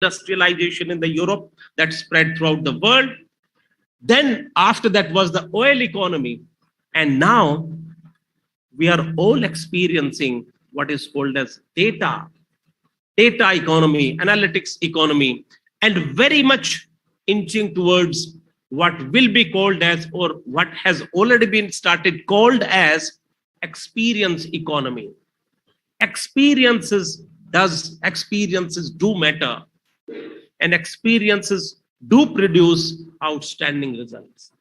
industrialization in the Europe that spread throughout the world. Then after that was the oil economy. And now we are all experiencing what is called as data economy, analytics economy, and very much inching towards what will be called as, or what has already been started called as, experience economy. Experiences do matter, and experiences do produce outstanding results.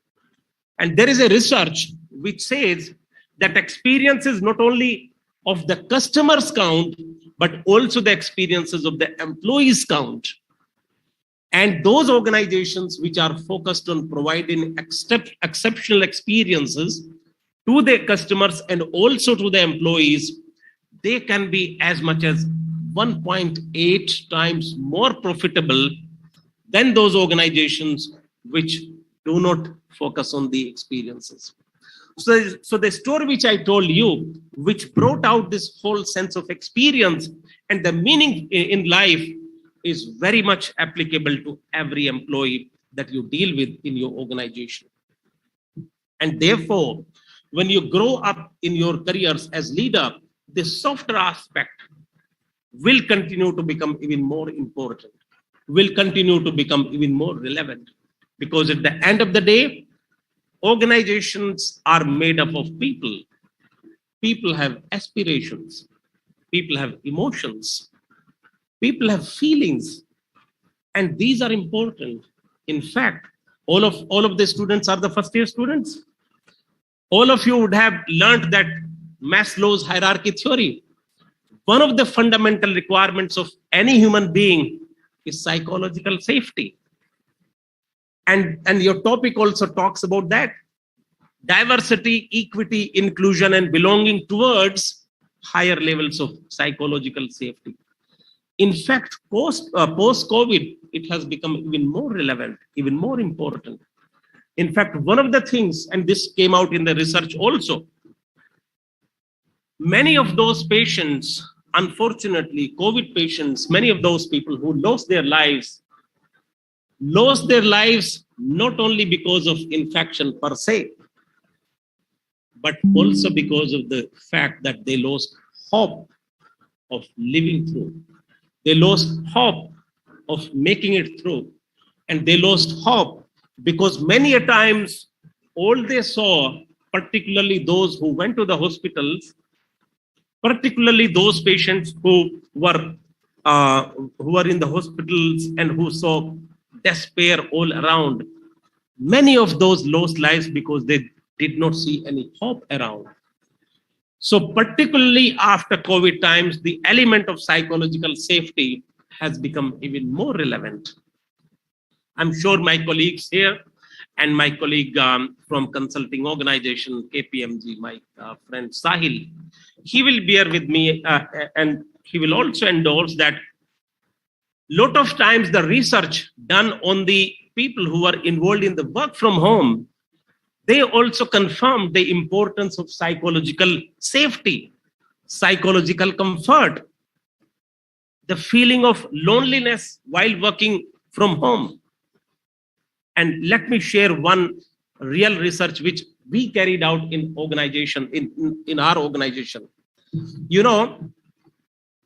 And there is a research which says that experience is not only of the customers count, but also the experiences of the employees count. And those organizations which are focused on providing exceptional experiences to their customers and also to the employees, they can be as much as 1.8 times more profitable than those organizations which do not focus on the experiences. So the story which I told you, which brought out this whole sense of experience and the meaning in life, is very much applicable to every employee that you deal with in your organization. And therefore, when you grow up in your careers as leader, the softer aspect will continue to become even more important, will continue to become even more relevant. Because at the end of the day, organizations are made up of people. People have aspirations. People have emotions. People have feelings. And these are important. In fact, all of the students are the first year students. All of you would have learned that Maslow's hierarchy theory. One of the fundamental requirements of any human being is psychological safety. And your topic also talks about that. Diversity, equity, inclusion, and belonging towards higher levels of psychological safety. In fact, post-COVID, it has become even more relevant, even more important. In fact, one of the things, and this came out in the research also, many of those patients, unfortunately, COVID patients, many of those people who lost their lives not only because of infection per se, but also because of the fact that they lost hope of living through. They lost hope of making it through. And they lost hope because many a times all they saw, particularly those who went to the hospitals, particularly those patients who were in the hospitals and who saw despair all around, many of those lost lives because they did not see any hope around. So particularly after COVID times, the element of psychological safety has become even more relevant. I'm sure my colleagues here and my colleague from consulting organization, KPMG, my friend Sahil, he will bear with me and he will also endorse that lot of times the research done on the people who are involved in the work from home, they also confirmed the importance of psychological safety, psychological comfort, the feeling of loneliness while working from home. And let me share one real research which we carried out in organization, in our organization. You know,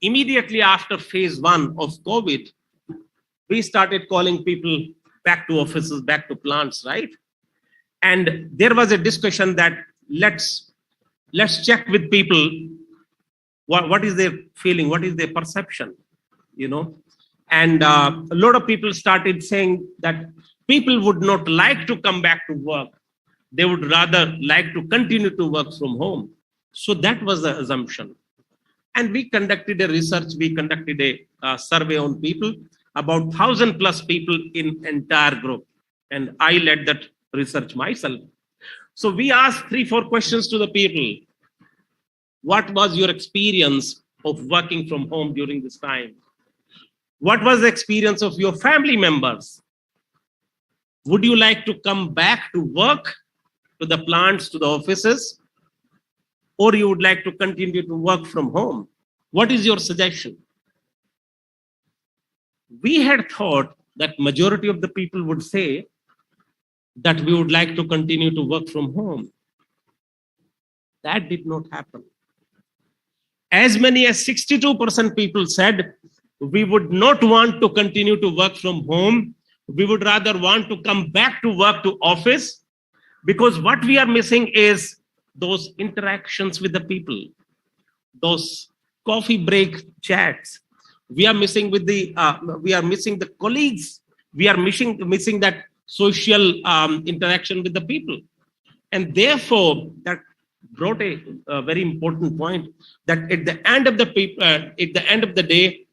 immediately after phase 1 of COVID, we started calling people back to offices, back to plants, right? And there was a discussion that let's check with people what is their feeling, what is their perception, you know. And a lot of people started saying that people would not like to come back to work. They would rather like to continue to work from home. So that was the assumption. And we conducted a research, we conducted a survey on people, about 1,000 plus people in entire group. And I led that research myself. So we asked 3-4 questions to the people. What was your experience of working from home during this time? What was the experience of your family members? Would you like to come back to work, to the plants, to the offices? Or you would like to continue to work from home? What is your suggestion? We had thought that majority of the people would say that we would like to continue to work from home. That did not happen. As many as 62% people said we would not want to continue to work from home. We would rather want to come back to work to office, because what we are missing is those interactions with the people, those coffee break chats. We are missing the colleagues. We are missing that social interaction with the people. And therefore, that brought a very important point, that at the end of the day,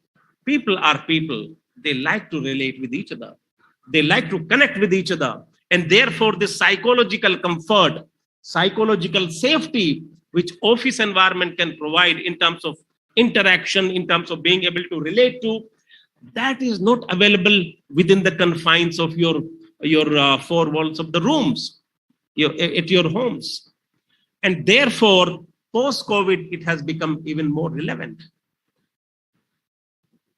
people are people. They like to relate with each other. They like to connect with each other. And therefore, this psychological comfort, psychological safety, which office environment can provide in terms of interaction, in terms of being able to relate to, that is not available within the confines of your four walls of the rooms, at your homes. And therefore, post-COVID, it has become even more relevant.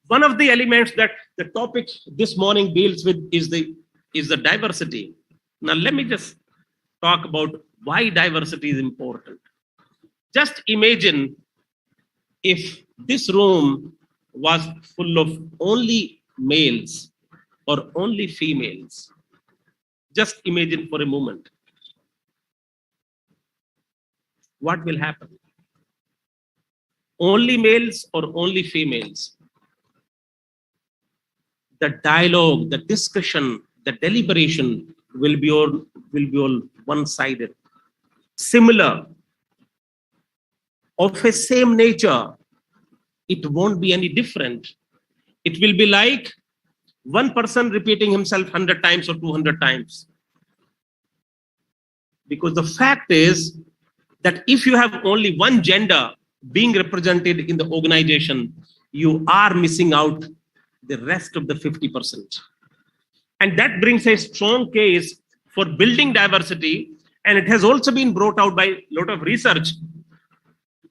One of the elements that the topic this morning deals with is the diversity. Now, let me just talk about why diversity is important. Just imagine if this room was full of only males or only females. Just imagine for a moment. What will happen? Only males or only females? The dialogue, the discussion, the deliberation will be all one-sided. Similar, of a same nature, it won't be any different. It will be like one person repeating himself 100 times or 200 times. Because the fact is that if you have only one gender being represented in the organization, you are missing out the rest of the 50%. And that brings a strong case for building diversity. And it has also been brought out by a lot of research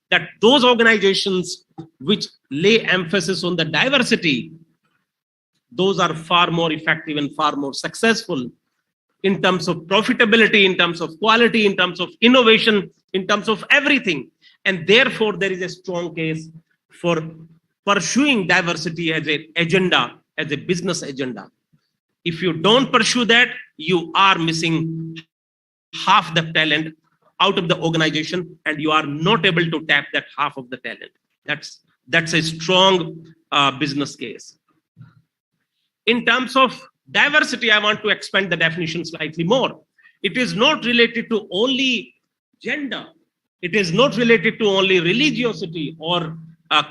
that those organizations which lay emphasis on the diversity, those are far more effective and far more successful in terms of profitability, in terms of quality, in terms of innovation, in terms of everything. And therefore, there is a strong case for pursuing diversity as an agenda, as a business agenda. If you don't pursue that, you are missing half the talent out of the organization, and you are not able to tap that half of the talent. That's a strong business case. In terms of diversity, I want to expand the definition slightly more. It is not related to only gender. It is not related to only religiosity or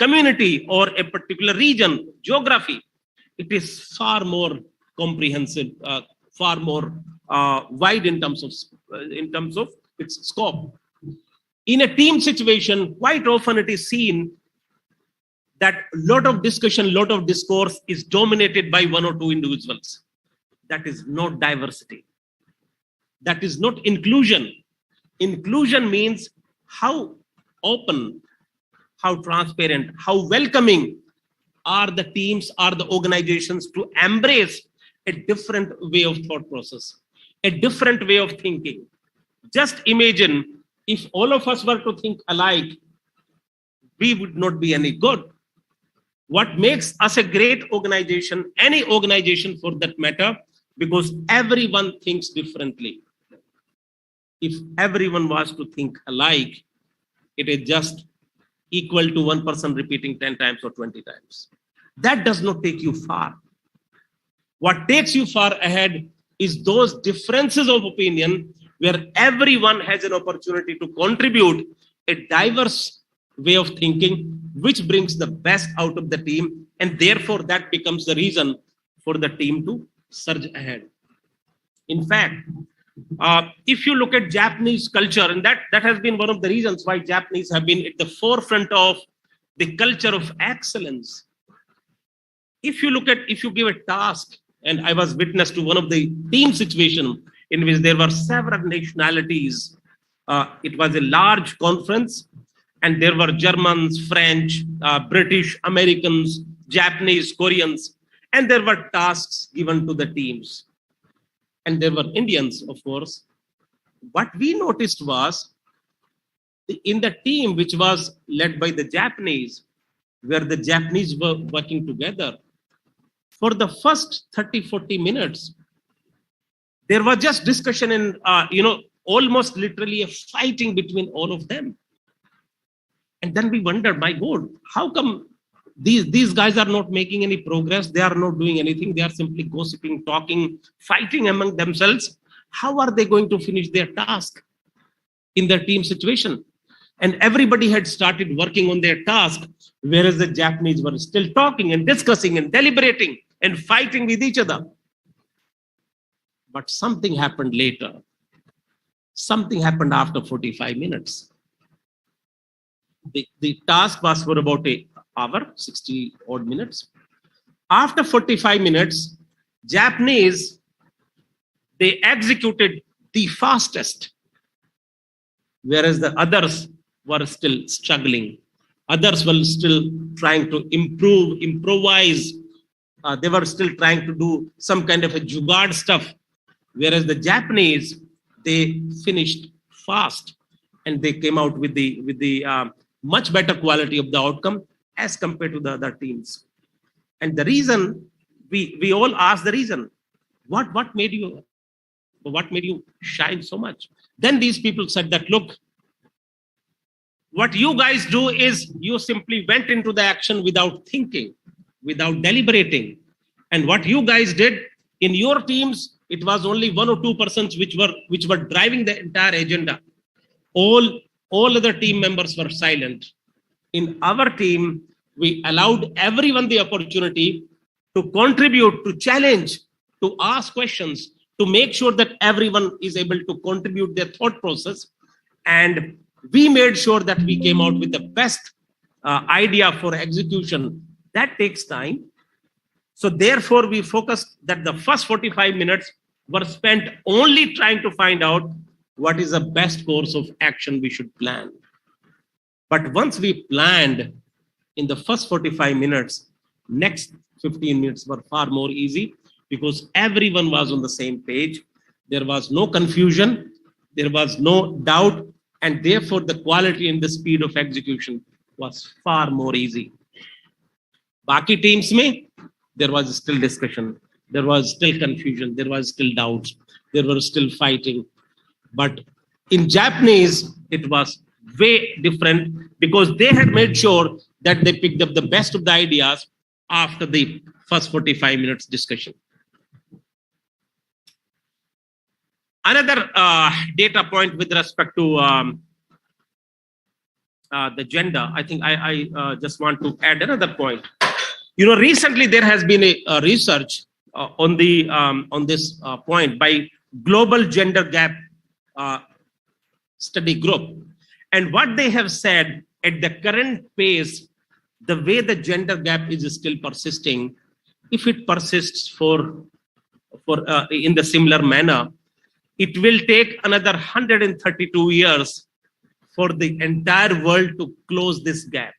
community or a particular region, geography. It is far more comprehensive, far more wide in terms of its scope. In a team situation, quite often it is seen that a lot of discussion, lot of discourse is dominated by one or two individuals. That is not diversity. That is not inclusion. Inclusion means how open, how transparent, how welcoming are the teams, are the organizations to embrace a different way of thought process, a different way of thinking. Just imagine if all of us were to think alike, we would not be any good. What makes us a great organization, any organization for that matter, because everyone thinks differently. If everyone was to think alike, it is just equal to one person repeating 10 times or 20 times. That does not take you far. What takes you far ahead is those differences of opinion where everyone has an opportunity to contribute a diverse way of thinking, which brings the best out of the team. And therefore, that becomes the reason for the team to surge ahead. In fact, if you look at Japanese culture, and that has been one of the reasons why Japanese have been at the forefront of the culture of excellence. If you give a task, and I was witness to one of the team situation in which there were several nationalities. It was a large conference, and there were Germans, French, British, Americans, Japanese, Koreans, And there were tasks given to the teams. And there were Indians, of course. What we noticed was in the team which was led by the Japanese, where the Japanese were working together, for the first 30, 40 minutes, there was just discussion and, almost literally a fighting between all of them. And then we wondered, my God, how come these guys are not making any progress? They are not doing anything. They are simply gossiping, talking, fighting among themselves. How are they going to finish their task in their team situation? And everybody had started working on their task, whereas the Japanese were still talking and discussing and deliberating and fighting with each other. But something happened later. Something happened after 45 minutes. The task was for about an hour, 60 odd minutes. After 45 minutes, Japanese, they executed the fastest, whereas the others were still struggling. Others were still trying to improvise. They were still trying to do some kind of a jugaad stuff, whereas the Japanese, they finished fast and they came out with the much better quality of the outcome as compared to the other teams. And the reason, we all asked the reason, what made you shine so much? Then these people said that, look, what you guys do is you simply went into the action without thinking, without deliberating. And what you guys did in your teams, it was only 1 or 2 persons which were driving the entire agenda. All other team members were silent. In our team, we allowed everyone the opportunity to contribute, to challenge, to ask questions, to make sure that everyone is able to contribute their thought process. And we made sure that we came out with the best idea for execution. That takes time. So therefore, we focused that the first 45 minutes were spent only trying to find out what is the best course of action we should plan. But once we planned in the first 45 minutes, next 15 minutes were far more easy because everyone was on the same page. There was no confusion. There was no doubt. And therefore, the quality and the speed of execution was far more easy. Baki teams mein, there was still discussion. There was still confusion. There was still doubts. There were still fighting. But in Japanese, it was way different because they had made sure that they picked up the best of the ideas after the first 45 minutes discussion. Another data point with respect to the gender, I think I just want to add another point. Recently there has been a research on this point by Global Gender Gap Study Group. And what they have said, at the current pace, the way the gender gap is still persisting, if it persists for in the similar manner, it will take another 132 years for the entire world to close this gap.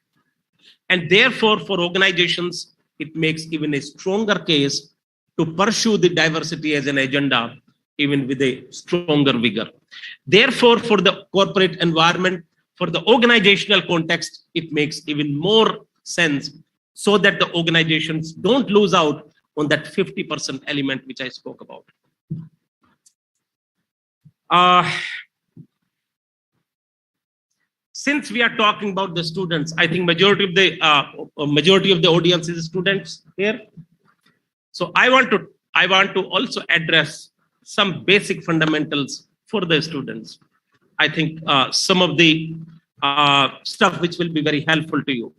And therefore, for organizations, it makes even a stronger case to pursue the diversity as an agenda, even with a stronger vigor. Therefore, for the corporate environment, for the organizational context, it makes even more sense so that the organizations don't lose out on that 50% element which I spoke about. Since we are talking about the students, I think majority of the audience is students here. So I want to also address some basic fundamentals for the students. I think some of the stuff which will be very helpful to you.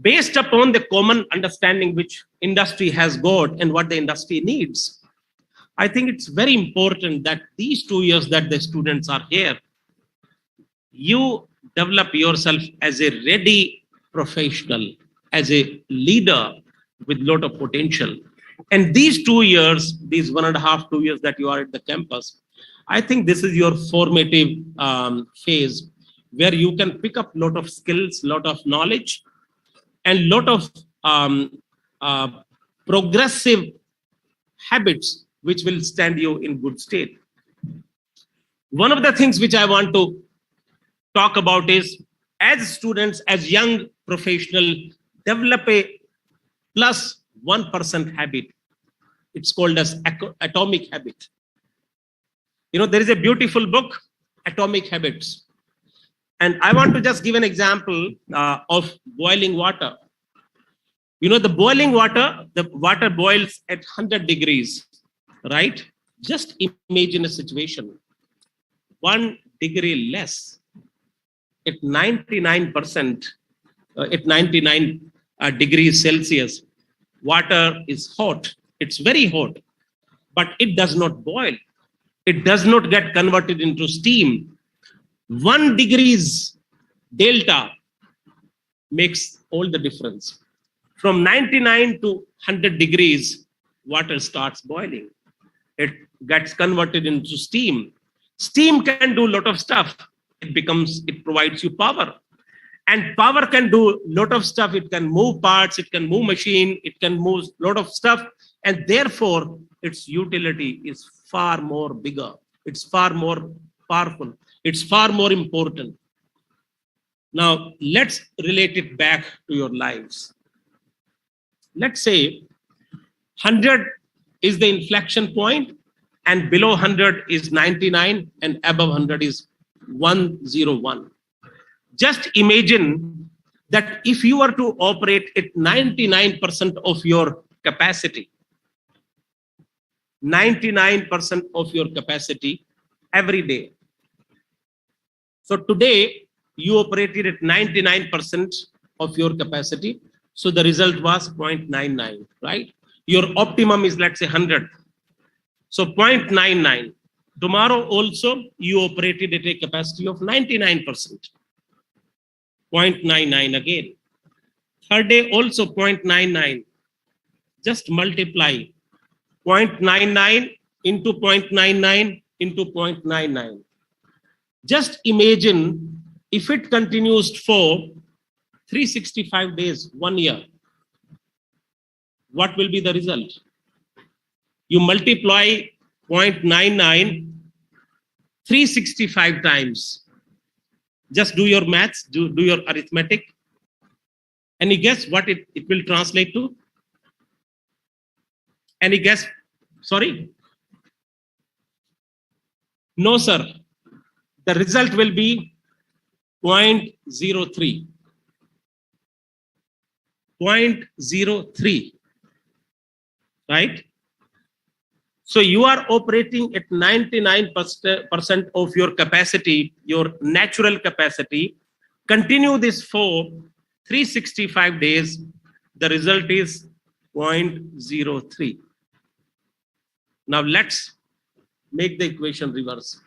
Based upon the common understanding which industry has got and what the industry needs, I think it's very important that these 2 years that the students are here, you develop yourself as a ready professional, as a leader with a lot of potential. And these 2 years, these 1.5, 2 years that you are at the campus, I think this is your formative phase where you can pick up a lot of skills, lot of knowledge, and lot of progressive habits which will stand you in good state. One of the things which I want to talk about is, as students, as young professional, develop a plus 1% habit. It's called as atomic habit. You know, there is a beautiful book, Atomic Habits. And I want to just give an example of boiling water. You know, the boiling water, the water boils at 100 degrees, right? Just imagine a situation, 1 degree less, at 99%, at 99 degrees Celsius, water is hot. It's very hot, but it does not boil. It does not get converted into steam. 1 degrees delta makes all the difference. From 99 to 100 degrees, water starts boiling. It gets converted into steam. Steam can do a lot of stuff. It provides you power. And power can do a lot of stuff. It can move parts, it can move machine, it can move a lot of stuff. And therefore, its utility is far more bigger. It's far more powerful. It's far more important. Now, let's relate it back to your lives. Let's say 100 is the inflection point, and below 100 is 99, and above 100 is 101. Just imagine that if you were to operate at 99% of your capacity, 99% of your capacity every day. So today, you operated at 99% of your capacity. So the result was 0.99, right? Your optimum is, let's say, 100. So 0.99. Tomorrow also, you operated at a capacity of 99%. 0.99 again. Third day also 0.99. Just multiply 0.99 into 0.99 into 0.99. Just imagine if it continues for 365 days, 1 year. What will be the result? You multiply 0.99 365 times. Just do your maths, do your arithmetic. Any guess what it will translate to? Any guess? Sorry? No, sir. The result will be 0.03. 0.03. Right? So you are operating at 99% of your capacity, your natural capacity. Continue this for 365 days. The result is 0.03. Now let's make the equation reverse.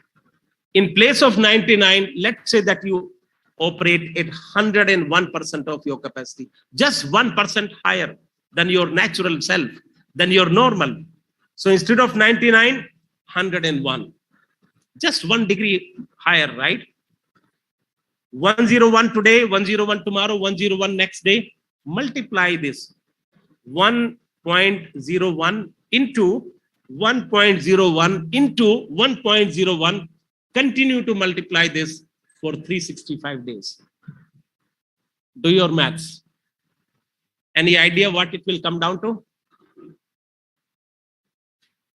In place of 99, let's say that you operate at 101% of your capacity, just 1% higher than your natural self, than your normal. So instead of 99, 101. Just 1 degree higher, right? 101 today, 101 tomorrow, 101 next day. Multiply this. 1.01 into 1.01 into 1.01. Continue to multiply this for 365 days. Do your maths. Any idea what it will come down to?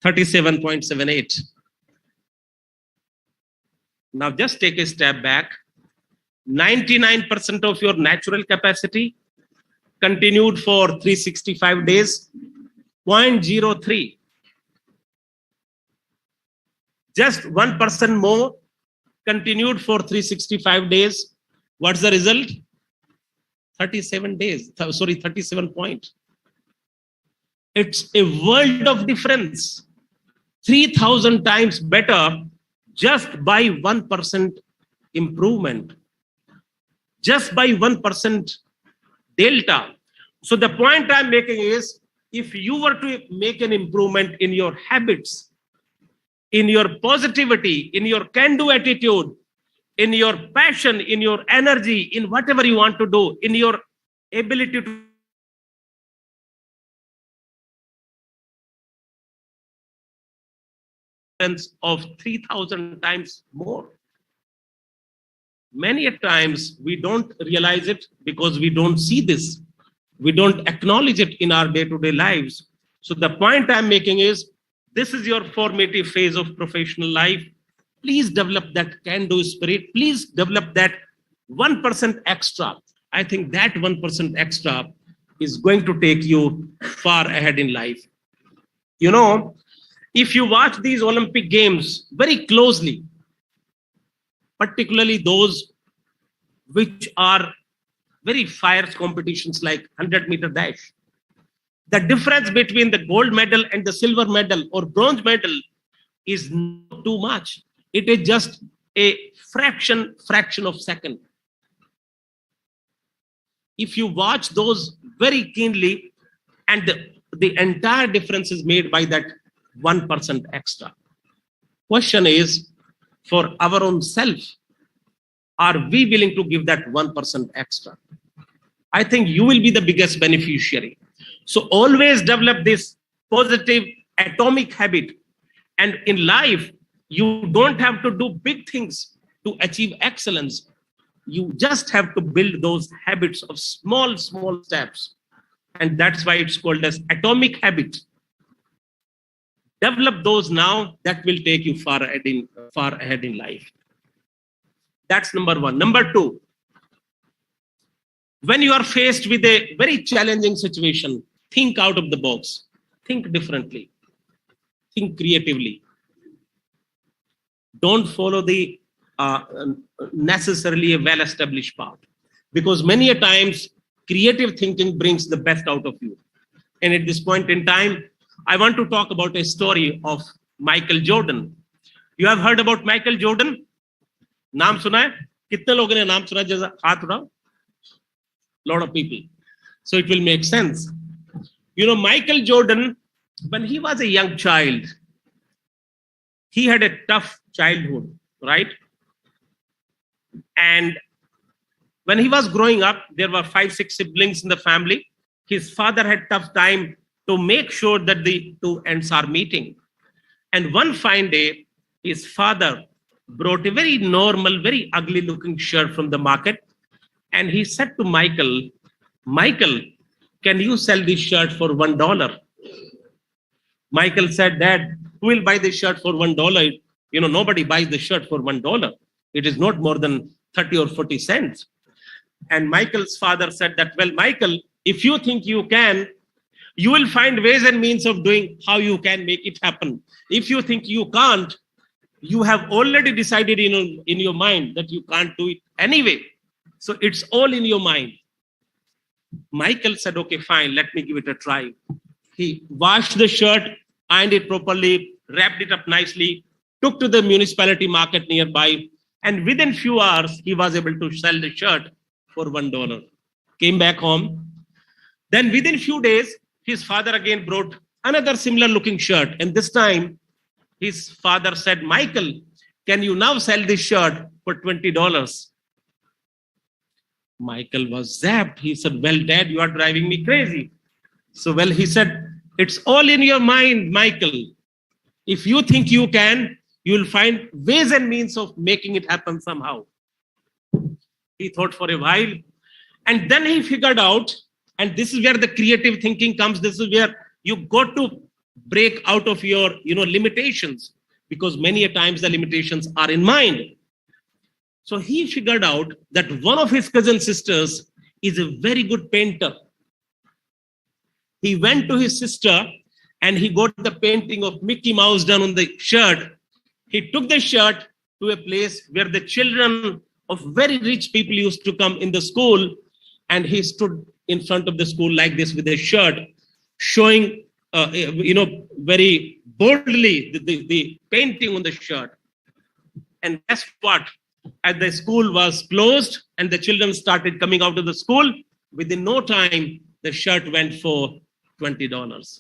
37.78. Now just take a step back. 99% of your natural capacity continued for 365 days. 0.03. Just 1% more continued for 365 days. What's the result? 37 days. Sorry, 37 point. It's a world of difference. 3,000 times better just by 1% improvement. Just by 1% delta. So the point I'm making is, if you were to make an improvement in your habits, in your positivity, in your can-do attitude, in your passion, in your energy, in whatever you want to do, in your ability to of 3,000 times more. Many a times we don't realize it because we don't see this. We don't acknowledge it in our day-to-day lives. So the point I'm making is, this is your formative phase of professional life. Please develop that can-do spirit. Please develop that 1% extra. I think that 1% extra is going to take you far ahead in life. You know, if you watch these Olympic Games very closely, particularly those which are very fierce competitions like 100-meter dash, the difference between the gold medal and the silver medal or bronze medal is not too much. It is just a fraction of second. If you watch those very keenly, and the entire difference is made by that 1% extra. Question is, for our own self, are we willing to give that 1% extra? I think you will be the biggest beneficiary. So always develop this positive atomic habit. And in life, you don't have to do big things to achieve excellence. You just have to build those habits of small steps. And that's why it's called as atomic habit. Develop those now. That will take you far ahead in life. That's number one. Number two, when you are faced with a very challenging situation, think out of the box. Think differently. Think creatively. Don't follow the necessarily a well-established path. Because many a times, creative thinking brings the best out of you. And at this point in time, I want to talk about a story of Michael Jordan. You have heard about Michael Jordan? नाम सुना है? कितने लोगों ने नाम सुना? जैसा हाथ उठाओ. Lot of people. So it will make sense. You know, Michael Jordan, when he was a young child, he had a tough childhood, right? And when he was growing up, there were 5-6 siblings in the family. His father had tough time to make sure that the two ends are meeting. And one fine day, his father brought a very normal, very ugly looking shirt from the market. And he said to Michael, Michael, can you sell this shirt for $1? Michael said, Dad, who will buy this shirt for $1? You know, nobody buys the shirt for $1. It is not more than 30 or 40 cents. And Michael's father said that, well, Michael, if you think you can, you will find ways and means of doing how you can make it happen. If you think you can't, you have already decided in your mind that you can't do it anyway. So it's all in your mind. Michael said, okay, fine, let me give it a try. He washed the shirt, ironed it properly, wrapped it up nicely, took to the municipality market nearby, and within few hours, he was able to sell the shirt for $1. Came back home. Then within few days, his father again brought another similar looking shirt. And this time, his father said, Michael, can you now sell this shirt for $20? Michael was zapped. He said, well, Dad, you are driving me crazy. So, well, he said, it's all in your mind, Michael. If you think you can, you will find ways and means of making it happen somehow. He thought for a while. And then he figured out, and this is where the creative thinking comes. This is where you got to break out of your, limitations, because many a times the limitations are in mind. So he figured out that one of his cousin sisters is a very good painter. He went to his sister and he got the painting of Mickey Mouse done on the shirt. He took the shirt to a place where the children of very rich people used to come in the school, and he stood in front of the school like this with a shirt, showing, very boldly the painting on the shirt. And guess what? As the school was closed and the children started coming out of the school, within no time, the shirt went for $20.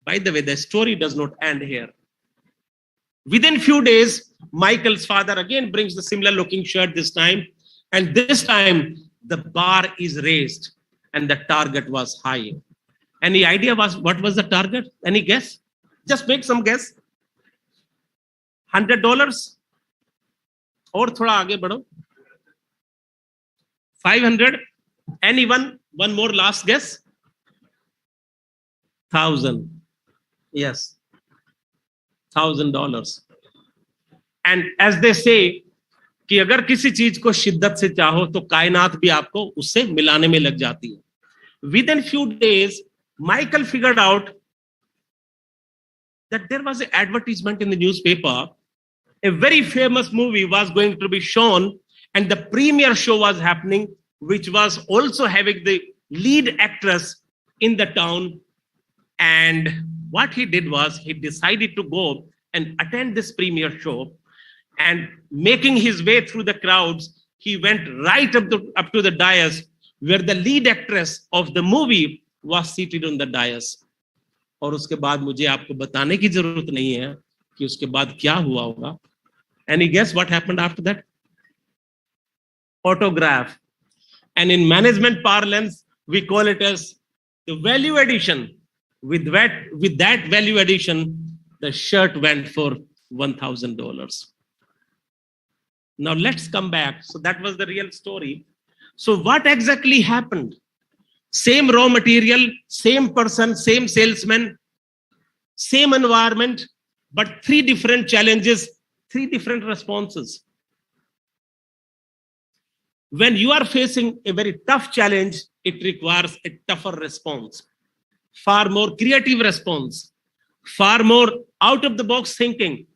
By the way, the story does not end here. Within few days, Michael's father again brings the similar looking shirt this time. And this time, the bar is raised and the target was high. Any idea what was the target? Any guess? Just make some guess. $100 और थोड़ा आगे बढ़ो. 500. Anyone? One more last guess. 1,000. Yes. $1,000. And as they say, कि अगर किसी चीज को शिद्दत से चाहो तो कायनात भी आपको उससे मिलाने में लग जाती है. Within few days, Michael figured out that there was an advertisement in the newspaper. A very famous movie was going to be shown, and the premiere show was happening, which was also having the lead actress in the town. And what he did was he decided to go and attend this premiere show. And making his way through the crowds, he went right up to the dais where the lead actress of the movie was seated on the dais. और उसके बाद मुझे आपको बताने की जरूरत नहीं है कि उसके बाद क्या हुआ होगा. Any guess what happened after that? Autograph. And in management parlance, we call it as the value addition. With that value addition, the shirt went for $1,000. Now let's come back. So that was the real story. So what exactly happened? Same raw material, same person, same salesman, same environment, but three different challenges, three different responses. When you are facing a very tough challenge, it requires a tougher response, far more creative response, far more out of the box thinking.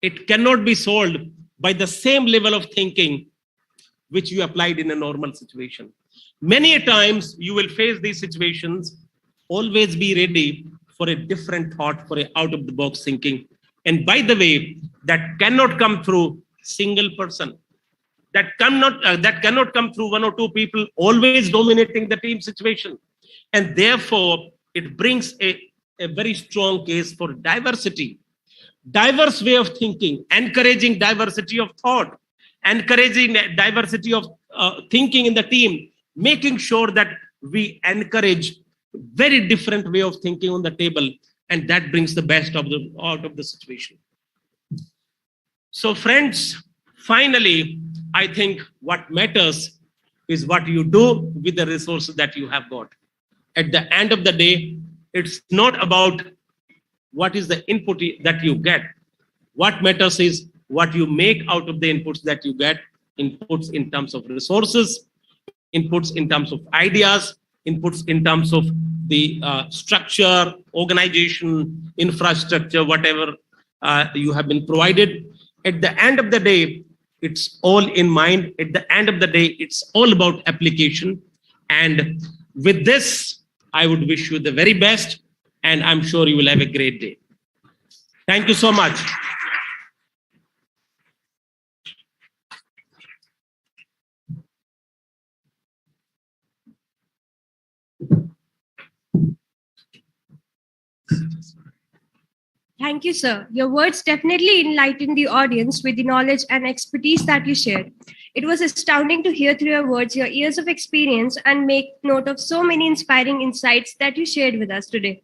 It cannot be solved by the same level of thinking which you applied in a normal situation. Many times you will face these situations. Always be ready for a different thought, for a out of the box thinking. And by the way, that cannot come through single person. That cannot come through one or two people always dominating the team situation. And therefore, it brings a very strong case for diversity. Diverse way of thinking, encouraging diversity of thought, encouraging diversity of thinking in the team, making sure that we encourage very different way of thinking on the table, and that brings the best out of the situation. So friends, finally, I think what matters is what you do with the resources that you have got. At the end of the day, it's not about what is the input that you get. What matters is what you make out of the inputs that you get, inputs in terms of resources, inputs in terms of ideas, inputs in terms of the structure, organization, infrastructure, whatever you have been provided. At the end of the day, it's all in mind. At the end of the day, it's all about application. And with this, I would wish you the very best, and I'm sure you will have a great day. Thank you so much. Thank you, sir. Your words definitely enlightened the audience with the knowledge and expertise that you shared. It was astounding to hear through your words your years of experience and make note of so many inspiring insights that you shared with us today.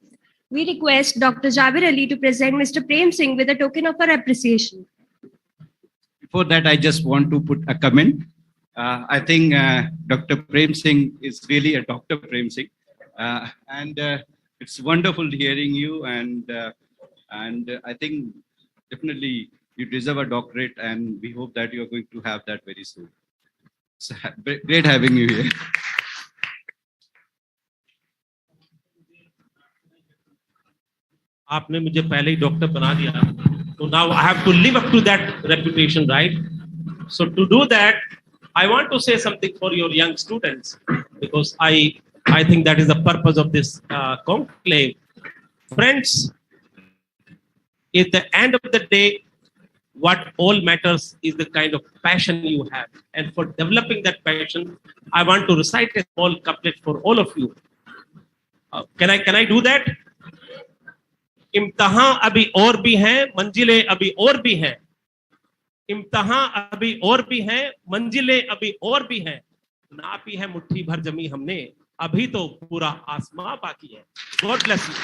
We request Dr. Jabir Ali to present Mr. Prem Singh with a token of our appreciation. Before that, I just want to put a comment. I think Dr. Prem Singh is really a Dr. Prem Singh. And it's wonderful hearing you. And I think definitely you deserve a doctorate, and we hope that you're going to have that very soon. So great having you here. आपने मुझे पहले ही doctor बना दिया, so now I have to live up to that reputation, right? So to do that, I want to say something for your young students, because I think that is the purpose of this conclave. Friends, at the end of the day, what all matters is the kind of passion you have. And for developing that passion, I want to recite a small couplet for all of you. Can I do that? इम्तहां अभी और भी हैं, मंजिलें अभी और भी हैं. इम्तहां अभी और भी हैं, मंजिलें अभी और भी हैं. नापी है मुट्ठी भर जमी हमने, अभी तो पूरा आसमां बाकी है. God bless you.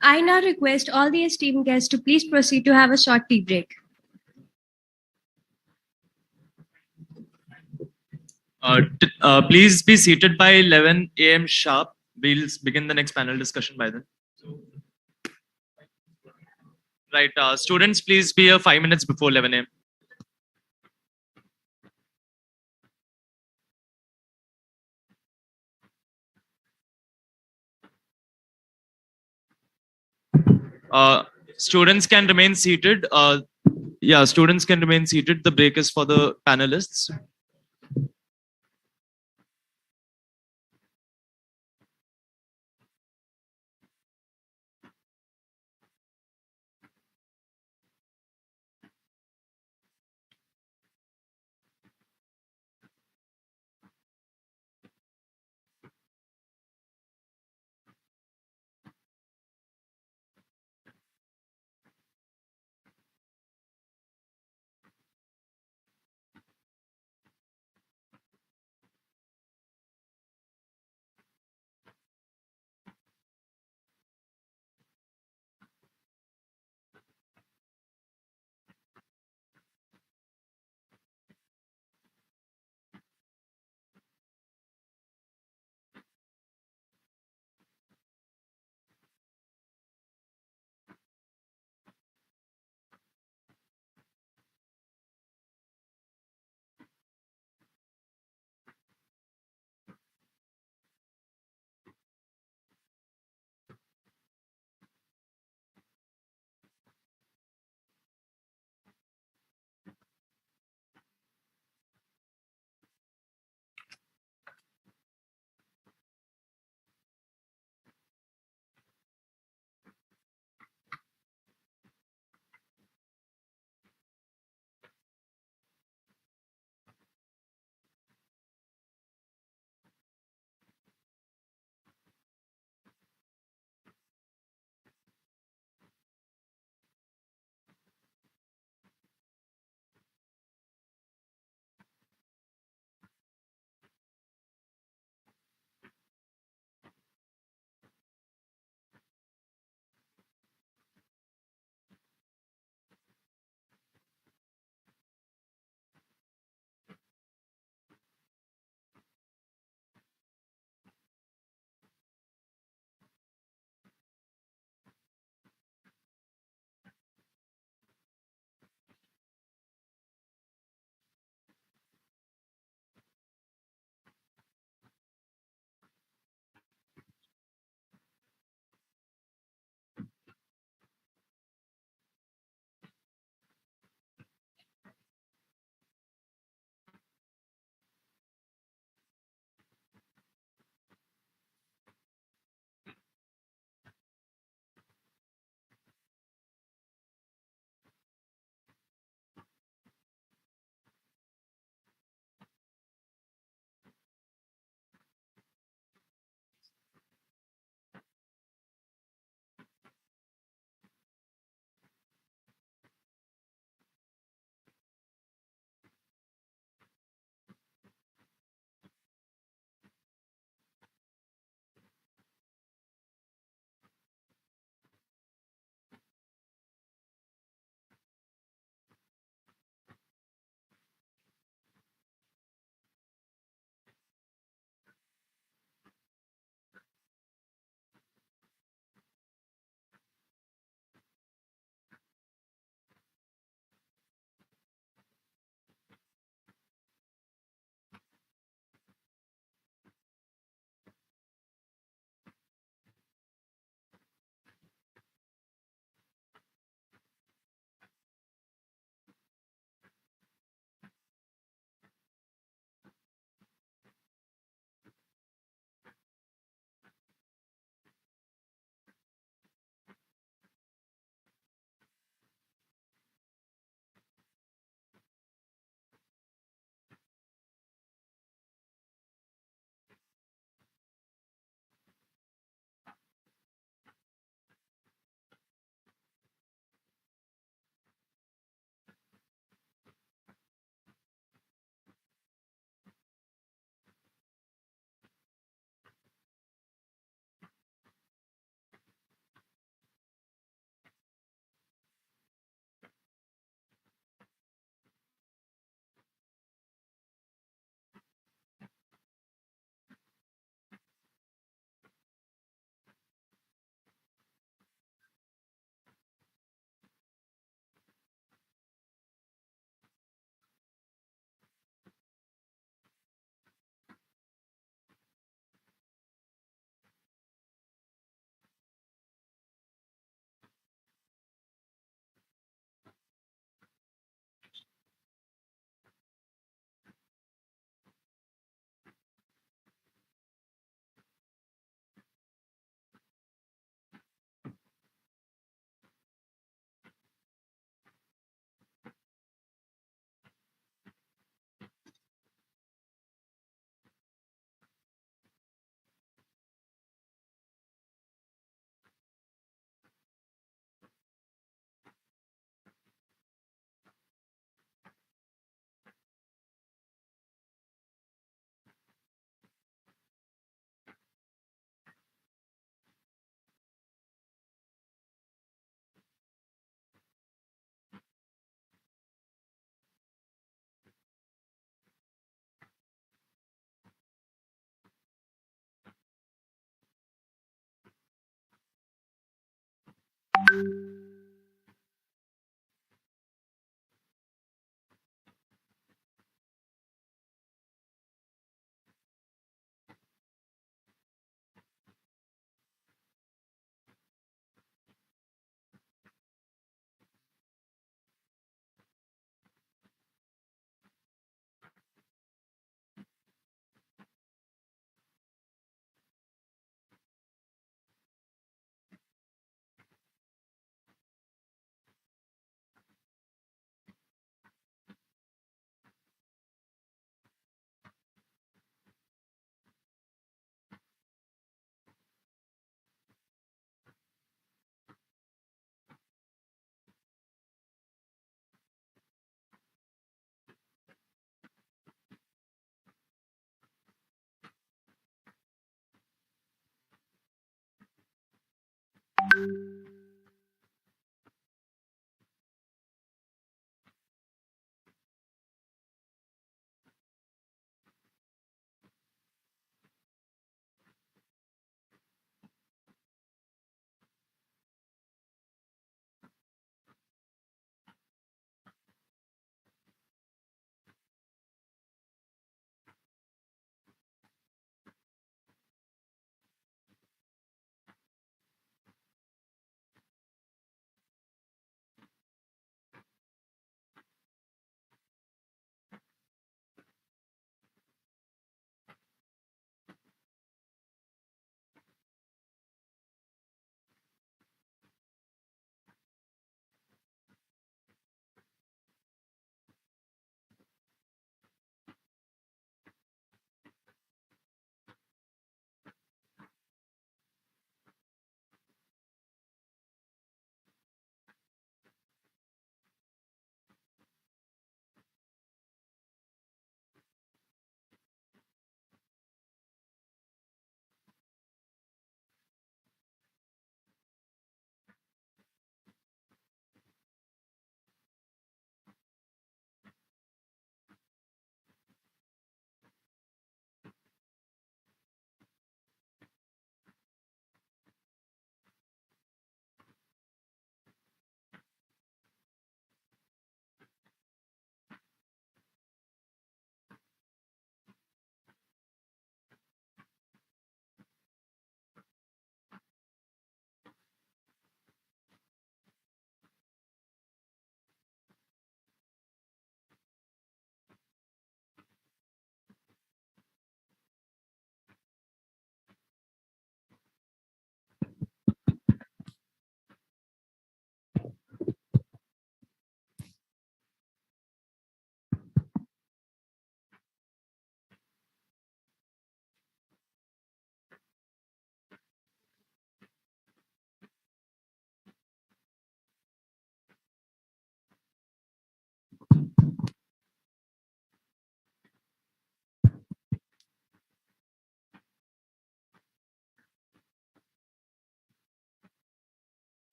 I now request all the esteemed guests to please proceed to have a short tea break. Please be seated by 11 a.m. sharp. We'll begin the next panel discussion by then. Right, students, please be here 5 minutes before 11 a.m. Students can remain seated. Yeah, students can remain seated. The break is for the panelists.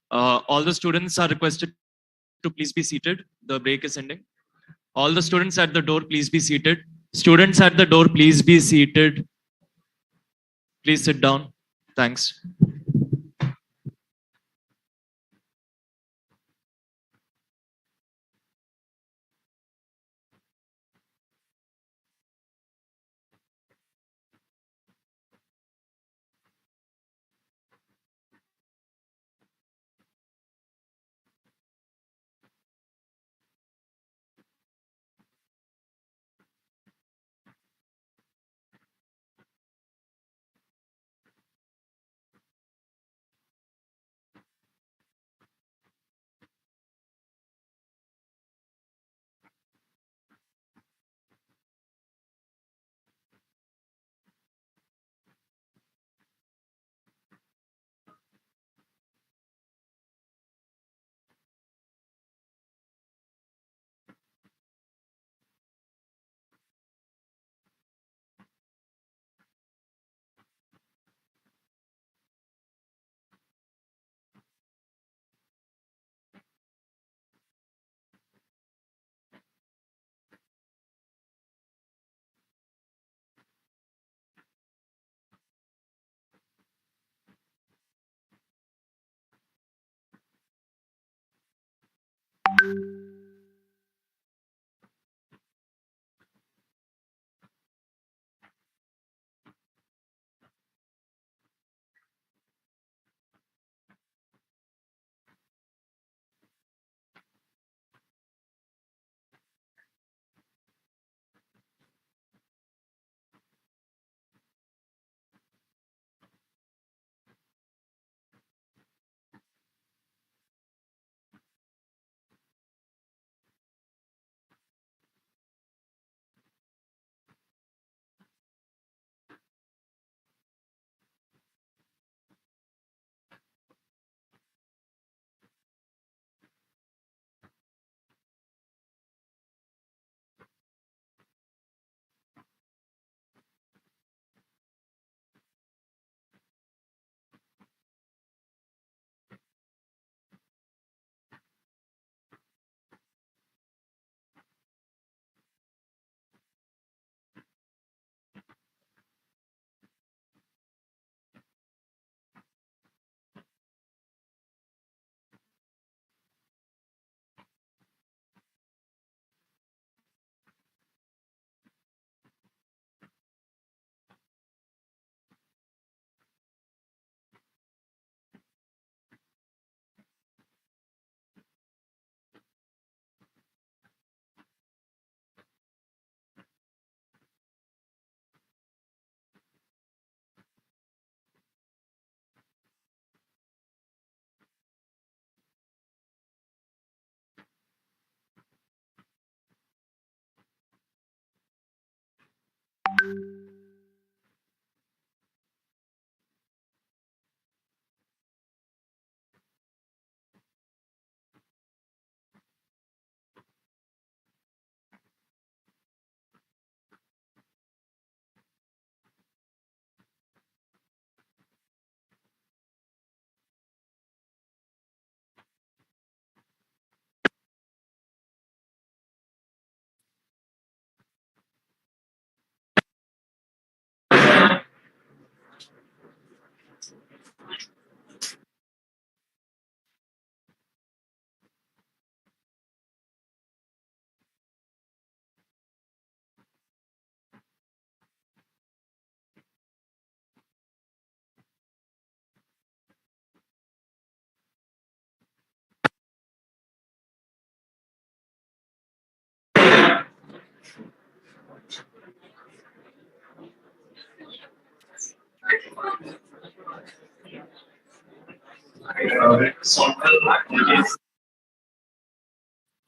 All the students are requested to please be seated. The break is ending. All the students at the door, please be seated. Students at the door, please be seated. Please sit down. Thanks.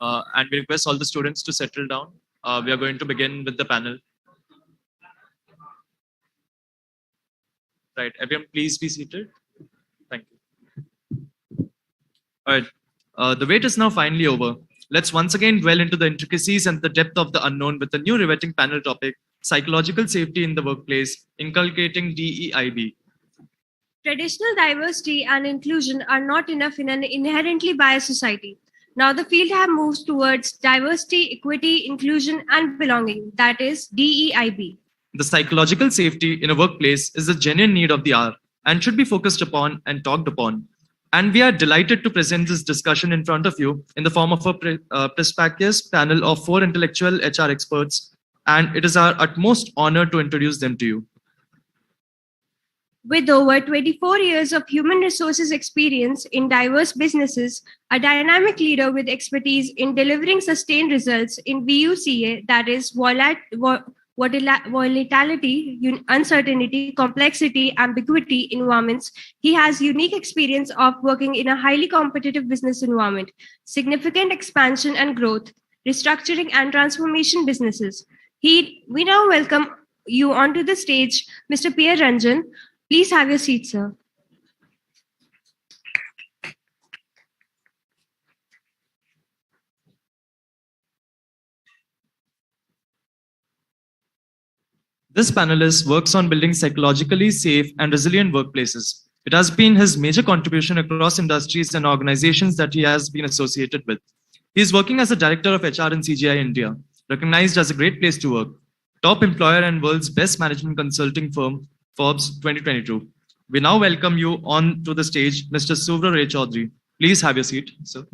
And we request all the students to settle down. We are going to begin with the panel. Right, everyone, please be seated. Thank you. All right, the wait is now finally over. Let's once again dwell into the intricacies and the depth of the unknown with a new riveting panel topic: psychological safety in the workplace, inculcating DEIB. Traditional diversity and inclusion are not enough in an inherently biased society. Now the field has moved towards diversity, equity, inclusion, and belonging, that is DEIB. The psychological safety in a workplace is a genuine need of the hour and should be focused upon and talked upon. And we are delighted to present this discussion in front of you in the form of a prestigious panel of 4 intellectual HR experts, and it is our utmost honor to introduce them to you. With over 24 years of human resources experience in diverse businesses, a dynamic leader with expertise in delivering sustained results in VUCA, that is volatility, uncertainty, complexity, ambiguity environments, he has unique experience of working in a highly competitive business environment, significant expansion and growth, restructuring and transformation businesses. We now welcome you onto the stage, Mr. Pierre Ranjan. Please have your seat, sir. This panelist works on building psychologically safe and resilient workplaces. It has been his major contribution across industries and organizations that he has been associated with. He is working as a director of HR in CGI India, recognized as a great place to work, top employer and world's best management consulting firm, Forbes 2022. We now welcome you on to the stage, Mr. Suvra Ray Chaudhary. Please have your seat, sir.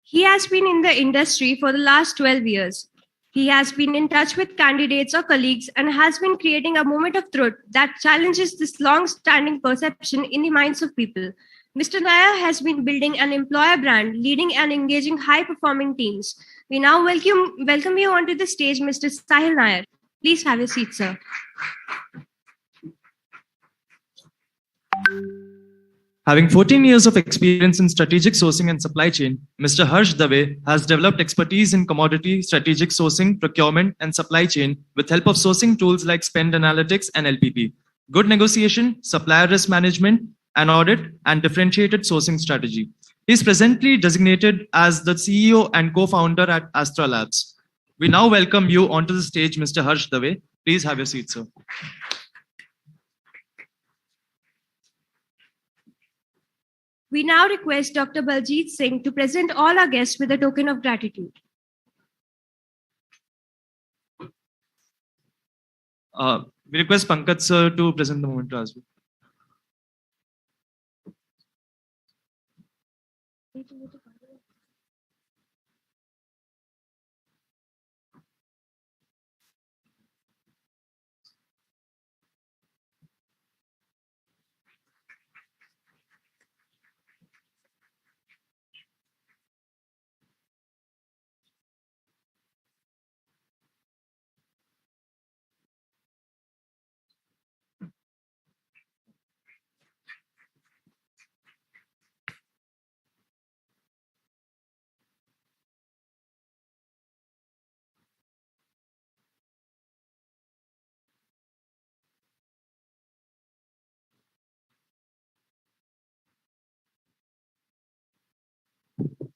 He has been in the industry for the last 12 years. He has been in touch with candidates or colleagues and has been creating a moment of truth that challenges this long-standing perception in the minds of people. Mr. Nair has been building an employer brand, leading and engaging high-performing teams. We now welcome you onto the stage, Mr. Sahil Nair. Please have a seat, sir. Having 14 years of experience in strategic sourcing and supply chain, Mr. Harsh Dave has developed expertise in commodity, strategic sourcing, procurement, and supply chain with help of sourcing tools like spend analytics and LPP, good negotiation, supplier risk management, and audit, and differentiated sourcing strategy. He is presently designated as the CEO and co-founder at Astra Labs. We now welcome you onto the stage, Mr. Harsh Dave. Please have your seat, sir. We now request Dr. Baljeet Singh to present all our guests with a token of gratitude. We request Pankaj sir to present the moment as well.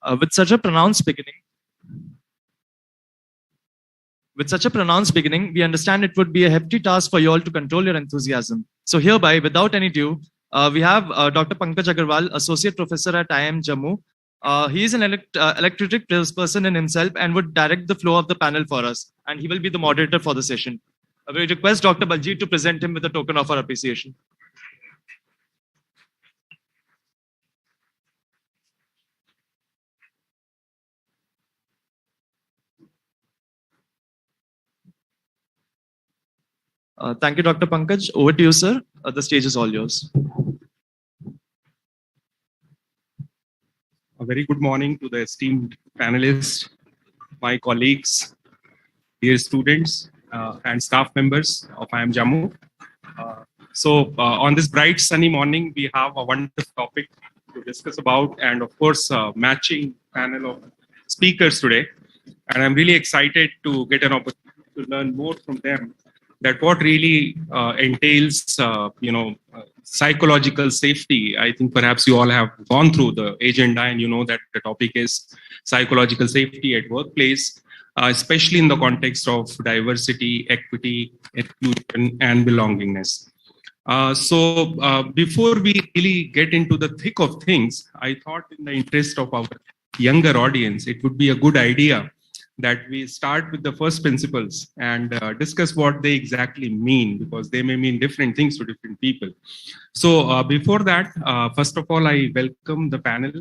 With such a pronounced beginning, we understand it would be a hefty task for you all to control your enthusiasm. So hereby, without any ado, we have Dr. Pankaj Agarwal, Associate Professor at IIM Jammu. He is an electric person in himself and would direct the flow of the panel for us. And he will be the moderator for the session. We request Dr. Baljeet to present him with a token of our appreciation. Thank you, Dr. Pankaj. Over to you, sir. The stage is all yours. A very good morning to the esteemed panelists, my colleagues, dear students, and staff members of IIM Jammu. On this bright sunny morning, we have a wonderful topic to discuss about, and of course, matching panel of speakers today. And I'm really excited to get an opportunity to learn more from them. That what really entails, psychological safety. I think perhaps you all have gone through the agenda, and you know that the topic is psychological safety at workplace, especially in the context of diversity, equity, inclusion, and belongingness. Before we really get into the thick of things, I thought in the interest of our younger audience, it would be a good idea that we start with the first principles and discuss what they exactly mean, because they may mean different things to different people. So before that, first of all, I welcome the panel,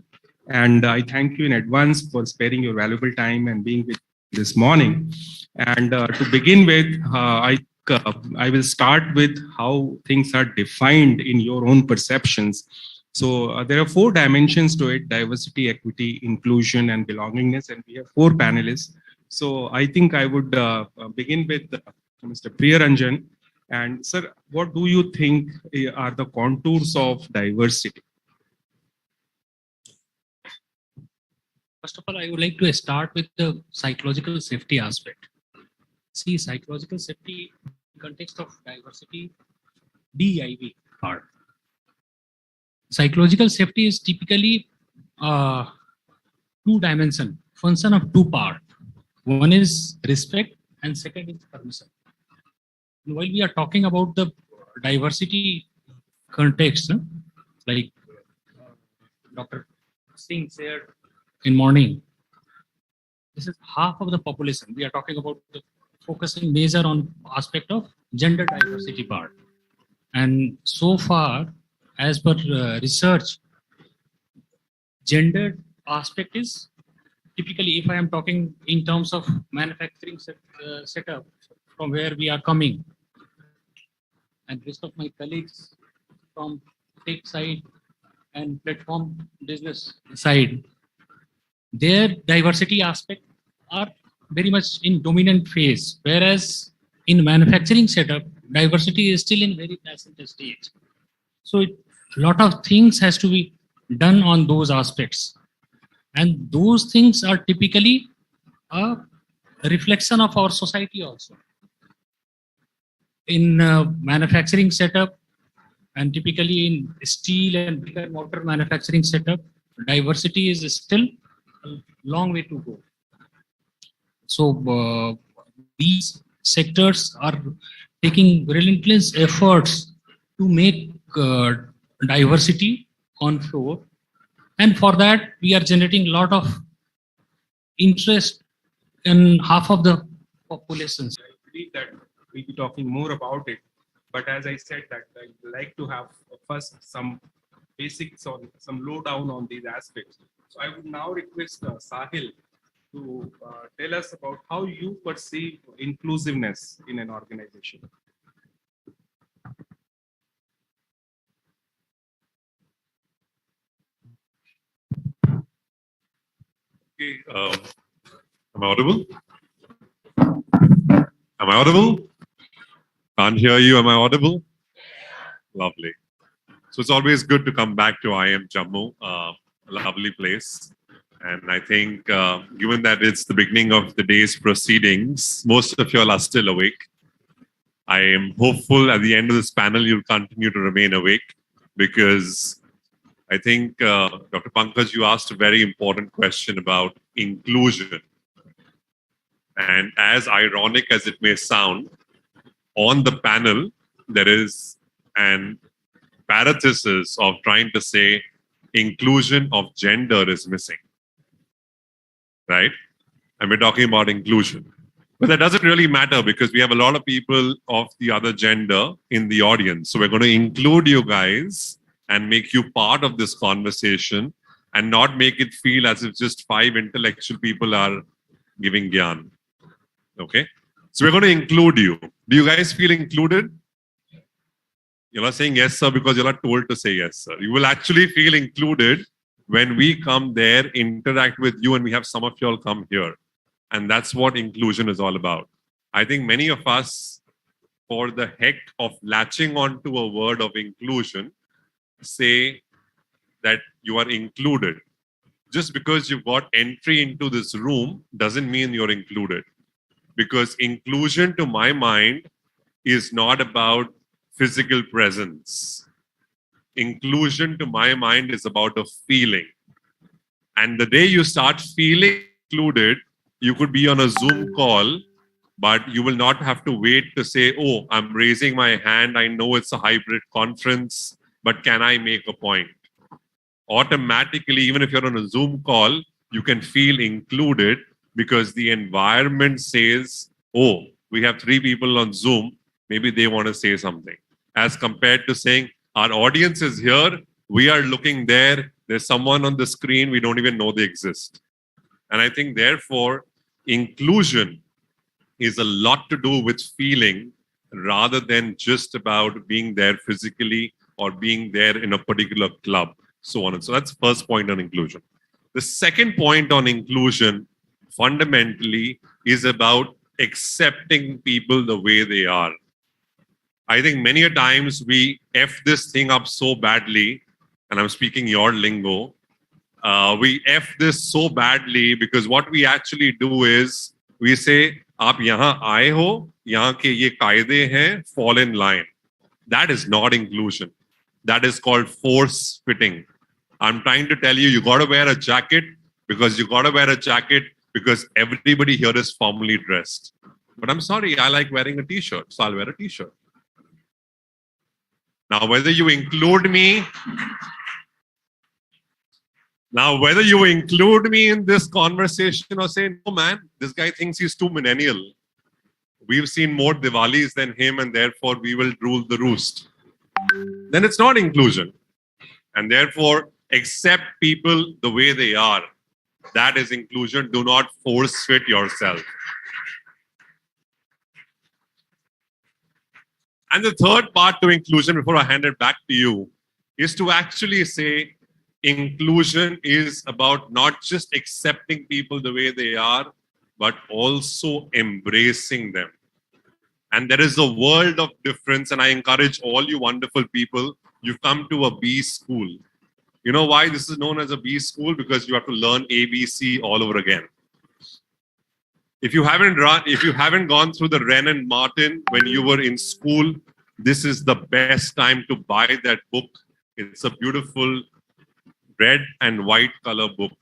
and I thank you in advance for sparing your valuable time and being with this morning. And to begin with, I will start with how things are defined in your own perceptions. So there are 4 dimensions to it: diversity, equity, inclusion, and belongingness. And we have 4 panelists. So I think I would begin with Mr. Priyaranjan. And sir, what do you think are the contours of diversity? First of all, I would like to start with the psychological safety aspect. See, psychological safety in context of diversity, DIV part. Psychological safety is typically 2-dimension, function of 2 parts. One is respect and second is permission. And while we are talking about the diversity context, like Dr. Singh said in morning, this is half of the population. We are talking about the focusing major on aspect of gender diversity part. And so far, as per research, gender aspect is typically, if I am talking in terms of manufacturing setup from where we are coming, and rest of my colleagues from tech side and platform business side, their diversity aspect are very much in dominant phase, whereas in manufacturing setup, diversity is still in very nascent stage. So a lot of things has to be done on those aspects. And those things are typically a reflection of our society also. In manufacturing setup, and typically in steel and brick and mortar manufacturing setup, diversity is still a long way to go. So these sectors are taking relentless efforts to make diversity on floor. And for that, we are generating a lot of interest in half of the populations. I believe that we'll be talking more about it. But as I said, that I'd like to have first some basics on some lowdown on these aspects. So I would now request Sahil to tell us about how you perceive inclusiveness in an organization. Okay, am I audible? Am I audible? Can't hear you. Am I audible? Lovely. So it's always good to come back to IIM Jammu, a lovely place. And I think given that it's the beginning of the day's proceedings, most of you all are still awake. I am hopeful at the end of this panel, you'll continue to remain awake, because I think, Dr. Pankaj, you asked a very important question about inclusion. And as ironic as it may sound, on the panel, there is an parenthesis of trying to say inclusion of gender is missing. Right? And we're talking about inclusion. But that doesn't really matter, because we have a lot of people of the other gender in the audience. So we're going to include you guys and make you part of this conversation, and not make it feel as if just 5 intellectual people are giving gyan. Okay? So we're going to include you. Do you guys feel included? You're not saying yes, sir, because you're not told to say yes, sir. You will actually feel included when we come there, interact with you, and we have some of you all come here. And that's what inclusion is all about. I think many of us, for the heck of latching onto a word of inclusion, say that you are included. Just because you've got entry into this room doesn't mean you're included. Because inclusion, to my mind, is not about physical presence. Inclusion, to my mind, is about a feeling. And the day you start feeling included, you could be on a Zoom call, but you will not have to wait to say, oh, I'm raising my hand. I know it's a hybrid conference, but can I make a point? Automatically, even if you're on a Zoom call, you can feel included because the environment says, oh, we have 3 people on Zoom. Maybe they want to say something. As compared to saying, our audience is here. We are looking there. There's someone on the screen. We don't even know they exist. And I think, therefore, inclusion is a lot to do with feeling rather than just about being there physically or being there in a particular club, so on. And so that's the first point on inclusion. The second point on inclusion fundamentally is about accepting people the way they are. I think many a times we F this thing up so badly, and I'm speaking your lingo, we F this so badly because what we actually do is we say, "Aap yahan aaye ho, yahan ke ye kaide hain, fall in line." That is not inclusion. That is called force fitting. I'm trying to tell you, you got to wear a jacket because everybody here is formally dressed. But I'm sorry, I like wearing a t-shirt, so I'll wear a t-shirt. Now, whether you include me in this conversation or say, no, man, this guy thinks he's too millennial. We've seen more Diwalis than him and therefore we will rule the roost. Then it's not inclusion. And therefore, accept people the way they are. That is inclusion. Do not force fit yourself. And the third part to inclusion, before I hand it back to you, is to actually say inclusion is about not just accepting people the way they are, but also embracing them. And there is a world of difference. And I encourage all you wonderful people, you've come to a B school. You know why this is known as a B school? Because you have to learn ABC all over again. If you haven't gone through the Wren and Martin when you were in school, this is the best time to buy that book. It's a beautiful red and white color book.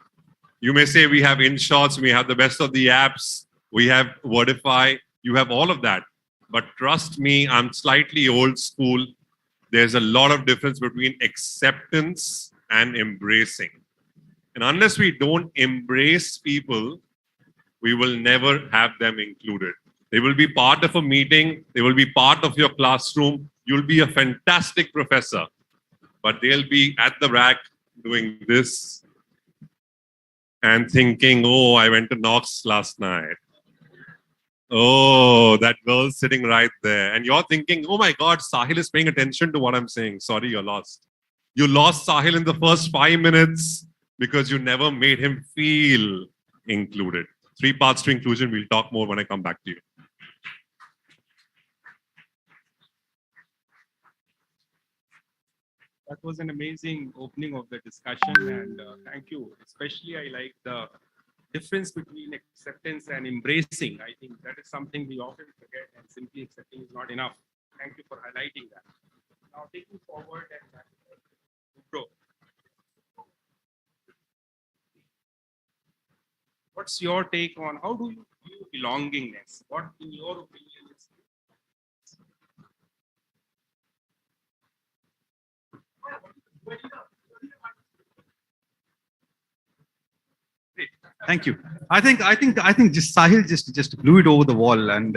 You may say we have InShots, we have the best of the apps, we have Wordify, you have all of that. But trust me, I'm slightly old school. There's a lot of difference between acceptance and embracing. And unless we don't embrace people, we will never have them included. They will be part of a meeting. They will be part of your classroom. You'll be a fantastic professor, but they'll be at the rack doing this and thinking, oh, I went to Knox last night. Oh, that girl's sitting right there. And you're thinking, oh my God, Sahil is paying attention to what I'm saying. Sorry, you're lost. You lost Sahil in the first 5 minutes because you never made him feel included. 3 parts to inclusion. We'll talk more when I come back to you. That was an amazing opening of the discussion, and thank you. Especially, I like the difference between acceptance and embracing. I think that is something we often forget, and simply accepting is not enough. Thank you for highlighting that. Now, taking forward and Bro, what's your take on how do you view belongingness? What, in your opinion, is Thank you. I think just Sahil just blew it over the wall, and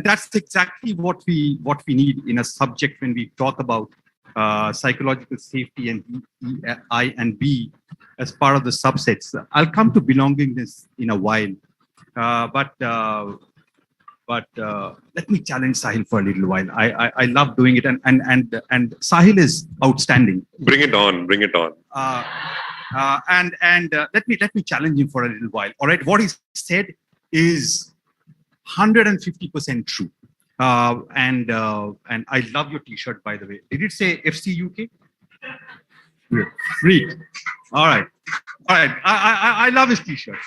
that's exactly what we need in a subject when we talk about psychological safety and I and B as part of the subsets. I'll come to belongingness in a while, but but let me challenge Sahil for a little while. I love doing it, and Sahil is outstanding. Bring it on, bring it on. Let me challenge him for a little while. All right, what he said is 150% true. And I love your T-shirt, by the way. Did it say FC UK? Yeah. Freak. All right. I love his T-shirt.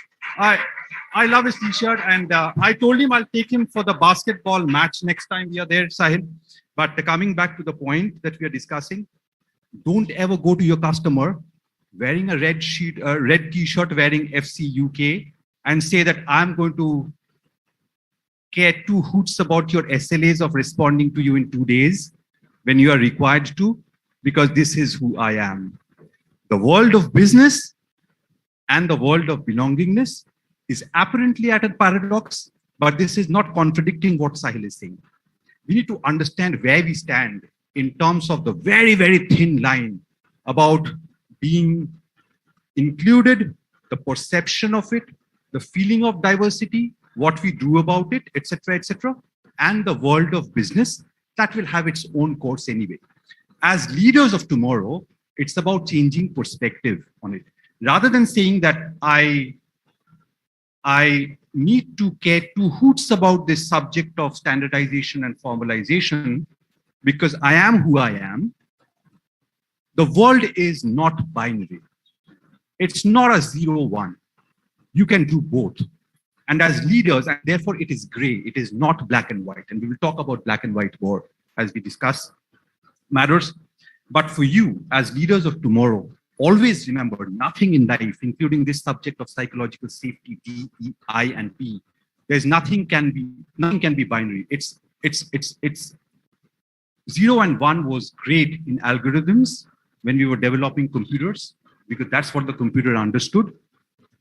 I love his T-shirt, and I told him I'll take him for the basketball match next time we are there, Sahil. But coming back to the point that we are discussing, don't ever go to your customer wearing a red T-shirt, wearing FC UK, and say that I'm going to care two hoots about your SLAs of responding to you in 2 days when you are required to, because this is who I am. The world of business and the world of belongingness is apparently at a paradox, but this is not contradicting what Sahil is saying. We need to understand where we stand in terms of the very, very thin line about being included, the perception of it, the feeling of diversity, what we do about it, etc., and the world of business that will have its own course anyway. As leaders of tomorrow, it's about changing perspective on it. Rather than saying that I need to care two hoots about this subject of standardization and formalization because I am who I am, the world is not binary. It's not a 0-1. You can do both. And as leaders, and therefore it is gray, it is not black and white. And we will talk about black and white more as we discuss matters. But for you, as leaders of tomorrow, always remember nothing in life, including this subject of psychological safety, D, E, I, and P. There's nothing can be binary. It's 0 and 1 was great in algorithms when we were developing computers, because that's what the computer understood.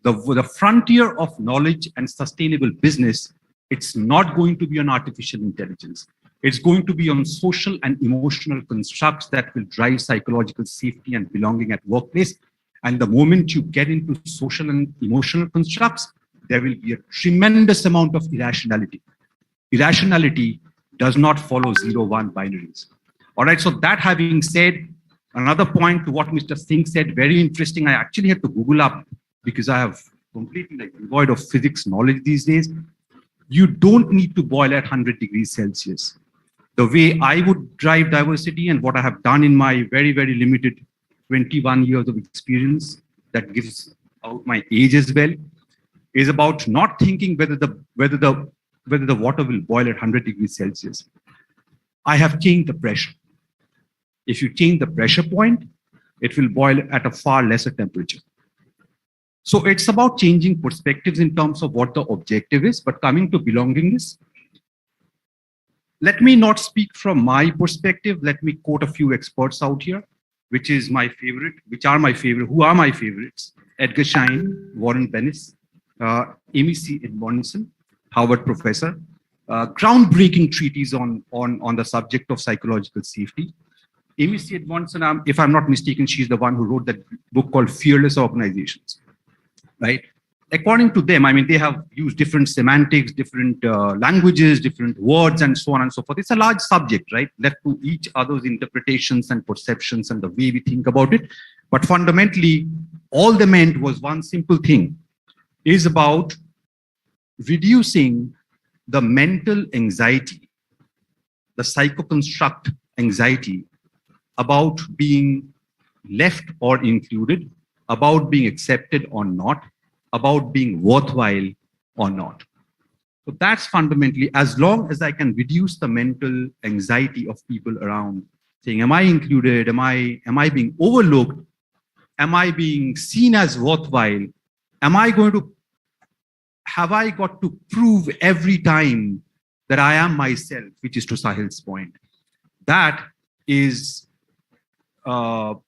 The frontier of knowledge and sustainable business, it's not going to be on artificial intelligence. It's going to be on social and emotional constructs that will drive psychological safety and belonging at workplace. And the moment you get into social and emotional constructs, there will be a tremendous amount of irrationality. Irrationality does not follow 0-1 binaries. All right, so that having said, another point to what Mr. Singh said, very interesting. I actually had to Google up because I have completely devoid of physics knowledge these days. You don't need to boil at 100 degrees Celsius. The way I would drive diversity and what I have done in my very, very limited 21 years of experience, that gives out my age as well, is about not thinking whether the water will boil at 100 degrees Celsius. I have changed the pressure. If you change the pressure point, it will boil at a far lesser temperature. So it's about changing perspectives in terms of what the objective is, but coming to belongingness, let me not speak from my perspective. Let me quote a few experts out here, which are my favorite, who are my favorites: Edgar Schein, Warren Bennis, Amy C. Edmondson, Harvard professor, groundbreaking treatise on the subject of psychological safety. Amy C. Edmondson, if I'm not mistaken, she's the one who wrote that book called Fearless Organizations, right? According to them, I mean, they have used different semantics, different languages, different words, and so on and so forth. It's a large subject, right? Left to each other's interpretations and perceptions and the way we think about it. But fundamentally, all they meant was one simple thing, is about reducing the mental anxiety, the psychoconstruct anxiety about being left or included, about being accepted or not, about being worthwhile or not. So that's fundamentally, as long as I can reduce the mental anxiety of people around saying, am I included? Am I being overlooked? Am I being seen as worthwhile? Have I got to prove every time that I am myself, which is to Sahil's point? That is an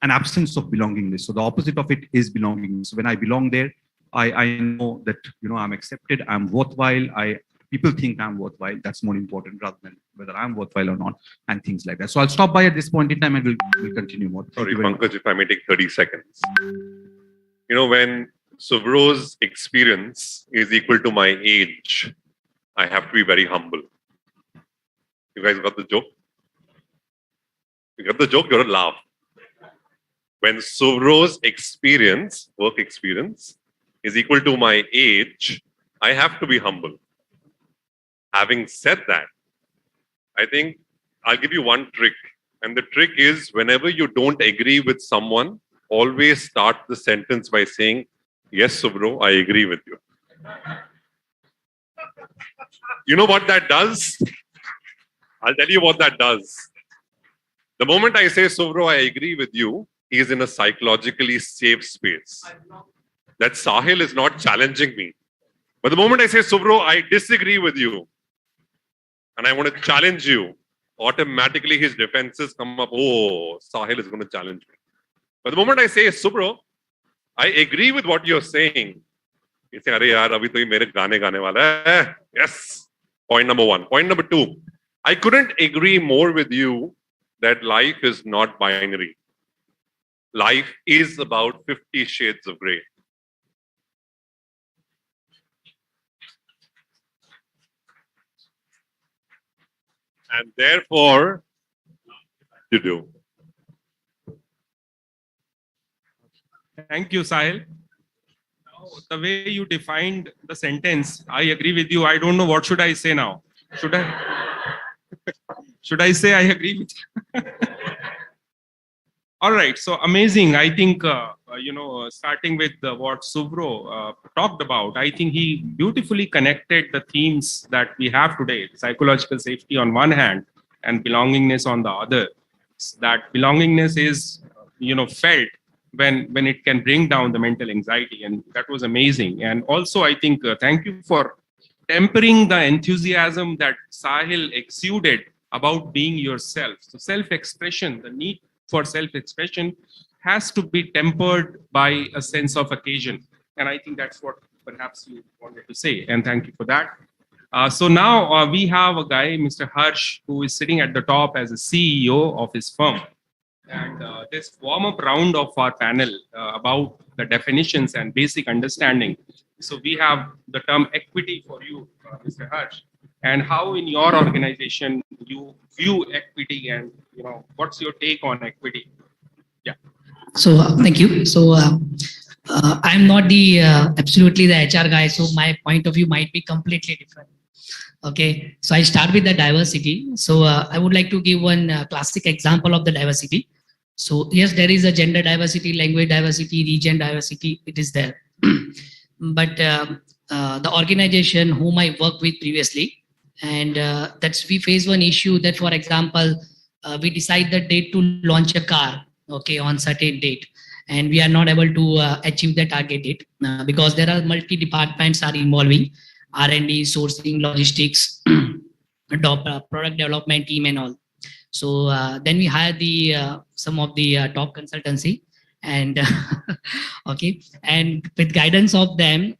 absence of belongingness. So the opposite of it is belongingness. So when I belong there, I know that, I'm accepted, I'm worthwhile, people think I'm worthwhile. That's more important rather than whether I'm worthwhile or not, and things like that. So I'll stop by at this point in time and we'll continue more. Sorry, Pankaj, if I may take 30 seconds. When Subro's experience is equal to my age, I have to be very humble. You guys got the joke? You got the joke? You're gonna laugh. When Suvro's experience, work experience, is equal to my age, I have to be humble. Having said that, I think I'll give you one trick. And the trick is whenever you don't agree with someone, always start the sentence by saying, yes, Subro, I agree with you. You know what that does? I'll tell you what that does. The moment I say, Subro, I agree with you, he is in a psychologically safe space. That Sahil is not challenging me. But the moment I say, Subro, I disagree with you, and I want to challenge you, automatically his defenses come up. Oh, Sahil is going to challenge me. But the moment I say, Subro, I agree with what you're saying, you say, Arey yaar, abhi to ye mere gaane wala hai. Yes. Point number one. Point number two, I couldn't agree more with you that life is not binary. Life is about 50 shades of gray. And therefore, you do. Thank you, Sahil. Now, the way you defined the sentence, I agree with you. I don't know what should I say now. Should I say I agree with you? All right. So amazing. I think starting with what Subro talked about, I think he beautifully connected the themes that we have today: psychological safety on one hand and belongingness on the other. That belongingness is felt when it can bring down the mental anxiety, and that was amazing. And also I think thank you for tempering the enthusiasm that Sahil exuded about being yourself. So self-expression, the need for self-expression has to be tempered by a sense of occasion, and I think that's what perhaps you wanted to say, and thank you for that. So now we have a guy, Mr. Harsh, who is sitting at the top as a CEO of his firm. And this warm-up round of our panel about the definitions and basic understanding. So we have the term equity for you, Mr. Harsh, and how in your organization you view equity, and what's your take on equity? Yeah. So thank you. So I'm not the absolutely the HR guy, so my point of view might be completely different. Okay, so I start with the diversity. So I would like to give one classic example of the diversity. So yes, there is a gender diversity, language diversity, region diversity, it is there. But the organization whom I worked with previously, and that's we face one issue that, for example, we decide the date to launch a car, okay, on certain date, and we are not able to achieve the target date because there are multi departments are involving, R&D, sourcing, logistics, product development team and all. So then we hire the some of the top consultancy, and okay, and with guidance of them,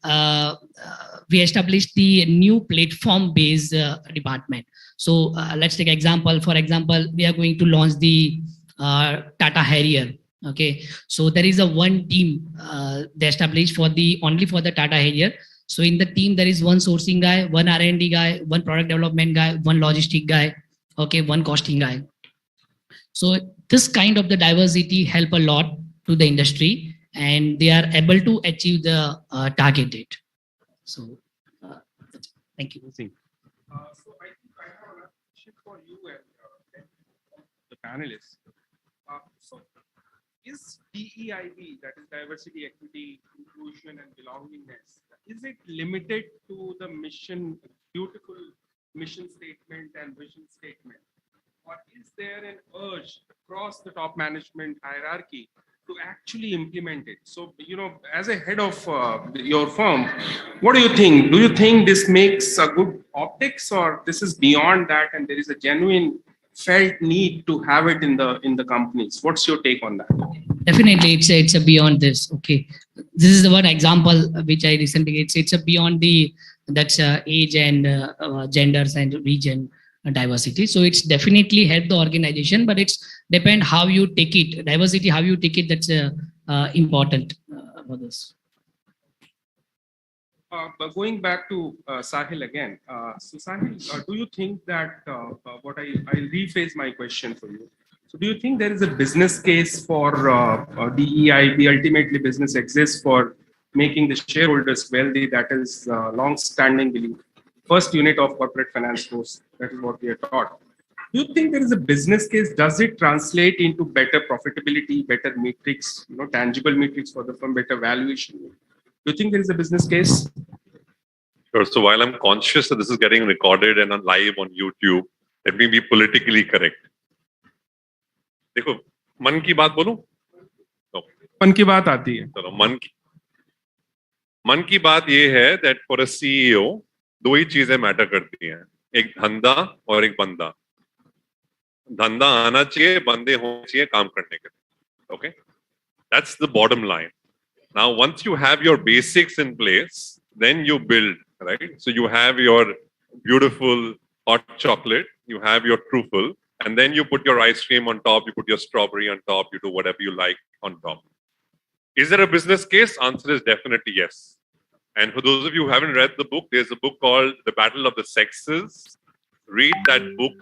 we established the new platform-based department. So let's take example. For example, we are going to launch the Tata Harrier. Okay, so there is a one team they established for the only for the Tata Harrier. So in the team there is one sourcing guy, one R&D guy, one product development guy, one logistic guy, okay, one costing guy. So this kind of the diversity help a lot to the industry, and they are able to achieve the target date. So thank you. So I think I have a question for you and the panelists. So is DEIB, that is diversity, equity, inclusion, and belongingness, is it limited to the mission, beautiful mission statement and vision statement? Or is there an urge across the top management hierarchy to actually implement it? So, as a head of your firm, what do you think? Do you think this makes a good optics, or this is beyond that and there is a genuine felt need to have it in the companies? What's your take on that? Definitely, it's a beyond this. Okay, this is the one example which I recently. It's a beyond the that's age and genders and region diversity. So it's definitely help the organization, but it's depend how you take it. Diversity, how you take it. That's important for this. But going back to Sahil again, so Sahil, do you think that I'll rephrase my question for you. So, do you think there is a business case for DEIB? Ultimately, business exists for making the shareholders wealthy. That is long-standing belief. First unit of corporate finance course. That is what we are taught. Do you think there is a business case? Does it translate into better profitability, better metrics, tangible metrics for the firm, better valuation? Do you think there is a business case? Sure. So while I'm conscious that this is getting recorded and on live on YouTube, let me be politically correct. देखो, मन की बात बोलूं? No. मन की बात आती है. चलो, मन की बात ये है that for a CEO, दो ही चीजें मैटर करती हैं. एक धंधा और एक बंदा. धंधा आना चाहिए, बंदे होने चाहिए काम करने के लिए. Okay? That's the bottom line. Now, once you have your basics in place, then you build, right? So you have your beautiful hot chocolate, you have your truffle, and then you put your ice cream on top, you put your strawberry on top, you do whatever you like on top. Is there a business case? Answer is definitely yes. And for those of you who haven't read the book, there's a book called The Battle of the Sexes. Read that book.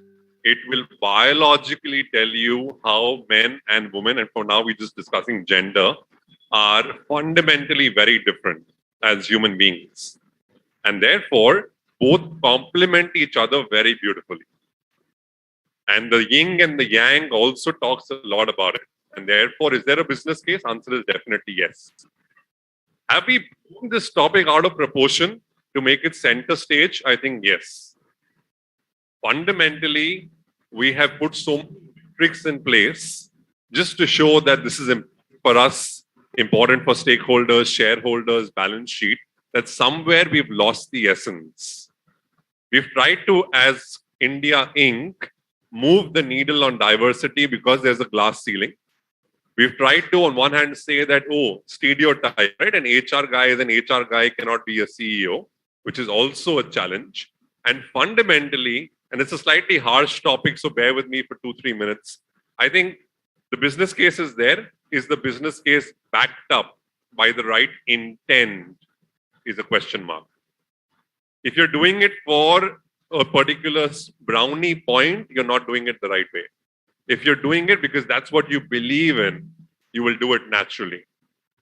It will biologically tell you how men and women, and for now we're just discussing gender, are fundamentally very different as human beings. And therefore, both complement each other very beautifully. And the yin and the yang also talks a lot about it. And therefore, is there a business case? Answer is definitely yes. Have we blown this topic out of proportion to make it center stage? I think yes. Fundamentally, we have put some tricks in place just to show that this is for us important for stakeholders, shareholders, balance sheet, that somewhere we've lost the essence. We've tried to, as India Inc., move the needle on diversity because there's a glass ceiling. We've tried to, on one hand, say that, oh, stereotype, right? An HR guy is an HR guy, cannot be a CEO, which is also a challenge. And fundamentally, and it's a slightly harsh topic, so bear with me for 2-3 minutes. I think the business case is there. Is the business case backed up by the right intent is a question mark. If you're doing it for a particular brownie point, you're not doing it the right way. If you're doing it because that's what you believe in, you will do it naturally.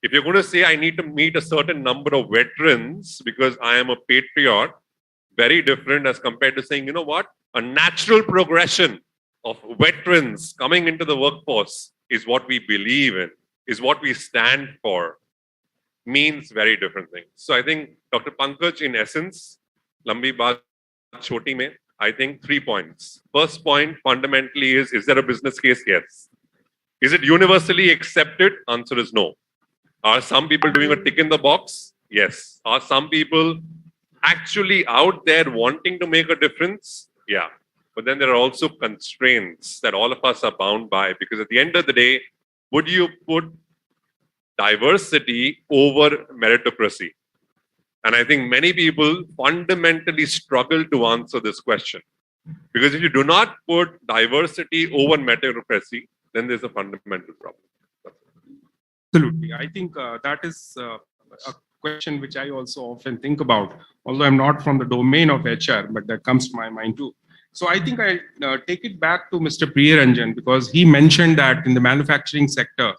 If you're going to say, I need to meet a certain number of veterans because I am a patriot, very different as compared to saying, you know what, a natural progression of veterans coming into the workforce is what we believe in, is what we stand for, means very different things. So I think, Dr. Pankaj, in essence, Lambi Baat Choti mein, I think 3 points. First point fundamentally is there a business case? Yes. Is it universally accepted? Answer is no. Are some people doing a tick in the box? Yes. Are some people actually out there wanting to make a difference? Yeah. But then there are also constraints that all of us are bound by, because at the end of the day, would you put diversity over meritocracy? And I think many people fundamentally struggle to answer this question. Because if you do not put diversity over meritocracy, then there's a fundamental problem. Absolutely. I think that is a question which I also often think about, although I'm not from the domain of HR, but that comes to my mind too. So I think I take it back to Mr. Priyaranjan, because he mentioned that in the manufacturing sector,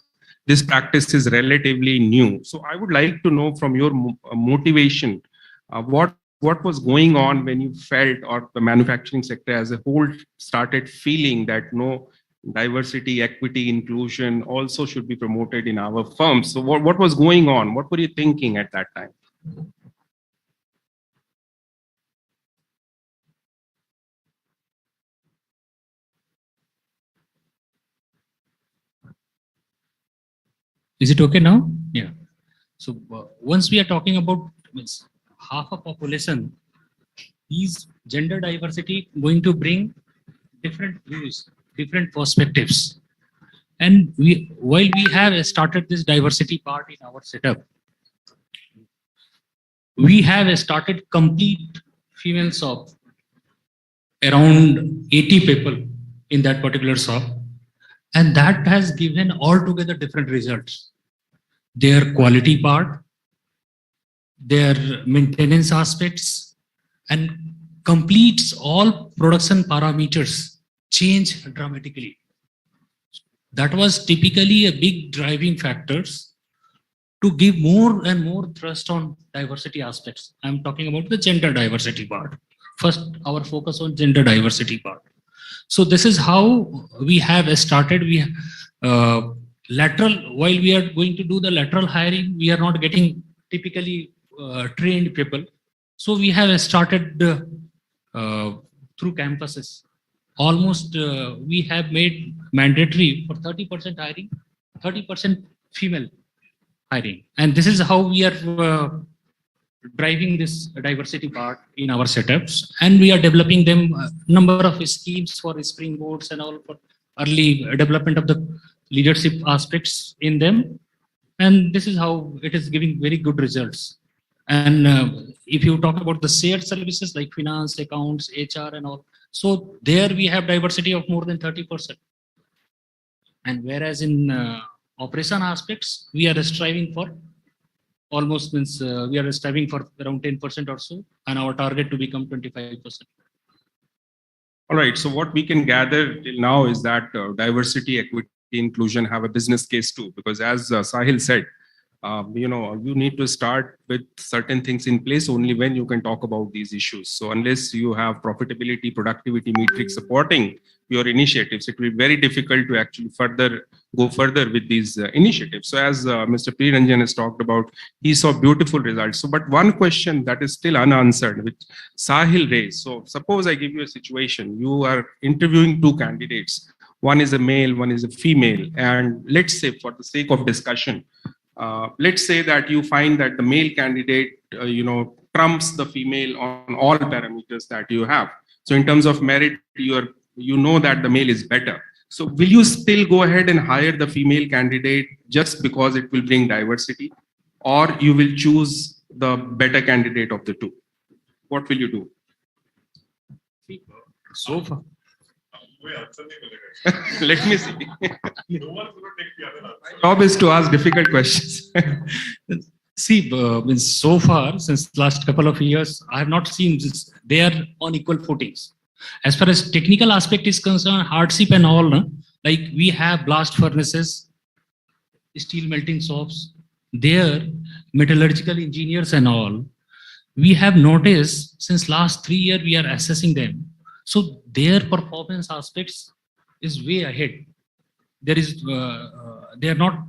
this practice is relatively new. So I would like to know from your motivation, what was going on when you felt, or the manufacturing sector as a whole started feeling that no, diversity, equity, inclusion also should be promoted in our firms. So what was going on? What were you thinking at that time? Is it okay now? Yeah. So once we are talking about half a population, is gender diversity going to bring different views, different perspectives. And while we have started this diversity part in our setup, we have started complete female shop, around 80 people in that particular shop. And that has given altogether different results. Their quality part, their maintenance aspects, and completes all production parameters change dramatically. That was typically a big driving factors to give more and more thrust on diversity aspects. I'm talking about the gender diversity part. First, our focus on gender diversity part. So this is how we have started. We lateral, while we are going to do the lateral hiring, we are not getting typically trained people. So we have started through campuses. Almost we have made mandatory for 30% hiring, 30% female hiring. And this is how we are driving this diversity part in our setups. And we are developing them number of schemes for springboards and all for early development of the leadership aspects in them. And this is how it is giving very good results. And if you talk about the shared services like finance, accounts, HR and all, so there we have diversity of more than 30%. And whereas in operation aspects, we are striving for almost means we are striving for around 10% or so, and our target to become 25%. All right. So what we can gather till now is that diversity, equity, inclusion have a business case too, because as Sahil said, you need to start with certain things in place only when you can talk about these issues. So unless you have profitability, productivity metrics supporting your initiatives, it will be very difficult to actually go further with these initiatives. So as Mr. P. Ranjan has talked about, he saw beautiful results. So, but one question that is still unanswered, which Sahil raised. So suppose I give you a situation, you are interviewing two candidates. One is a male, one is a female. And let's say for the sake of discussion, let's say that you find that the male candidate, trumps the female on all parameters that you have. So in terms of merit, you know that the male is better. So will you still go ahead and hire the female candidate just because it will bring diversity, or you will choose the better candidate of the two? What will you do? So far. Let me see. Job is to ask difficult questions. See, so far, since last couple of years, I have not seen this. They are on equal footings. As far as technical aspect is concerned, hardship and all, like we have blast furnaces, steel melting shops, there, metallurgical engineers and all. We have noticed since last 3 years, we are assessing them. So their performance aspects is way ahead. They are not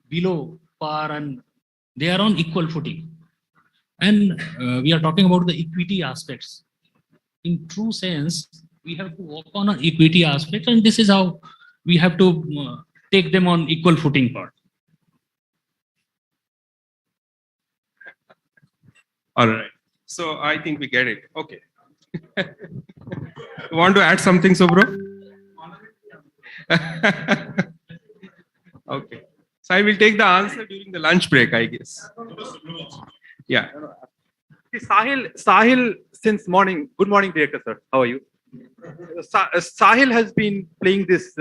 below par and they are on equal footing. And we are talking about the equity aspects. In true sense, we have to work on an equity aspect, and this is how we have to take them on equal footing part. All right. So I think we get it. Okay. You want to add something, Subro? Okay. So I will take the answer during the lunch break, I guess. Yeah. Sahil, since morning. Good morning, Director, sir. How are you? Sahil has been playing this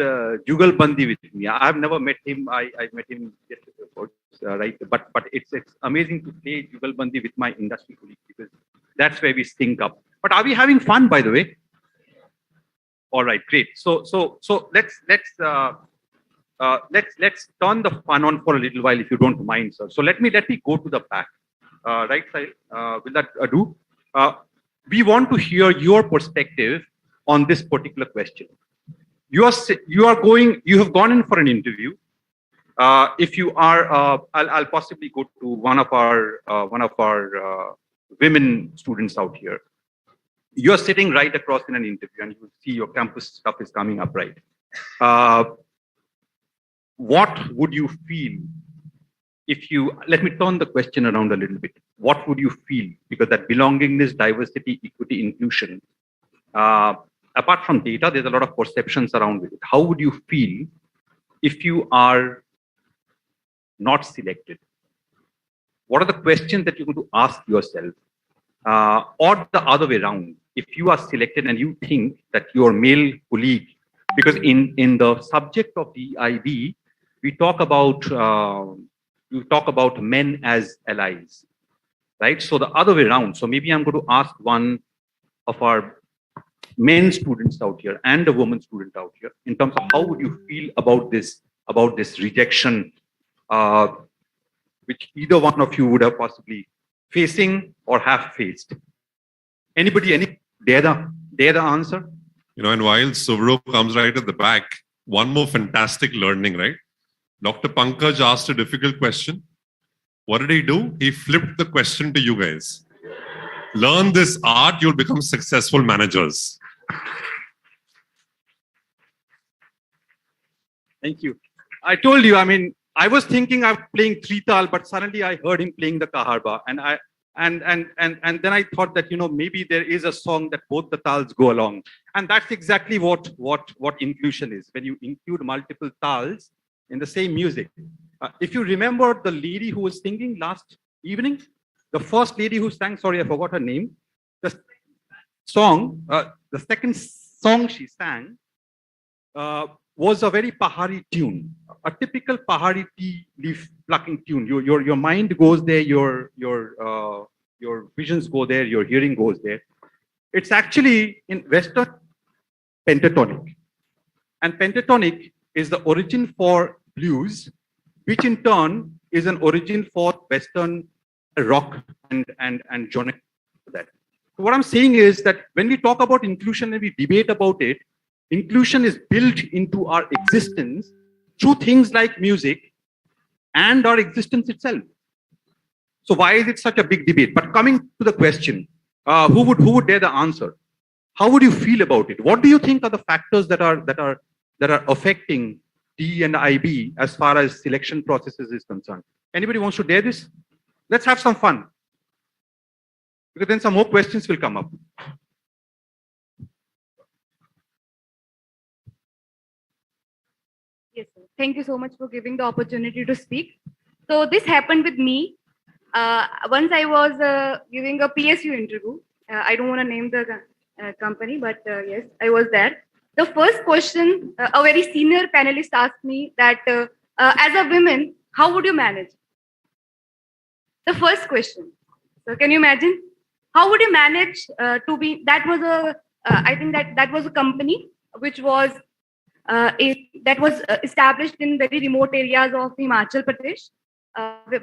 Jugal Bandi with me. I have never met him. I met him yesterday, right? But it's amazing to play Jugal Bandi with my industry colleagues, because that's where we sync up. But are we having fun, by the way? All right, great. So let's turn the fun on for a little while, if you don't mind, sir. So let me go to the back. Right, Sahil? Will that do? We want to hear your perspective on this particular question. You have gone in for an interview. If you are, I'll possibly go to one of our women students out here. You're sitting right across in an interview, and you see your campus stuff is coming up, right? What would you feel if you, let me turn the question around a little bit. What would you feel? Because that belongingness, diversity, equity, inclusion, apart from data, there's a lot of perceptions around it. How would you feel if you are not selected? What are the questions that you're going to ask yourself? Or the other way around, if you are selected and you think that your male colleague, because in the subject of the IB, we talk about men as allies, right? So the other way around. So maybe I'm going to ask one of our men students out here and a woman student out here in terms of how would you feel about this rejection, which either one of you would have possibly facing or have faced. Anybody, dare the answer? And while Suvro comes right at the back, one more fantastic learning, right? Dr. Pankaj asked a difficult question. What did he do? He flipped the question to you guys. Learn this art, you'll become successful managers. Thank you. I told you, I was thinking I'm playing Trital, but suddenly I heard him playing the Kaharba. And then I thought that, maybe there is a song that both the tals go along. And that's exactly what inclusion is. When you include multiple tals in the same music. If you remember the lady who was singing last evening, the first lady who sang, sorry, I forgot her name. The second song she sang was a very Pahari tune, a typical Pahari tea leaf plucking tune. Your mind goes there, your visions go there, your hearing goes there. It's actually in Western pentatonic. And pentatonic is the origin for blues, which in turn is an origin for Western rock and genre. That. So what I'm saying is that when we talk about inclusion and we debate about it, inclusion is built into our existence through things like music and our existence itself. So why is it such a big debate? But coming to the question, who would dare the answer? How would you feel about it? What do you think are the factors that are affecting D and IB as far as selection processes is concerned? Anybody wants to dare this? Let's have some fun. Because then some more questions will come up. Yes, sir. Thank you so much for giving the opportunity to speak. So this happened with me. Once I was giving a PSU interview. I don't want to name the company, but yes, I was there. The first question, a very senior panelist asked me that as a woman, how would you manage? The first question. So can you imagine? How would you manage to be, that was I think that was a company which was established in very remote areas of Himachal Pradesh.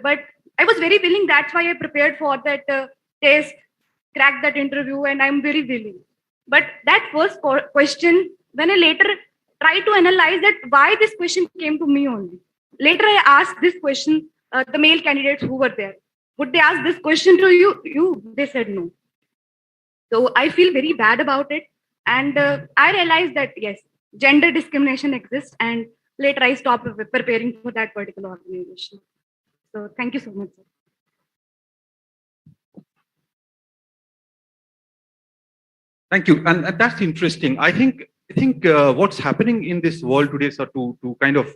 But I was very willing. That's why I prepared for that test, cracked that interview, and I'm very willing. But that first question, when I later tried to analyze that why this question came to me only. Later I asked this question, the male candidates who were there. Would they ask this question to you? They said no. So I feel very bad about it. And I realized that, yes, gender discrimination exists. And later I stopped preparing for that particular organization. So thank you so much, sir. Thank you. And that's interesting. I think what's happening in this world today, sir, to kind of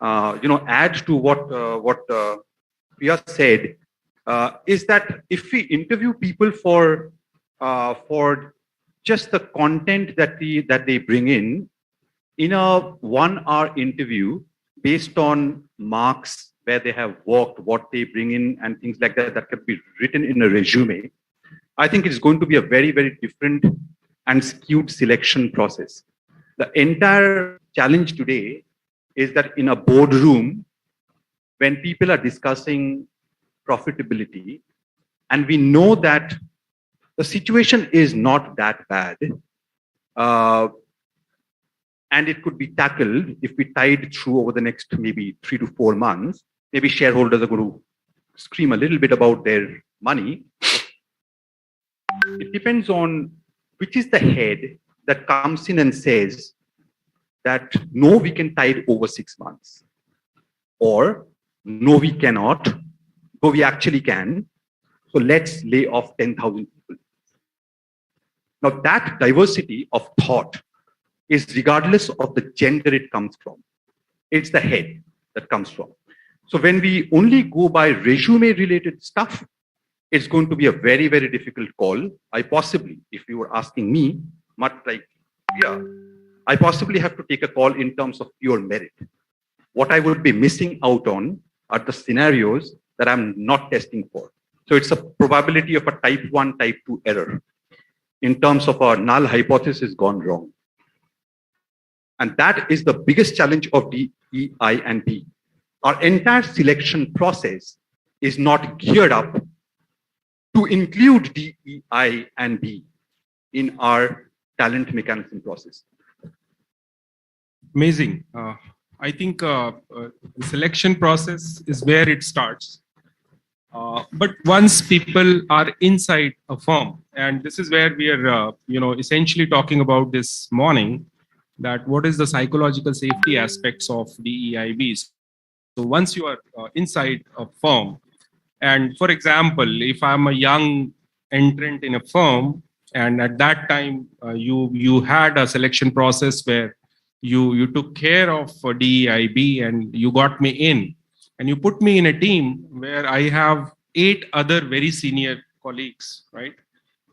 add to what Priya said, is that if we interview people for just the content that they bring in a 1 hour interview based on marks, where they have worked, what they bring in, and things like that, that can be written in a resume, I think it's going to be a very, very different and skewed selection process. The entire challenge today is that in a boardroom, when people are discussing profitability, and we know that the situation is not that bad, and it could be tackled if we tide through over the next maybe 3 to 4 months. Maybe shareholders are going to scream a little bit about their money. It depends on which is the head that comes in and says that no, we can tide over 6 months, or no, we cannot, but we actually can. So let's lay off 10,000 people. Now that diversity of thought is regardless of the gender it comes from. It's the head that comes from. So when we only go by resume related stuff, it's going to be a very, very difficult call. I possibly, if you were asking me, much like, yeah, I possibly have to take a call in terms of pure merit. What I would be missing out on are the scenarios that I'm not testing for. So it's a probability of a type 1, type 2 error in terms of our null hypothesis gone wrong. And that is the biggest challenge of DEI and B. Our entire selection process is not geared up to include DEI and B in our talent mechanism process. Amazing. I think the selection process is where it starts. But once people are inside a firm, and this is where we are, essentially talking about this morning, that what is the psychological safety aspects of DEIBs. So once you are inside a firm, and for example, if I'm a young entrant in a firm, and at that time you had a selection process where you took care of DEIB and you got me in, and you put me in a team where I have 8 other very senior colleagues, right?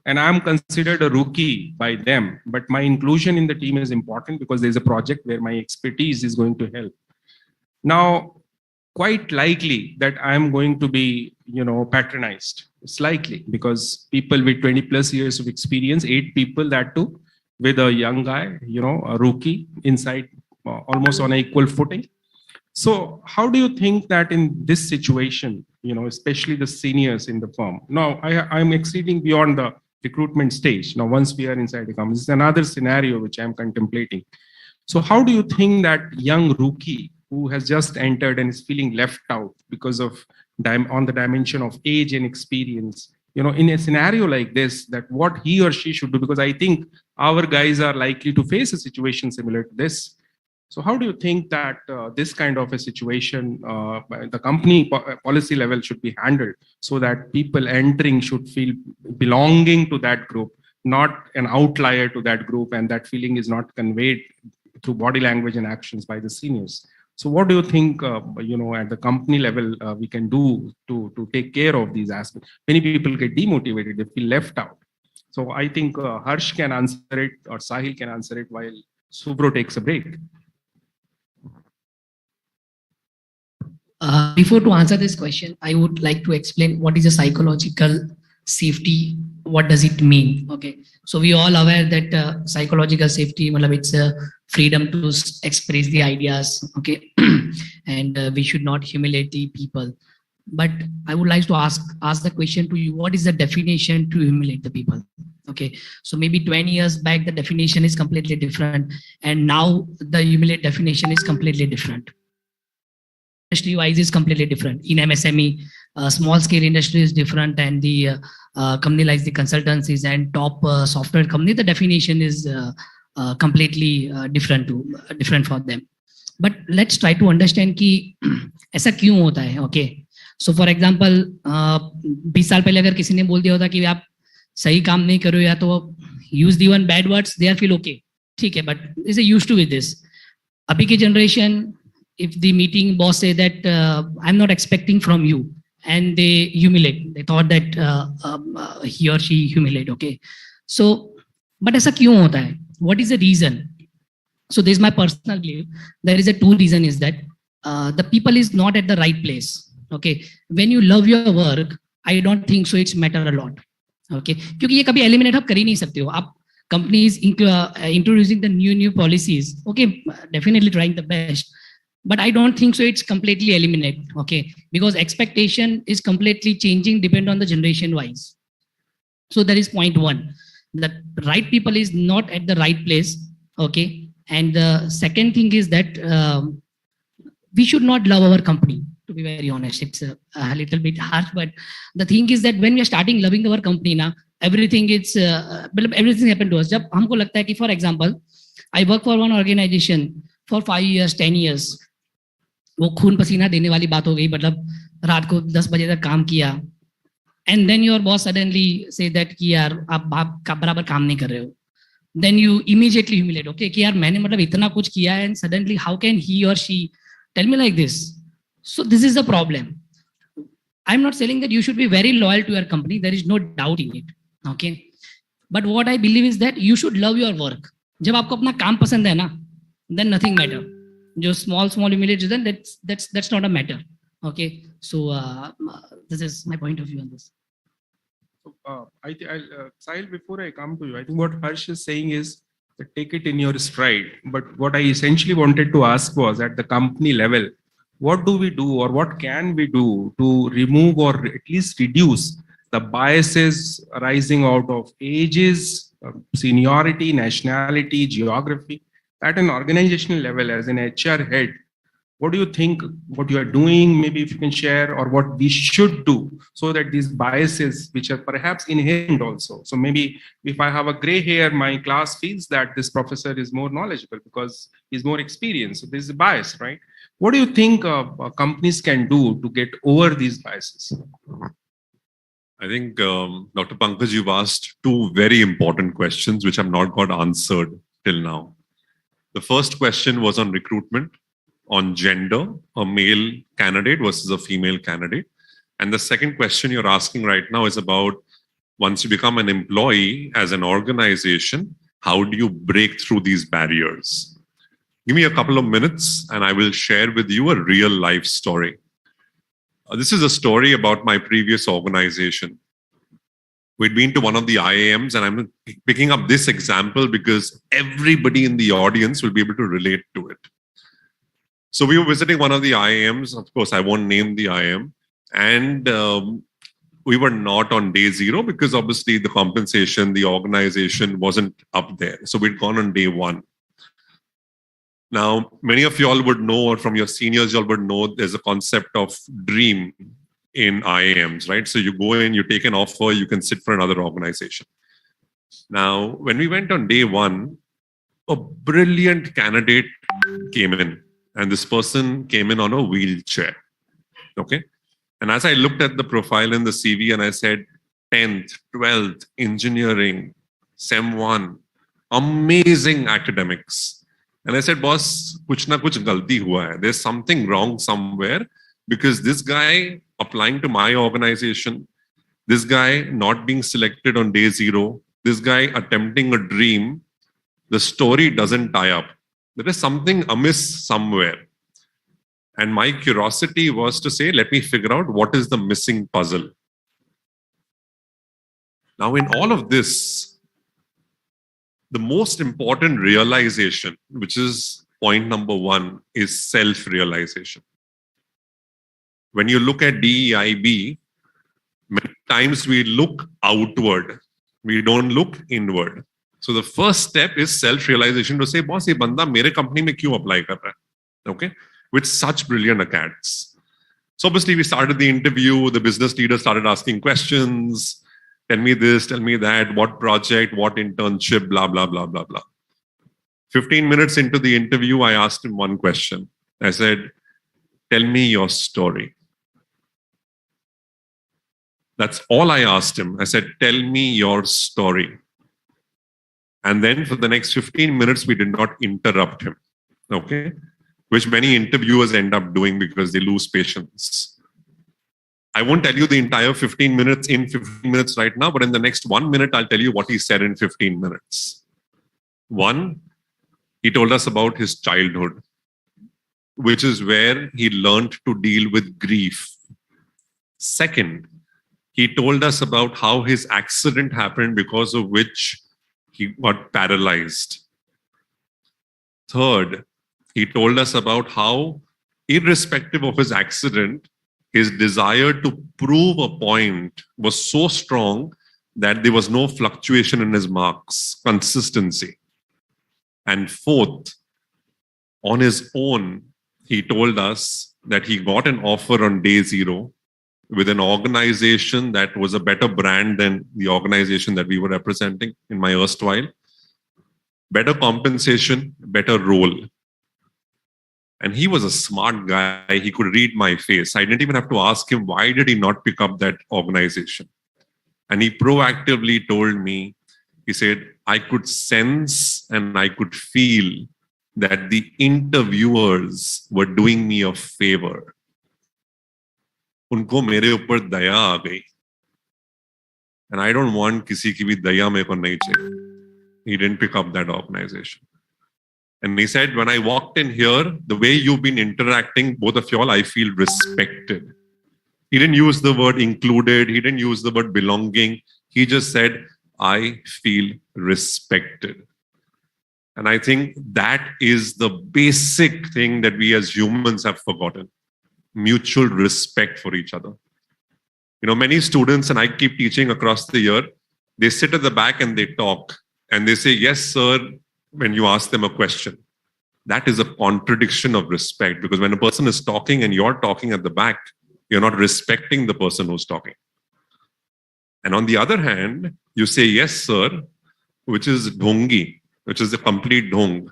And I'm considered a rookie by them, but my inclusion in the team is important because there's a project where my expertise is going to help. Now, quite likely that I'm going to be, patronized. It's likely because people with 20 plus years of experience, 8 people that too, with a young guy, a rookie inside almost on an equal footing. So how do you think that in this situation, especially the seniors in the firm? Now, I'm exceeding beyond the recruitment stage. Now, once we are inside the company, this is another scenario which I'm contemplating. So how do you think that young rookie who has just entered and is feeling left out because of on the dimension of age and experience, in a scenario like this, that what he or she should do? Because I think our guys are likely to face a situation similar to this. So how do you think that this kind of a situation, the company policy level should be handled so that people entering should feel belonging to that group, not an outlier to that group, and that feeling is not conveyed through body language and actions by the seniors? So what do you think, at the company level, we can do to take care of these aspects? Many people get demotivated, they feel left out. So I think Harsh can answer it or Sahil can answer it while Subro takes a break. Before to answer this question, I would like to explain what is a psychological safety. What does it mean? Okay, so we all aware that psychological safety, it's a freedom to express the ideas. Okay, and we should not humiliate the people. But I would like to ask the question to you: what is the definition to humiliate the people? Okay, so maybe 20 years back the definition is completely different, and now the humiliate definition is completely different. Industry wise is completely different. In MSME, small scale industry is different, and the company like the consultancies and top software company, the definition is completely different for them. But let's try to understand कि ऐसा क्यों होता है. Okay, so for example 20 साल पहले अगर किसी ने बोल दिया होता कि आप सही काम नहीं करो या तो use the one bad words, they are feel okay, ठीक है, but is used to with this. अभी की generation, if the meeting boss say that I'm not expecting from you, and they humiliate, they thought that he or she humiliate. Okay, so but ऐसा क्यों होता है? What is the reason? So this is my personal belief. There is a 2 reason is that the people is not at the right place. Okay, when you love your work, I don't think so it's matter a lot. Okay, क्योंकि ये कभी eliminate आप कर ही नहीं सकते हो. आप company is introducing the new policies. Okay, definitely trying the best. But I don't think so it's completely eliminate, okay? Because expectation is completely changing depend on the generation wise. So that is point 1. The right people is not at the right place, okay? And the second thing is that we should not love our company, to be very honest. It's a little bit harsh, but the thing is that when we are starting loving our company now, everything happened to us. जब हमको लगता है कि, for example, I work for one organization for 5 years, 10 years. वो खून पसीना देने वाली बात हो गई, मतलब रात को 10 बजे तक काम किया, and then your boss suddenly say that कि यार आप बराबर काम नहीं कर रहे हो, then you immediately humiliate. Okay, कि यार मैंने मतलब इतना कुछ किया है, and suddenly how can he or she tell me like this? So this is the problem. I'm not saying that you should be very loyal to your company. There is no doubt in it. Okay, but what I believe is that you should love your work. जब आपको अपना काम पसंद है ना, then nothing matter. जो small humiliation, then that's not a matter. Okay, so this is my point of view on this. Sahil, before I come to you, I think what Harsh is saying is that take it in your stride. But what I essentially wanted to ask was at the company level, what do we do or what can we do to remove or at least reduce the biases arising out of ages, seniority, nationality, geography at an organizational level as an HR head? What do you think what you are doing, maybe if you can share, or what we should do so that these biases, which are perhaps inherent also. So maybe if I have a gray hair, my class feels that this professor is more knowledgeable because he's more experienced. So there's a bias, right? What do you think companies can do to get over these biases? I think, Dr. Pankaj, you've asked two very important questions which have not got answered till now. The first question was on recruitment, on gender, a male candidate versus a female candidate. And the second question you're asking right now is about once you become an employee as an organization, how do you break through these barriers? Give me a couple of minutes and I will share with you a real life story. This is a story about my previous organization. We'd been to one of the IIMs, and I'm picking up this example because everybody in the audience will be able to relate to it. So we were visiting one of the IIMs. Of course, I won't name the IIM. And we were not on day zero because obviously the compensation, the organization wasn't up there. So we'd gone on day one. Now, many of you all would know, or from your seniors, you all would know there's a concept of dream in IIMs, right? So you go in, you take an offer, you can sit for another organization. Now, when we went on day one, a brilliant candidate came in. And this person came in on a wheelchair. Okay. And as I looked at the profile in the CV and I said, 10th, 12th, engineering, SEM 1, amazing academics. And I said, boss, kuch na kuch galti hua hai. There's something wrong somewhere because this guy applying to my organization, this guy not being selected on day zero, this guy attempting a dream, the story doesn't tie up. There is something amiss somewhere. And my curiosity was to say, let me figure out what is the missing puzzle. Now, in all of this, the most important realization, which is point number one, is self-realization. When you look at DEIB, many times we look outward. We don't look inward. So the first step is self-realization to say, boss, ye banda mere company mein kyun apply kar raha hai? Okay? With such brilliant accounts. So obviously we started the interview, the business leader started asking questions, tell me this, tell me that, what project, what internship, blah, blah, blah, blah, blah. 15 minutes into the interview, I asked him one question. I said, tell me your story. That's all I asked him. I said, tell me your story. And then for the next 15 minutes, we did not interrupt him, okay? Which many interviewers end up doing because they lose patience. I won't tell you the entire 15 minutes in 15 minutes right now, but in the next 1 minute, I'll tell you what he said in 15 minutes. One, he told us about his childhood, which is where he learned to deal with grief. Second, he told us about how his accident happened because of which he got paralyzed. Third, he told us about how, irrespective of his accident, his desire to prove a point was so strong that there was no fluctuation in his marks, consistency. And fourth, on his own, he told us that he got an offer on day zero with an organization that was a better brand than the organization that we were representing in my erstwhile. Better compensation, better role. And he was a smart guy. He could read my face. I didn't even have to ask him, why did he not pick up that organization? And he proactively told me, he said, I could sense and I could feel that the interviewers were doing me a favor. उनको मेरे ऊपर दया आ गई, and I don't want किसी की भी दया मेरे को नहीं चाहिए. He didn't pick up that organization, and he said, when I walked in here, the way you've been interacting, both of y'all, I feel respected. He didn't use the word included. He didn't use the word belonging. He just said, I feel respected. And I think that is the basic thing that we as humans have forgotten. Mutual respect for each other. You know, many students, and I keep teaching across the year, they sit at the back and they talk. And they say, yes, sir, when you ask them a question. That is a contradiction of respect, because when a person is talking and you're talking at the back, you're not respecting the person who's talking. And on the other hand, you say, yes, sir, which is dhongi, which is a complete dhong.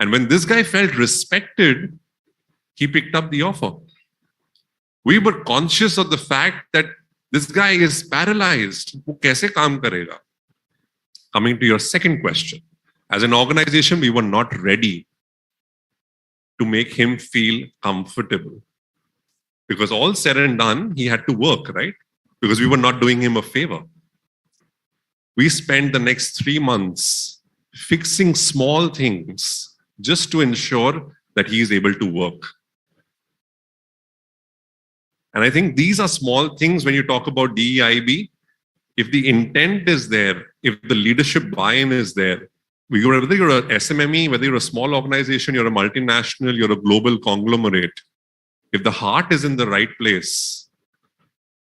And when this guy felt respected, he picked up the offer. We were conscious of the fact that this guy is paralyzed. Wo kaise kaam karega? Coming to your second question, as an organization, we were not ready to make him feel comfortable. Because all said and done, he had to work, right? Because we were not doing him a favor. We spent the next 3 months fixing small things just to ensure that he is able to work. And I think these are small things when you talk about DEIB. If the intent is there, if the leadership buy-in is there, whether you're an SMME, whether you're a small organization, you're a multinational, you're a global conglomerate, if the heart is in the right place,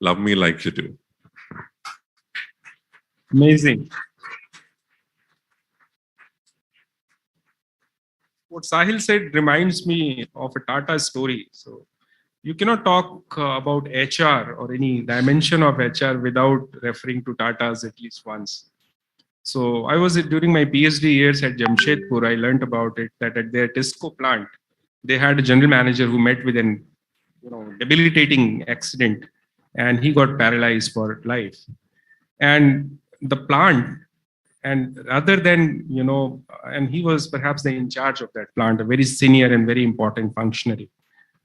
love me like you do. Amazing. What Sahil said reminds me of a Tata story. So you cannot talk about HR or any dimension of HR without referring to Tatas at least once. So I was during my PhD years at Jamshedpur, I learned about it, that at their Tisco plant, they had a general manager who met with an debilitating accident, and he got paralyzed for life. And the plant, and rather than, and he was perhaps the in charge of that plant, a very senior and very important functionary.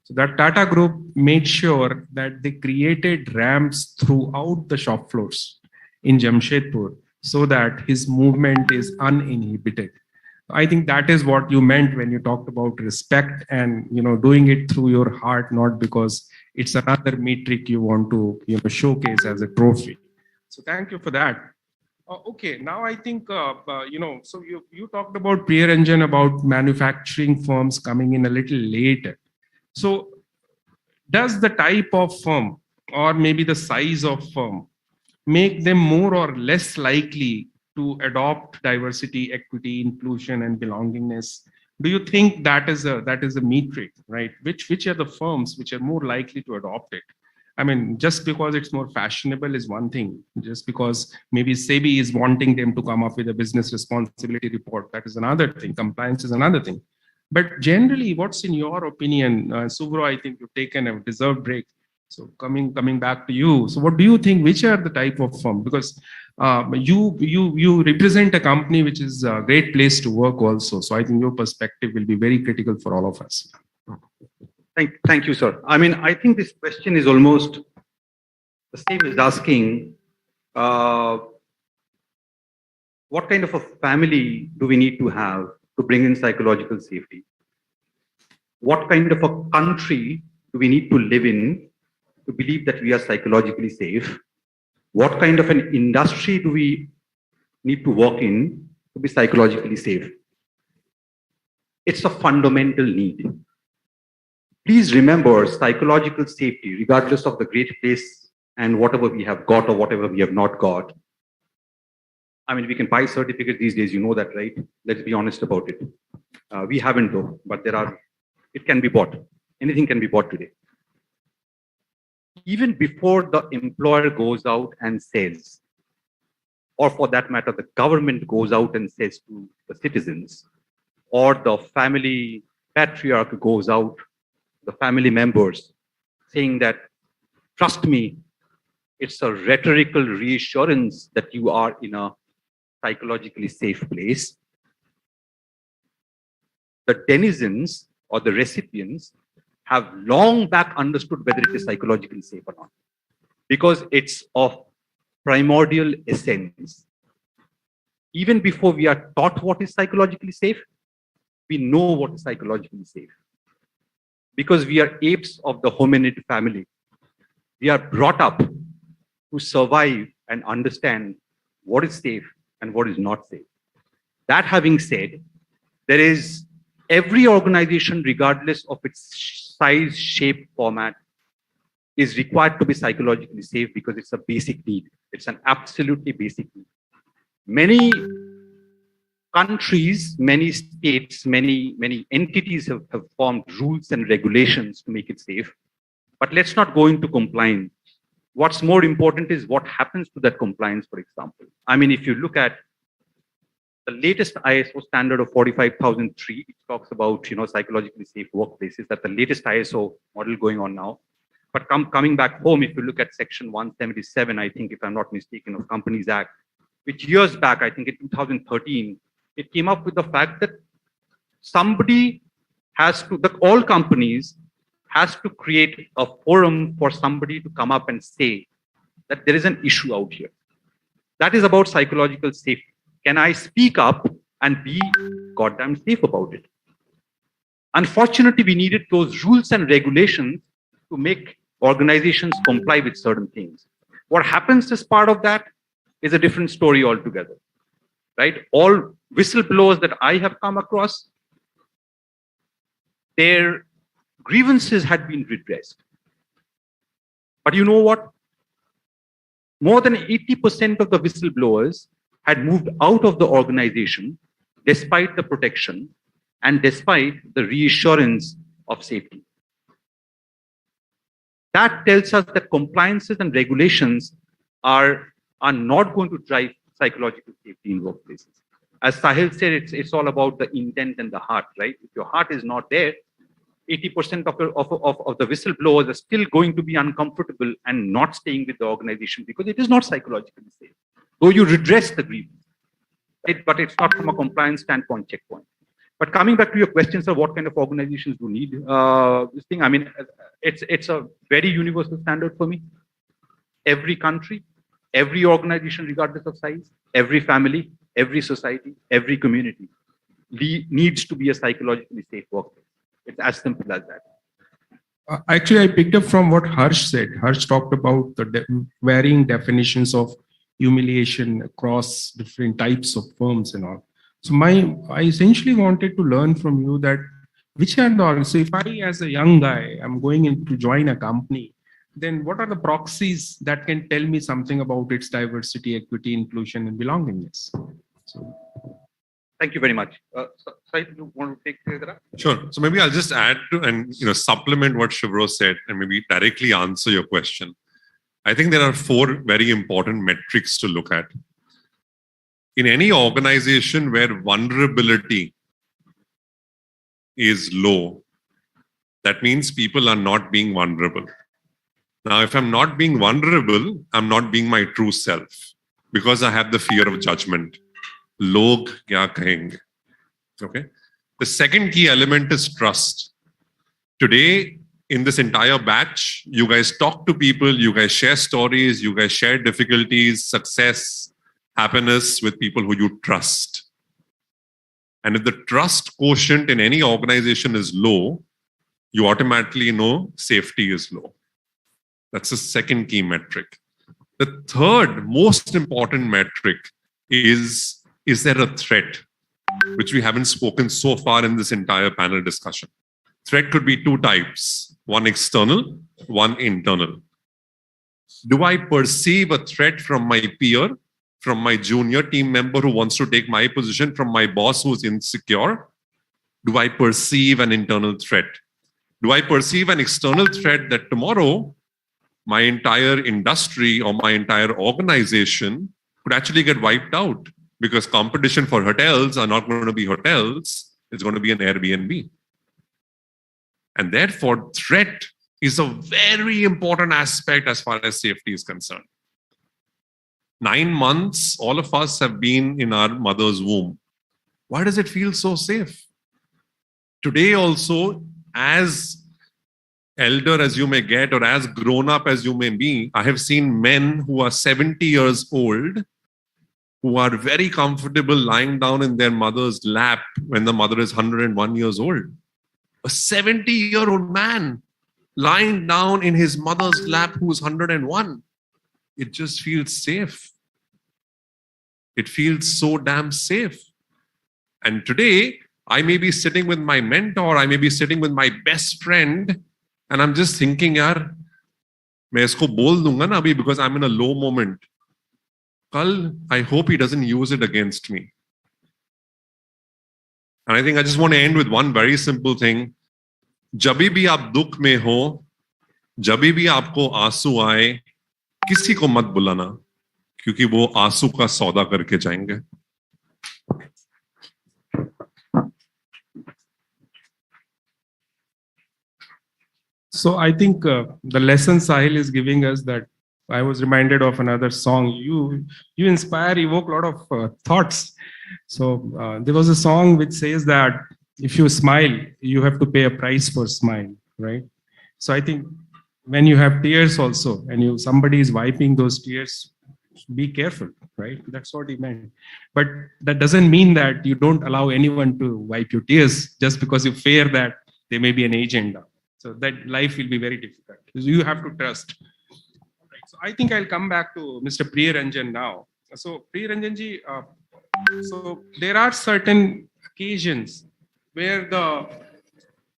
So that Tata Group made sure that they created ramps throughout the shop floors in Jamshedpur so that his movement is uninhibited. I think that is what you meant when you talked about respect and doing it through your heart, not because it's another metric you want to showcase as a trophy. So thank you for that. Okay, now I think so you talked about Priya Ranjan, about manufacturing firms coming in a little later. So does the type of firm or maybe the size of firm make them more or less likely to adopt diversity, equity, inclusion, and belongingness? Do you think that is a metric, right? Which are the firms which are more likely to adopt it? I mean, just because it's more fashionable is one thing. Just because maybe SEBI is wanting them to come up with a business responsibility report, that is another thing. Compliance is another thing. But generally, what's in your opinion, Subro? I think you've taken a deserved break. So coming back to you. So what do you think? Which are the type of firm? Because you represent a company which is a great place to work also. So I think your perspective will be very critical for all of us. Thank you, sir. I mean, I think this question is almost the same as asking, what kind of a family do we need to have to bring in psychological safety? What kind of a country do we need to live in to believe that we are psychologically safe? What kind of an industry do we need to work in to be psychologically safe? It's a fundamental need. Please remember, psychological safety, regardless of the great place and whatever we have got or whatever we have not got. I mean, we can buy certificates these days, you know that, right? Let's be honest about it. We haven't though, but it can be bought. Anything can be bought today. Even before the employer goes out and says, or for that matter, the government goes out and says to the citizens, or the family patriarch goes out, the family members, saying that, trust me, it's a rhetorical reassurance that you are in a psychologically safe place. The denizens or the recipients have long back understood whether it is psychologically safe or not, because it's of primordial essence. Even before we are taught what is psychologically safe, we know what is psychologically safe, because we are apes of the hominid family. we are brought up to survive and understand what is safe and what is not safe. That having said, there is every organization, regardless of its size, shape, format, is required to be psychologically safe because it's a basic need. It's an absolutely basic need. Many countries, many states, many entities have formed rules and regulations to make it safe. But let's not go into compliance. What's more important is what happens to that compliance, for example. I mean, if you look at the latest ISO standard of 45003, it talks about psychologically safe workplaces. That's the latest ISO model going on now. But coming back home, if you look at section 177, I think, if I'm not mistaken, of Companies Act, which years back, I think in 2013, it came up with the fact that somebody has to, that all companies has to create a forum for somebody to come up and say that there is an issue out here. That is about psychological safety. Can I speak up and be goddamn safe about it? Unfortunately, we needed those rules and regulations to make organizations comply with certain things. What happens as part of that is a different story altogether, right? All whistleblowers that I have come across, their grievances had been redressed. But you know what? More than 80% of the whistleblowers had moved out of the organization despite the protection and despite the reassurance of safety. That tells us that compliances and regulations are not going to drive psychological safety in workplaces. As Sahil said, it's all about the intent and the heart, right? If your heart is not there, 80% of the whistleblowers are still going to be uncomfortable and not staying with the organization because it is not psychologically safe. Though you redress the grievance, right? But it's not from a compliance standpoint checkpoint. But coming back to your question, sir, what kind of organizations do need this thing? I mean, it's a very universal standard for me. Every country, every organization, regardless of size, every family, every society, every community needs to be a psychologically safe workplace. It's as simple as that. Actually, I picked up from what Harsh said. Harsh talked about the varying definitions of humiliation across different types of firms and all. So I essentially wanted to learn from you that which are the, so if I as a young guy, I'm going in to join a company, then what are the proxies that can tell me something about its diversity, equity, inclusion, and belongingness? So, thank you very much. Sai, you want to take that? Sure. So maybe I'll just add to and supplement what Shivro said and maybe directly answer your question. I think there are 4 very important metrics to look at. In any organization where vulnerability is low, that means people are not being vulnerable. Now, if I'm not being vulnerable, I'm not being my true self because I have the fear of judgment. Log kya kahenge? Okay. The second key element is trust. Today, in this entire batch, you guys talk to people, you guys share stories, you guys share difficulties, success, happiness with people who you trust. And if the trust quotient in any organization is low, you automatically know safety is low. That's the second key metric. The third most important metric is there a threat, which we haven't spoken so far in this entire panel discussion. Threat could be 2 types, one external, one internal. Do I perceive a threat from my peer, from my junior team member who wants to take my position, from my boss who's insecure? Do I perceive an internal threat? Do I perceive an external threat that tomorrow my entire industry or my entire organization could actually get wiped out because competition for hotels are not going to be hotels, it's going to be an Airbnb. And therefore, threat is a very important aspect as far as safety is concerned. 9 months, all of us have been in our mother's womb. Why does it feel so safe? Today also, as elder as you may get or as grown up as you may be, I have seen men who are 70 years old who are very comfortable lying down in their mother's lap when the mother is 101 years old. A 70-year-old man lying down in his mother's lap who's 101. It just feels safe. It feels so damn safe. And today, I may be sitting with my mentor, I may be sitting with my best friend, and I'm just thinking, yaar, मैं इसको बोल दूंगा ना अभी because I'm in a low moment. Kal, I hope he doesn't use it against me. And I think I just want to end with one very simple thing. जभी भी आप दुख में हो, जभी भी आपको आंसू आए, किसी को मत बुलाना, क्योंकि वो आंसू का सौदा करके जाएंगे. So I think the lesson Sahil is giving us, that I was reminded of another song. You inspire, evoke a lot of thoughts. So there was a song which says that if you smile, you have to pay a price for smile, right? So I think when you have tears also, and somebody is wiping those tears, be careful, right? That's what he meant. But that doesn't mean that you don't allow anyone to wipe your tears just because you fear that there may be an agenda. So that life will be very difficult. You have to trust. Right. So I think I'll come back to Mr. Priya Ranjan now. So Priya Ranjan ji, so there are certain occasions where the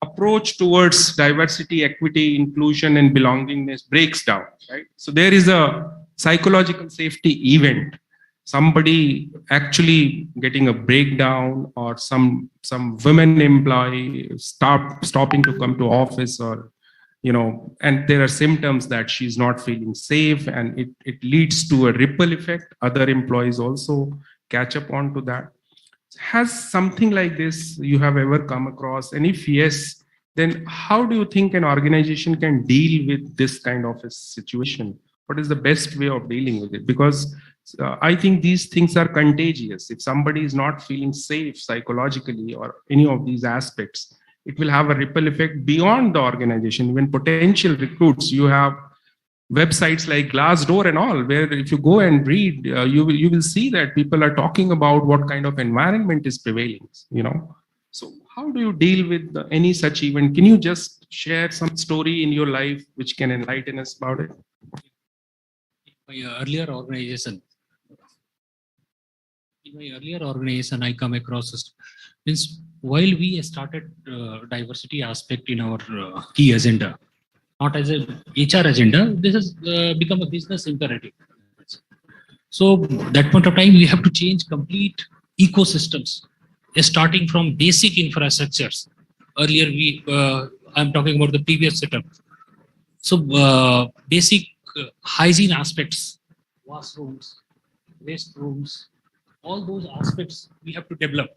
approach towards diversity, equity, inclusion, and belongingness breaks down, right? So there is a psychological safety event. Somebody actually getting a breakdown, or some women employee stopping to come to office, or and there are symptoms that she's not feeling safe, and it leads to a ripple effect. Other employees also catch up onto that. Has something like this you have ever come across? And if yes, then how do you think an organization can deal with this kind of a situation? What is the best way of dealing with it? Because I think these things are contagious. If somebody is not feeling safe psychologically or any of these aspects, it will have a ripple effect beyond the organization. Even potential recruits, you have websites like Glassdoor and all, where if you go and read, you will see that people are talking about what kind of environment is prevailing. So how do you deal with any such event? Can you just share some story in your life which can enlighten us about it? In my earlier organization, I come across means while we started diversity aspect in our key agenda, not as a HR agenda, this has become a business imperative. So that point of time, we have to change complete ecosystems, starting from basic infrastructures. Earlier, I'm talking about the previous setup. So basic hygiene aspects, washrooms, restrooms, all those aspects we have to develop.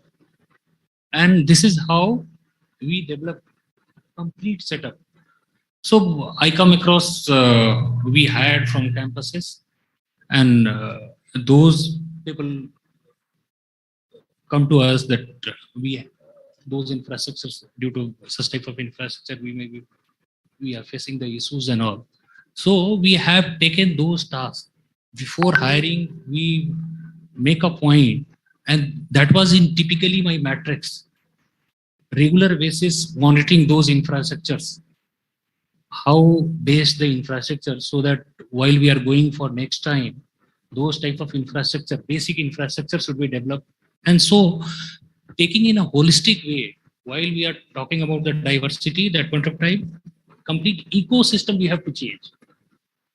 And this is how we develop complete setup. So I come across, we hired from campuses, and those people come to us that those infrastructures, due to such type of infrastructure, we are facing the issues and all. So we have taken those tasks. Before hiring, we make a point, and that was in typically my matrix. Regular basis monitoring those infrastructures. How base the infrastructure, so that while we are going for next time, those type of infrastructure, basic infrastructure should be developed. And so taking in a holistic way, while we are talking about the diversity, that point of time, complete ecosystem we have to change.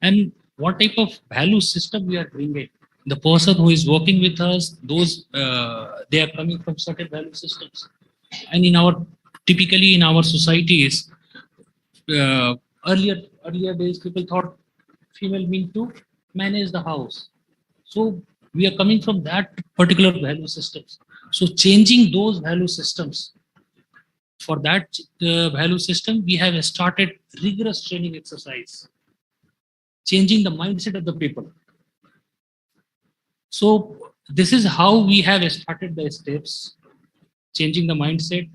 And what type of value system we are bringing. The person who is working with us, those they are coming from certain value systems. And typically in our societies, earlier days, people thought female mean to manage the house. So we are coming from that particular value systems. So changing those value systems. For that value system, we have started rigorous training exercise, changing the mindset of the people. So this is how we have started the steps, changing the mindset,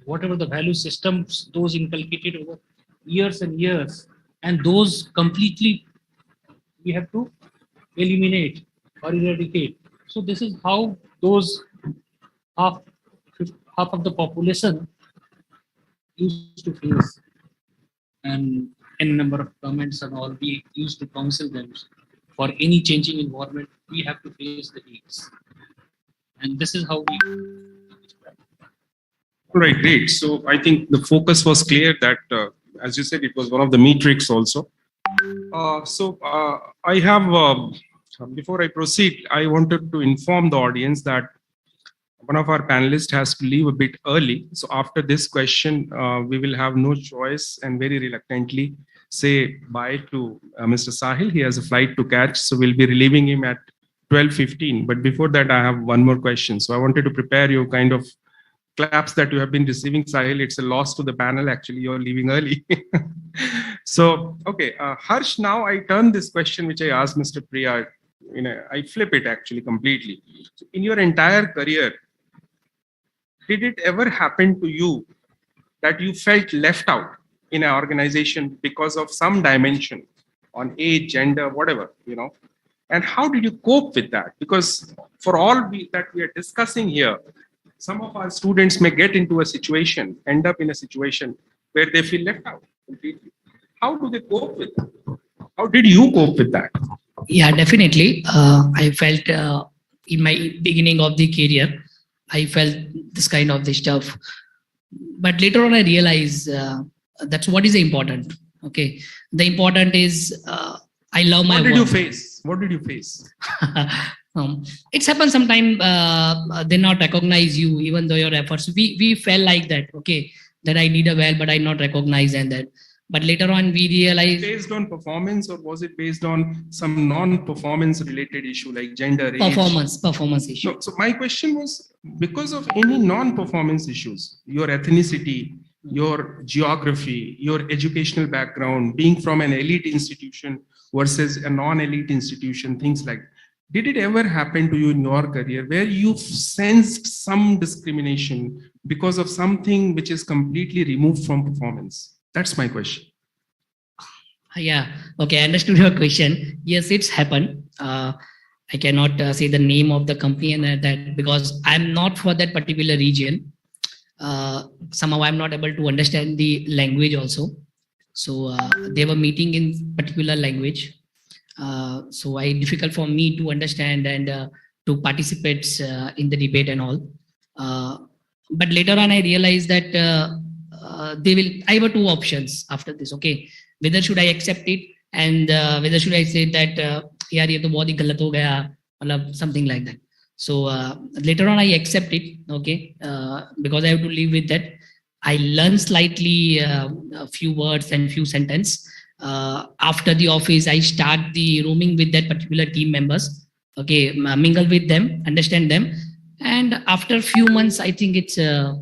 whatever the value systems, those inculcated over years and years, and those completely we have to eliminate or eradicate. So this is how those half of the population used to face. and n number of comments and all we used to counsel them. For any changing environment, we have to face the needs. And this is how we. All right, great. So I think the focus was clear that, as you said, it was one of the metrics also. I have, before I proceed, I wanted to inform the audience that one of our panelists has to leave a bit early. So after this question, we will have no choice and very reluctantly say bye to Mr. Sahil. He has a flight to catch, so we'll be relieving him at 12:15. But before that, I have one more question. So I wanted to prepare you kind of claps that you have been receiving, Sahil. It's a loss to the panel. Actually, you're leaving early. So, okay, Harsh, now I turn this question which I asked Mr. Priya, I flip it actually completely. So in your entire career, did it ever happen to you that you felt left out in an organization because of some dimension on age, gender, whatever, And how did you cope with that? Because for all that we are discussing here, some of our students may get into a situation, end up in a situation where they feel left out completely. How do they cope with that? How did you cope with that? Yeah, definitely. I felt in my beginning of the career, I felt this kind of this stuff. But later on, I realized that's what is important. Okay, the important is I love my work. What did you face? It's happened sometimes they not recognize you even though your efforts. We felt like that. Okay, that I need a well, but I not recognize and that. But later on, we realized. Based on performance, or was it based on some non-performance related issue like gender, performance issue? So my question was, because of any non-performance issues, your ethnicity, your geography, your educational background, being from an elite institution versus a non-elite institution, things like that. Did it ever happen to you in your career where you sensed some discrimination because of something which is completely removed from performance? That's my question. Yeah. Okay. I understood your question. Yes, it's happened. I cannot say the name of the company and that because I'm not for that particular region. Somehow I'm not able to understand the language also. So they were meeting in particular language. So it's difficult for me to understand and to participate in the debate and all. But later on, I realized that I have two options after this. Okay, whether should I accept it and whether should I say that yaar ye to bahut hi galat ho gaya, something like that. So later on, I accept it. Okay, because I have to live with that. I learn slightly a few words and few sentences. After the office, I start the roaming with that particular team members. Okay, mingle with them, understand them, and after a few months, I think it's a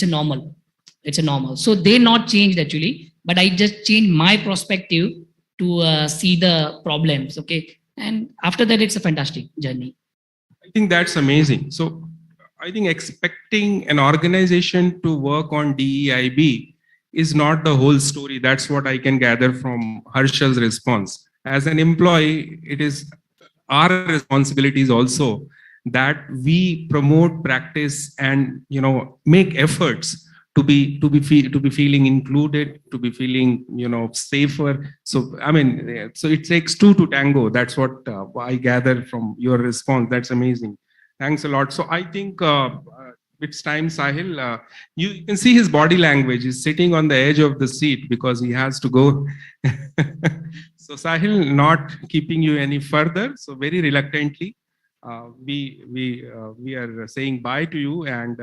normal. It's a normal. So they not changed actually, but I just changed my perspective to see the problems. Okay, and after that, it's a fantastic journey. I think that's amazing. So I think expecting an organization to work on DEIB is not the whole story. That's what I can gather from Harsha's response. As an employee, it is our responsibilities also that we promote practice and make efforts to be feeling included, to be feeling safer. So I mean, so it takes two to tango. That's what I gather from your response. That's amazing. Thanks a lot. So I think it's time, Sahil. You can see his body language. He's sitting on the edge of the seat because he has to go. So Sahil, not keeping you any further. So very reluctantly, we are saying bye to you and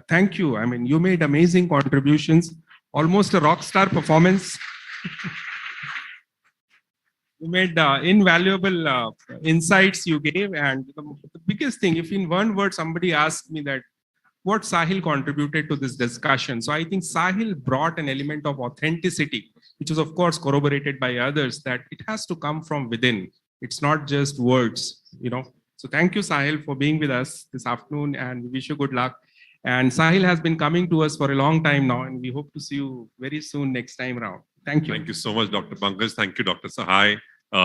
thank you. I mean, you made amazing contributions, almost a rock star performance. You made invaluable insights you gave, and the biggest thing, if in one word somebody asked me that what Sahil contributed to this discussion, so I think Sahil brought an element of authenticity, which is of course corroborated by others, that it has to come from within. It's not just words, So thank you, Sahil, for being with us this afternoon, and we wish you good luck. And Sahil has been coming to us for a long time now, and we hope to see you very soon next time around. Thank you. Thank you so much, Dr. Pankaj. Thank you, Dr. Sahai.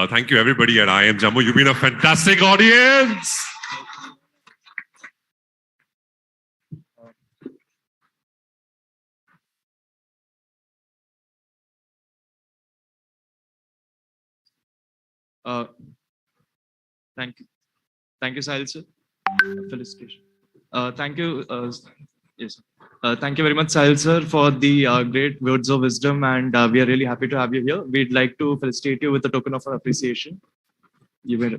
Thank you, everybody at IIM Jammu. You've been a fantastic audience. Uh, thank you. Thank you, Sahil sir. Felicitation. Thank you. Yes. Thank you very much, Sahil sir, for the great words of wisdom, and we are really happy to have you here. We'd like to felicitate you with a token of our appreciation. You may.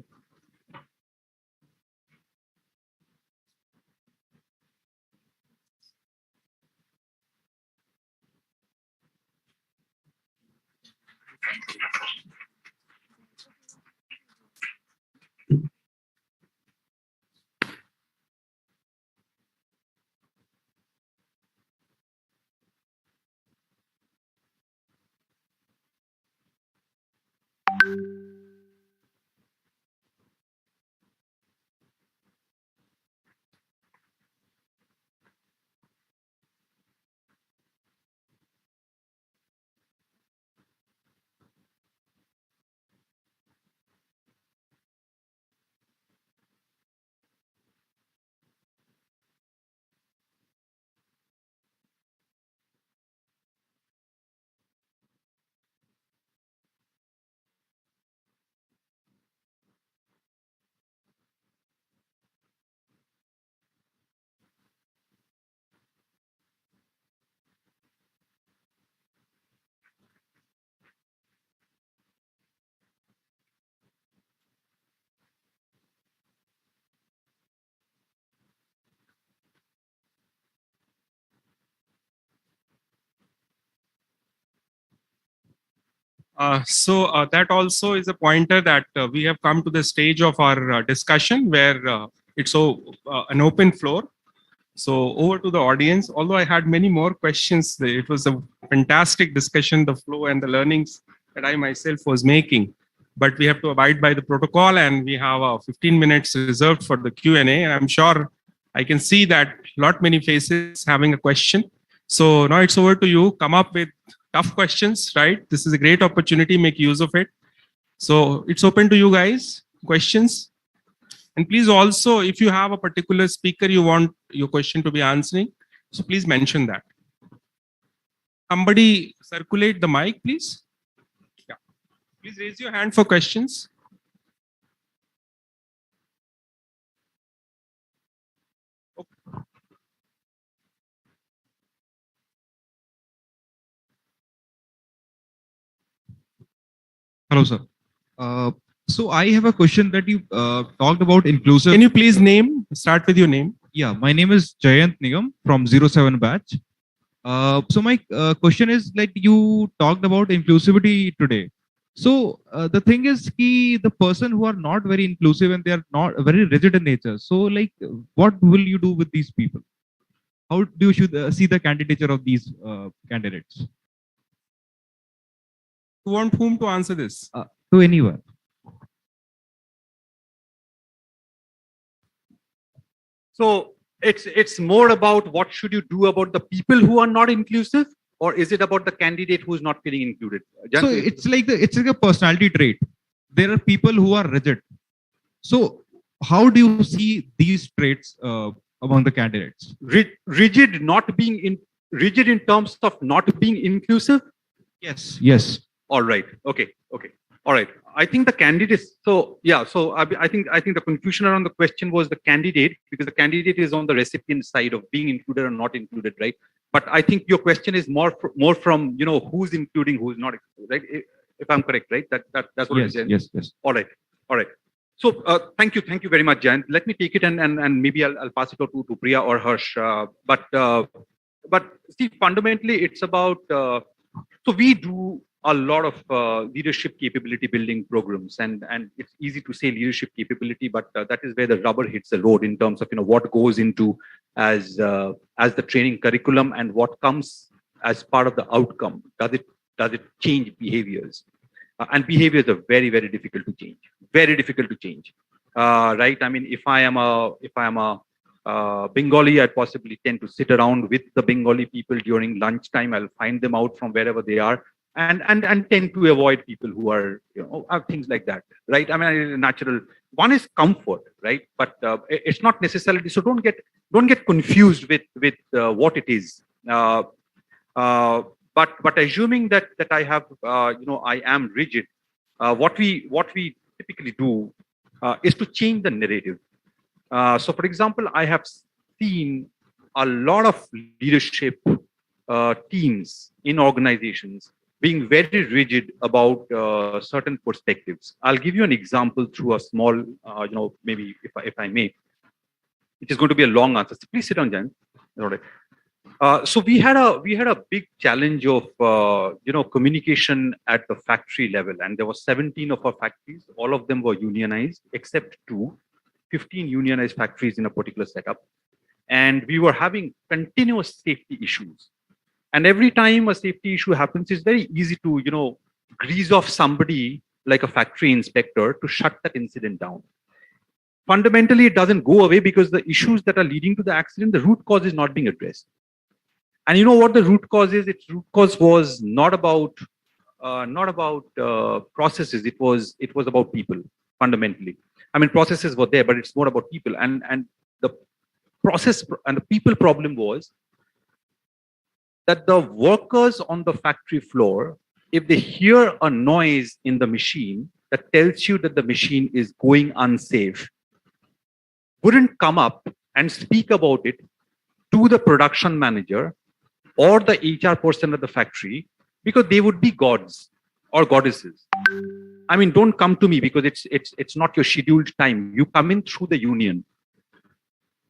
That also is a pointer that we have come to the stage of our discussion where an open floor. So over to the audience. Although I had many more questions, it was a fantastic discussion, the flow and the learnings that I myself was making. But we have to abide by the protocol, and we have 15 minutes reserved for the Q&A. And I'm sure I can see that many faces having a question. So now it's over to you. Come up with tough questions, right? This is a great opportunity. Make use of it. So it's open to you guys. Questions. And please also, if you have a particular speaker you want your question to be answering, so please mention that. Somebody circulate the mic, please. Yeah. Please raise your hand for questions. Okay. Hello, sir. So I have a question that you talked about inclusive. Can you please start with your name? Yeah, my name is Jayant Nigam from 07 batch. So my question is, like, you talked about inclusivity today. So the thing is, the person who are not very inclusive and they are not very rigid in nature. So like, what will you do with these people? How do you should see the candidature of these candidates? You want whom to answer this? To anyone. So it's more about what should you do about the people who are not inclusive, or is it about the candidate who's not feeling included? So it's like a personality trait. There are people who are rigid. So how do you see these traits among the candidates? Rigid in terms of not being inclusive? Yes. Yes. All right. Okay. All right. I think the candidates. So yeah. So I think the confusion around the question was the candidate, because the candidate is on the recipient side of being included or not included, right? But I think your question is more from who's including, who's not included, right? If I'm correct, right? That's what it is. Yes. All right. So thank you very much, Jan. Let me take it and maybe I'll pass it on to Priya or Harsh. But see, fundamentally, it's about. So we do a lot of leadership capability building programs, and it's easy to say leadership capability, but that is where the rubber hits the road in terms of what goes into as the training curriculum and what comes as part of the outcome. Does it change behaviors? And behaviors are very, very difficult to change. Very difficult to change, right? I mean, if I am a Bengali, I'd possibly tend to sit around with the Bengali people during lunchtime. I'll find them out from wherever they are, and tend to avoid people who are things like that, right? I mean, natural. One is comfort, right? But it's not necessarily. So don't get confused with what it is. But assuming that I have I am rigid. What we typically do is to change the narrative. So, for example, I have seen a lot of leadership teams in organizations being very rigid about certain perspectives. I'll give you an example through a small, maybe if I may. It is going to be a long answer. So please sit down, Jan. All right. So we had a big challenge of communication at the factory level, and there were 17 of our factories. All of them were unionized except 15 unionized factories in a particular setup, and we were having continuous safety issues. And every time a safety issue happens, it's very easy to grease off somebody like a factory inspector to shut that incident down. Fundamentally, it doesn't go away because the issues that are leading to the accident, the root cause is not being addressed. And you know what the root cause is? Its root cause was not about processes. It was about people fundamentally. I mean, processes were there, but it's more about people. And the process and the people problem was that the workers on the factory floor, if they hear a noise in the machine that tells you that the machine is going unsafe, wouldn't come up and speak about it to the production manager or the HR person at the factory, because they would be gods or goddesses. I mean, don't come to me because it's not your scheduled time. You come in through the union.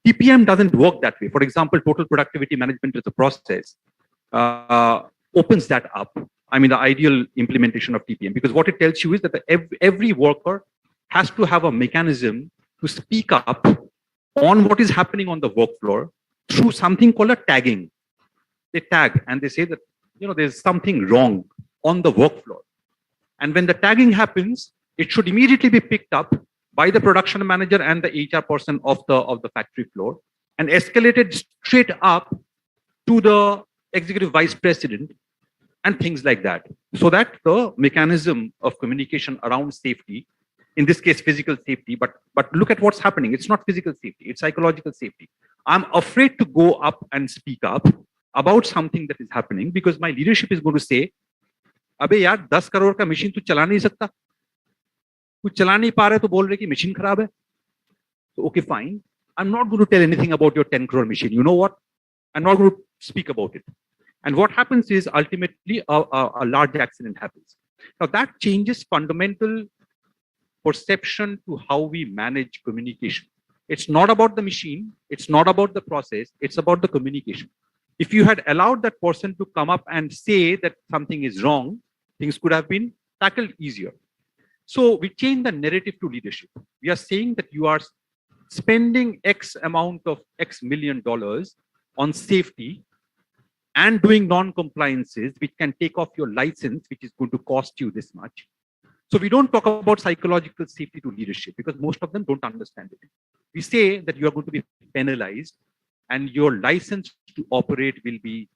TPM doesn't work that way. For example, total productivity management as a process opens that up. I mean, the ideal implementation of TPM, because what it tells you is that every worker has to have a mechanism to speak up on what is happening on the work floor through something called a tagging. They tag and they say that, there's something wrong on the work floor. And when the tagging happens, it should immediately be picked up by the production manager and the HR person of the factory floor and escalated straight up to the executive vice president and things like that. So that the mechanism of communication around safety, in this case, physical safety, but look at what's happening. It's not physical safety, it's psychological safety. I'm afraid to go up and speak up about something that is happening because my leadership is going to say, अबे यार 10 करोड़ का machine तू चला नहीं सकता, तू चला नहीं पा रहा तो बोल रहे कि मशीन खराब है. So okay, fine. I'm not going to tell anything about your 10 crore machine. You know what? I'm not going to speak about it. And what happens is ultimately a large accident happens. Now that changes fundamental perception to how we manage communication. It's not about the machine. It's not about the process. It's about the communication. If you had allowed that person to come up and say that something is wrong, things could have been tackled easier. So we change the narrative to leadership. We are saying that you are spending X amount of X $1 million on safety and doing non-compliances, which can take off your license, which is going to cost you this much. So we don't talk about psychological safety to leadership because most of them don't understand it. We say that you are going to be penalized and your license to operate will be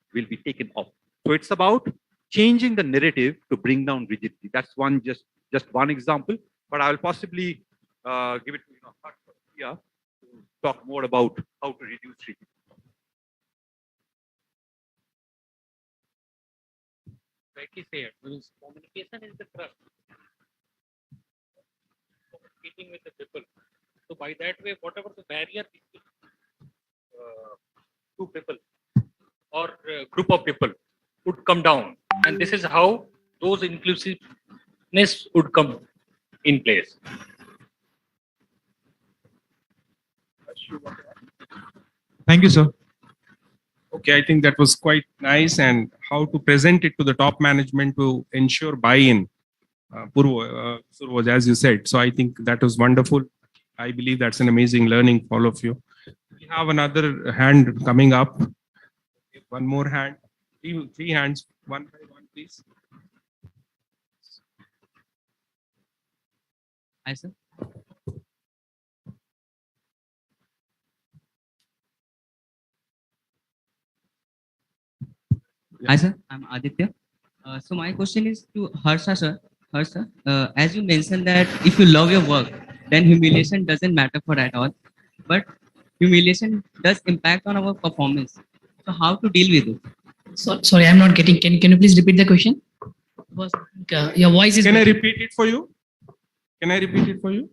taken off. So it's about changing the narrative to bring down rigidity. That's one just one example, but I will possibly give it to to talk more about how to reduce rigidity. Rightly said, means communication is the trust. Communicating with the people. So by that way, whatever the barrier between two people or group of people would come down, and this is how those inclusiveness would come in place. Thank you, sir. Okay, I think that was quite nice, and how to present it to the top management to ensure buy-in. As you said, so I think that was wonderful. I believe that's an amazing learning for all of you. We have another hand coming up. One more hand. Three hands. One by one, please. Hi, sir. Hi, sir. I'm Aditya. So my question is to Harsha, sir. Harsha, as you mentioned that if you love your work, then humiliation doesn't matter for at all. But humiliation does impact on our performance. So how to deal with it? Sorry, I'm not getting. Can you please repeat the question? Because, your voice is. Can I repeat it for you? Can I repeat it for you?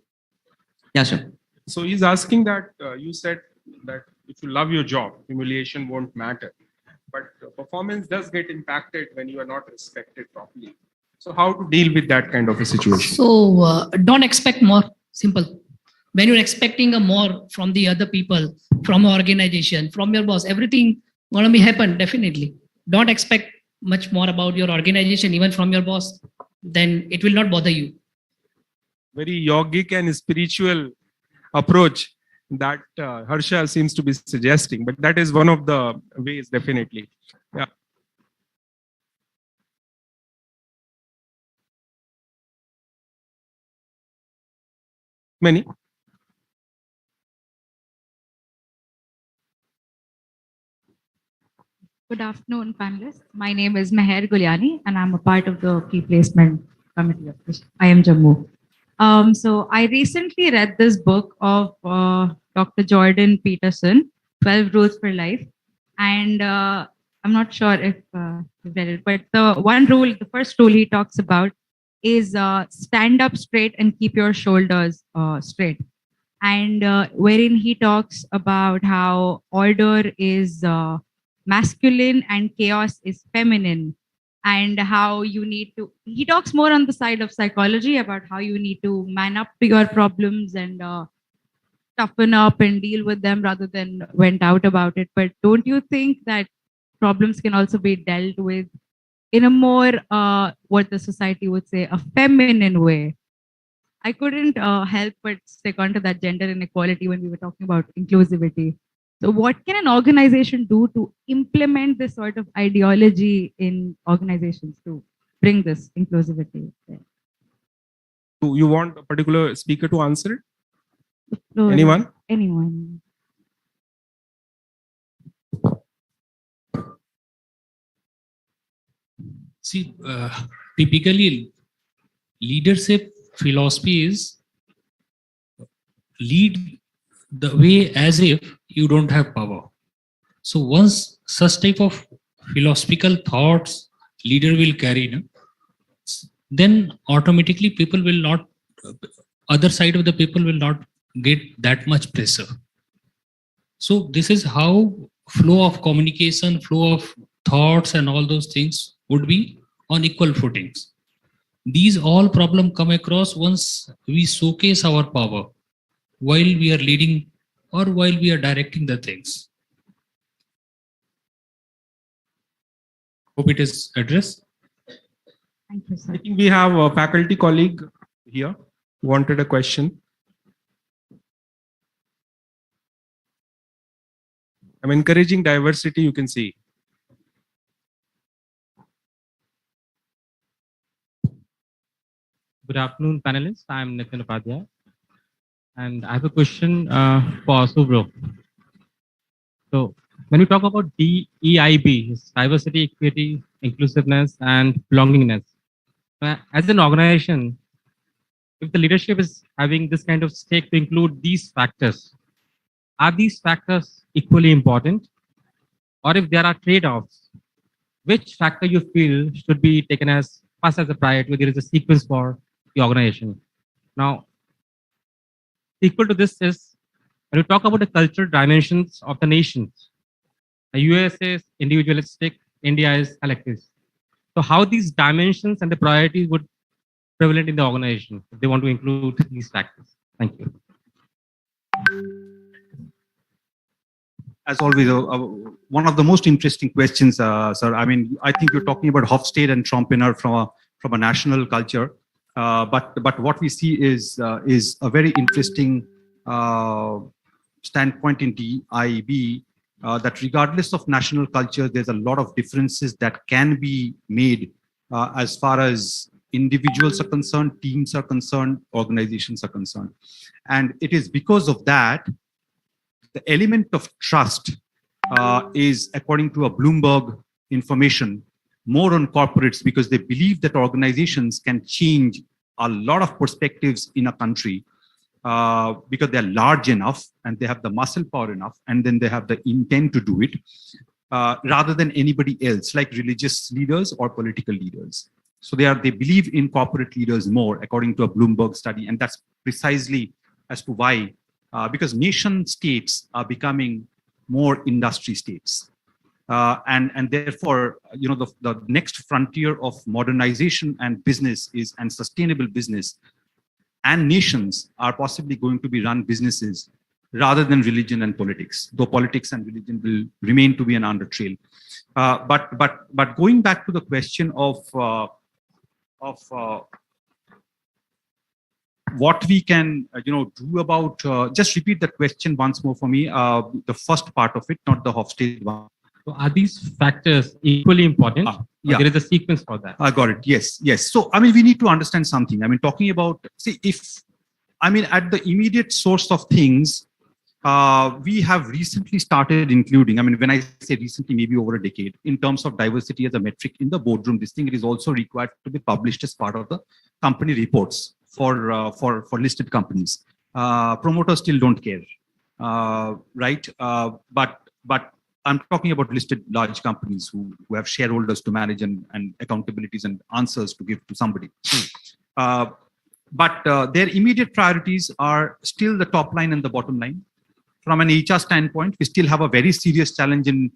Yeah, sure. So he's asking that you said that if you love your job, humiliation won't matter. But performance does get impacted when you are not respected properly. So how to deal with that kind of a situation? So don't expect more. Simple. When you're expecting a more from the other people, from your organization, from your boss, everything gonna be happen definitely. Don't expect much more about your organization, even from your boss. Then it will not bother you. Very yogic and spiritual approach that Harsha seems to be suggesting, but that is one of the ways, definitely. Yeah. Many. Good afternoon, panelists. My name is Meher Guliani, and I'm a part of the Key Placement Committee of IIM Jammu. So I recently read this book of Dr. Jordan Peterson, 12 Rules for Life. And I'm not sure if you've read it, but the one rule, the first rule he talks about is stand up straight and keep your shoulders straight. And wherein he talks about how order is masculine and chaos is feminine, and how you need to, he talks more on the side of psychology about how you need to man up to your problems and toughen up and deal with them rather than went out about it. But don't you think that problems can also be dealt with in a more what the society would say a feminine way? I couldn't help but stick onto that gender inequality when we were talking about inclusivity. So what can an organization do to implement this sort of ideology in organizations to bring this inclusivity there? Do you want a particular speaker to answer it? No, Anyone? Anyone. See, typically leadership philosophy is lead the way as if you don't have power. So once such type of philosophical thoughts leader will carry, then automatically people will not, other side of the people will not get that much pressure. So this is how flow of communication, flow of thoughts and all those things would be on equal footings. These all problems come across once we showcase our power while we are leading or while we are directing the things. Hope it is addressed. Thank you, sir. I think we have a faculty colleague here who wanted a question. I'm encouraging diversity, you can see. Good afternoon, panelists. I'm Nitin Upadhyay, and I have a question for Subro. So, when we talk about DEIB, diversity, equity, inclusiveness, and belongingness, as an organization, if the leadership is having this kind of stake to include these factors, are these factors equally important? Or if there are trade-offs, which factor you feel should be taken as first as a priority, where there is a sequence for the organization? Now, equal to this is when we talk about the cultural dimensions of the nations. The USA is individualistic, India is collective. So how these dimensions and the priorities would prevalent in the organization if they want to include these factors? Thank you. As always, one of the most interesting questions, sir. I mean, I think you're talking about Hofstede and Trompener from a national culture, but what we see is a very interesting standpoint in DIB that regardless of national culture, there's a lot of differences that can be made as far as individuals are concerned, teams are concerned, organizations are concerned, and it is because of that. The element of trust is, according to a Bloomberg information, more on corporates because they believe that organizations can change a lot of perspectives in a country because they're large enough and they have the muscle power enough and then they have the intent to do it rather than anybody else like religious leaders or political leaders. So they believe in corporate leaders more, according to a Bloomberg study. And that's precisely as to why, because nation states are becoming more industry states. And therefore, the next frontier of modernization and business and sustainable business, and nations are possibly going to be run businesses rather than religion and politics, though politics and religion will remain to be an undertrail. But going back to the question of what we can do about, just repeat that question once more for me, the first part of it, not the Hofstede one. So are these factors equally important? Yeah. There is a sequence for that. I got it. Yes, yes. So, I mean, we need to understand something. I mean, talking about, see, at the immediate source of things, we have recently started including, I mean, when I say recently, maybe over a decade, in terms of diversity as a metric in the boardroom, this thing, it is also required to be published as part of the company reports for listed companies. Promoters still don't care, right? But I'm talking about listed large companies who have shareholders to manage and accountabilities and answers to give to somebody. But their immediate priorities are still the top line and the bottom line. From an HR standpoint, we still have a very serious challenge in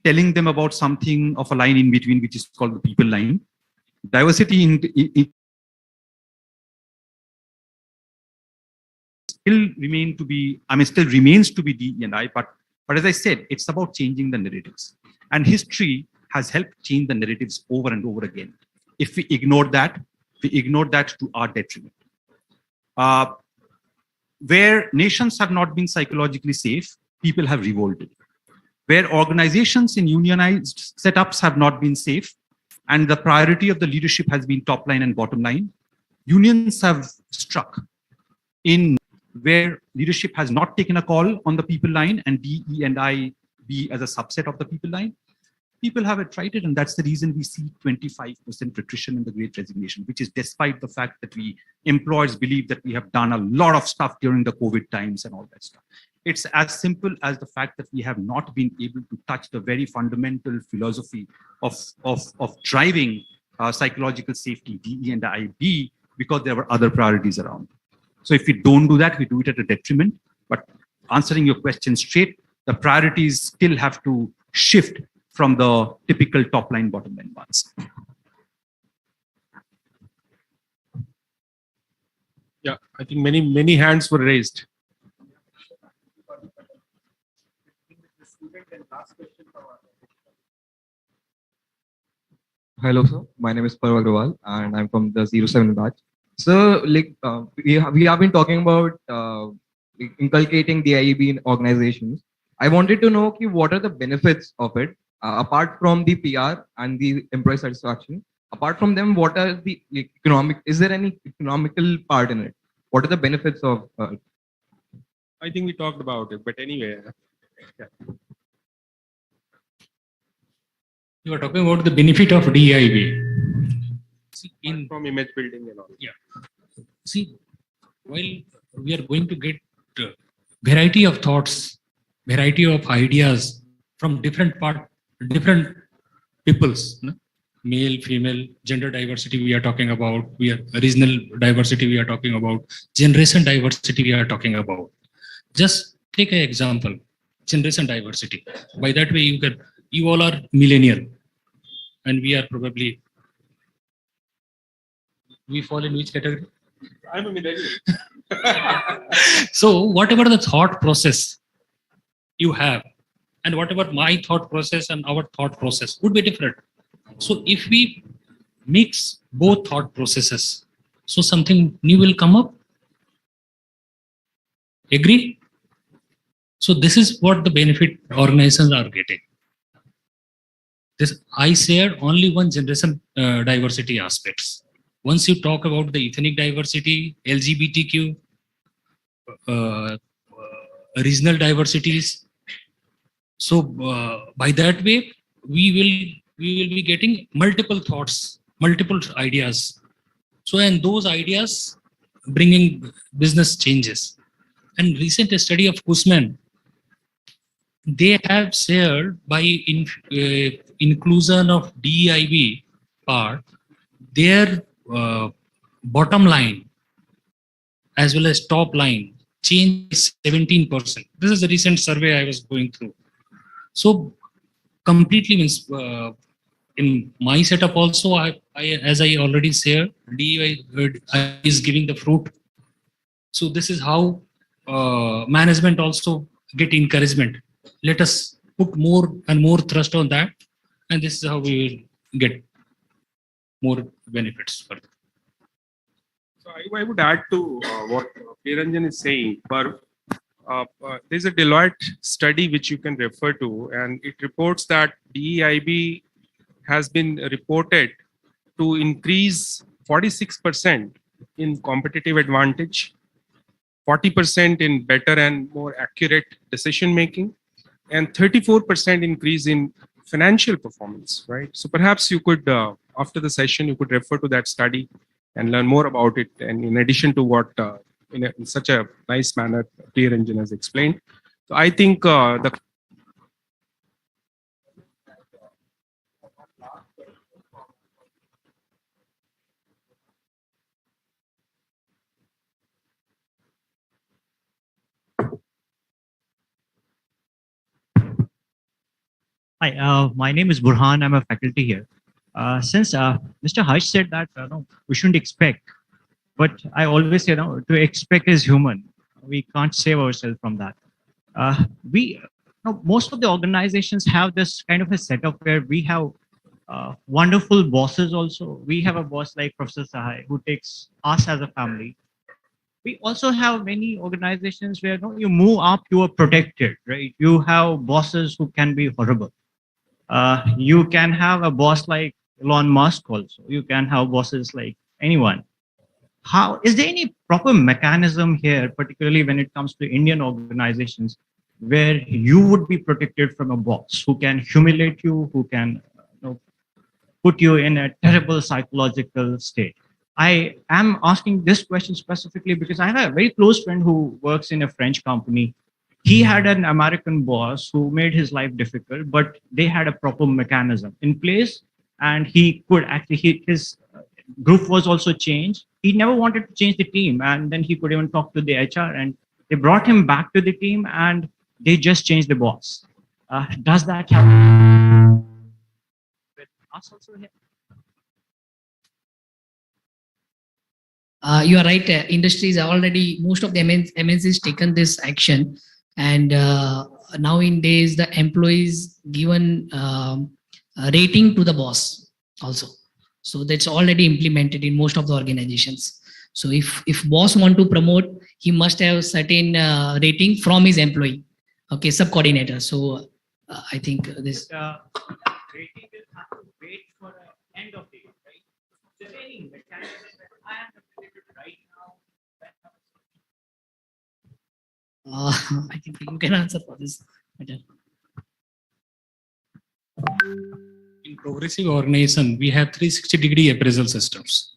telling them about something of a line in between, which is called the people line. Diversity in still remains to be DE&I, but as I said, it's about changing the narratives. And history has helped change the narratives over and over again. If we ignore that to our detriment. Where nations have not been psychologically safe, people have revolted. Where organizations in unionized setups have not been safe, and the priority of the leadership has been top line and bottom line, unions have struck. In where leadership has not taken a call on the people line and DE&I be as a subset of the people line, people have attrited, and that's the reason we see 25% attrition in the Great Resignation, which is despite the fact that employers believe that we have done a lot of stuff during the COVID times and all that stuff. It's as simple as the fact that we have not been able to touch the very fundamental philosophy of driving psychological safety, DE&I, because there were other priorities around. So if we don't do that, we do it at a detriment. But answering your question straight, the priorities still have to shift from the typical top line, bottom line ones. Yeah, I think many hands were raised. Hello, sir. My name is Parv Agrawal, and I'm from the 07 batch. So, we have been talking about inculcating the IEB in organizations. I wanted to know what are the benefits of it, apart from the PR and the employee satisfaction. Apart from them, what are the economic? Is there any economical part in it? What are the benefits of? I think we talked about it, but anyway. Yeah. You are talking about the benefit of DIB. See, from image building and all. Yeah. See, while we are going to get variety of thoughts, variety of ideas from different peoples, no? Male, female, gender diversity we are talking about, we are regional diversity we are talking about, generation diversity we are talking about. Just take an example, generation diversity. By that way, you all are millennial, and we are probably. We fall in which category? I'm a millennial. So whatever the thought process you have, and whatever my thought process and our thought process would be different. So if we mix both thought processes, so something new will come up. Agree? So this is what the benefit organizations are getting. This I shared only one generation diversity aspects. Once you talk about the ethnic diversity, LGBTQ, regional diversities, so by that way, we will be getting multiple thoughts, multiple ideas. So and those ideas bringing business changes. And recent study of Kusman, they have shared by inclusion of DEIB part, their bottom line as well as top line changed 17%. This is the recent survey I was going through. So completely means in my setup also, as I already said, DEI is giving the fruit. So this is how management also get encouragement. Let us put more and more thrust on that, and this is how we will get more benefits further. So I would add to what Niranjan is saying. But there's a Deloitte study which you can refer to, and it reports that DEIB has been reported to increase 46% in competitive advantage, 40% in better and more accurate decision making, and 34% increase in financial performance, right? So perhaps you could, after the session, you could refer to that study and learn more about it. And in addition to what, in such a nice manner, Niranjan has explained. So I think Hi, my name is Burhan. I'm a faculty here. Since Mr. Harsh said that no, we shouldn't expect, but I always say no, to expect is human. We can't save ourselves from that. Most of the organizations have this kind of a setup where we have wonderful bosses also. We have a boss like Professor Sahai who takes us as a family. We also have many organizations where you move up, you are protected, right? You have bosses who can be horrible. You can have a boss like Elon Musk also. You can have bosses like anyone. How is there any proper mechanism here, particularly when it comes to Indian organizations, where you would be protected from a boss who can humiliate you, who can put you in a terrible psychological state? I am asking this question specifically because I have a very close friend who works in a French company. He had an American boss who made his life difficult, but they had a proper mechanism in place, and he could actually, his group was also changed. He never wanted to change the team, and then he could even talk to the HR, and they brought him back to the team, and they just changed the boss. Does that happen with us also here? You are right. Industries are already, most of the MNCs taken this action, and now in days the employees given a rating to the boss also. So that's already implemented in most of the organizations. So if boss want to promote, he must have certain rating from his employee, okay, sub coordinator. So I think this Rating will have to wait for the end of the year, right? Is there any mechanism that I am affiliated right now? I think you can answer for this. In progressive organization, we have 360-degree appraisal systems.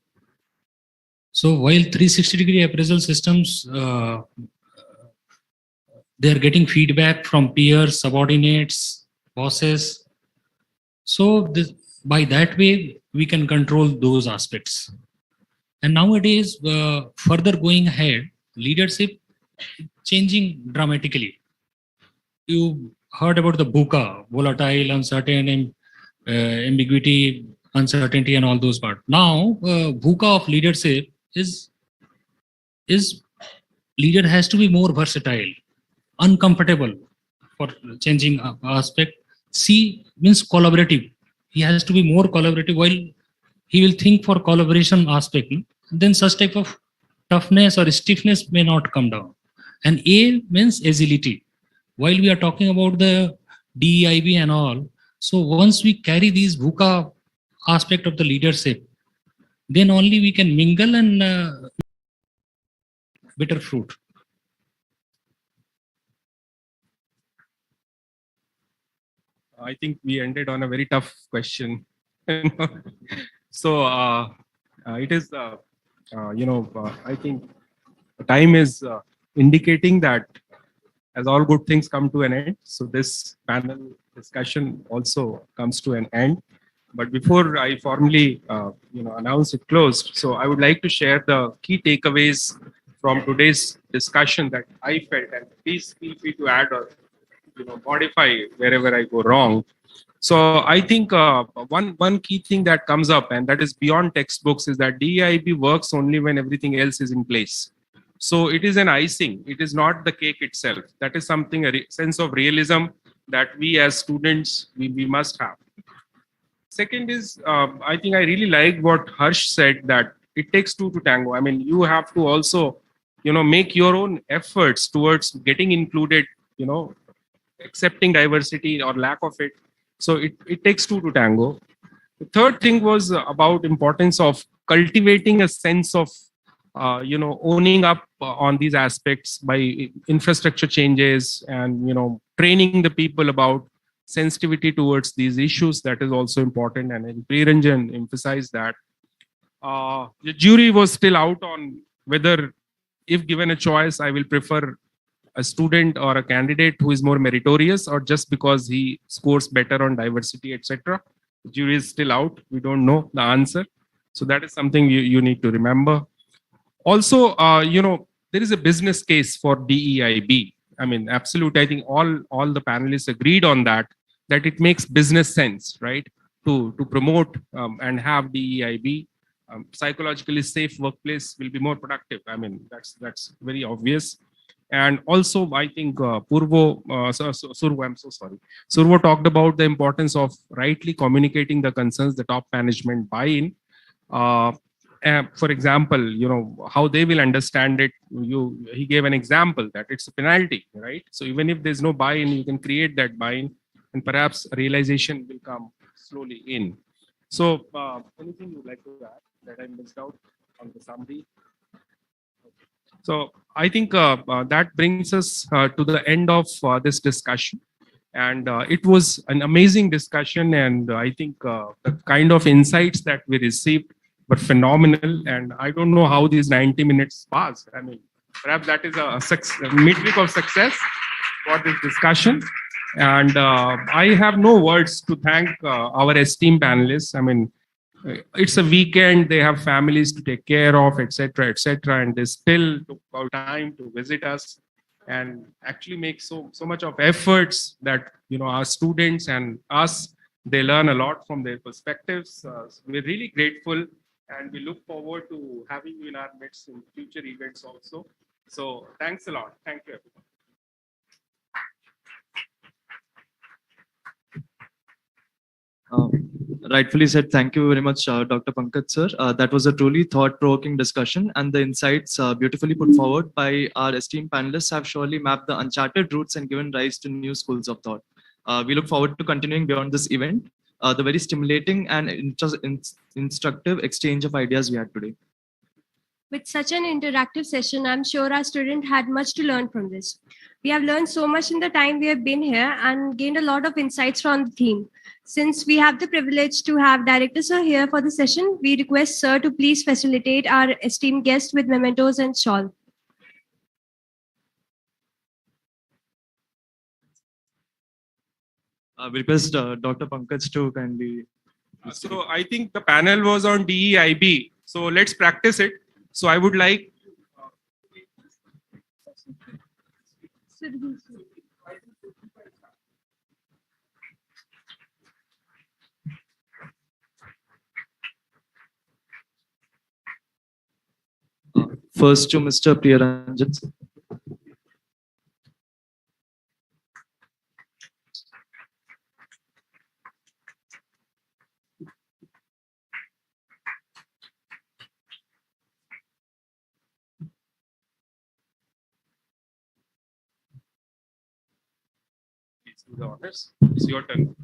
So while 360-degree appraisal systems, they are getting feedback from peers, subordinates, bosses. So by that way, we can control those aspects. And nowadays, further going ahead, leadership changing dramatically. You heard about the VUCA, volatile, uncertain, ambiguity, uncertainty, and all those parts. Now, VUCA of leadership is leader has to be more versatile, uncomfortable for changing aspect. C means collaborative. He has to be more collaborative while he will think for collaboration aspect. Then such type of toughness or stiffness may not come down. And A means agility. While we are talking about the DEIB and all, so once we carry these VUCA aspect of the leadership, then only we can mingle and bitter fruit. I think we ended on a very tough question. So it is, I think time is indicating that as all good things come to an end, so this panel discussion also comes to an end. But before I formally, announce it closed, so I would like to share the key takeaways from today's discussion that I felt, and please feel free to add or modify wherever I go wrong. So I think one key thing that comes up, and that is beyond textbooks, is that DEIB works only when everything else is in place. So it is an icing. It is not the cake itself. That is something, a sense of realism that we as students, we must have. Second is, I think I really like what Harsh said, that it takes two to tango. I mean, you have to also, make your own efforts towards getting included, accepting diversity or lack of it. So it takes two to tango. The third thing was about importance of cultivating a sense of, owning up on these aspects by infrastructure changes and, training the people about sensitivity towards these issues. That is also important. And Priyaranjan emphasized that. The jury was still out on whether, if given a choice, I will prefer a student or a candidate who is more meritorious, or just because he scores better on diversity, etc. The jury is still out. We don't know the answer. So that is something you need to remember. Also, there is a business case for DEIB. I mean, absolutely. I think all the panelists agreed on that it makes business sense, right? To promote and have DEIB. Psychologically safe workplace will be more productive. I mean, that's very obvious. And also, I think Survo, I'm so sorry. Survo talked about the importance of rightly communicating the concerns the top management buy-in. For example, how they will understand it. He gave an example that it's a penalty, right? So even if there's no buy-in, you can create that buy-in, and perhaps realization will come slowly in. So anything you'd like to add that I missed out on the summary? So I think that brings us to the end of this discussion. And it was an amazing discussion. And I think the kind of insights that we received were phenomenal. And I don't know how these 90 minutes passed. I mean, perhaps that is a metric of success for this discussion. And I have no words to thank our esteemed panelists. I mean, it's a weekend, they have families to take care of, etc., and they still took out time to visit us and actually make so much of efforts that our students and us, they learn a lot from their perspectives. So we're really grateful, and we look forward to having you in our midst in future events also. So thanks a lot. Thank you, everyone. Rightfully said. Thank you very much, Dr. Pankaj sir. That was a truly thought-provoking discussion, and the insights beautifully put forward by our esteemed panelists have surely mapped the uncharted routes and given rise to new schools of thought. We look forward to continuing beyond this event, the very stimulating and instructive exchange of ideas we had today. With such an interactive session, I'm sure our students had much to learn from this. We have learned so much in the time we have been here and gained a lot of insights from the theme. Since we have the privilege to have Director Sir here for the session, we request Sir to please facilitate our esteemed guest with mementos and shawl. We request Dr. Pankaj to kindly. So I think the panel was on DEIB. So let's practice it. So I would like. First to Mr. Priyaranjan. Please do the honors. It's your turn.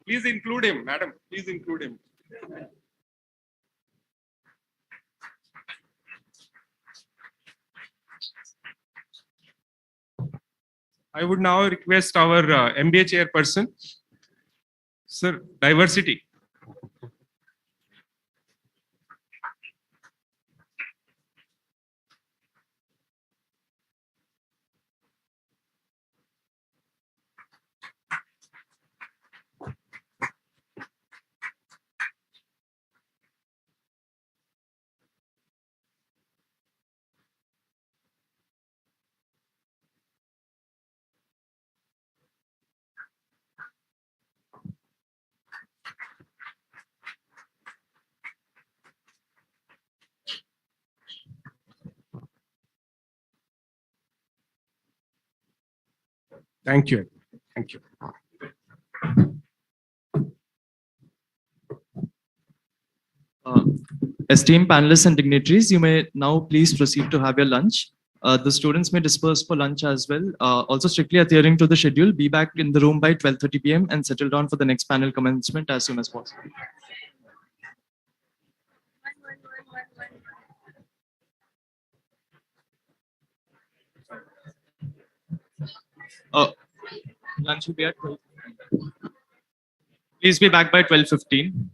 Please include him, madam. Please include him. I would now request our MBA chairperson, Sir, diversity. Thank you. Thank you. Esteemed panelists and dignitaries, you may now please proceed to have your lunch. The students may disperse for lunch as well. Also strictly adhering to the schedule, be back in the room by 12:30 p.m. and settle down for the next panel commencement as soon as possible. Lunch will be at 12. Please be back by 12:15.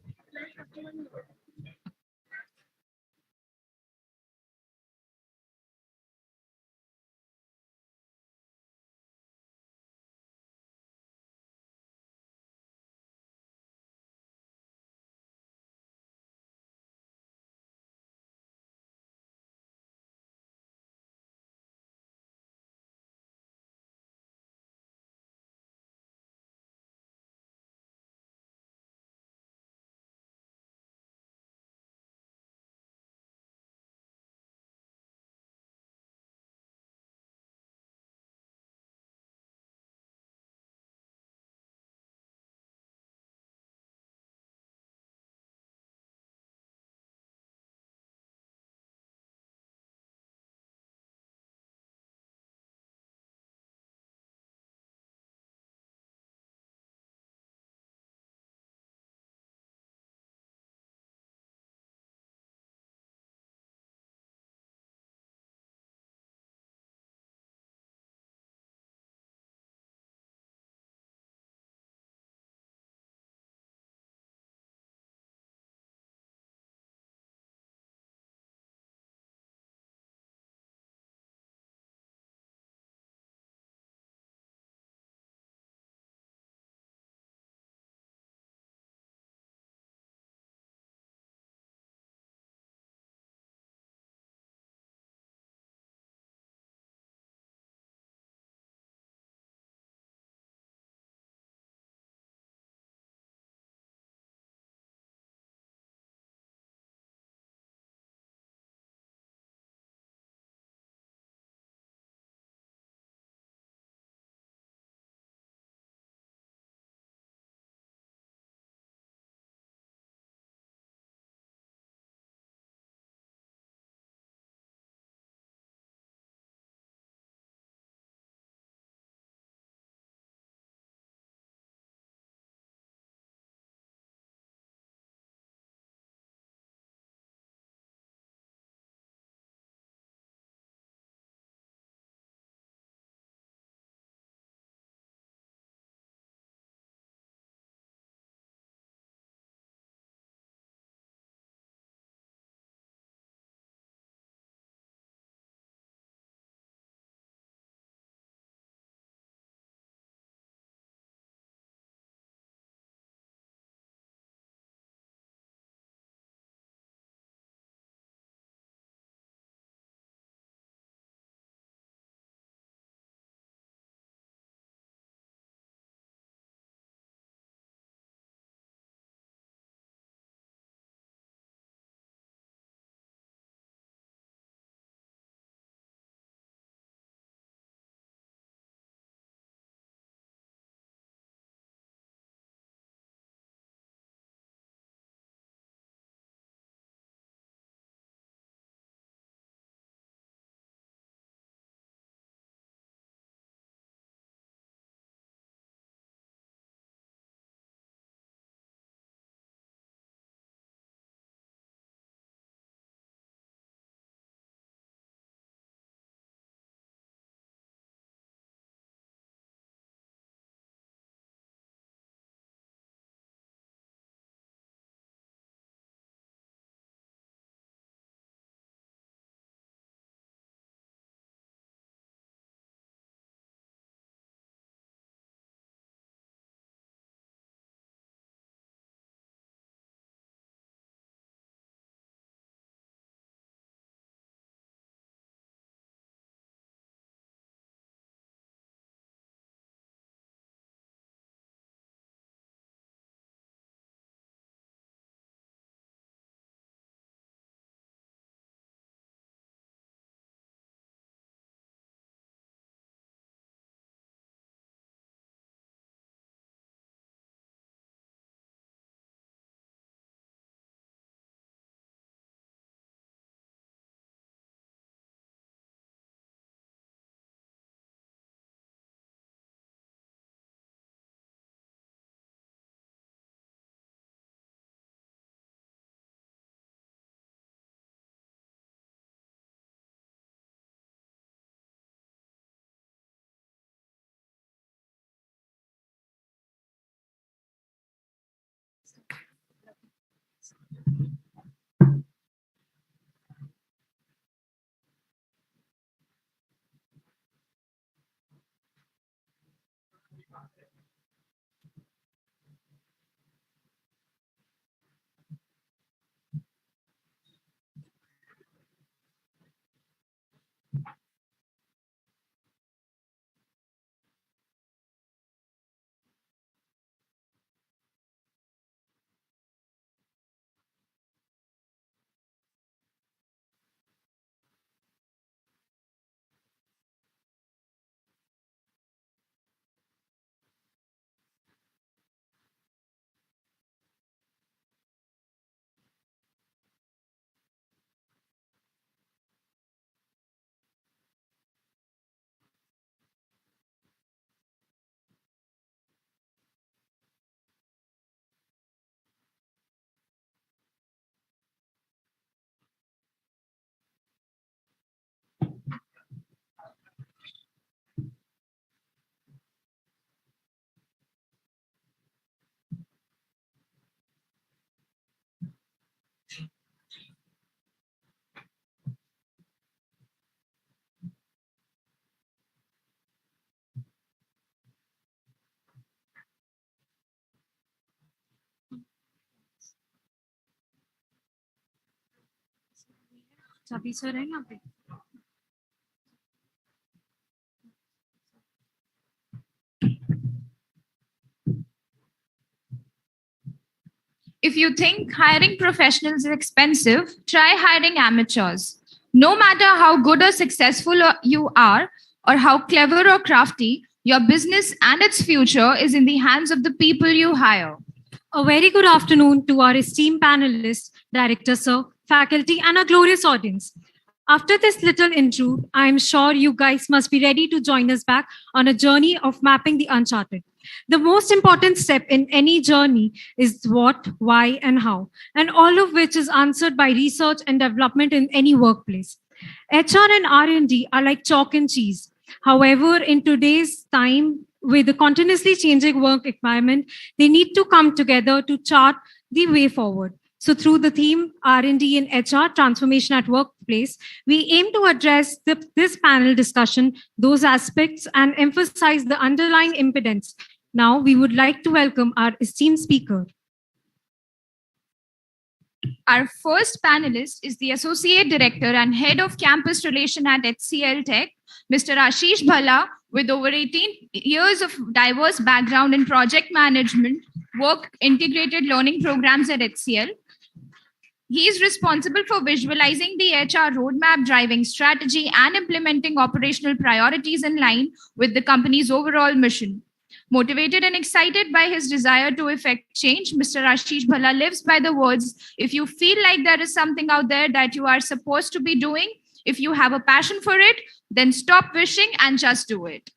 सभी sir हैं यहाँ पे। If you think hiring professionals is expensive, try hiring amateurs. No matter how good or successful you are, or how clever or crafty, your business and its future is in the hands of the people you hire. A very good afternoon to our esteemed panelists, director sir, faculty, and a glorious audience. After this little intro, I am sure you guys must be ready to join us back on a journey of mapping the uncharted. The most important step in any journey is what, why, and how, and all of which is answered by research and development in any workplace. HR and R&D are like chalk and cheese. However, in today's time, with the continuously changing work environment, they need to come together to chart the way forward. So through the theme R&D and HR transformation at workplace, we aim to address this panel discussion, those aspects, and emphasize the underlying impedance. Now we would like to welcome our esteemed speaker. Our first panelist is the Associate Director and Head of Campus Relation at HCL Tech, Mr. Ashish Bhalla, with over 18 years of diverse background in project management, work, integrated learning programs at HCL. He is responsible for visualizing the HR roadmap, driving strategy, and implementing operational priorities in line with the company's overall mission. Motivated and excited by his desire to effect change, Mr. Ashish Bhalla lives by the words, if you feel like there is something out there that you are supposed to be doing, if you have a passion for it, then stop wishing and just do it.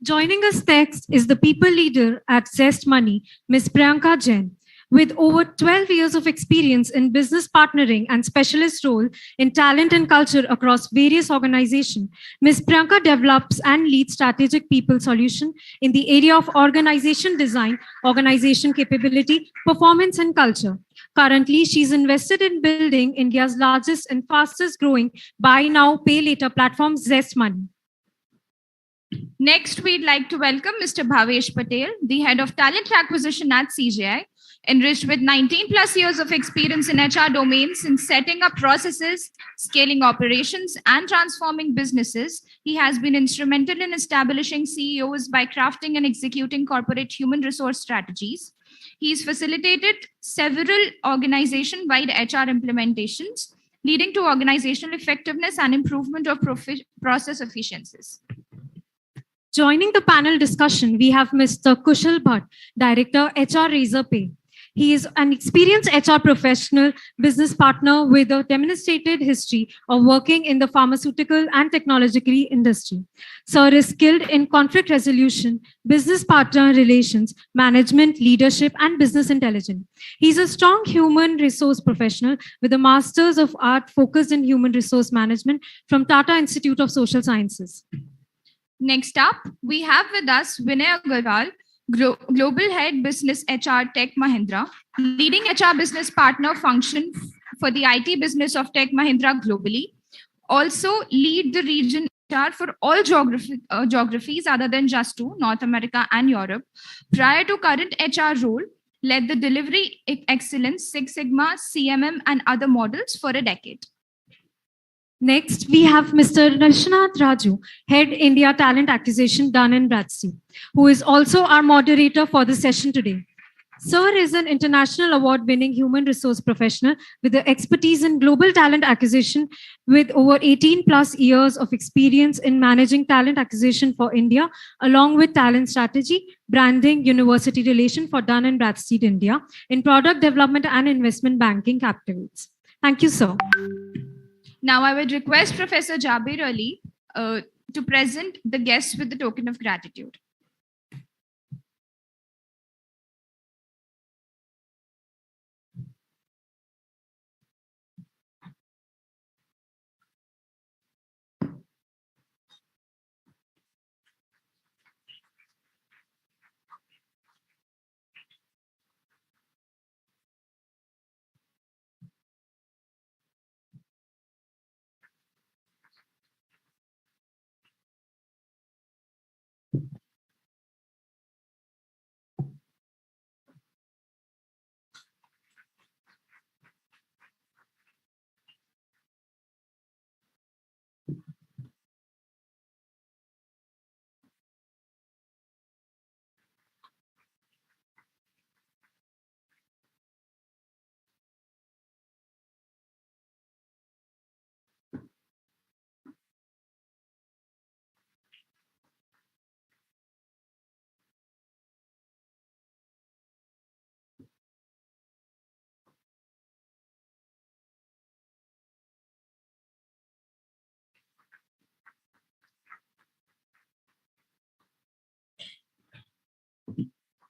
Joining us next is the people leader at Zest Money, Ms. Priyanka Jain. With over 12 years of experience in business partnering and specialist role in talent and culture across various organizations, Ms. Priyanka develops and leads strategic people solution in the area of organization design, organization capability, performance, and culture. Currently, she's invested in building India's largest and fastest growing buy now, pay later platform, Zest Money. Next, we'd like to welcome Mr. Bhavesh Patel, the Head of Talent Acquisition at CGI. Enriched with 19 plus years of experience in HR domains in setting up processes, scaling operations, and transforming businesses, he has been instrumental in establishing CEOs by crafting and executing corporate human resource strategies. He's facilitated several organization-wide HR implementations, leading to organizational effectiveness and improvement of process efficiencies. Joining the panel discussion, we have Mr. Kushal Bhatt, Director, HR Razorpay. He is an experienced HR professional, business partner with a demonstrated history of working in the pharmaceutical and technological industry. Sir is skilled in conflict resolution, business partner relations, management, leadership, and business intelligence. He's a strong human resource professional with a Master's of Art focused in human resource management from Tata Institute of Social Sciences. Next up, we have with us Vinay Agarwal, Global Head Business HR Tech Mahindra, leading HR business partner function for the IT business of Tech Mahindra globally. Also lead the region HR for all geographies other than just two, North America and Europe. Prior to current HR role, led the delivery excellence, Six Sigma, CMM, and other models for a decade. Next, we have Mr. Nishanath Raju, Head India Talent Acquisition, Dun & Bradstreet, who is also our moderator for the session today. Sir is an international award-winning human resource professional with the expertise in global talent acquisition with over 18 plus years of experience in managing talent acquisition for India, along with talent strategy, branding, university relation for Dun & Bradstreet India in product development and investment banking capitals. Thank you, sir. Now I would request Professor Jabir Ali to present the guests with the token of gratitude.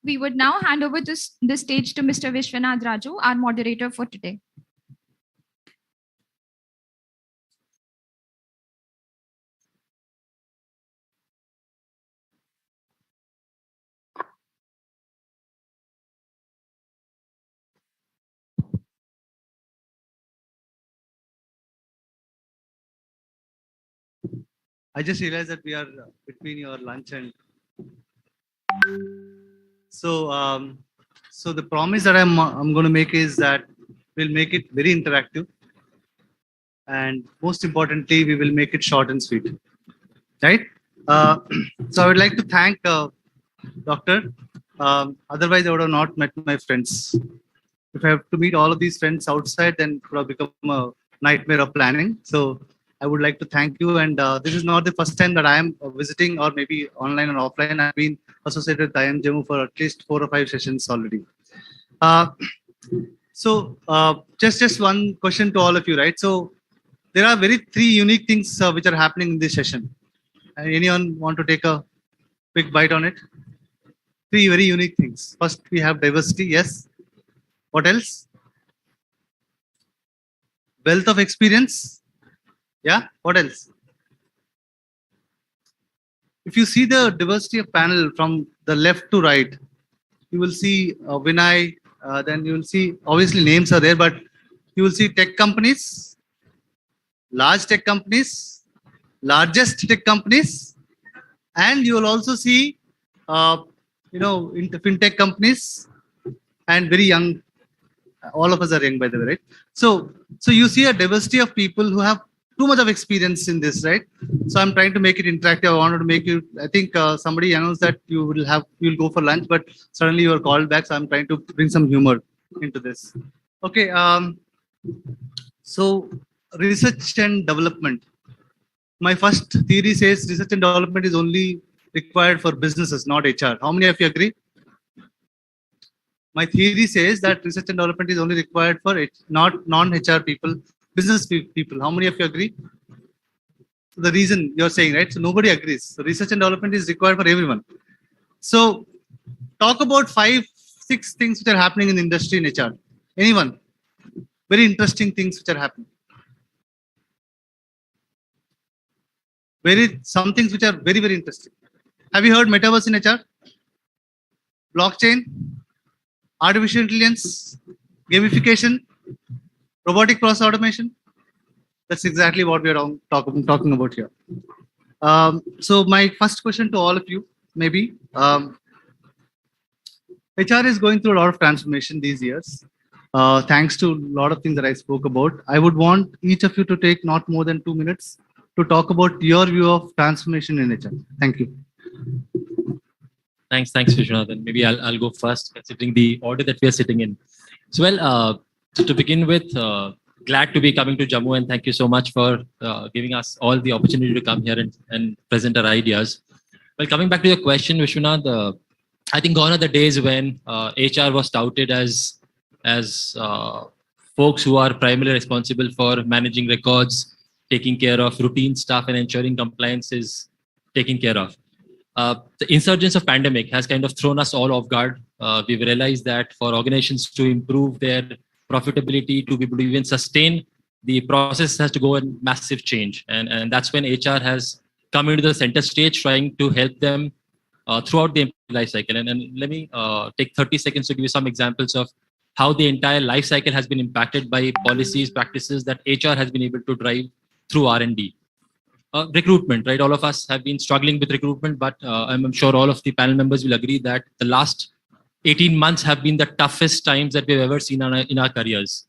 We would now hand over the stage to Mr. Vishwanath Raju, our moderator for today. I just realized that we are between your lunch and so the promise that I'm going to make is that we'll make it very interactive, and most importantly, we will make it short and sweet, right? So I would like to thank Doctor. Otherwise, I would have not met my friends. If I have to meet all of these friends outside, then it would have become a nightmare of planning. So I would like to thank you. And this is not the first time that I am visiting, or maybe online and offline. I've been associated with IIM Jammu for at least 4 or 5 sessions already. Just one question to all of you, right? So there are 3 unique things which are happening in this session. Anyone want to take a quick bite on it? 3 very unique things. First, we have diversity. Yes. What else? Wealth of experience. Yeah. What else? If you see the diversity of panel from the left to right, you will see Vinay. Then you will see, obviously names are there, but you will see tech companies, large tech companies, largest tech companies, and you will also see, fintech companies, and very young. All of us are young, by the way, right? So you see a diversity of people who have too much of experience in this, right? So I'm trying to make it interactive. I wanted to make you. I think somebody announced that you will go for lunch, but suddenly you are called back. So I'm trying to bring some humor into this. Okay. So research and development. My first theory says research and development is only required for businesses, not HR. How many of you agree? My theory says that research and development is only required for it, not non-HR people, business people. How many of you agree? So the reason you're saying, right? So nobody agrees. So research and development is required for everyone. So talk about 5, 6 things which are happening in the industry in HR. Anyone? Very interesting things which are happening. Some things which are very, very interesting. Have you heard metaverse in HR? Blockchain? Artificial intelligence, gamification, robotic process automation. That's exactly what we are talking about here. So my first question to all of you, maybe, HR is going through a lot of transformation these years. Thanks to a lot of things that I spoke about. I would want each of you to take not more than 2 minutes to talk about your view of transformation in HR. Thank you. Thanks, Vishwanathan. Maybe I'll go first, considering the order that we are sitting in. So, to begin with, glad to be coming to Jammu, and thank you so much for giving us all the opportunity to come here and present our ideas. Well, coming back to your question, Vishwanath, I think gone are the days when HR was touted as folks who are primarily responsible for managing records, taking care of routine stuff, and ensuring compliance is taken care of. The insurgence of pandemic has kind of thrown us all off guard. We've realized that for organizations to improve their profitability, to be able to even sustain, the process has to go in massive change. And that's when HR has come into the center stage, trying to help them throughout the employee life cycle. And let me take 30 seconds to give you some examples of how the entire life cycle has been impacted by policies, practices that HR has been able to drive through R&D. Recruitment, right? All of us have been struggling with recruitment, but I'm sure all of the panel members will agree that the last 18 months have been the toughest times that we've ever seen in our careers.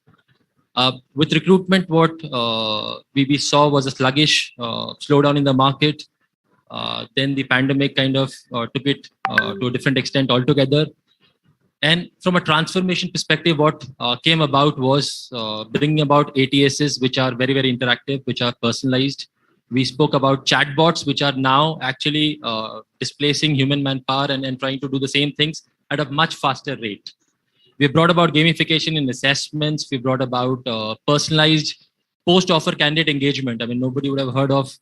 With recruitment, what we saw was a sluggish slowdown in the market. Then the pandemic kind of took it to a different extent altogether. And from a transformation perspective, what came about was bringing about ATSs, which are very, very interactive, which are personalized. We spoke about chatbots, which are now actually displacing human manpower and trying to do the same things at a much faster rate. We brought about gamification in assessments. We brought about personalized post-offer candidate engagement. I mean, nobody would have heard of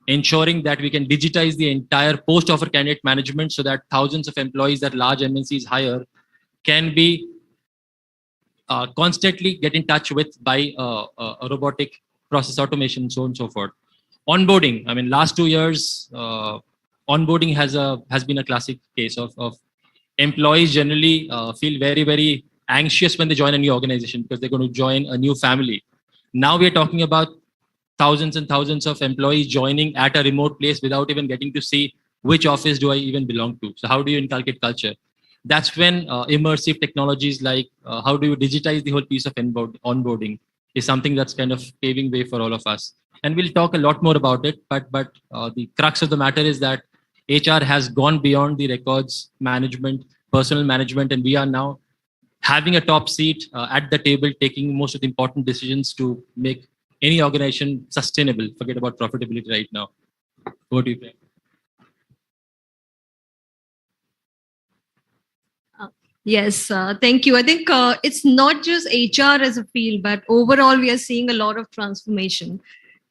ensuring that we can digitize the entire post-offer candidate management so that thousands of employees that large MNCs hire can be constantly get in touch with by a robotic process automation, so on and so forth. Onboarding. I mean, last 2 years, onboarding has been a classic case of employees generally feel very, very anxious when they join a new organization because they're going to join a new family. Now we are talking about thousands and thousands of employees joining at a remote place without even getting to see which office do I even belong to. So how do you inculcate culture? That's when immersive technologies like how do you digitize the whole piece of onboarding is something that's kind of paving way for all of us. And we'll talk a lot more about it, but the crux of the matter is that HR has gone beyond the records management, personal management, and we are now having a top seat at the table, taking most of the important decisions to make any organization sustainable. Forget about profitability right now. Over to you, Prem. Yes, thank you. I think it's not just HR as a field, but overall we are seeing a lot of transformation.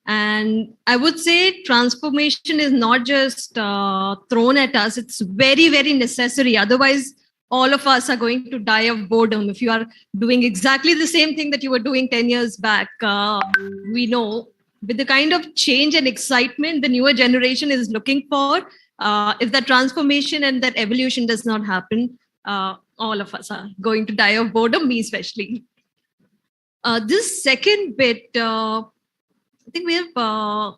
And I would say transformation is not just thrown at us, it's very, very necessary. Otherwise, all of us are going to die of boredom. If you are doing exactly the same thing that you were doing 10 years back, we know with the kind of change and excitement the newer generation is looking for, if that transformation and that evolution does not happen, all of us are going to die of boredom, me especially. This second bit, I think we have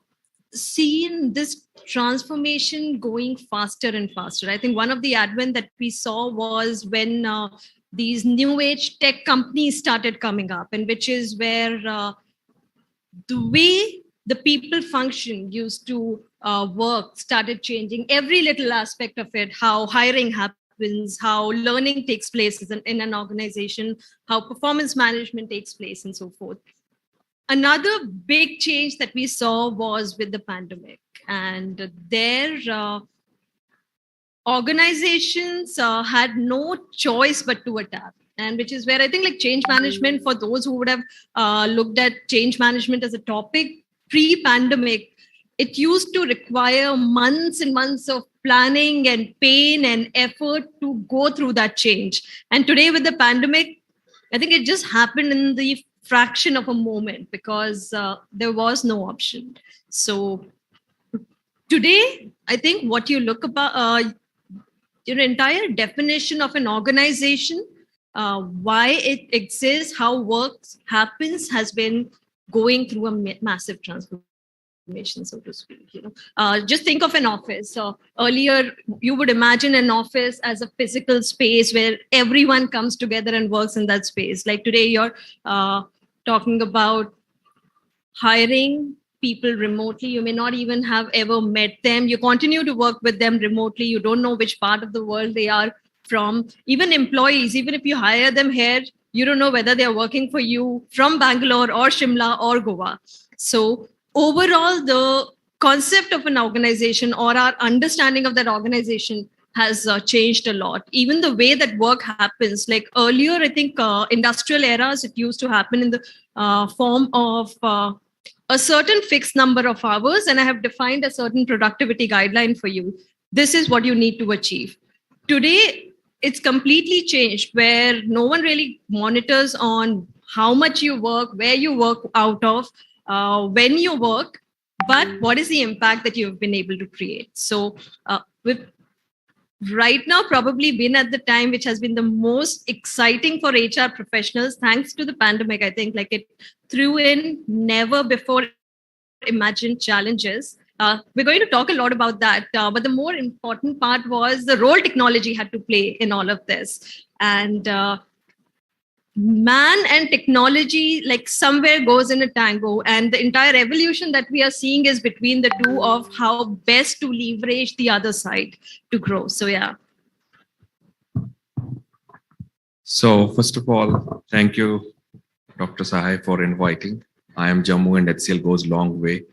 seen this transformation going faster and faster. I think one of the advent that we saw was when these new age tech companies started coming up, and which is where the way the people function used to work started changing. Every little aspect of it, how hiring happens, how learning takes place in an organization, how performance management takes place, and so forth. Another big change that we saw was with the pandemic, and their organizations had no choice but to adapt. And which is where I think like change management, for those who would have looked at change management as a topic pre-pandemic, it used to require months and months of planning and pain and effort to go through that change. And today with the pandemic, I think it just happened in the fraction of a moment because there was no option. So today, I think what you look about, your entire definition of an organization, why it exists, how work happens, has been going through a massive transformation. transformation, so to speak. Just think of an office. Earlier, you would imagine an office as a physical space where everyone comes together and works in that space. Like today, you're talking about hiring people remotely. You may not even have ever met them. You continue to work with them remotely. You don't know which part of the world they are from. Even employees, even if you hire them here, you don't know whether they are working for you from Bangalore or Shimla or Goa. So overall, the concept of an organization or our understanding of that organization has changed a lot. Even the way that work happens, like earlier, I think industrial eras, it used to happen in the form of a certain fixed number of hours, and I have defined a certain productivity guideline for you. This is what you need to achieve. Today, it's completely changed, where no one really monitors on how much you work, where you work out of, when you work, but what is the impact that you've been able to create. So we've right now probably been at the time which has been the most exciting for HR professionals, thanks to the pandemic. I think like it threw in never before imagined challenges. We're going to talk a lot about that, but the more important part was the role technology had to play in all of this. And man and technology like somewhere goes in a tango, and the entire evolution that we are seeing is between the two of how best to leverage the other side to grow. So yeah. So first of all, thank you, Dr. Sahai, for inviting. I am Jammu and HCL goes long way.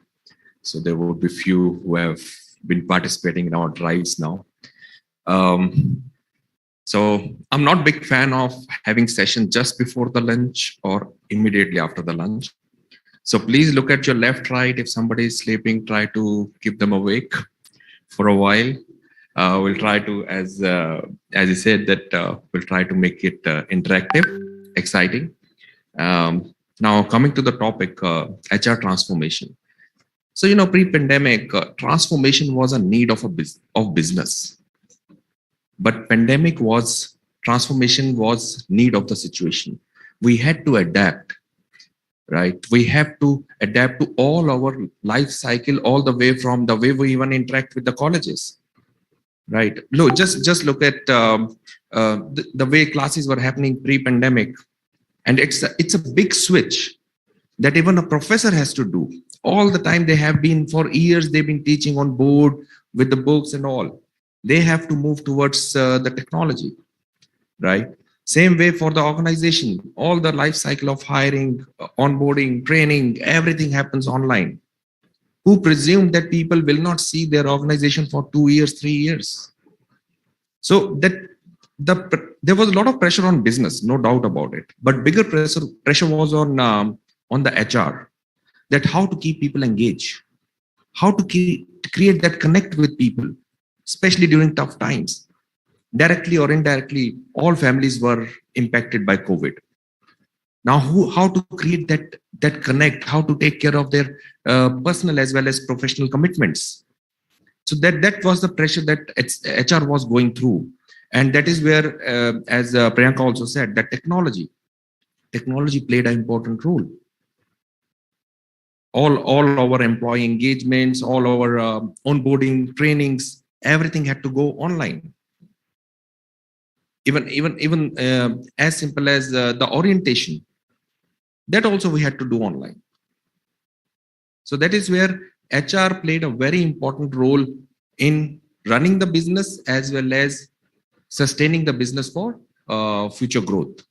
So there would be few who have been participating in our drives now. So I'm not a big fan of having session just before the lunch or immediately after the lunch. So please look at your left, right. If somebody is sleeping, try to keep them awake for a while. We'll try to, as you said, that we'll try to make it interactive, exciting. Now coming to the topic, HR transformation. So, pre-pandemic, transformation was a need of business. But transformation was need of the situation. We had to adapt, right? We have to adapt to all our life cycle, all the way from the way we even interact with the colleges, right? Look, just look at the way classes were happening pre-pandemic, and it's a big switch that even a professor has to do. All the time they have been, for years, they've been teaching on board with the books and all. They have to move towards the technology, right? Same way for the organization, all the life cycle of hiring, onboarding, training, everything happens online. Who presumed that people will not see their organization for 2 years, 3 years? So that there was a lot of pressure on business, no doubt about it. But bigger pressure was on the HR, that how to keep people engaged, how to create that connect with people, especially during tough times. Directly or indirectly, all families were impacted by COVID. Now, how to create that connect, how to take care of their personal as well as professional commitments. So that was the pressure that HR was going through. And that is where, as Priyanka also said, that technology played an important role. All our employee engagements, all our onboarding trainings, everything had to go online. Even as simple as the orientation, that also we had to do online. So that is where HR played a very important role in running the business as well as sustaining the business for future growth.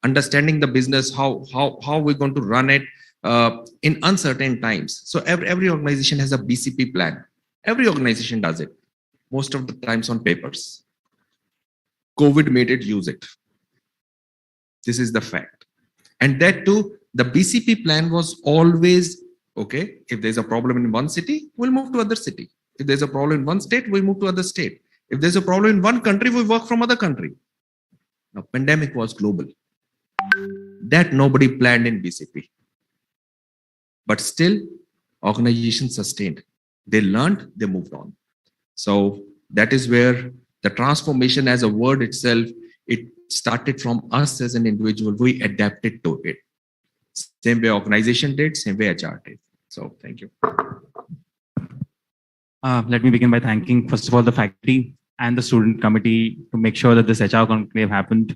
Understanding the business, how we're going to run it in uncertain times. So every organization has a BCP plan. Every organization does it, most of the times on papers. COVID made it use it. This is the fact. And that too, the BCP plan was always, okay, if there's a problem in one city, we'll move to other city. If there's a problem in one state, we'll move to other state. If there's a problem in one country, we work from other country. Now, pandemic was global. That nobody planned in BCP. But still, organizations sustained. They learned, they moved on. So that is where the transformation as a word itself, it started from us as an individual. We adapted to it. Same way organization did, same way HR did. So thank you. Let me begin by thanking, first of all, the faculty and the student committee to make sure that this HR conclave happened.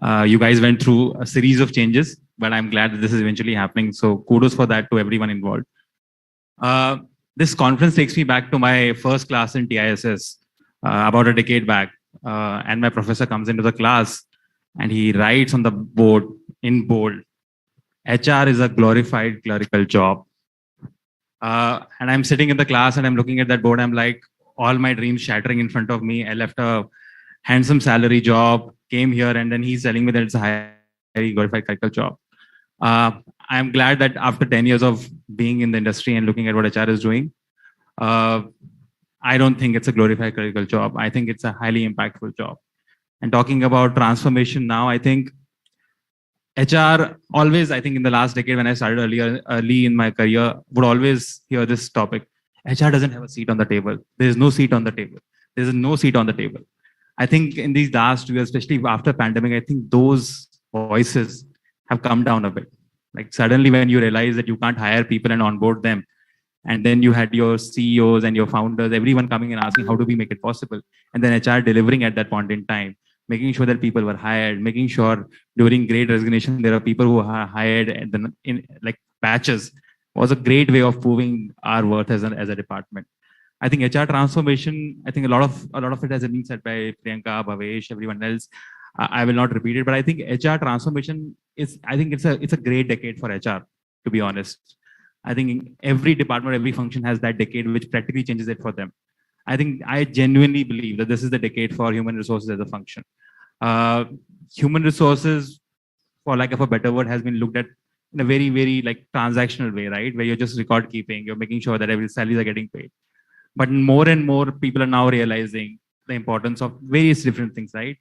You guys went through a series of changes, but I'm glad that this is eventually happening. So kudos for that to everyone involved. This conference takes me back to my first class in TISS about a decade back. And my professor comes into the class and he writes on the board in bold, HR is a glorified clerical job. And I'm sitting in the class and I'm looking at that board. I'm like, all my dreams shattering in front of me. I left a handsome salary job, came here, and then he's telling me that it's a highly glorified clerical job. I'm glad that after 10 years of being in the industry and looking at what HR is doing, I don't think it's a glorified clerical job. I think it's a highly impactful job. And talking about transformation now, I think HR always, I think in the last decade when I started early in my career, would always hear this topic. HR doesn't have a seat on the table. There is no seat on the table. There is no seat on the table. I think in these last 2 years, especially after pandemic, I think those voices have come down a bit. Like suddenly when you realize that you can't hire people and onboard them, and then you had your CEOs and your founders, everyone coming and asking, how do we make it possible? And then HR delivering at that point in time, making sure that people were hired, making sure during great resignation, there are people who are hired and then in like batches, was a great way of proving our worth as a department. I think HR transformation, I think a lot of it has been said by Priyanka, Bhavesh, everyone else. I will not repeat it, but I think HR transformation is, I think it's a great decade for HR, to be honest. I think every department, every function has that decade which practically changes it for them. I think I genuinely believe that this is the decade for human resources as a function. Human resources, for lack of a better word, has been looked at in a very, very like transactional way, right? Where you're just record keeping, you're making sure that every salaries are getting paid. But more and more people are now realizing the importance of various different things, right?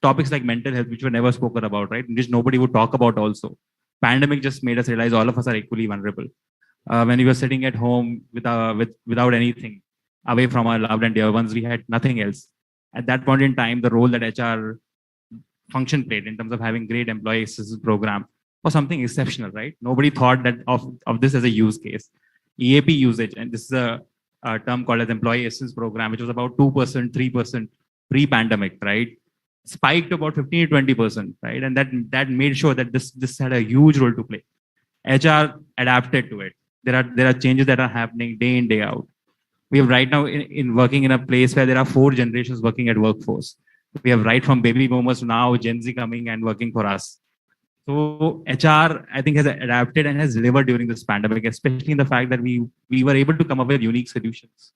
Topics like mental health, which were never spoken about, right? Which nobody would talk about also. Pandemic just made us realize all of us are equally vulnerable. When we were sitting at home without anything, away from our loved and dear ones, we had nothing else. At that point in time, the role that HR function played in terms of having great employee assistance program was something exceptional, right? Nobody thought that of this as a use case. EAP usage, and this is a term called as employee assistance program, which was about 2%, 3% pre-pandemic, right? Spiked to about 15 to 20%, right? And that made sure that this had a huge role to play. HR adapted to it. There are changes that are happening day in, day out. We have right now in working in a place where there are 4 generations working at workforce. We have right from baby boomers to now Gen Z coming and working for us. So HR, I think, has adapted and has delivered during this pandemic, especially in the fact that we were able to come up with unique solutions.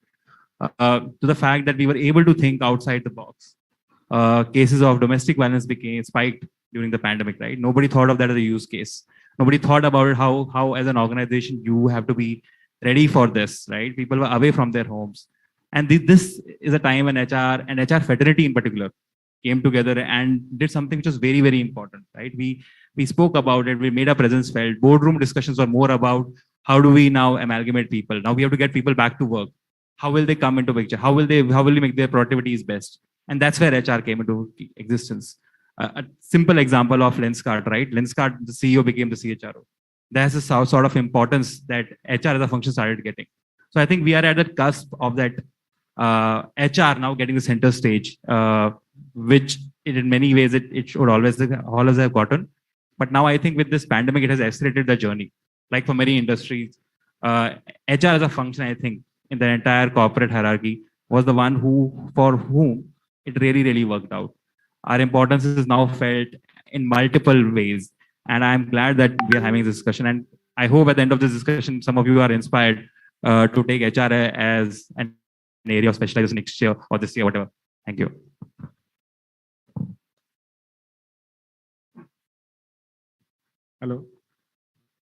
To the fact that we were able to think outside the box. Cases of domestic violence became spiked during the pandemic, right? Nobody thought of that as a use case. Nobody thought about it, how as an organization you have to be ready for this, right? People were away from their homes. And this is a time when HR and HR fraternity in particular came together and did something which was very, very important, right? We spoke about it, we made our presence felt. Boardroom discussions were more about how do we now amalgamate people? Now we have to get people back to work. How will they come into picture? How will they make their productivities best? And that's where HR came into existence. A simple example of Lenskart, right? Lenskart, the CEO became the CHRO. There's a sort of importance that HR as a function started getting. So I think we are at the cusp of that HR now getting the center stage, which in many ways it should always have gotten. But now I think with this pandemic, it has accelerated the journey. Like for many industries, HR as a function, I think, in the entire corporate hierarchy was the one for whom it really, really worked out. Our importance is now felt in multiple ways. And I'm glad that we are having this discussion. And I hope at the end of this discussion, some of you are inspired to take HR as an area of specialization next year or this year, whatever. Thank you. Hello.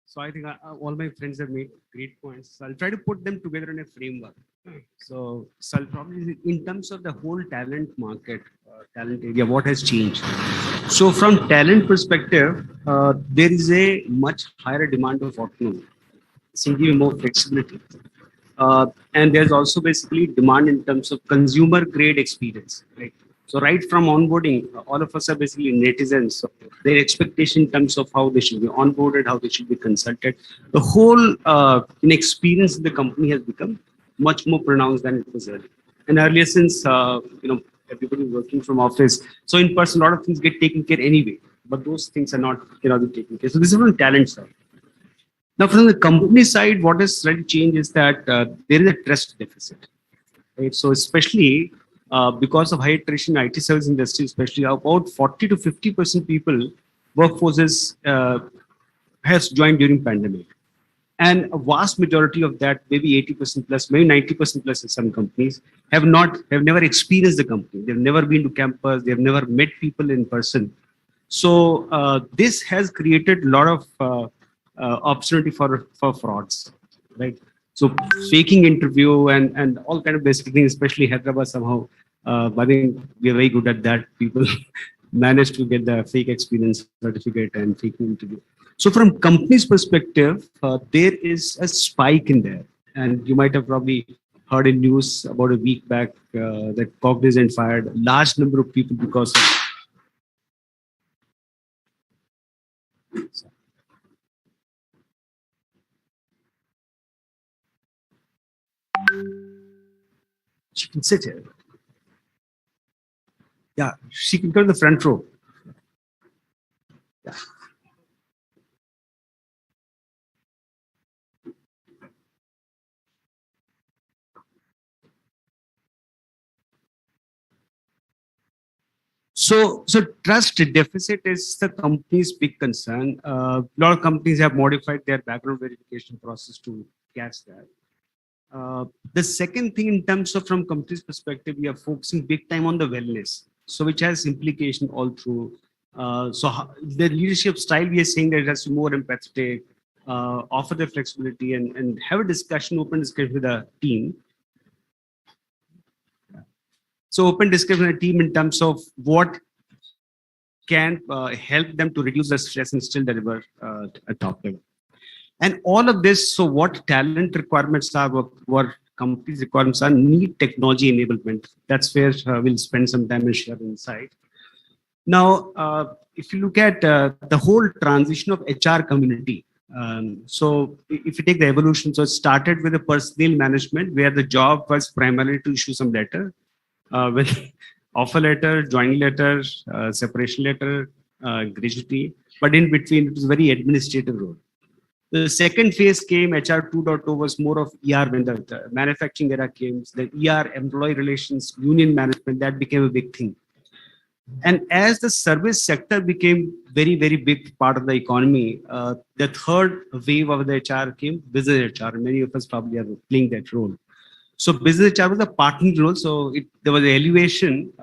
So I think all my friends have made great points. So I'll try to put them together in a framework. So I'll probably, in terms of the whole talent market, talent area, what has changed? So from talent perspective, there is a much higher demand of autonomy, simply more flexibility. And there's also basically demand in terms of consumer grade experience, right? So right from onboarding, all of us are basically netizens. So their expectation in terms of how they should be onboarded, how they should be consulted, the whole inexperience in the company has become much more pronounced than it was earlier. And earlier, since everybody working from office, so in person, a lot of things get taken care anyway. But those things are not taken care. So this is from the talent side. Now, from the company side, what has really changed is that there is a trust deficit. Right? So especially because of high attrition IT service industry, especially about 40 to 50% people workforces has joined during pandemic. And a vast majority of that, maybe 80% plus, maybe 90% plus in some companies, have never experienced the company. They've never been to campus. They've never met people in person. So this has created a lot of opportunity for frauds, right? So faking interview and all kind of basic things, especially Hyderabad somehow. I think we are very good at that. People manage to get the fake experience certificate and faking interview. So from company's perspective, there is a spike in there. And you might have probably heard in news about a week back that Cognizant fired a large number of people because of she can sit here. Yeah, she can go to the front row. Yeah. So trust deficit is the company's big concern. A lot of companies have modified their background verification process to catch that. The second thing, in terms of from company's perspective, we are focusing big time on the wellness. So which has implication all through. The leadership style, we are saying that it has to be more empathetic, offer the flexibility, and have a discussion, open discussion with the team. So open discussion with the team in terms of what can help them to reduce the stress and still deliver a top level. And all of this, so what talent requirements are, what companies requirements are, need technology enablement. That's where we'll spend some time and share insight. Now, if you look at the whole transition of HR community, so if you take the evolution, so it started with the personnel management where the job was primarily to issue some letter, with offer letter, joining letter, separation letter, gratuity, but in between it was very administrative role. The second phase came, HR 2.0 was more of ER when the manufacturing era came, the ER, employee relations, union management, that became a big thing. And as the service sector became very, very big part of the economy, the third wave of the HR came, business HR. Many of us probably are playing that role. So business HR was a partnering role. So there was an elevation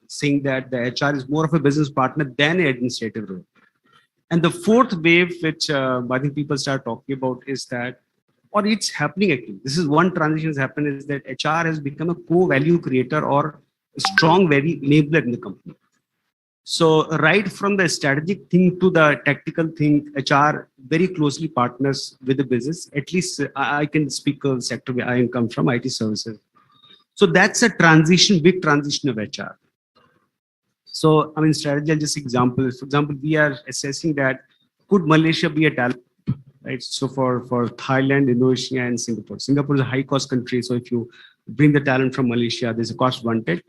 saying that the HR is more of a business partner than an administrative role. And the fourth wave, which I think people start talking about, is that, or it's happening actually. This is one transition has happened, is that HR has become a co-value creator or a strong value enabler in the company. So right from the strategic thing to the tactical thing, HR very closely partners with the business. At least I can speak of the sector where I come from, IT services. So that's a transition, big transition of HR. So, I mean, strategy, I'll just example. For example, we are assessing that could Malaysia be a talent, right? So for Thailand, Indonesia, and Singapore. Singapore is a high cost country. So if you bring the talent from Malaysia, there's a cost advantage.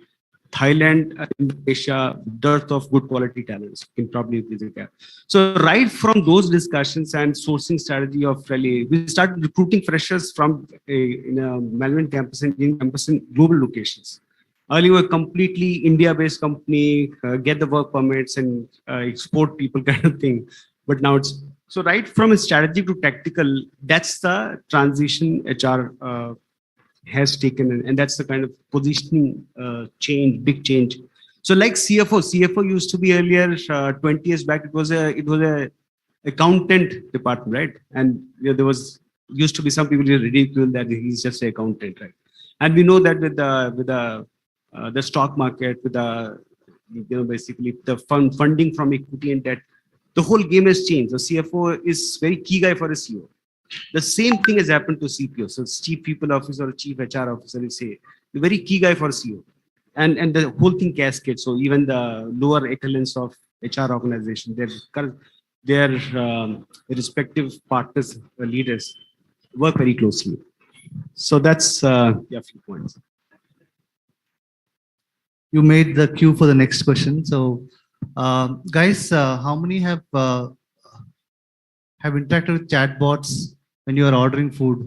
Thailand, Indonesia, dearth of good quality talents can probably be the gap. So right from those discussions and sourcing strategy of really, we started recruiting freshers from in a Melbourne campus and in campus in global locations. Earlier, we were completely India-based company, get the work permits and export people kind of thing. But now it's, so right from a strategy to tactical, that's the transition HR has taken. And that's the kind of positioning change, big change. So like CFO used to be earlier, 20 years back, it was a accountant department, right? And there was, used to be some people ridicule that he's just an accountant, right? And we know that with the stock market, with the basically the funding from equity and debt, the whole game has changed. The CFO is very key guy for a CEO. The same thing has happened to CPO. So Chief People Officer or Chief HR Officer, you say, the very key guy for a CEO. and the whole thing cascades. So even the lower echelons of HR organization, their respective partners, leaders work very closely. So that's a few points. You made the queue for the next question. So, guys, how many have interacted with chatbots when you are ordering food?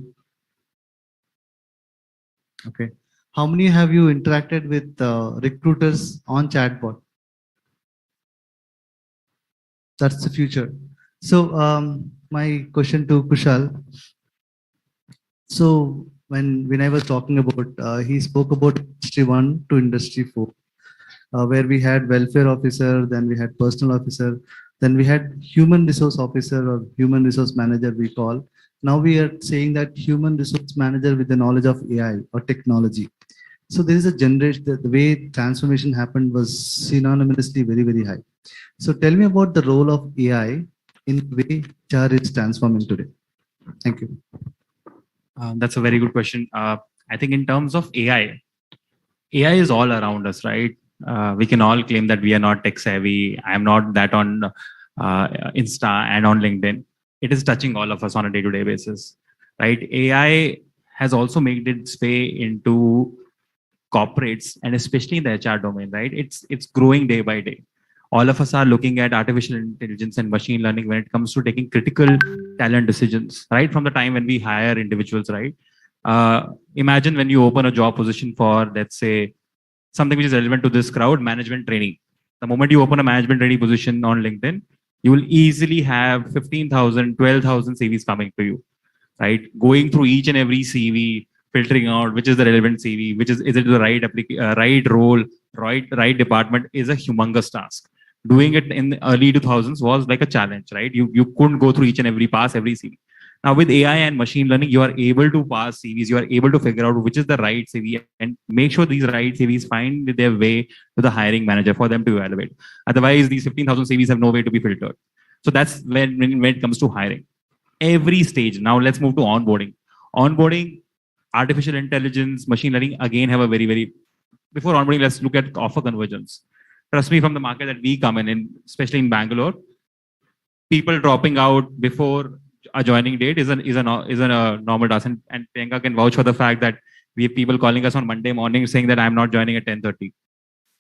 Okay. How many have you interacted with recruiters on chatbot? That's the future. So, my question to Kushal. So, when I was talking about, he spoke about industry 1 to industry 4. Where we had welfare officer, then we had personal officer, then we had human resource officer or human resource manager we call. Now we are saying that human resource manager with the knowledge of AI or technology. So there is a generation, the way transformation happened was synonymously very, very high. So tell me about the role of AI in the way HR is transforming today. Thank you. That's a very good question. I think in terms of AI is all around us, right? We can all claim that we are not tech savvy. I am not that on Insta and on LinkedIn. It is touching all of us on a day-to-day basis, right? AI has also made its way into corporates and especially in the HR domain, right? It's growing day by day. All of us are looking at artificial intelligence and machine learning when it comes to taking critical talent decisions, right? From the time when we hire individuals, right? Imagine when you open a job position for, let's say, something which is relevant to this crowd, management training. The moment you open a management training position on LinkedIn, you will easily have 15,000, 12,000 CVs coming to you, right? Going through each and every CV, filtering out which is the relevant CV, which is it the right right role, right department is a humongous task. Doing it in the early 2000s was like a challenge, right? You couldn't go through each and every CV. Now with AI and machine learning, you are able to pass CVs, you are able to figure out which is the right CV and make sure these right CVs find their way to the hiring manager for them to evaluate. Otherwise, these 15,000 CVs have no way to be filtered. So that's when it comes to hiring. Every stage. Now let's move to onboarding. Onboarding, artificial intelligence, machine learning, again have a very, before onboarding, let's look at offer convergence. Trust me, from the market that we come in, especially in Bangalore, people dropping out before a joining date is a normal task. And Priyanka can vouch for the fact that we have people calling us on Monday morning saying that I'm not joining at 10:30.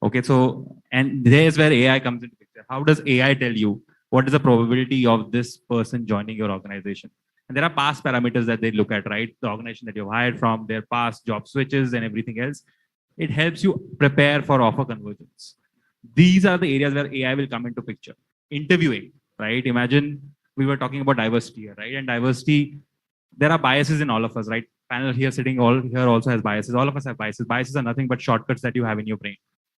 Okay, so, and there's where AI comes into picture. How does AI tell you what is the probability of this person joining your organization? And there are past parameters that they look at, right? The organization that you've hired from, their past job switches and everything else. It helps you prepare for offer convergence. These are the areas where AI will come into picture. Interviewing, right? Imagine we were talking about diversity here, right? And diversity, there are biases in all of us, right? Panel here sitting all here also has biases. All of us have biases. Biases are nothing but shortcuts that you have in your brain.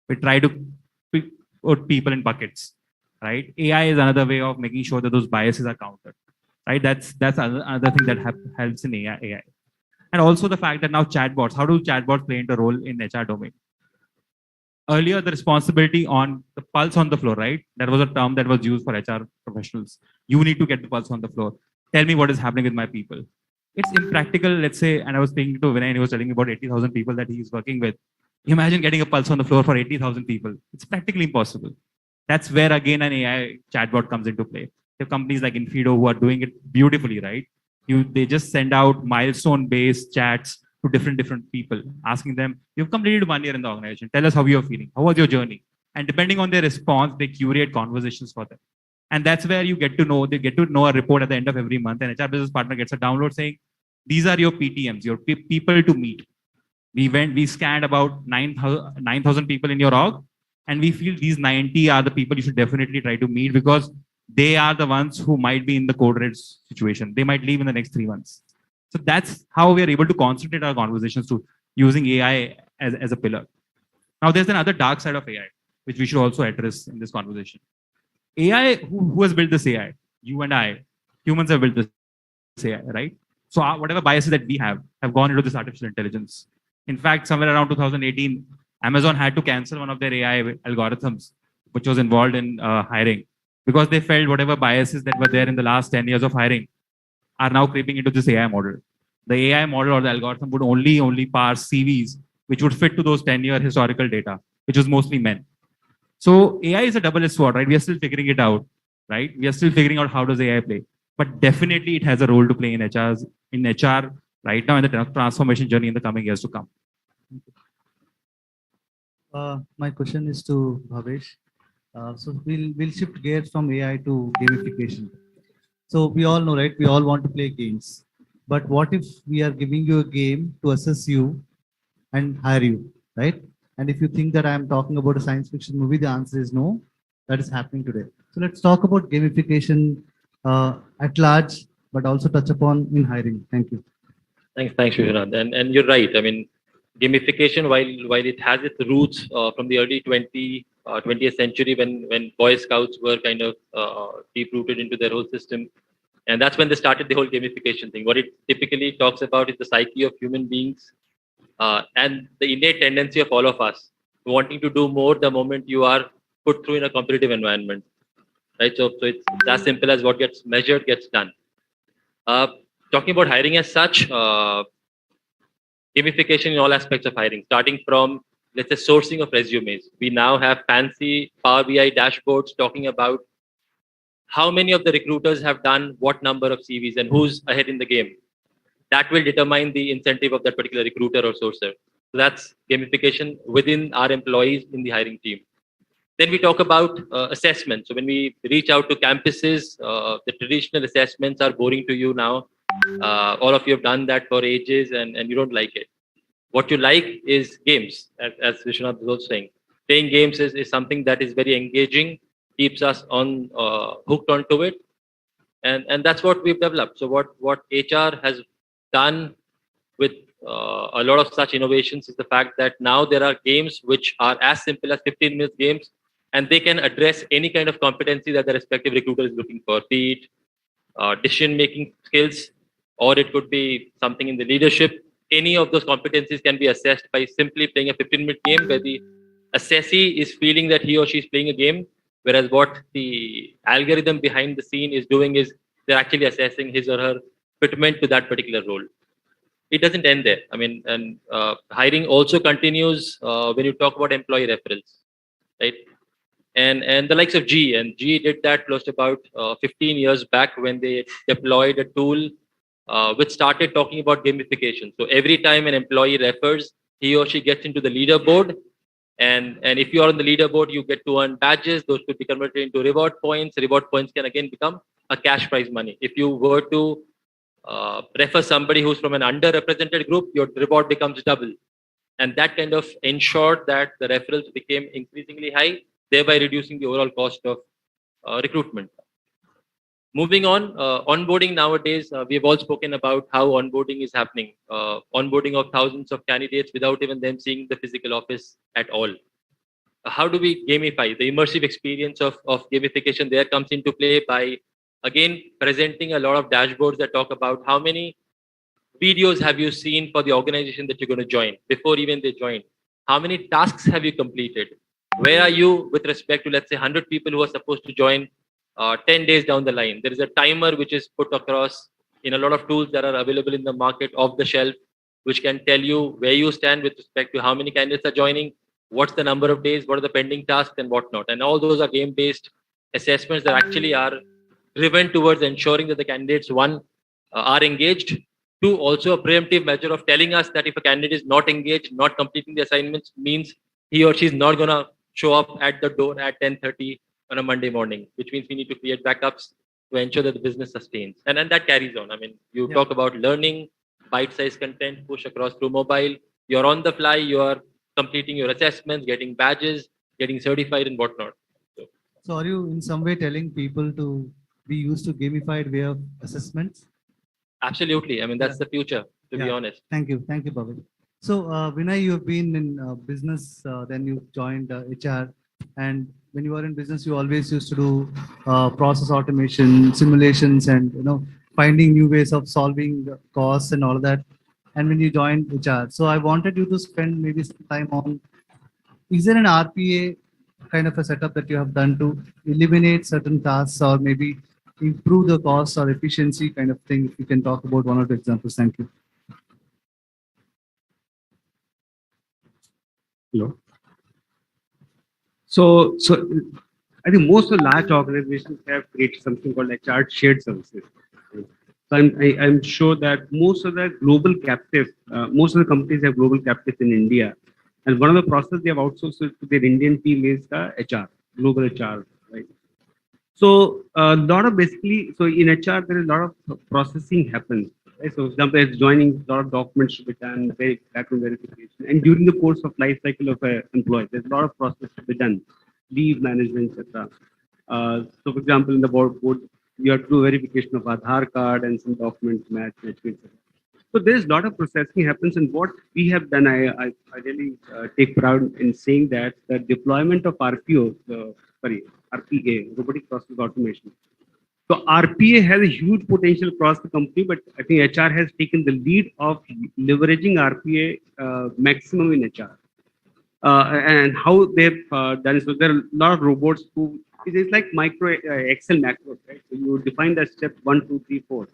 We try to put people in buckets, right? AI is another way of making sure that those biases are countered, right? That's another thing that helps in AI. And also the fact that now chatbots, how do chatbots play into a role in HR domain? Earlier, the responsibility on the pulse on the floor, right? That was a term that was used for HR professionals. You need to get the pulse on the floor. Tell me what is happening with my people. It's impractical, let's say, and I was speaking to Vinay and he was telling me about 80,000 people that he's working with. Imagine getting a pulse on the floor for 80,000 people. It's practically impossible. That's where again an AI chatbot comes into play. There are companies like Infido who are doing it beautifully, right? They just send out milestone-based chats to different people, asking them, you've completed 1 year in the organization. Tell us how you're feeling. How was your journey? And depending on their response, they curate conversations for them. And that's where you get to know, they get to know a report at the end of every month. And HR business partner gets a download saying, these are your PTMs, your people to meet. We scanned about 9,000 people in your org. And we feel these 90 are the people you should definitely try to meet because they are the ones who might be in the code red situation. They might leave in the next 3 months. So that's how we are able to concentrate our conversations to using AI as a pillar. Now there's another dark side of AI, which we should also address in this conversation. AI, who has built this AI? You and I, humans have built this AI, right? So whatever biases that we have gone into this artificial intelligence. In fact, somewhere around 2018, Amazon had to cancel one of their AI algorithms, which was involved in hiring, because they felt whatever biases that were there in the last 10 years of hiring are now creeping into this AI model. The AI model or the algorithm would only parse CVs which would fit to those 10-year historical data, which was mostly men. So AI is a double-edged sword, right? We are still figuring it out, right? We are still figuring out how does AI play. But definitely it has a role to play in HR right now, and the transformation journey in the coming years to come. My question is to Bhavesh. So we'll shift gears from AI to gamification. So we all know, right? We all want to play games. But what if we are giving you a game to assess you and hire you, right? And if you think that I'm talking about a science fiction movie, the answer is no. That is happening today. So let's talk about gamification at large, but also touch upon in hiring. Thank you. Thanks, Vishwanath. And you're right. I mean, gamification, while it has its roots from the early 20th century, when Boy Scouts were kind of deep rooted into their whole system, and that's when they started the whole gamification thing. What it typically talks about is the psyche of human beings and the innate tendency of all of us wanting to do more the moment you are put through in a competitive environment, right? So it's as simple as what gets measured gets done. Talking about hiring as such, gamification in all aspects of hiring, starting from, let's say, sourcing of resumes. We now have fancy Power BI dashboards talking about how many of the recruiters have done what number of CVs and who's ahead in the game. That will determine the incentive of that particular recruiter or sourcer. So that's gamification within our employees in the hiring team. Then we talk about assessment. So when we reach out to campuses, the traditional assessments are boring to you now. All of you have done that for ages and you don't like it. What you like is games, as Vishwanath was also saying. Playing games is something that is very engaging, keeps us on hooked onto it. And that's what we've developed. So what HR has done with a lot of such innovations is the fact that now there are games which are as simple as 15-minute games, and they can address any kind of competency that the respective recruiter is looking for, be it decision-making skills, or it could be something in the leadership. Any of those competencies can be assessed by simply playing a 15-minute game where the assessee is feeling that he or she is playing a game, whereas what the algorithm behind the scene is doing is they're actually assessing his or her fitment to that particular role. It doesn't end there. I mean, and hiring also continues when you talk about employee referrals, right? And the likes of GE did that close to about 15 years back when they deployed a tool which started talking about gamification. So every time an employee refers, he or she gets into the leaderboard. And if you are on the leaderboard, you get to earn badges. Those could be converted into reward points. Reward points can again become a cash prize money. If you were to refer somebody who's from an underrepresented group, your reward becomes double. And that kind of ensured that the referrals became increasingly high, thereby reducing the overall cost of recruitment. Moving on, onboarding nowadays, we have all spoken about how onboarding is happening. Onboarding of thousands of candidates without even them seeing the physical office at all. How do we gamify? The immersive experience of gamification there comes into play by, again, presenting a lot of dashboards that talk about how many videos have you seen for the organization that you're going to join before even they join. How many tasks have you completed? Where are you with respect to, let's say, 100 people who are supposed to join 10 days down the line? There is a timer which is put across in a lot of tools that are available in the market off the shelf, which can tell you where you stand with respect to how many candidates are joining, what's the number of days, what are the pending tasks and whatnot. And all those are game-based assessments that actually are driven towards ensuring that the candidates, one, are engaged, two, also a preemptive measure of telling us that if a candidate is not engaged, not completing the assignments, means he or she is not going to show up at the door at 10:30 on a Monday morning, which means we need to create backups to ensure that the business sustains. And that carries on. I mean, you talk about learning, bite-sized content, push across through mobile. You're on the fly, you're completing your assessments, getting badges, getting certified and whatnot. So are you in some way telling people to be used to gamified way of assessments? Absolutely. I mean, that's the future, to be honest. Thank you. Thank you, Bhavesh. So Vinay, you have been in business, then you joined HR. And when you were in business, you always used to do process automation, simulations, and finding new ways of solving costs and all that. And when you joined HR, so I wanted you to spend maybe some time on, is there an RPA kind of a setup that you have done to eliminate certain tasks or maybe improve the cost or efficiency kind of thing? If you can talk about one or two examples. Thank you. Hello. So I think most of large organizations have created something called HR shared services. So I'm sure that most of the global captive, most of the companies have global captives in India, and one of the processes they have outsourced it to their Indian team is the HR, global HR, right? So a lot of so in HR there is a lot of processing happens. Right? So for example, it's joining, a lot of documents to be done, background verification, and during the course of life cycle of an employee, there's a lot of process to be done, leave management, etc. So for example, in the board, you have to do verification of Aadhaar card and some documents match, etc. So there's a lot of processing happens, and what we have done, I really take pride in saying that the deployment of RPO, RPA, robotic process automation. So RPA has a huge potential across the company, but I think HR has taken the lead of leveraging RPA maximum in HR. And how they've done it. So there are a lot of robots who, it's like micro Excel macros, right? So you define that step 1, 2, 3, 4.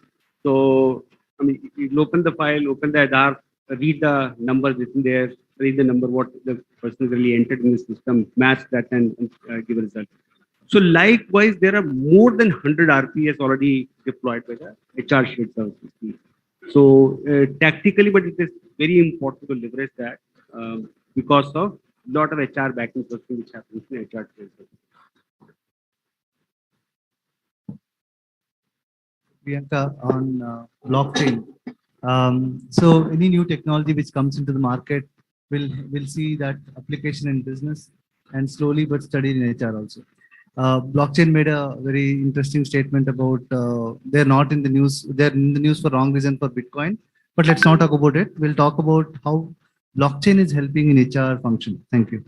So, I mean, you'll open the file, open the Aadhaar, read the numbers within there, read the number, what the person really entered in the system, match that and give a result. So likewise, there are more than 100 RPS already deployed by the HR shared services team. So tactically, but it is very important to leverage that because of a lot of HR backing processing which happens in HR shared services. Priyanka, on blockchain. So any new technology which comes into the market will see that application in business and slowly but steadily in HR also. Blockchain made a very interesting statement about they're not in the news. They're in the news for wrong reason for Bitcoin. But let's not talk about it. We'll talk about how blockchain is helping in HR function. Thank you.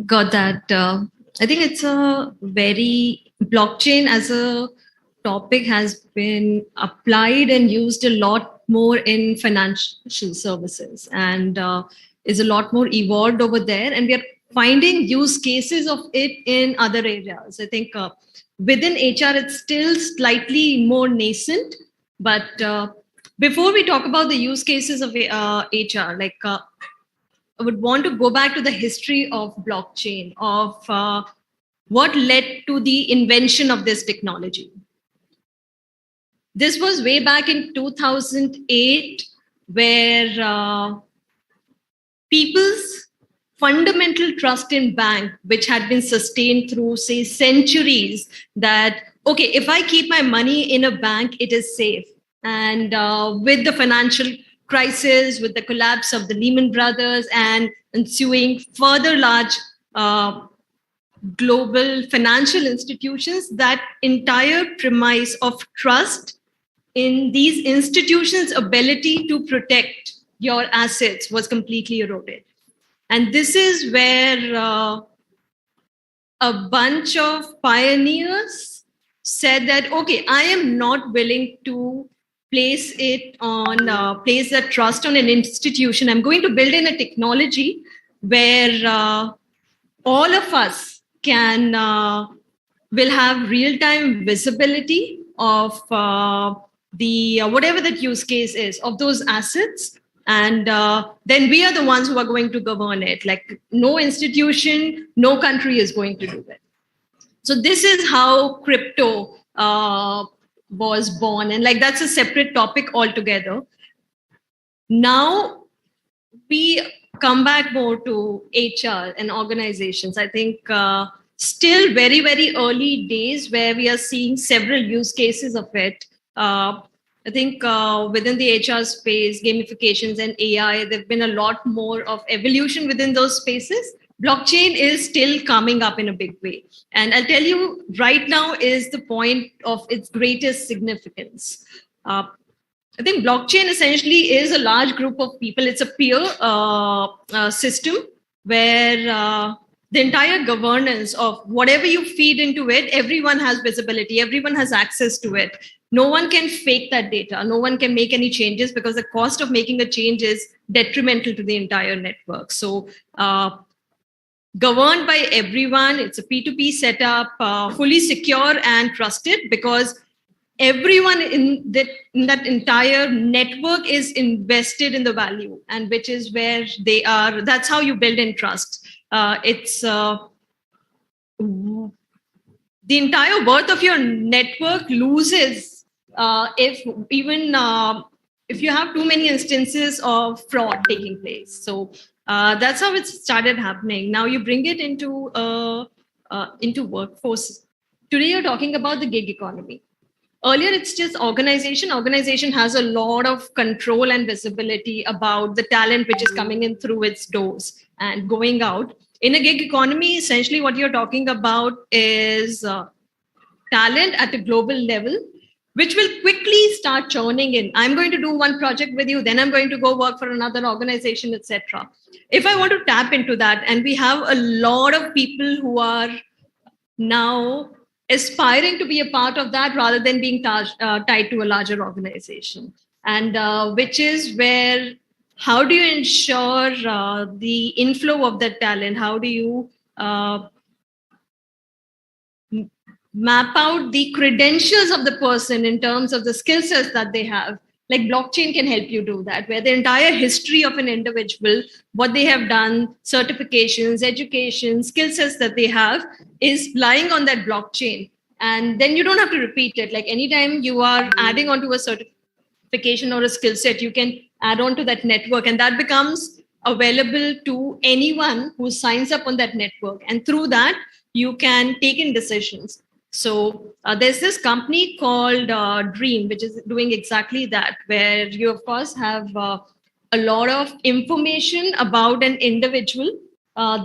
Got that. I think it's a very blockchain as a topic has been applied and used a lot more in financial services and is a lot more evolved over there. And we are finding use cases of it in other areas. I think within HR, it's still slightly more nascent. But before we talk about the use cases of HR, like I would want to go back to the history of blockchain, of what led to the invention of this technology. This was way back in 2008, where people's fundamental trust in bank, which had been sustained through, say, centuries, that, okay, if I keep my money in a bank, it is safe. And with the financial crisis, with the collapse of the Lehman Brothers and ensuing further large global financial institutions, that entire premise of trust in these institutions' ability to protect your assets was completely eroded. And this is where a bunch of pioneers said that, okay, I am not willing to place that trust on an institution. I'm going to build in a technology where all of us will have real-time visibility of whatever that use case is of those assets. And then we are the ones who are going to govern it. Like no institution, no country is going to do that. So this is how crypto was born. And like that's a separate topic altogether. Now we come back more to HR and organizations. I think still very, very early days where we are seeing several use cases of it. I think within the HR space, gamifications and AI, there've been a lot more of evolution within those spaces. Blockchain is still coming up in a big way. And I'll tell you right now is the point of its greatest significance. I think blockchain essentially is a large group of people. It's a peer system where the entire governance of whatever you feed into it, everyone has visibility, everyone has access to it. No one can fake that data. No one can make any changes because the cost of making a change is detrimental to the entire network. So governed by everyone, it's a P2P setup, fully secure and trusted because everyone in that entire network is invested in the value, and which is where they are. That's how you build in trust. It's the entire worth of your network loses if you have too many instances of fraud taking place. So that's how it started happening. Now you bring it into workforce. Today you're talking about the gig economy. Earlier it's just organization. Organization has a lot of control and visibility about the talent which is coming in through its doors and going out. In a gig economy, essentially what you're talking about is talent at a global level, which will quickly start churning in. I'm going to do one project with you, then I'm going to go work for another organization, etc. If I want to tap into that, and we have a lot of people who are now aspiring to be a part of that rather than being tied to a larger organization, and which is where, how do you ensure the inflow of that talent? How do you map out the credentials of the person in terms of the skill sets that they have? Like blockchain can help you do that, where the entire history of an individual, what they have done, certifications, education, skill sets that they have is lying on that blockchain. And then you don't have to repeat it. Like anytime you are adding onto a certification or a skill set, you can add on to that network, and that becomes available to anyone who signs up on that network. And through that, you can take in decisions. So there's this company called Dream, which is doing exactly that, where you, of course, have a lot of information about an individual,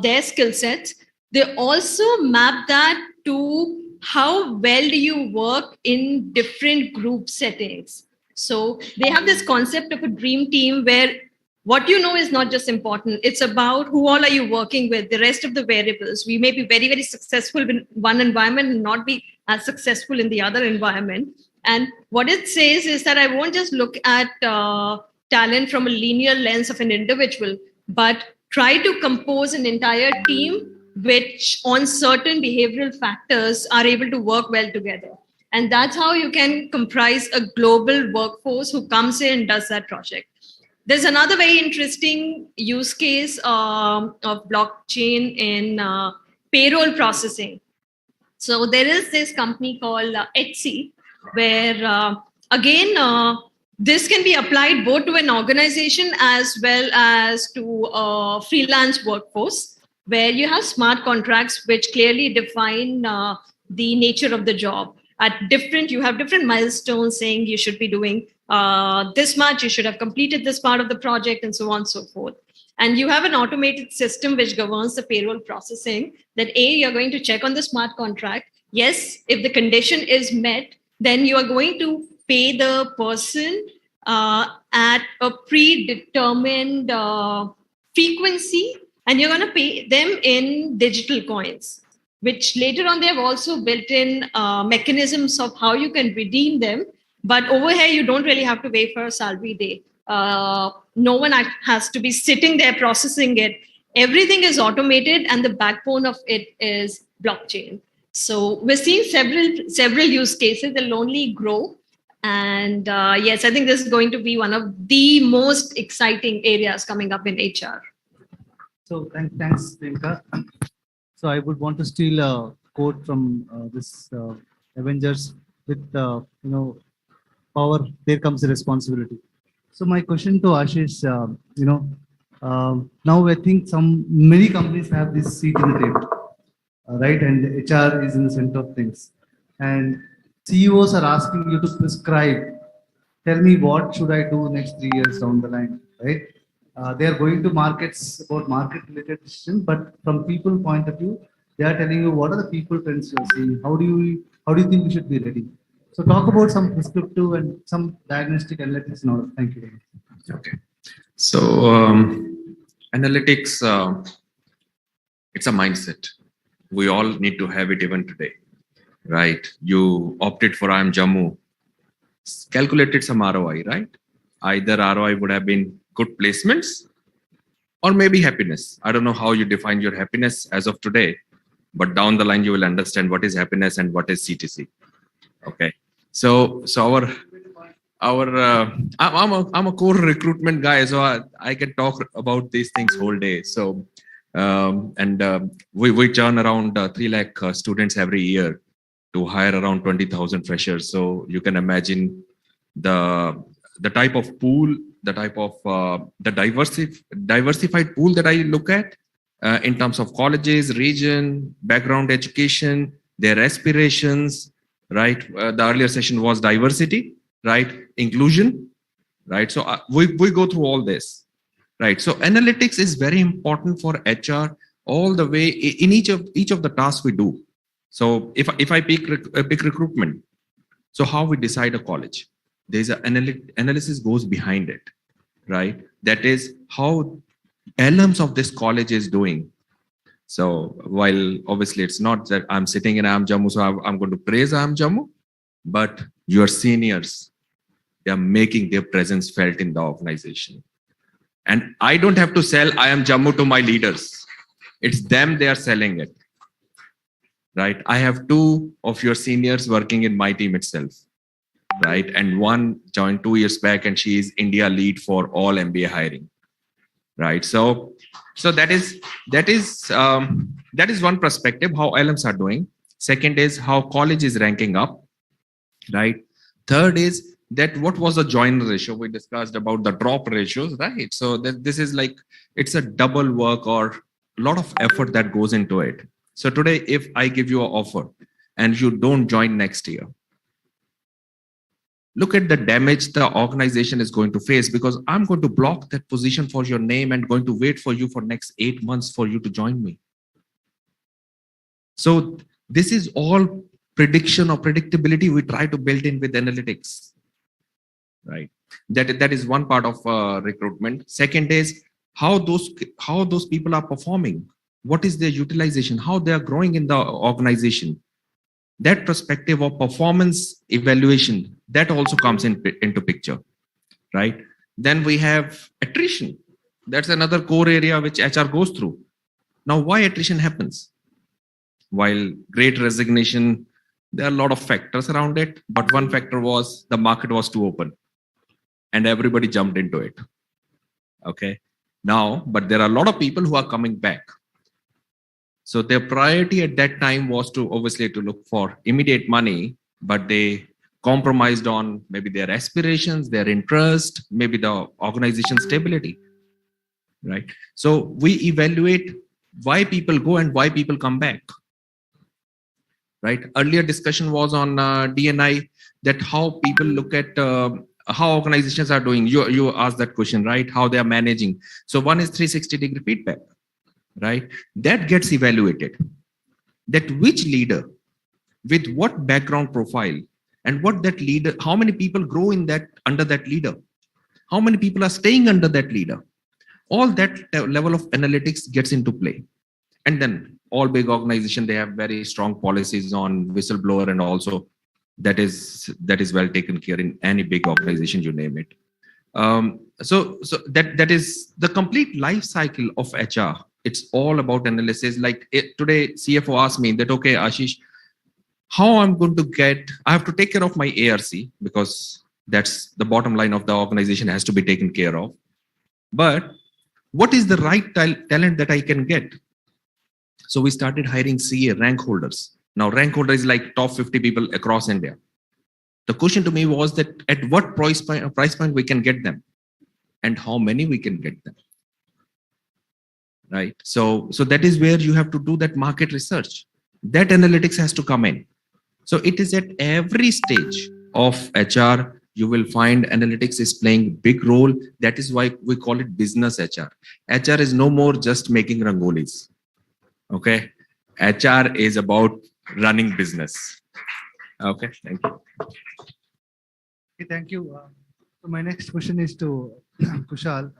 their skill sets. They also map that to how well do you work in different group settings. So they have this concept of a dream team where what you know is not just important. It's about who all are you working with, the rest of the variables. We may be very, very successful in one environment and not be as successful in the other environment. And what it says is that I won't just look at talent from a linear lens of an individual, but try to compose an entire team which on certain behavioral factors are able to work well together. And that's how you can comprise a global workforce who comes in and does that project. There's another very interesting use case of blockchain in payroll processing. So there is this company called Etsy, where again, this can be applied both to an organization as well as to a freelance workforce, where you have smart contracts which clearly define the nature of the job. You have different milestones saying you should be doing this much, you should have completed this part of the project, and so on and so forth. And you have an automated system which governs the payroll processing, that you're going to check on the smart contract. Yes, if the condition is met, then you are going to pay the person at a predetermined frequency, and you're going to pay them in digital coins, which later on they have also built in mechanisms of how you can redeem them. But over here, you don't really have to wait for a salary day. No one has to be sitting there processing it. Everything is automated, and the backbone of it is blockchain. So we're seeing several use cases that will only grow. And yes, I think this is going to be one of the most exciting areas coming up in HR. So thanks, Priyanka. So I would want to steal a quote from this Avengers with, power, there comes the responsibility. So my question to Ashish, now I think many companies have this seat in the table, right? And HR is in the center of things. And CEOs are asking you to prescribe, tell me what should I do next 3 years down the line, right? They are going to markets about market-related decisions, but from people point of view, they are telling you what are the people trends you are seeing. How do you think we should be ready? So talk about some prescriptive and some diagnostic analytics and all. Thank you very much. Okay. So analytics, it's a mindset. We all need to have it even today, right? You opted for IIM Jammu, calculated some ROI, right? Either ROI would have been good placements or maybe happiness. I don't know how you define your happiness as of today, but down the line, you will understand what is happiness and what is CTC. Okay. So I'm a core recruitment guy, so I can talk about these things whole day. So we churn around 3 lakh students every year to hire around 20,000 freshers. So you can imagine the type of pool, the type of the diversified pool that I look at in terms of colleges, region, background, education, their aspirations, right? The earlier session was diversity, right? Inclusion, right? So we go through all this, right? So analytics is very important for HR all the way in each of the tasks we do. So if I pick recruitment, so how we decide a college, there's an analysis goes behind it, right? That is how alums of this college is doing. So while obviously it's not that I'm sitting in IIM Jammu, so I'm going to praise IIM Jammu, but your seniors, they are making their presence felt in the organization. And I don't have to sell IIM Jammu to my leaders. It's them, they are selling it, right? I have 2 of your seniors working in my team itself, right? And one joined 2 years back and she is India lead for all MBA hiring, right? So that is one perspective, how alums are doing. Second is how college is ranking up, right? Third is that what was the join ratio? We discussed about the drop ratios, right? So this is like, it's a double work or a lot of effort that goes into it. So today, if I give you an offer and you don't join next year, look at the damage the organization is going to face, because I'm going to block that position for your name and going to wait for you for next 8 months for you to join me. So this is all prediction or predictability we try to build in with analytics, right? That is one part of recruitment. Second is how those people are performing. What is their utilization? How they are growing in the organization. That perspective of performance evaluation, that also comes into picture, right? Then we have attrition. That's another core area which HR goes through. Now, why attrition happens? While great resignation, there are a lot of factors around it, but one factor was the market was too open and everybody jumped into it. Okay. Now, but there are a lot of people who are coming back. So their priority at that time was to obviously to look for immediate money, but they compromised on maybe their aspirations, their interest, maybe the organization stability, right? So we evaluate why people go and why people come back, right? Earlier discussion was on D&I, that how people look at how organizations are doing. You asked that question, right? How they are managing. So one is 360-degree feedback, right? That gets evaluated. That which leader, with what background profile, and what that leader, how many people grow in that under that leader, how many people are staying under that leader. All that level of analytics gets into play. And then all big organizations, they have very strong policies on whistleblower, and also that is well taken care in any big organization, you name it. So that is the complete life cycle of HR. It's all about analysis. Like today, CFO asked me that, okay, Ashish, how I'm going to I have to take care of my ARC, because that's the bottom line of the organization, has to be taken care of. But what is the right talent that I can get? So we started hiring CA rank holders. Now rank holder is like top 50 people across India. The question to me was that at what price point we can get them, and how many we can get them. Right. So that is where you have to do that market research. That analytics has to come in. So it is at every stage of HR, you will find analytics is playing big role. That is why we call it business HR. HR is no more just making rangolis. Okay. HR is about running business. Okay. Thank you. Okay, thank you. So my next question is to Kushal.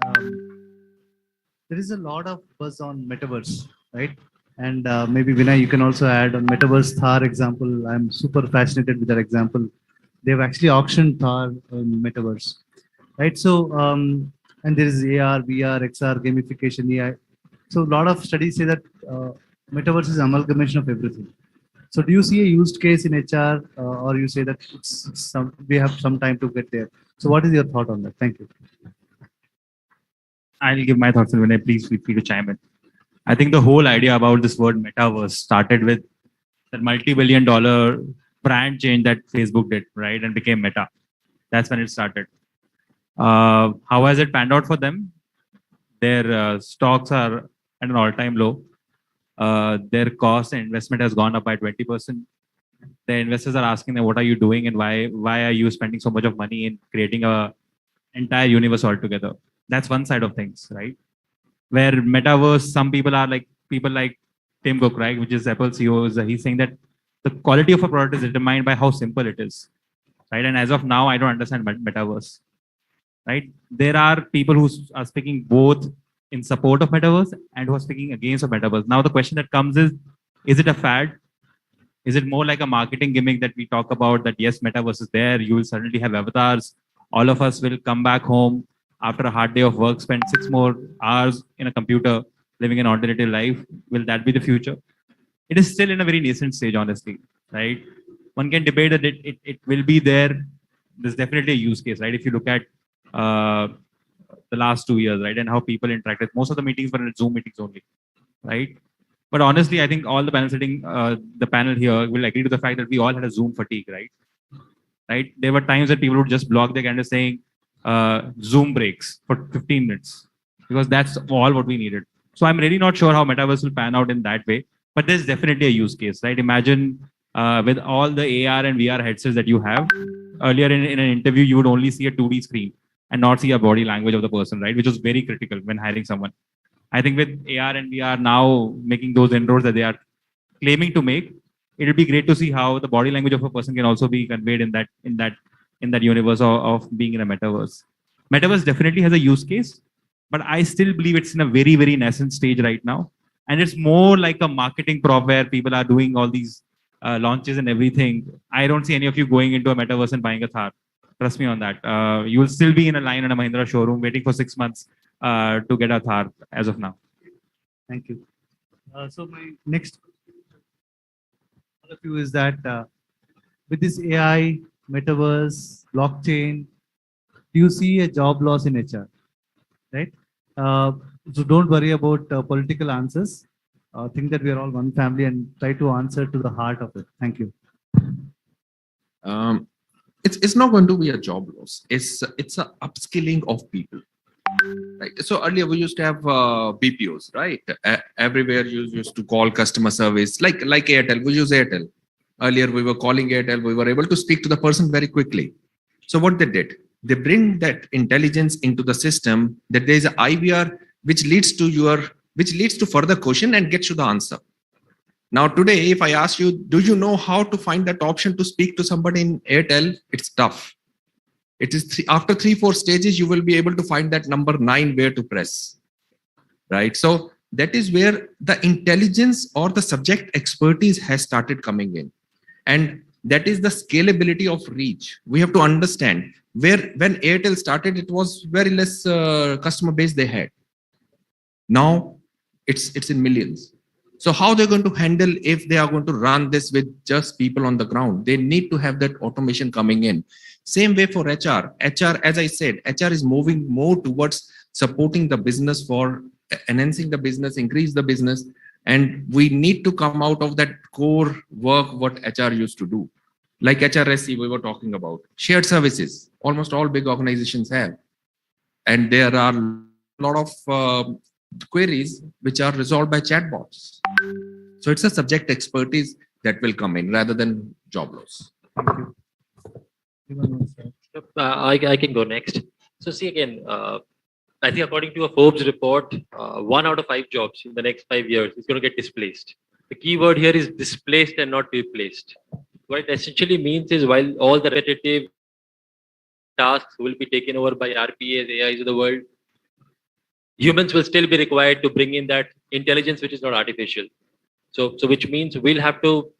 There is a lot of buzz on metaverse, right? And maybe Vinay, you can also add on metaverse Thar example. I'm super fascinated with that example. They've actually auctioned Thar in metaverse, right? So, and there is AR, VR, XR, gamification, AI. So a lot of studies say that metaverse is amalgamation of everything. So do you see a used case in HR, or you say that we have some time to get there? So what is your thought on that? Thank you. I'll give my thoughts, and when I please feel free to chime in. I think the whole idea about this word metaverse started with that multi-billion-dollar brand change that Facebook did, right, and became Meta. That's when it started. How has it panned out for them? Their stocks are at an all-time low. Their cost and investment has gone up by 20%. The investors are asking them, "What are you doing, and why are you spending so much of money in creating a entire universe altogether?" That's one side of things, right? Where metaverse, some people like Tim Cook, right, which is Apple CEO, he's saying that the quality of a product is determined by how simple it is, right? And as of now, I don't understand metaverse, right? There are people who are speaking both in support of metaverse and who are speaking against of metaverse. Now the question that comes is it a fad? Is it more like a marketing gimmick that we talk about, that yes, metaverse is there, you will suddenly have avatars, all of us will come back home after a hard day of work, spend 6 more hours in a computer, living an alternative life? Will that be the future? It is still in a very nascent stage, honestly, right? One can debate that it will be there. There's definitely a use case, right? If you look at the last 2 years, right, and how people interacted, most of the meetings were Zoom meetings only, right? But honestly, I think all the the panel here will agree to the fact that we all had a Zoom fatigue, right? Right? There were times that people would just block their calendar saying Zoom breaks for 15 minutes because that's all what we needed. So I'm really not sure how metaverse will pan out in that way, but there's definitely a use case, right? Imagine with all the AR and VR headsets that you have. Earlier in an interview, you would only see a 2D screen and not see a body language of the person, right? Which was very critical when hiring someone. I think with AR and VR now making those inroads that they are claiming to make, it would be great to see how the body language of a person can also be conveyed in that universe of being in a metaverse. Metaverse definitely has a use case, but I still believe it's in a very, very nascent stage right now. And it's more like a marketing prop where people are doing all these launches and everything. I don't see any of you going into a metaverse and buying a Thar. Trust me on that. You will still be in a line in a Mahindra showroom waiting for 6 months to get a Thar as of now. Thank you. So my next view is that with this AI, metaverse, blockchain, do you see a job loss in HR? Right? So don't worry about political answers. Think that we are all one family and try to answer to the heart of it. Thank you. It's not going to be a job loss. It's a upskilling of people. Right. So earlier we used to have BPOs, right? Everywhere you used to call customer service, like Airtel. We use Airtel. Earlier we were calling Airtel. We were able to speak to the person very quickly. So what they did, they bring that intelligence into the system that there is an IVR which leads to further question and gets you the answer. Now today, if I ask you, do you know how to find that option to speak to somebody in Airtel? It's tough. It is after 3-4 stages, you will be able to find that number 9 where to press, right? So that is where the intelligence or the subject expertise has started coming in. And that is the scalability of reach. We have to understand when Airtel started, it was very less customer base they had. Now it's in millions. So how they're going to handle if they are going to run this with just people on the ground? They need to have that automation coming in. Same way for HR. HR, as I said, HR is moving more towards supporting the business for enhancing the business, increase the business. And we need to come out of that core work what HR used to do. Like HRSC we were talking about. Shared services, almost all big organizations have. And there are a lot of queries which are resolved by chatbots. So it's a subject expertise that will come in rather than job loss. Thank you. I can go next. So see again, I think according to a Forbes report, 1 out of 5 jobs in the next 5 years is going to get displaced. The key word here is displaced and not replaced. What it essentially means is while all the repetitive tasks will be taken over by RPAs, AIs of the world, humans will still be required to bring in that intelligence which is not artificial. So which means we'll have to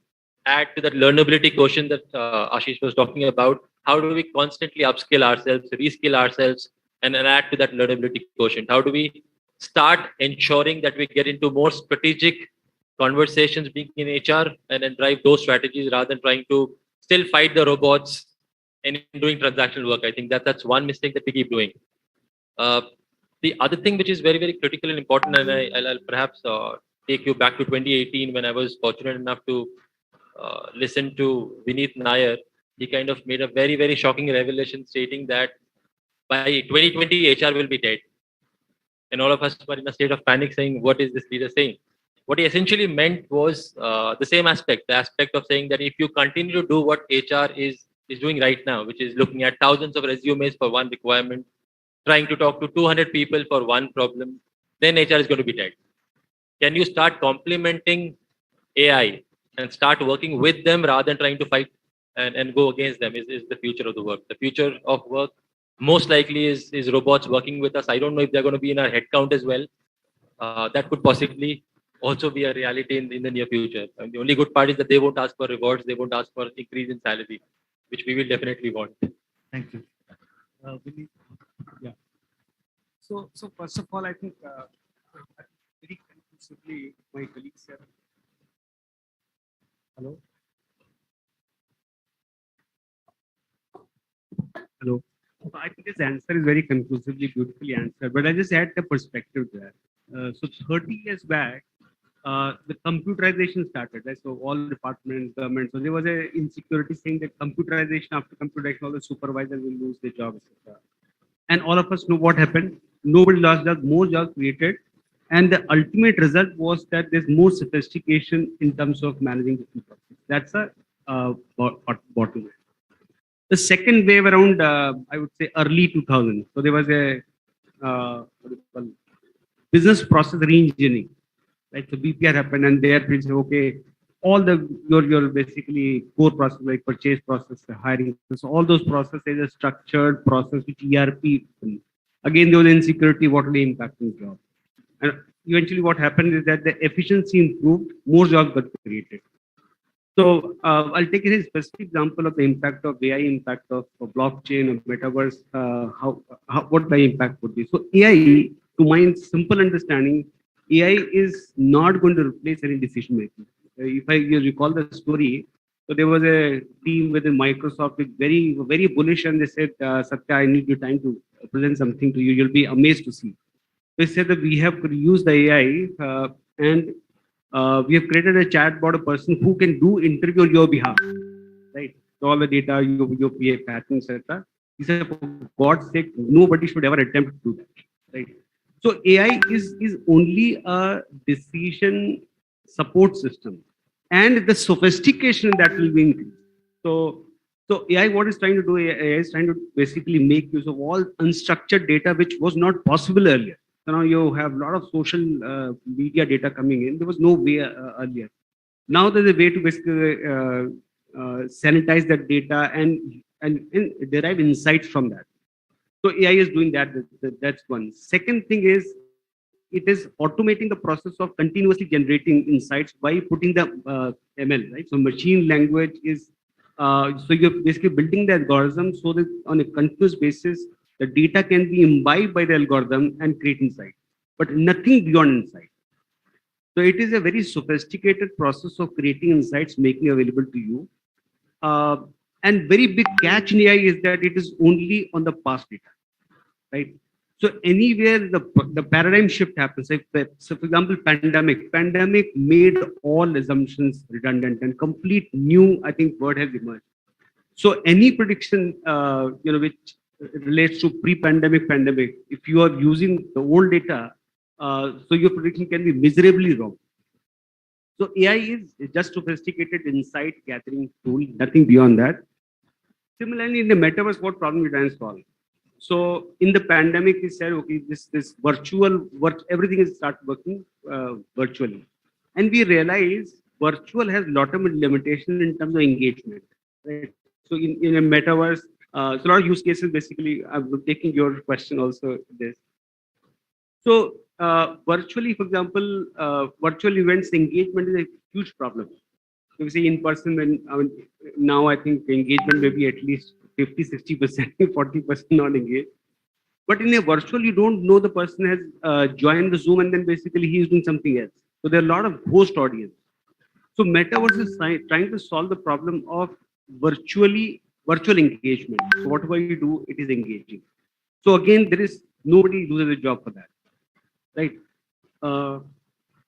add to that learnability quotient that Ashish was talking about. How do we constantly upskill ourselves, reskill ourselves, and add to that learnability quotient? How do we start ensuring that we get into more strategic conversations being in HR and then drive those strategies rather than trying to still fight the robots and doing transactional work. I think that's one mistake that we keep doing. The other thing which is very, very critical and important, and I'll perhaps take you back to 2018 when I was fortunate enough to listen to Vineet Nair. He kind of made a very, very shocking revelation stating that by 2020, HR will be dead. And all of us were in a state of panic saying, what is this leader saying? What he essentially meant was the same aspect, the aspect of saying that if you continue to do what HR is doing right now, which is looking at thousands of resumes for one requirement, trying to talk to 200 people for one problem, then HR is going to be dead. Can you start complementing AI and start working with them rather than trying to fight and go against them is the future of the work. The future of work most likely is robots working with us. I don't know if they're going to be in our headcount as well. That could possibly also be a reality in the near future. And the only good part is that they won't ask for rewards, they won't ask for increase in salary, which we will definitely want. Thank you. Yeah. So first of all, I think very conclusively, my colleagues said. Hello. Hello. So I think this answer is very conclusively, beautifully answered. But I just add the perspective there. So 30 years back, the computerization started. Right? So all departments, government. So there was a insecurity saying that computerization, after computerization, all the supervisors will lose their jobs, etc. And all of us know what happened. Nobody lost jobs, more jobs created. And the ultimate result was that there's more sophistication in terms of managing the people. That's a bottom line. The second wave around, I would say early 2000. So there was a business process re-engineering. Right? So BPR happened, and there we say, okay, all your basically core process like purchase process, hiring, so all those processes are structured process which ERP. Again, there was insecurity, what really impacting job. And eventually what happened is that the efficiency improved, more jobs got created. So I'll take a specific example of the impact of AI, impact of blockchain, of metaverse, what the impact would be. So AI, to my simple understanding, AI is not going to replace any decision making. If you recall the story, so there was a team within Microsoft with very, very bullish, and they said, Satya, I need your time to present something to you. You'll be amazed to see. They said that we have used the AI and we have created a chatbot, a person who can do interview on your behalf, right? So all the data, your PA patterns, etc. He said, for God's sake, nobody should ever attempt to do that, right? So AI is only a decision support system, and the sophistication that will be increased. So AI, what is trying to do? AI is trying to basically make use of all unstructured data, which was not possible earlier. So now you have a lot of social media data coming in. There was no way earlier. Now there's a way to basically sanitize that data and derive insights from that. So AI is doing that. That's one. Second thing is, it is automating the process of continuously generating insights by putting the ML, right? So machine language is, so you're basically building the algorithm so that on a continuous basis, the data can be imbibed by the algorithm and create insight, but nothing beyond insight. So it is a very sophisticated process of creating insights, making available to you. And very big catch in AI is that it is only on the past data, right? So anywhere the paradigm shift happens, so for example, pandemic made all assumptions redundant and complete new, I think, word has emerged. So any prediction, which relates to pre-pandemic, pandemic, if you are using the old data, so your prediction can be miserably wrong. So AI is just sophisticated insight gathering tool, nothing beyond that. Similarly, in the metaverse, what problem we try and solve? So in the pandemic, we said, okay, this virtual work, everything is start working virtually, and we realize virtual has a lot of limitation in terms of engagement. Right? So in a metaverse, so a lot of use cases. Basically, I'm taking your question also. This. So virtually, for example, virtual events engagement is a huge problem. You see in person, when now I think engagement may be at least 50, 60%, 40% not engaged. But in a virtual, you don't know the person has joined the Zoom and then basically he is doing something else. So there are a lot of ghost audience. So metaverse is trying to solve the problem of virtual engagement. So whatever you do, it is engaging. So again, there is nobody loses a job for that, right?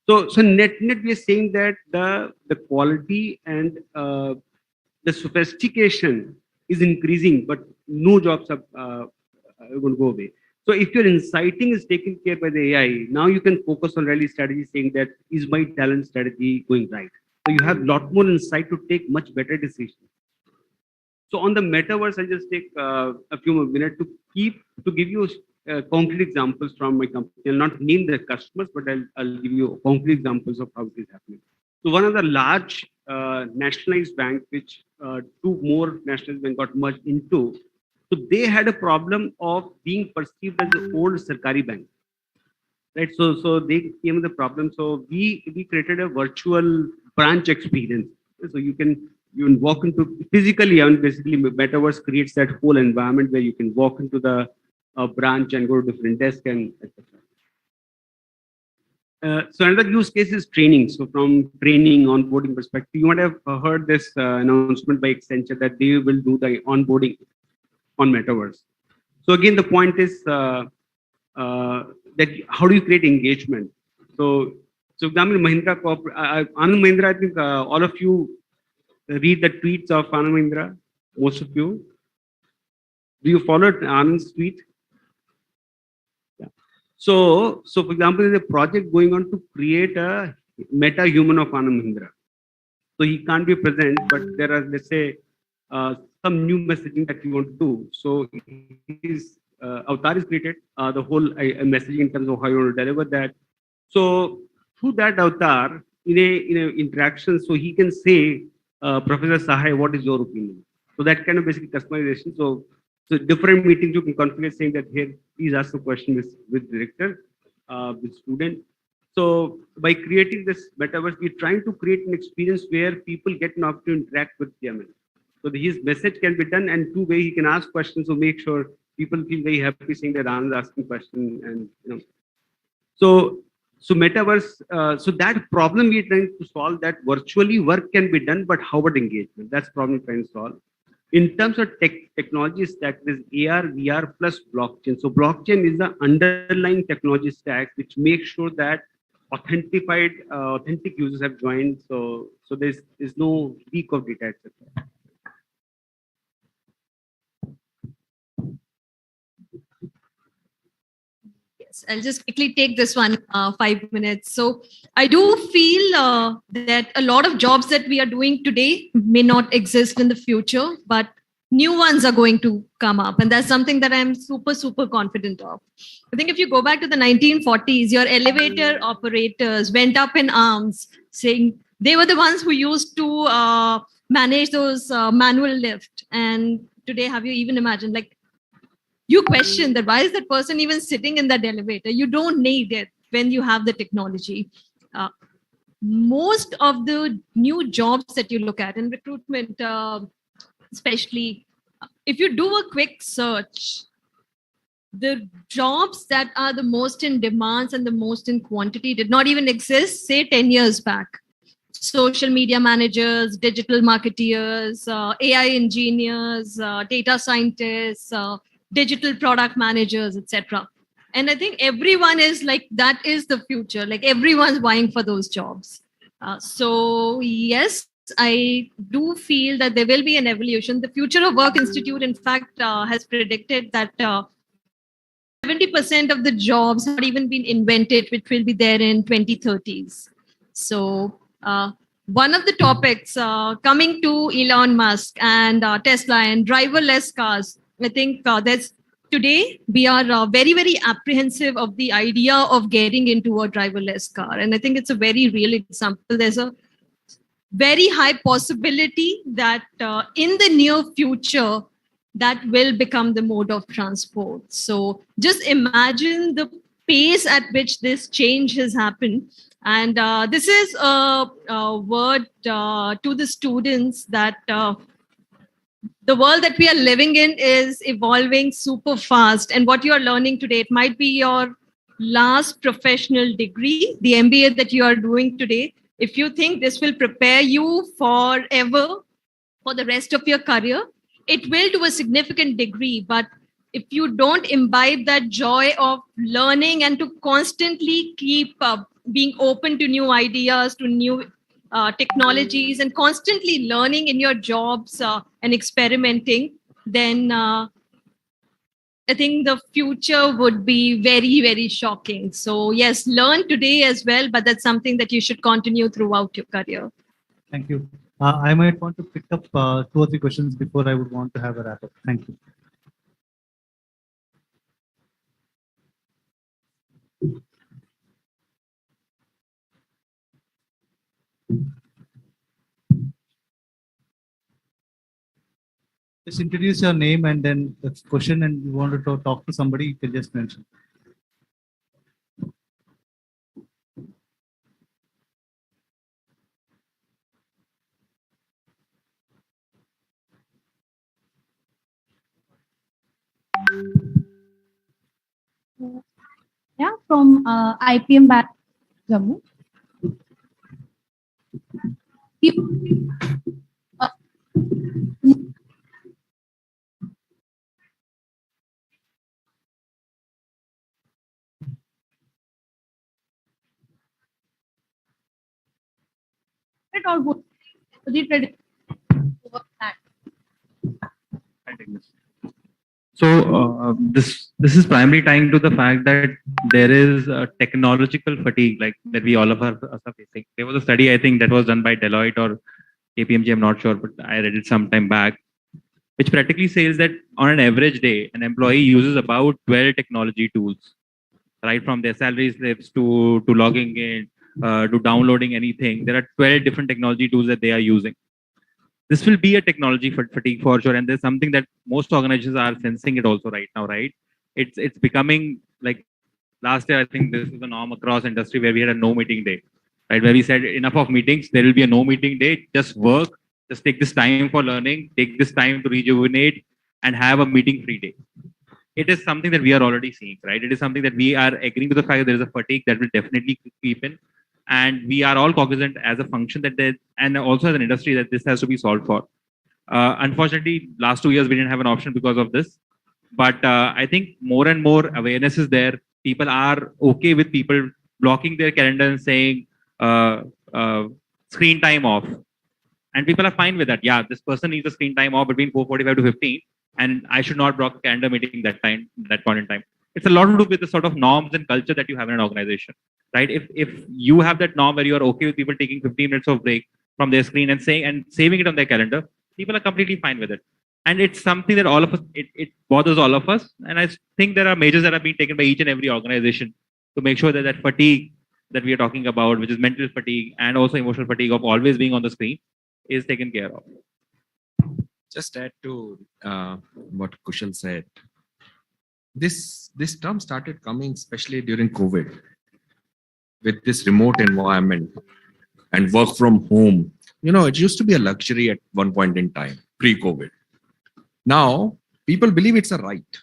So net we are saying that the quality and the sophistication is increasing, but no jobs are going to go away. So if your inciting is taken care by the AI, now you can focus on really strategy, saying that is my talent strategy going right? So you have a lot more insight to take much better decisions. So on the metaverse, I'll just take a few more minutes to give you concrete examples from my company. I'll not name the customers, but I'll give you concrete examples of how it is happening. So one of the large nationalized bank, which two more nationalized bank got merged into, so they had a problem of being perceived as the old Sarkari bank, right? So they came with the problem. So we created a virtual branch experience. So you can walk into physically, and basically metaverse creates that whole environment where you can walk into the branch and go to different desk and etc. So another use case is training. So from training onboarding perspective, you might have heard this announcement by Accenture that they will do the onboarding on metaverse. So again, the point is that how do you create engagement? So example, Mahindra Anand Mahindra, I think all of you read the tweets of Anand Mahindra, most of you. Do you follow Anand's tweet? Yeah. So for example, there's a project going on to create a meta human of Anand Mahindra. So he can't be present, but there are, let's say, some new messaging that you want to do. So his avatar is created, the whole messaging in terms of how you want to deliver that. So through that avatar, in a interaction, so he can say, Professor Sahai, what is your opinion? So that kind of basically customization. So different meetings you can configure, saying that here, please ask the question with director, with student. So by creating this metaverse, we're trying to create an experience where people get an opportunity to interact with them. So his message can be done, and two-way he can ask questions to make sure people feel very happy saying that Anand is asking questions, and So metaverse, so that problem we're trying to solve, that virtually work can be done, but how about engagement? That's the problem we're trying to solve. In terms of technology stack, there's AR, VR plus blockchain. So blockchain is the underlying technology stack which makes sure that authentic users have joined. So there's no leak of data, etc. I'll just quickly take this one, 5 minutes. So I do feel that a lot of jobs that we are doing today may not exist in the future, but new ones are going to come up. And that's something that I'm super, super confident of. I think if you go back to the 1940s, your elevator operators went up in arms saying they were the ones who used to manage those manual lift. And today, have you even imagined, like, you question that why is that person even sitting in that elevator? You don't need it when you have the technology. Most of the new jobs that you look at in recruitment, especially if you do a quick search, the jobs that are the most in demands and the most in quantity did not even exist, say 10 years back. Social media managers, digital marketeers, AI engineers, data scientists, digital product managers, etc. And I think everyone is like, that is the future. Like everyone's vying for those jobs. So yes, I do feel that there will be an evolution. The Future of Work Institute, in fact, has predicted that 70% of the jobs have not even been invented, which will be there in 2030s. So one of the topics coming to Elon Musk and Tesla and driverless cars, I think today we are very, very apprehensive of the idea of getting into a driverless car. And I think it's a very real example. There's a very high possibility that in the near future, that will become the mode of transport. So just imagine the pace at which this change has happened. And this is a word to the students that the world that we are living in is evolving super fast. And what you are learning today, it might be your last professional degree, the MBA that you are doing today, if you think this will prepare you forever for the rest of your career, it will to a significant degree. But if you don't imbibe that joy of learning and to constantly keep being open to new ideas, to new technologies, and constantly learning in your jobs and experimenting, then I think the future would be very, very shocking. So, yes, learn today as well, but that's something that you should continue throughout your career. Thank you. I might want to pick up 2 or 3 questions before I would want to have a wrap up. Thank you. Just introduce your name and then the question, and you want to talk to somebody, you can just mention. Yeah, from IPM back Jammu. Uh, or would the tradition over that? So this is primarily tying to the fact that there is a technological fatigue, like that we all of us are facing. There was a study, I think, that was done by Deloitte or KPMG, I'm not sure, but I read it some time back, which practically says that on an average day, an employee uses about 12 technology tools, right from their salary slips to logging in, to downloading anything. There are 12 different technology tools that they are using. This will be a technology fatigue for sure, and there's something that most organizations are sensing it also right now, right? It's becoming like last year. I think this is the norm across industry where we had a no meeting day, right? Where we said enough of meetings, there will be a no meeting day. Just work, just take this time for learning, take this time to rejuvenate, and have a meeting free day. It is something that we are already seeing, right? It is something that we are agreeing to the fact that there is a fatigue that will definitely keep in, and we are all cognizant as a function that there, and also as an industry, that this has to be solved for. Unfortunately, last 2 years we didn't have an option because of this, but I think more and more awareness is there. People are okay with people blocking their calendar and saying screen time off, and people are fine with that. Yeah, this person needs a screen time off between 4:45 to 15, and I should not block a calendar meeting that time, that point in time. It's a lot to do with the sort of norms and culture that you have in an organization, right? If you have that norm where you are okay with people taking 15 minutes of break from their screen and saying and saving it on their calendar, people are completely fine with it. And it's something that all of us, it bothers all of us. And I think there are measures that are being taken by each and every organization to make sure that that fatigue that we are talking about, which is mental fatigue and also emotional fatigue of always being on the screen, is taken care of. Just add to what Kushal said. This term started coming especially during COVID, with this remote environment and work from home. You know, it used to be a luxury at one point in time, pre-COVID. Now, people believe it's a right.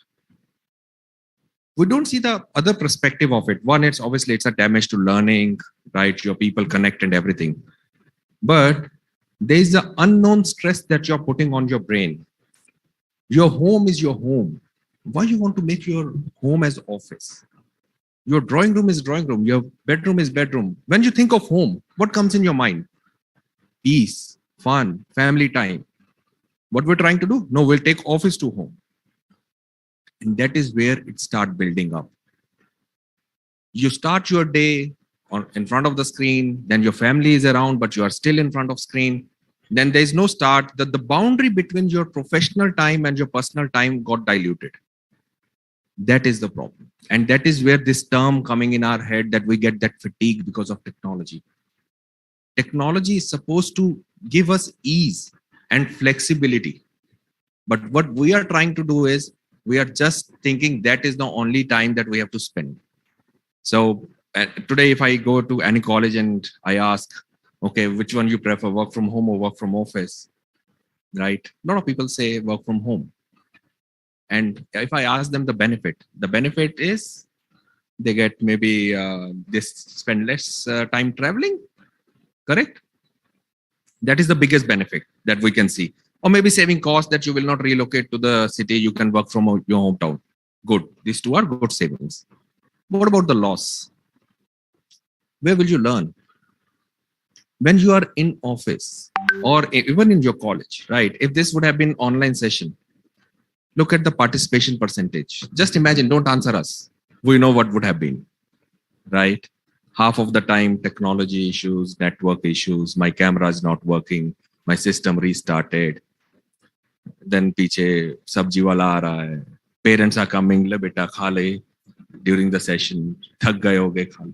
We don't see the other perspective of it. One, it's obviously it's a damage to learning, right? Your people connect and everything. But there's the unknown stress that you're putting on your brain. Your home is your home. Why you want to make your home as office? Your drawing room is drawing room. Your bedroom is bedroom. When you think of home, what comes in your mind? Peace, fun, family time. What we're trying to do? No, we'll take office to home. And that is where it starts building up. You start your day in front of the screen, then your family is around, but you are still in front of screen. Then there is no start. That the boundary between your professional time and your personal time got diluted. That is the problem. And that is where this term coming in our head that we get that fatigue because of technology. Technology is supposed to give us ease and flexibility. But what we are trying to do is we are just thinking that is the only time that we have to spend. So today, if I go to any college and I ask, okay, which one you prefer, work from home or work from office, right? A lot of people say work from home. And if I ask them the benefit is They get maybe they spend less time traveling. Correct? That is the biggest benefit that we can see. Or maybe saving cost, that you will not relocate to the city. You can work from your hometown. Good. These two are good savings. What about the loss? Where will you learn? When you are in office or even in your college, right? If this would have been online session, look at the participation percentage. Just imagine, don't answer us. We know what would have been, right? Half of the time, technology issues, network issues, my camera is not working, my system restarted. Then piche sabji wala aa raha hai. Parents are coming, le beta kha le during the session, thak gaye hoge kha le.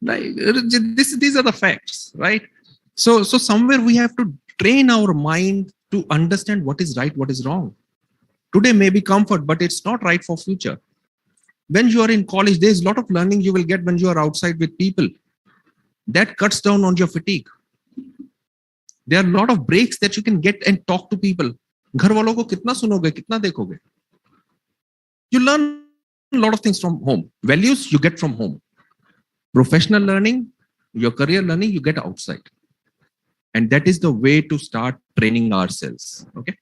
Like, these are the facts, right? So somewhere we have to train our mind to understand what is right, what is wrong. Today may be comfort, but it's not right for future. When you are in college, there's a lot of learning you will get when you are outside with people. That cuts down on your fatigue. There are a lot of breaks that you can get and talk to people. घर वालों को कितना सुनोगे, कितना देखोगे? You learn a lot of things from home. Values you get from home. Professional learning, your career learning, you get outside. And that is the way to start training ourselves. Okay.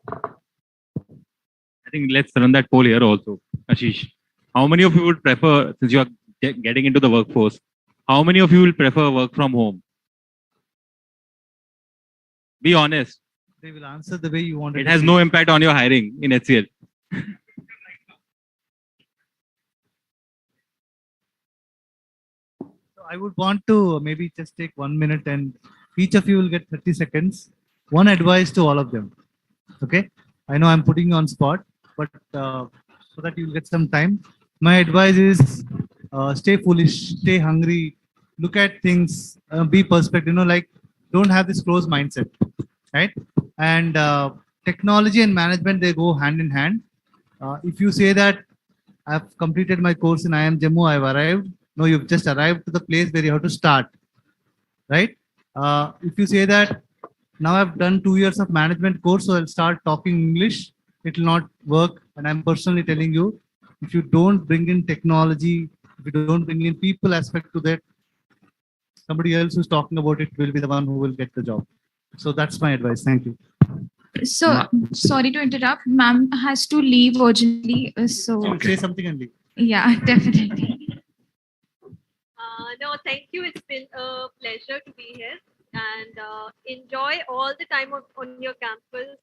I think let's run that poll here also. Ashish, how many of you would prefer, since you are getting into the workforce, how many of you will prefer work from home? Be honest. They will answer the way you want. It has no impact on your hiring in HCL. I would want to maybe just take 1 minute and each of you will get 30 seconds. One advice to all of them. Okay. I know I'm putting you on spot, but so that you'll get some time. My advice is stay foolish, stay hungry, look at things, be perspective, like don't have this closed mindset, right? And technology and management, they go hand in hand. If you say that I've completed my course in IIM Jammu, I've arrived. No, you've just arrived to the place where you have to start, right? If you say that now I've done 2 years of management course, so I'll start talking English, it will not work. And I'm personally telling you, if you don't bring in technology, if you don't bring in people aspect to that, somebody else who's talking about it will be the one who will get the job. So that's my advice. Thank you. So, sorry to interrupt. Ma'am has to leave urgently. So, say something and leave. Yeah, definitely. No, thank you. It's been a pleasure to be here and enjoy all the time on your campus.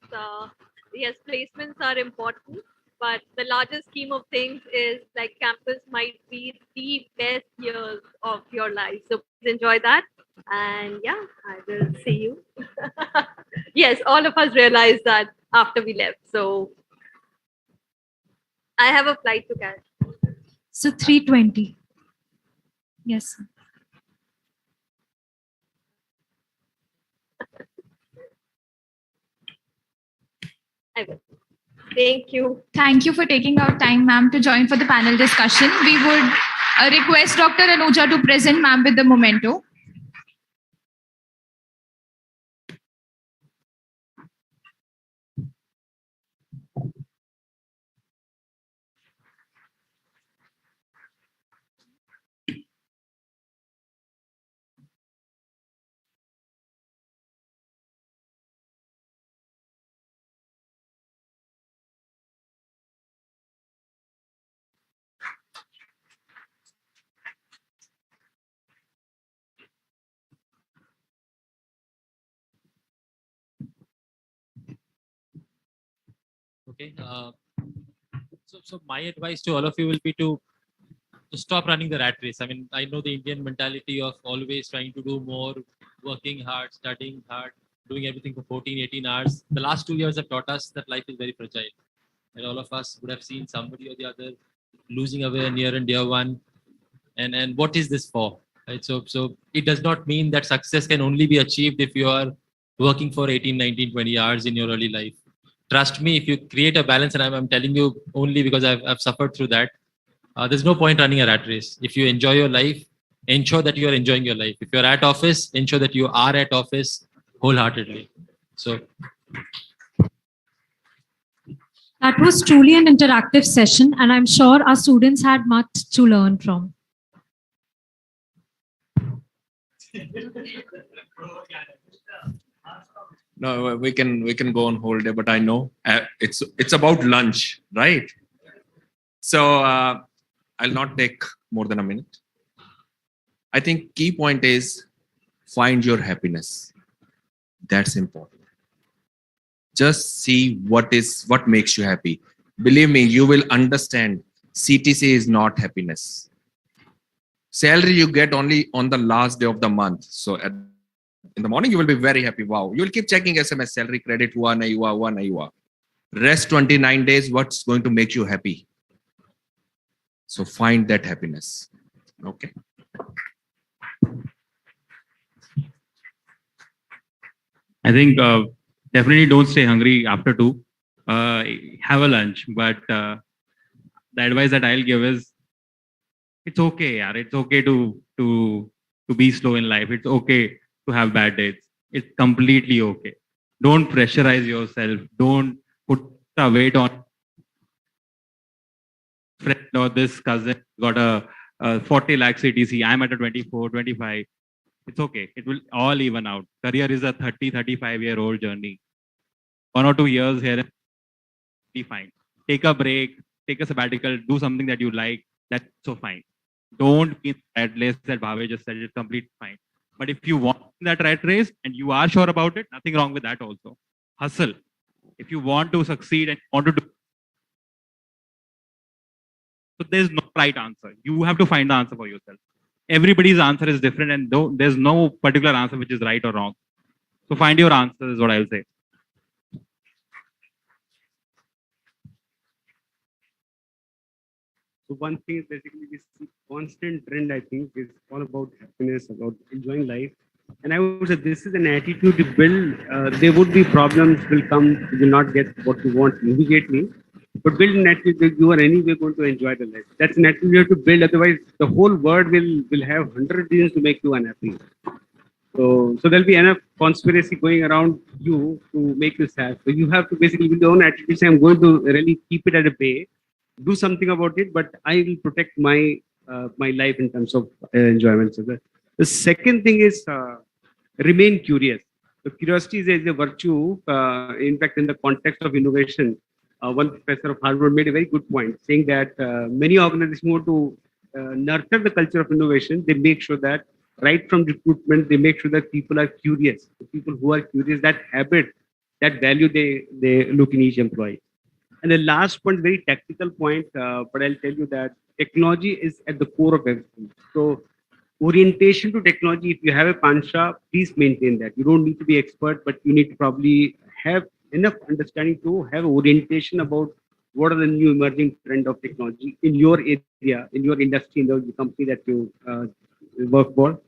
Yes, placements are important, but the larger scheme of things is like campus might be the best years of your life. So please enjoy that. And yeah, I will see you. Yes, all of us realized that after we left. So I have a flight to catch. So 3:20. Yes. I will. Thank you. Thank you for taking out time, ma'am, to join for the panel discussion. We would request Dr. Anuja to present ma'am with the memento. Okay. So my advice to all of you will be to stop running the rat race. I mean, I know the Indian mentality of always trying to do more, working hard, studying hard, doing everything for 14, 18 hours. The last 2 years have taught us that life is very fragile. And all of us would have seen somebody or the other losing away a near and dear one. And what is this for? Right? So it does not mean that success can only be achieved if you are working for 18, 19, 20 hours in your early life. Trust me, if you create a balance, and I'm telling you only because I've suffered through that, there's no point running a rat race. If you enjoy your life, ensure that you are enjoying your life. If you're at office, ensure that you are at office wholeheartedly. So That was truly an interactive session, and I'm sure our students had much to learn from. No, we can go on whole day, but I know it's about lunch, right? So I'll not take more than a minute. I think key point is find your happiness. That's important. Just see what makes you happy. Believe me, you will understand CTC is not happiness. Salary you get only on the last day of the month. So in the morning, you will be very happy. Wow. You will keep checking SMS, salary credit, one ayua. Rest 29 days, what's going to make you happy? So find that happiness. Okay. I think definitely don't stay hungry after 2. Have a lunch. But the advice that I'll give is, it's okay, yaar. It's okay to be slow in life. It's okay to have bad days. It's completely okay. Don't pressurize yourself. Don't put a weight on friend or this cousin got a 40 lakh CTC. I'm at a 24, 25. It's okay. It will all even out. Career is a 30, 35-year-old journey. 1 or 2 years here, be fine. Take a break, take a sabbatical, do something that you like. That's so fine. Don't be in that race that Bhave just said. It's completely fine. But if you want that rat race and you are sure about it, nothing wrong with that also. Hustle. If you want to succeed and want to do, so there's no right answer. You have to find the answer for yourself. Everybody's answer is different, and there's no particular answer which is right or wrong. So find your answer is what I will say. So one thing is basically this constant trend, I think, is all about happiness, about enjoying life. And I would say this is an attitude to build. There would be problems will come, you will not get what you want immediately. But build an attitude that you are anyway going to enjoy the life. That's an attitude you have to build. Otherwise, the whole world will have 100 reasons to make you unhappy. So there'll be enough conspiracy going around you to make you sad. So you have to basically, with your own attitude, say, I'm going to really keep it at a bay, do something about it, but I will protect my my life in terms of enjoyment. So the second thing is remain curious. So curiosity is a virtue. In fact, in the context of innovation, one professor of Harvard made a very good point, saying that many organizations want to nurture the culture of innovation. They make sure that right from recruitment, they make sure that people are curious. The people who are curious, that habit, that value they look in each employee. And the last point, very tactical point, but I'll tell you that technology is at the core of everything. So orientation to technology, if you have a pansha, please maintain that. You don't need to be expert, but you need to probably have enough understanding to have orientation about what are the new emerging trend of technology in your area, in your industry, in the company that you work for.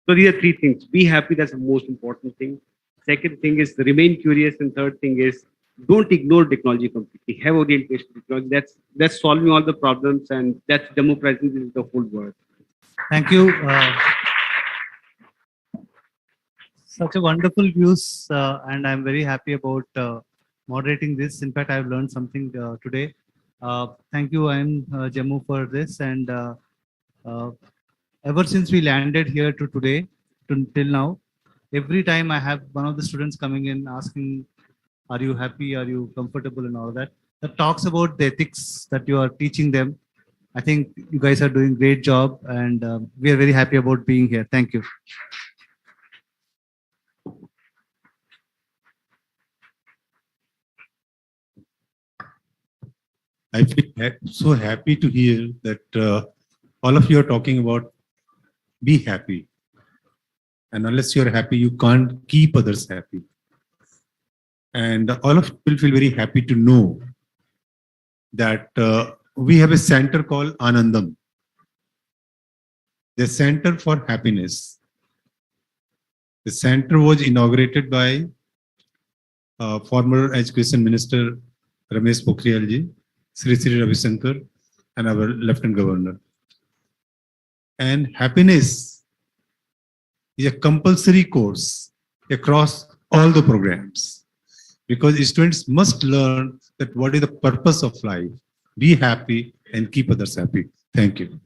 So these are 3 things. Be happy, that's the most important thing. Second thing is remain curious, and third thing is don't ignore technology completely. Have orientation to technology. That's solving all the problems, and that's democratizing the whole world. Thank you. Such a wonderful views, and I'm very happy about moderating this. In fact, I've learned something today. Thank you, I'm Jammu, for this. And ever since we landed here to today, till now, every time I have one of the students coming in asking, are you happy? Are you comfortable? And all that. That talks about the ethics that you are teaching them. I think you guys are doing a great job, and we are very happy about being here. Thank you. I feel so happy to hear that all of you are talking about be happy. And unless you're happy, you can't keep others happy. And all of you feel very happy to know that we have a center called Anandam, the Center for Happiness. The center was inaugurated by former Education Minister Ramesh Pokhriyal, Sri Ravi Shankar, and our Lieutenant Governor. And happiness is a compulsory course across all the programs. because students must learn that what is the purpose of life. Be happy and keep others happy. Thank you.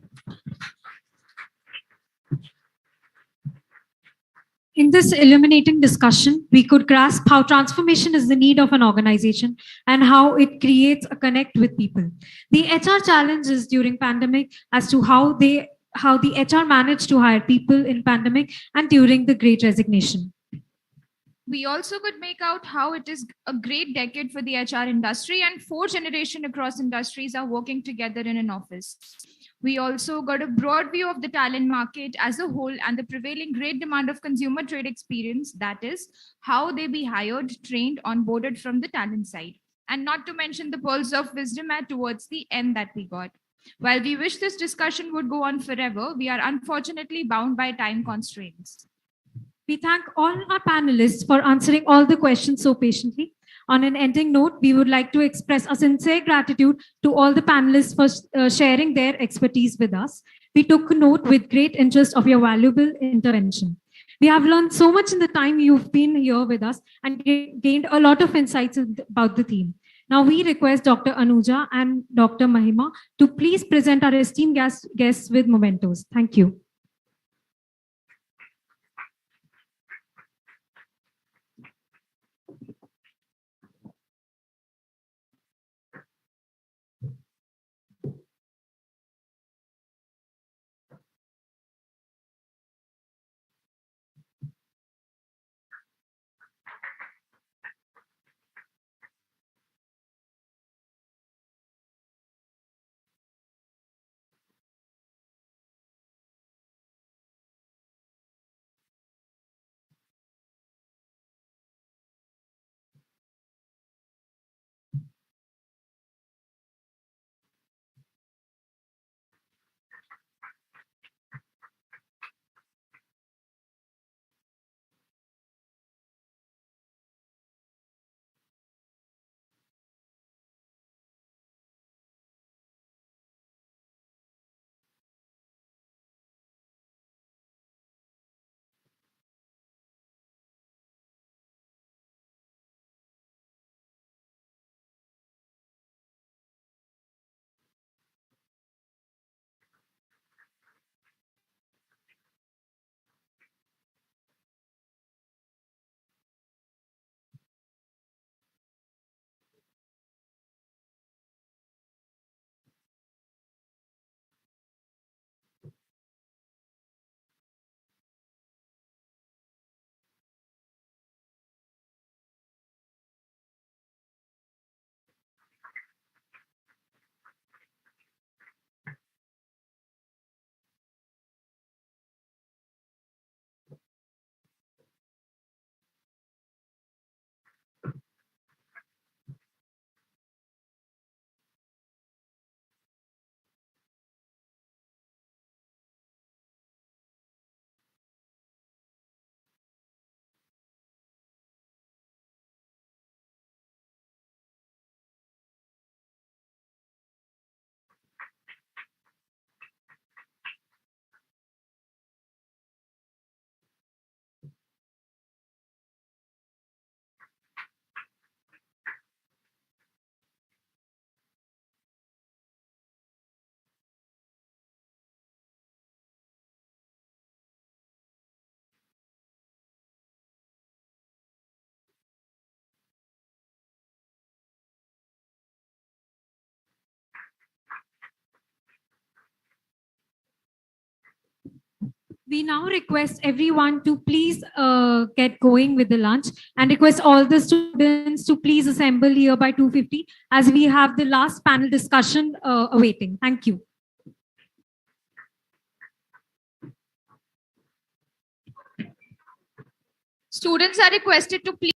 In this illuminating discussion, we could grasp how transformation is the need of an organization and how it creates a connect with people. The HR challenges during pandemic as to how the HR managed to hire people in pandemic and during the Great Resignation. We also could make out how it is a great decade for the HR industry, and 4 generations across industries are working together in an office. We also got a broad view of the talent market as a whole and the prevailing great demand of consumer trade experience, that is, how they be hired, trained, onboarded from the talent side. And not to mention the pearls of wisdom at towards the end that we got. While we wish this discussion would go on forever, we are unfortunately bound by time constraints. We thank all our panelists for answering all the questions so patiently. On an ending note, we would like to express a sincere gratitude to all the panelists for sharing their expertise with us. We took note with great interest of your valuable intervention. We have learned so much in the time you've been here with us and gained a lot of insights about the theme. Now we request Dr. Anuja and Dr. Mahima to please present our esteemed guests with mementos. Thank you. We now request everyone to please get going with the lunch and request all the students to please assemble here by 2:50 as we have the last panel discussion awaiting. Thank you. Students are requested to please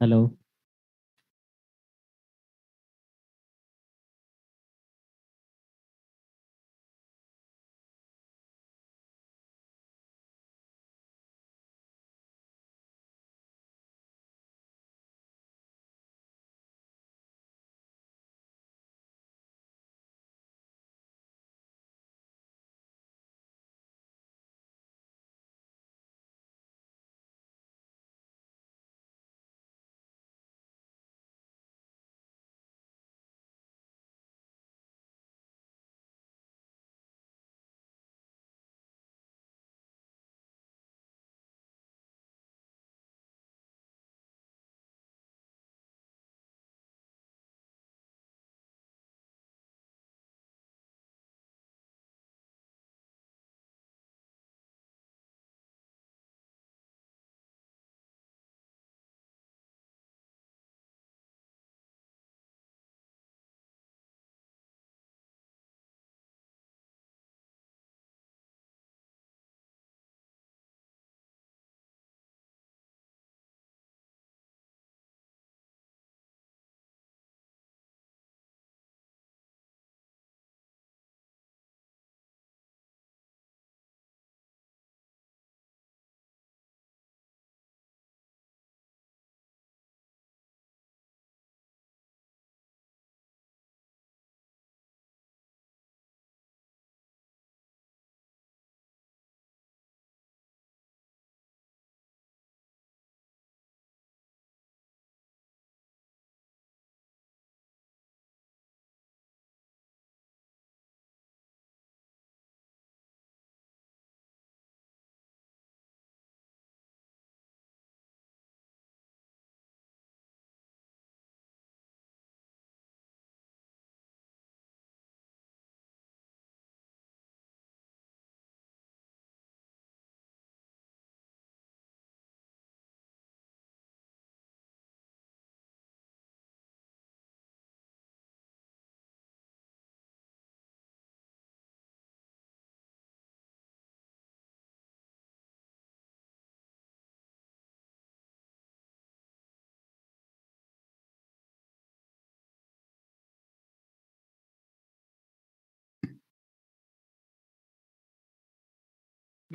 Hello.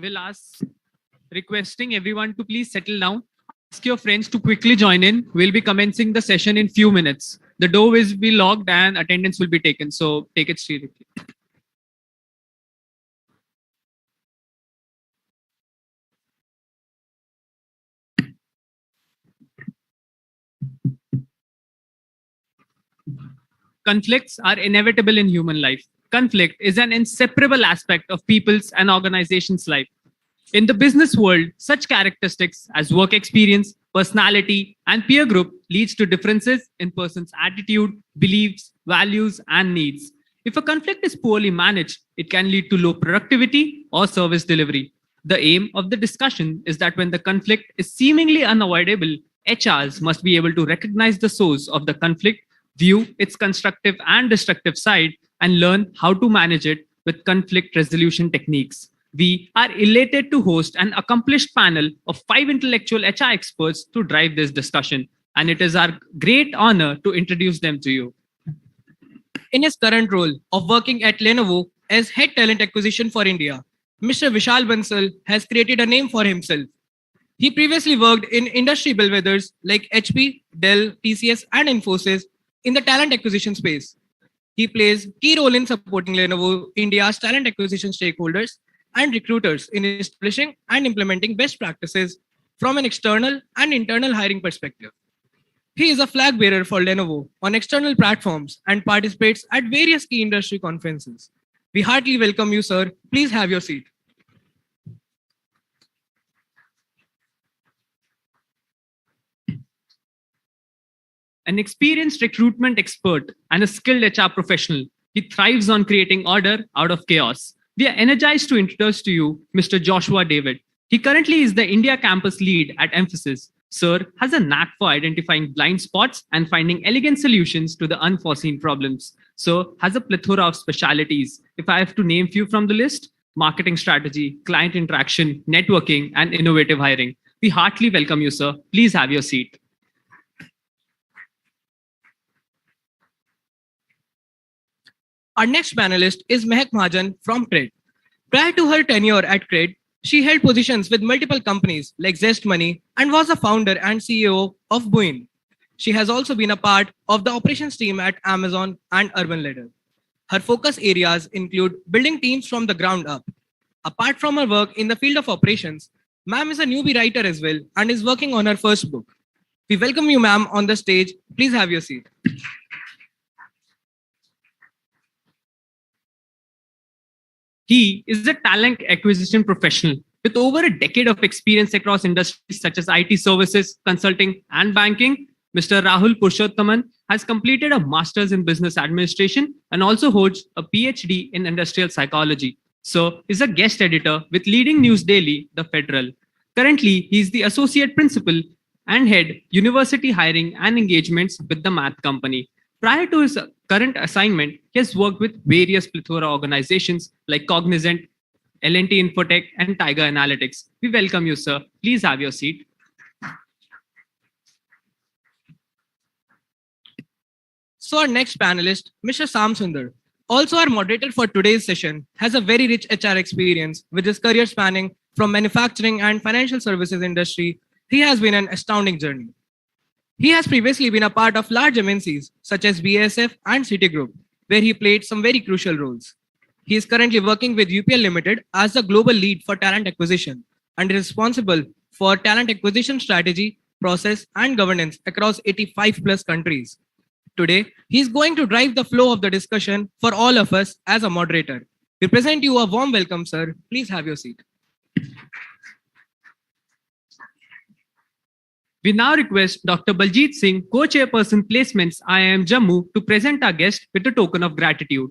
Will ask, requesting everyone to please settle down. Ask your friends to quickly join in. We'll be commencing the session in few minutes. The door will be locked and attendance will be taken. So take it seriously. Conflicts are inevitable in human life. Conflict is an inseparable aspect of people's and organizations' life. In the business world, such characteristics as work experience, personality, and peer group leads to differences in person's attitude, beliefs, values, and needs. If a conflict is poorly managed, it can lead to low productivity or service delivery. The aim of the discussion is that when the conflict is seemingly unavoidable, HRs must be able to recognize the source of the conflict, view its constructive and destructive side, and learn how to manage it with conflict resolution techniques. We are elated to host an accomplished panel of 5 intellectual HR experts to drive this discussion, and it is our great honor to introduce them to you. In his current role of working at Lenovo as Head Talent Acquisition for India, Mr. Vishal Bansal has created a name for himself. He previously worked in industry bellwethers like HP, Dell, TCS, and Infosys in the talent acquisition space. He plays key role in supporting Lenovo India's talent acquisition stakeholders and recruiters in establishing and implementing best practices from an external and internal hiring perspective. He is a flag bearer for Lenovo on external platforms and participates at various key industry conferences. We heartily welcome you, sir. Please have your seat. An experienced recruitment expert and a skilled HR professional, he thrives on creating order out of chaos. We are energized to introduce to you Mr. Joshua David. He currently is the India campus lead at Emphasis. Sir has a knack for identifying blind spots and finding elegant solutions to the unforeseen problems. Sir has a plethora of specialities. If I have to name few from the list, marketing strategy, client interaction, networking, and innovative hiring. We heartily welcome you, sir. Please have your seat. Our next panelist is Mehak Mahajan from Cred. Prior to her tenure at Cred, she held positions with multiple companies like Zest Money and was the founder and CEO of Buin. She has also been a part of the operations team at Amazon and Urban Ladder. Her focus areas include building teams from the ground up. Apart from her work in the field of operations, ma'am is a newbie writer as well and is working on her first book. We welcome you, ma'am, on the stage. Please have your seat. He is a talent acquisition professional with over a decade of experience across industries such as IT services, consulting, and banking. Mr. Rahul Purushothaman has completed a master's in business administration and also holds a PhD in industrial psychology. So, is a guest editor with leading news daily, The Federal. Currently, he is the associate principal and head university hiring and engagements with the Math Company. Prior to his current assignment, he has worked with various plethora organizations like Cognizant, L&T Infotech, and Tiger Analytics. We welcome you, sir. Please have your seat. So our next panelist, Mr. Sam Sundar, also our moderator for today's session, has a very rich HR experience with his career spanning from manufacturing and financial services industry. He has been an astounding journey. He has previously been a part of large MNCs such as BASF and Citigroup, where he played some very crucial roles. He is currently working with UPL Limited as the global lead for talent acquisition and is responsible for talent acquisition strategy, process, and governance across 85 plus countries. Today, he is going to drive the flow of the discussion for all of us as a moderator. We present you a warm welcome, sir. Please have your seat. We now request Dr. Baljit Singh, Co-Chairperson Placements IIM Jammu, to present our guest with a token of gratitude.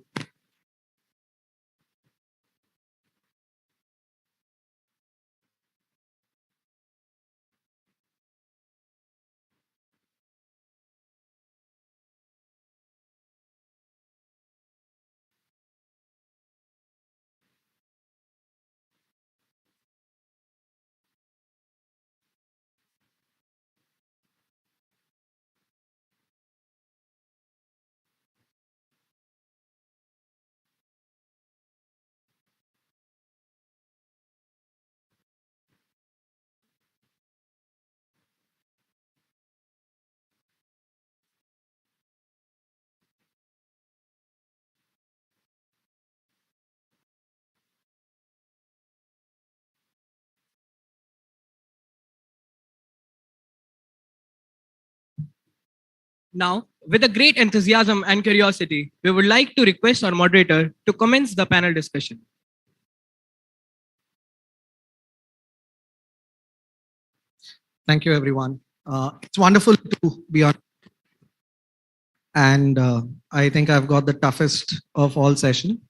Now, with a great enthusiasm and curiosity, we would like to request our moderator to commence the panel discussion. Thank you, everyone. It's wonderful to be on. And I think I've got the toughest of all session,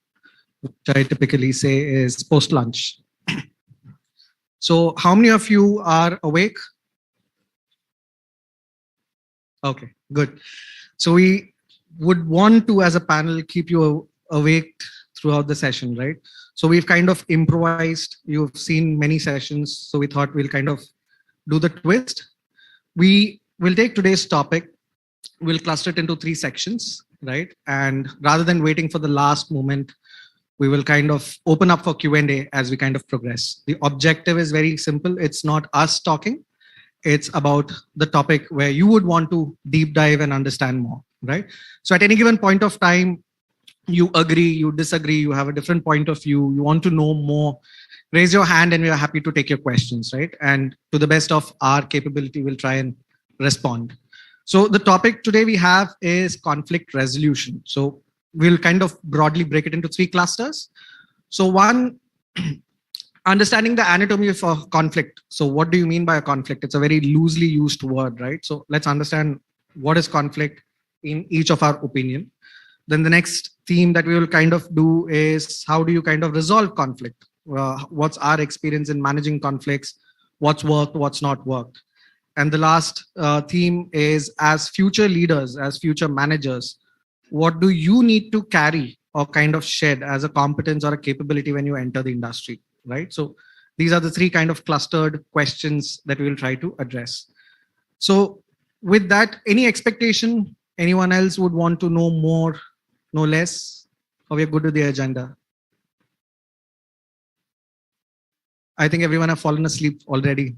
which I typically say is post-lunch. So how many of you are awake? Okay, good. So we would want to, as a panel, keep you awake throughout the session, right? So we've kind of improvised. You've seen many sessions, so we thought we'll kind of do the twist. We will take today's topic, we'll cluster it into 3 sections, right? And rather than waiting for the last moment, we will kind of open up for Q&A as we kind of progress. The objective is very simple. It's not us talking. It's about the topic where you would want to deep dive and understand more, right? So at any given point of time, you agree, you disagree, you have a different point of view, you want to know more, raise your hand and we are happy to take your questions, right? And to the best of our capability, we'll try and respond. So the topic today we have is conflict resolution. So we'll kind of broadly break it into 3 clusters. So one, understanding the anatomy of a conflict. So what do you mean by a conflict? It's a very loosely used word, right? So let's understand what is conflict in each of our opinion. Then the next theme that we will kind of do is how do you kind of resolve conflict? What's our experience in managing conflicts? What's worked, what's not worked? And the last theme is, as future leaders, as future managers, what do you need to carry or kind of shed as a competence or a capability when you enter the industry, right? So these are the 3 kind of clustered questions that we will try to address. So with that, any expectation, anyone else would want to know more, know less? Or we're good with the agenda? I think everyone have fallen asleep already.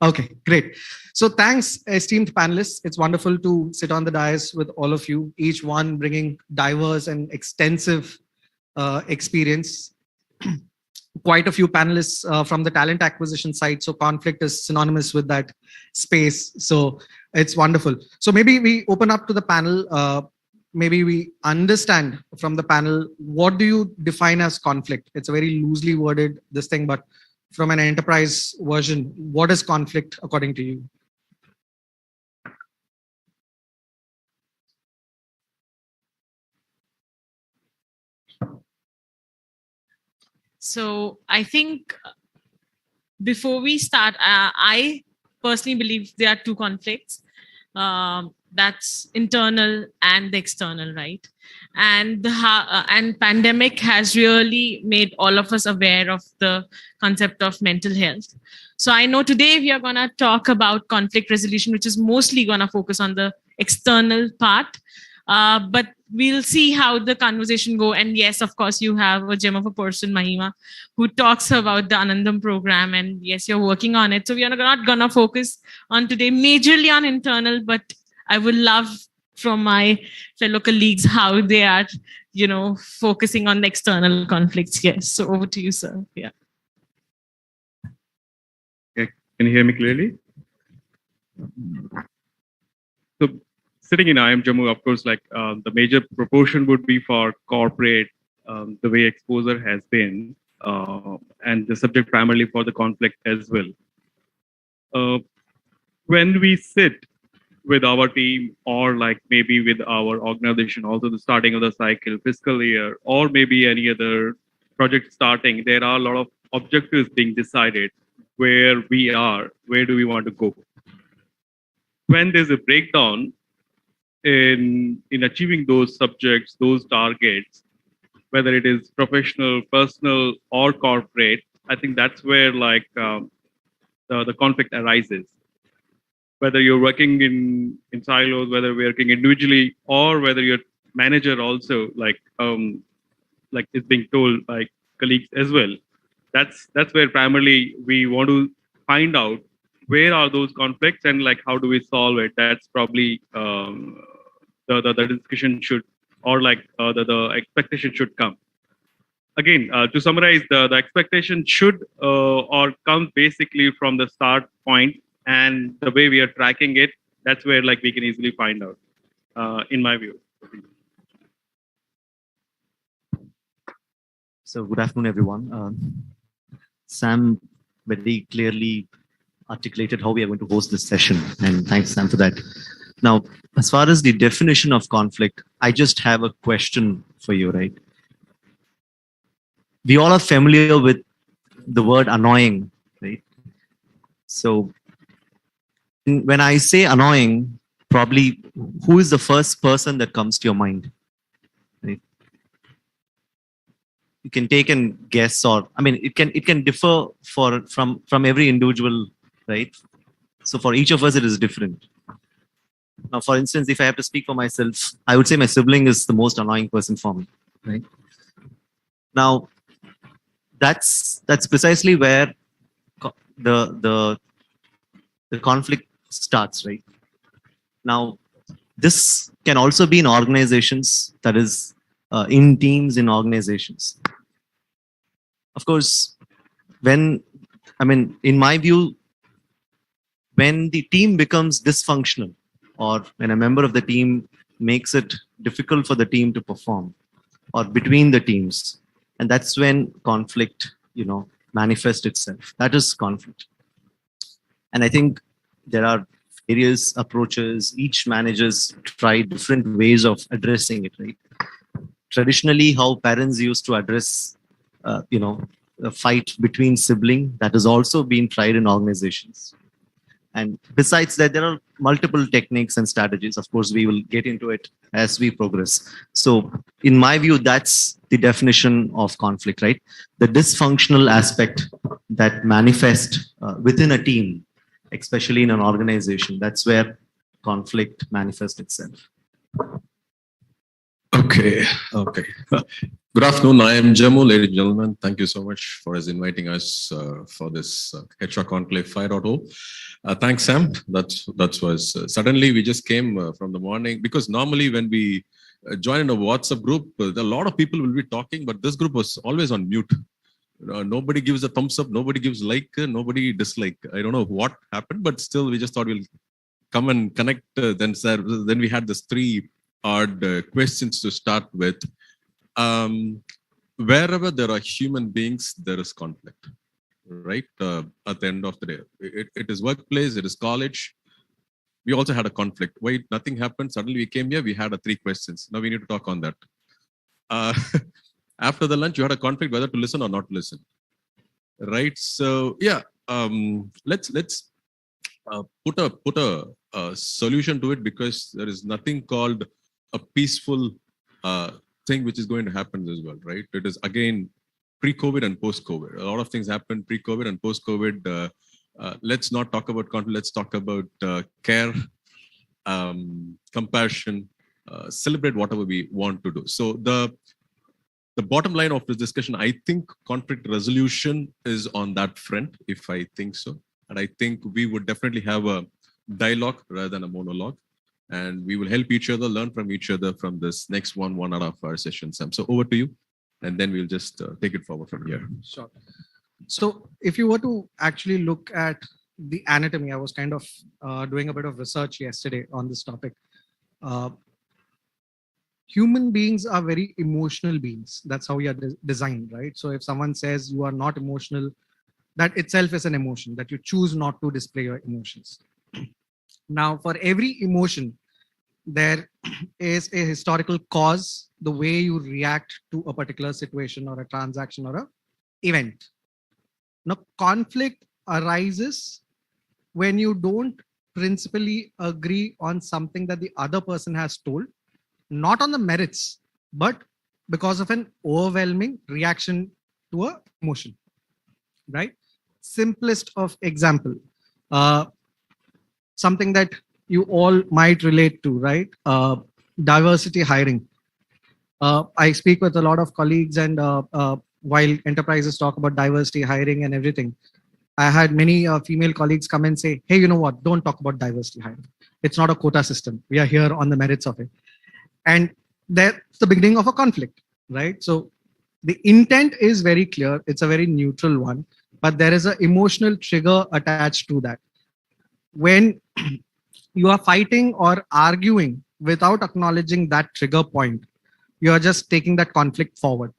Okay, great. So thanks, esteemed panelists. It's wonderful to sit on the dais with all of you, each one bringing diverse and extensive experience. Quite a few panelists from the talent acquisition side. So conflict is synonymous with that space. So it's wonderful. So maybe we open up to the panel. Maybe we understand from the panel, what do you define as conflict? It's a very loosely worded this thing, but from an enterprise version, what is conflict according to you? So I think before we start, I personally believe there are two conflicts. That's internal and the external, right? And and pandemic has really made all of us aware of the concept of mental health. So I know today we are going to talk about conflict resolution, which is mostly going to focus on the external part. But we'll see how the conversation go. And yes, of course, you have a gem of a person, Mahima, who talks about the Anandam program. And yes, you're working on it. So we are not going to focus on today majorly on internal, but I would love from my fellow colleagues how they are, focusing on the external conflicts. Yes. So over to you, sir. Yeah. Okay. Can you hear me clearly? So sitting in IIM Jammu, of course, the major proportion would be for corporate, the way exposure has been, and the subject primarily for the conflict as well. When we sit with our team or maybe with our organization, also the starting of the cycle, fiscal year, or maybe any other project starting, there are a lot of objectives being decided where we are, where do we want to go. When there's a breakdown in achieving those subjects, those targets, whether it is professional, personal, or corporate, I think that's where the conflict arises. Whether you're working in silos, whether we're working individually, or whether your manager also is being told by colleagues as well. That's where primarily we want to find out where are those conflicts and how do we solve it. That's probably the discussion should, or the expectation should come. Again, to summarize, the expectation should or comes basically from the start point, and the way we are tracking it, that's where we can easily find out, in my view. So good afternoon, everyone. Sam very clearly articulated how we are going to host this session, and thanks, Sam, for that. Now, as far as the definition of conflict, I just have a question for you, right? We all are familiar with the word annoying, right? So when I say annoying, probably who is the first person that comes to your mind? Right? You can take a guess, or it can differ from every individual, right? So for each of us, it is different. Now, for instance, if I have to speak for myself, I would say my sibling is the most annoying person for me, right? Now, that's precisely where the conflict starts, right? Now, this can also be in organizations, that is, in teams, in organizations. Of course, in my view, when the team becomes dysfunctional, or when a member of the team makes it difficult for the team to perform, or between the teams, and that's when conflict, manifests itself. That is conflict. And I think there are various approaches. Each managers try different ways of addressing it, right? Traditionally, how parents used to address, a fight between sibling, that has also been tried in organizations. And besides that, there are multiple techniques and strategies. Of course, we will get into it as we progress. So in my view, that's the definition of conflict, right? The dysfunctional aspect that manifests within a team, especially in an organization. That's where conflict manifests itself. Okay, okay. Good afternoon. I am Jammu, ladies and gentlemen. Thank you so much for inviting us for this HR Conclave 5.0. Thanks, Sam. That was suddenly we just came from the morning, because normally when we join in a WhatsApp group, a lot of people will be talking, but this group was always on mute. Nobody gives a thumbs up, nobody gives like, nobody dislike. I don't know what happened, but still we just thought we'll come and connect. Then we had this three odd questions to start with. Wherever there are human beings, there is conflict, right? At the end of the day, it is workplace, it is college. We also had a conflict. Wait, nothing happened. Suddenly we came here, we had three questions. Now we need to talk on that. After the lunch, you had a conflict whether to listen or not to listen, right? So yeah, let's put a solution to it, because there is nothing called a peaceful thing which is going to happen as well, right? It is again pre-COVID and post-COVID. A lot of things happened pre-COVID and post-COVID. Let's not talk about conflict. Let's talk about care, compassion, celebrate whatever we want to do. So the bottom line of this discussion, I think conflict resolution is on that front, if I think so. And I think we would definitely have a dialogue rather than a monologue. And we will help each other, learn from each other from this next 1.5 hour session, Sam. So over to you, and then we'll just take it forward from here. Sure. So if you were to actually look at the anatomy, I was kind of doing a bit of research yesterday on this topic. Human beings are very emotional beings. That's how we are designed, right? So if someone says you are not emotional, that itself is an emotion, that you choose not to display your emotions. Now, for every emotion, there is a historical cause, the way you react to a particular situation or a transaction or an event. Now, conflict arises when you don't principally agree on something that the other person has told, not on the merits, but because of an overwhelming reaction to an emotion, right? Simplest of example, something that you all might relate to, right? Diversity hiring. I speak with a lot of colleagues, and while enterprises talk about diversity hiring and everything, I had many female colleagues come and say, hey, you know what? Don't talk about diversity hiring. It's not a quota system. We are here on the merits of it. And that's the beginning of a conflict, right? So the intent is very clear. It's a very neutral one, but there is an emotional trigger attached to that. When you are fighting or arguing without acknowledging that trigger point, you are just taking that conflict forward,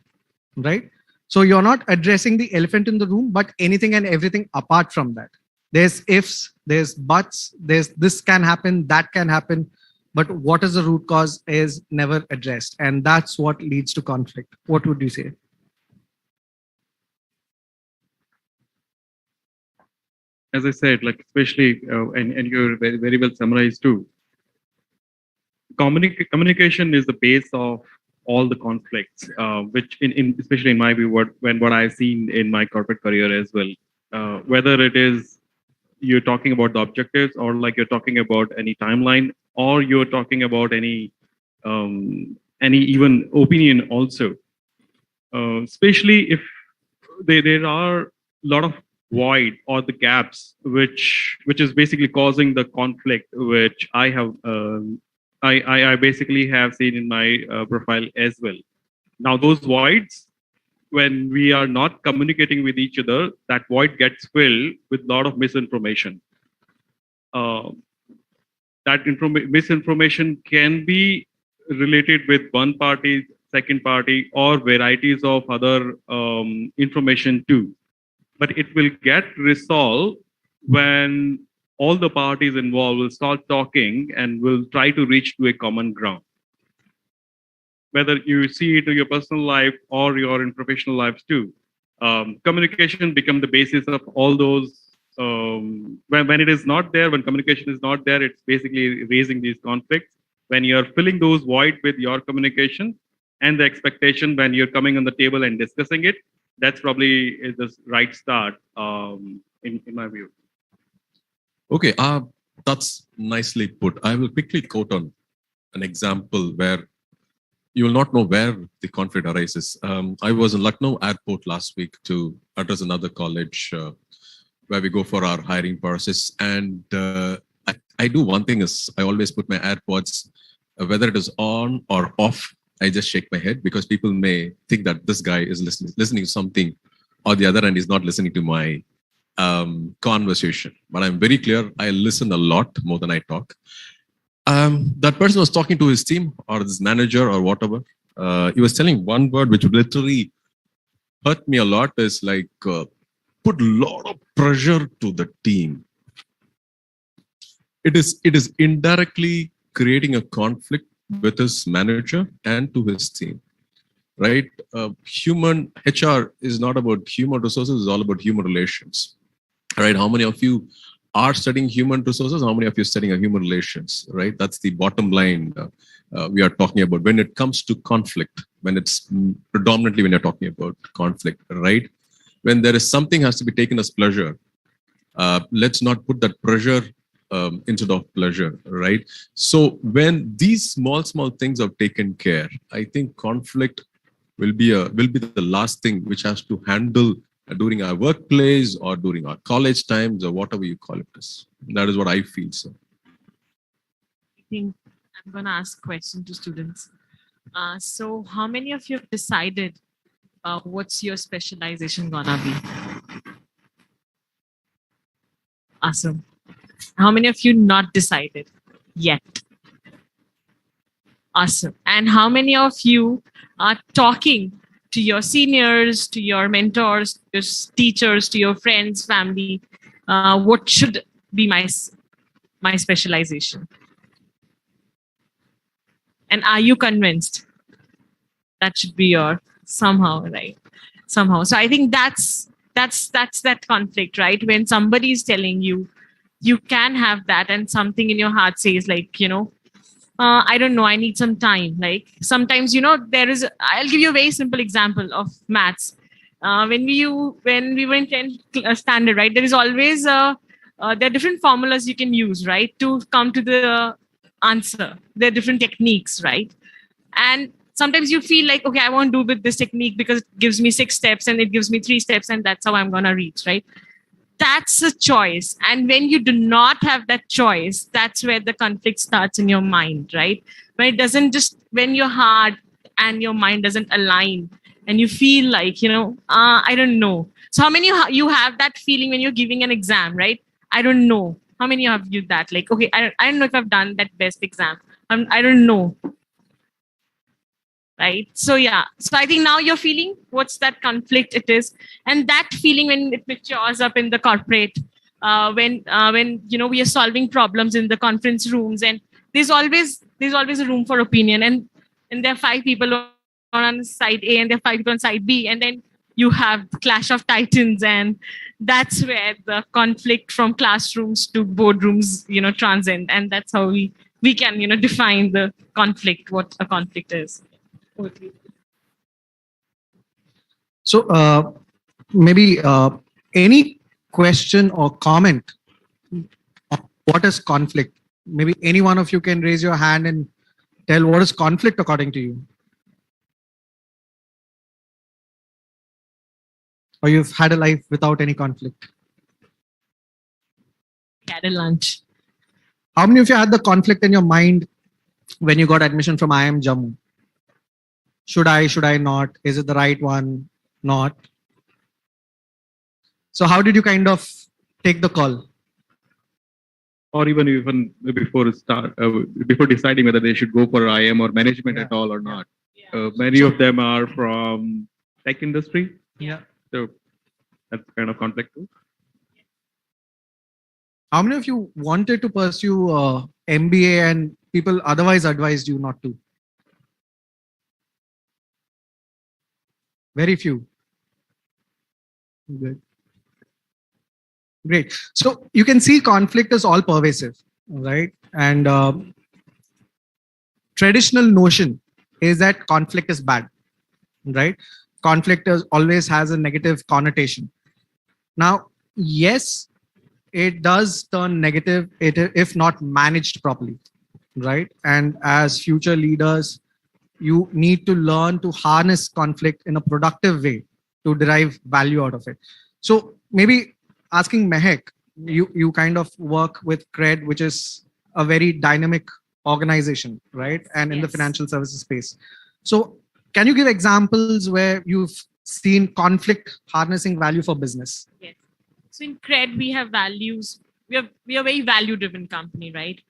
right? So you're not addressing the elephant in the room, but anything and everything apart from that. There's ifs, there's buts, there's this can happen, that can happen, but what is the root cause is never addressed. And that's what leads to conflict. What would you say? As I said, like especially, and you're very, very well summarized too. Communication is the base of all the conflicts, which especially in my view, what I've seen in my corporate career as well, whether it is you're talking about the objectives, or like you're talking about any timeline, or you're talking about any even opinion also, especially if there are a lot of void or the gaps which is basically causing the conflict, which I have I basically have seen in my profile as well. Now those voids, when we are not communicating with each other, that void gets filled with a lot of misinformation. That misinformation can be related with one party, second party, or varieties of other information too. But it will get resolved when all the parties involved will start talking and will try to reach to a common ground. Whether you see it in your personal life or you're in professional lives too, communication become the basis of all those. When it is not there, when communication is not there, it's basically raising these conflicts. When you're filling those void with your communication and the expectation when you're coming on the table and discussing it, that's probably is the right start in my view. Okay, that's nicely put. I will quickly quote on an example where you will not know where the conflict arises. I was in Lucknow airport last week to address another college where we go for our hiring process. And I do one thing is I always put my AirPods, whether it is on or off, I just shake my head because people may think that this guy is listening to something or the other and is not listening to my conversation. But I'm very clear, I listen a lot more than I talk. That person was talking to his team or his manager or whatever. He was telling one word which literally hurt me a lot is like, put a lot of pressure to the team. It is indirectly creating a conflict with his manager and to his team, right? Human HR is not about human resources, it's all about human relations, right? How many of you are studying human resources? How many of you are studying human relations, right? That's the bottom line we are talking about when it comes to conflict, when it's predominantly when you're talking about conflict, right? When there is something has to be taken as pleasure, let's not put that pressure instead of pleasure, right? So when these small things are taken care, I think conflict will be the last thing which has to handle during our workplace or during our college times or whatever you call it as. That is what I feel. So I think I'm going to ask a question to students. So how many of you have decided what's your specialization gonna be? Awesome. How many of you not decided yet? Awesome. And how many of you are talking to your seniors, to your mentors, your teachers, to your friends, family? What should be my specialization? And are you convinced that should be your somehow, right? Somehow. So I think that's that conflict, right? When somebody is telling you, you can have that, and something in your heart says like, I don't know, I need some time. Like sometimes, I'll give you a very simple example of maths. When we were in 10th standard, right? There is always there are different formulas you can use, right, to come to the answer. There are different techniques, right? And sometimes you feel like, okay, I won't do with this technique because it gives me 6 steps and it gives me 3 steps, and that's how I'm gonna reach, right? That's a choice. And when you do not have that choice, that's where the conflict starts in your mind, right? When your heart and your mind doesn't align and you feel like, I don't know. So how many you have that feeling when you're giving an exam, right? I don't know. How many of you that like, okay, I don't know if I've done that best exam. I don't know. Right. So yeah. So I think now you're feeling what's that conflict it is. And that feeling when it matures up in the corporate, when we are solving problems in the conference rooms, and there's always a room for opinion, and there are 5 people on side A and there are 5 people on side B, and then you have the clash of titans, and that's where the conflict from classrooms to boardrooms, transcend, and that's how we can, define the conflict, what a conflict is. So maybe any question or comment on what is conflict? Maybe any one of you can raise your hand and tell what is conflict according to you. Or you've had a life without any conflict. Had a lunch. How many of you had the conflict in your mind when you got admission from IIM Jammu? Should I not? Is it the right one? Not. So how did you kind of take the call? Or even before before deciding whether they should go for IM or management at all or not. Many of them are from tech industry. Yeah. So that's kind of conflict too. How many of you wanted to pursue MBA and people otherwise advised you not to? Very few. Good. Great. So you can see conflict is all pervasive, right? And traditional notion is that conflict is bad, right? Conflict always has a negative connotation. Now, yes, it does turn negative if not managed properly, right? And as future leaders, you need to learn to harness conflict in a productive way to derive value out of it. So maybe asking Mehak, you kind of work with CRED, which is a very dynamic organization, right? And in the financial services space. So can you give examples where you've seen conflict harnessing value for business? Yes. So in CRED, we have values. We are a very value-driven company, right?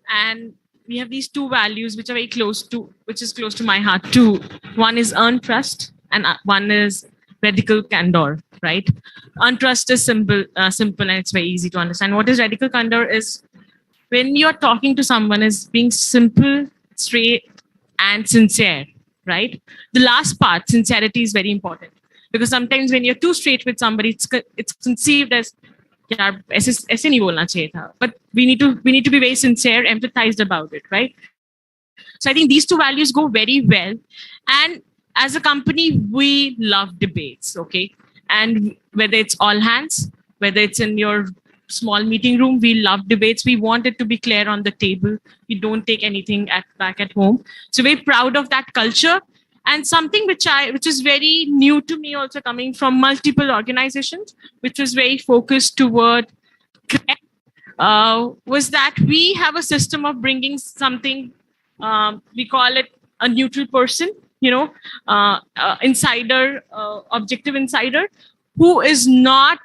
And we have these two values which are very close to, which is close to my heart too. One is earn trust, and one is radical candor, right? Earn trust is simple, and it's very easy to understand. What is radical candor is when you're talking to someone is being simple, straight, and sincere, right? The last part, sincerity, is very important because sometimes when you're too straight with somebody, it's conceived as यार ऐसे नहीं बोलना चाहिए था. But we need to be very sincere, empathized about it, right? So I think these two values go very well. And as a company, we love debates, okay? And whether it's all hands, whether it's in your small meeting room, we love debates. We want it to be clear on the table. We don't take anything back at home. So we're proud of that culture. And something which is very new to me, also coming from multiple organizations, which was very focused toward was that we have a system of bringing something, we call it a neutral person, insider, objective insider, who is not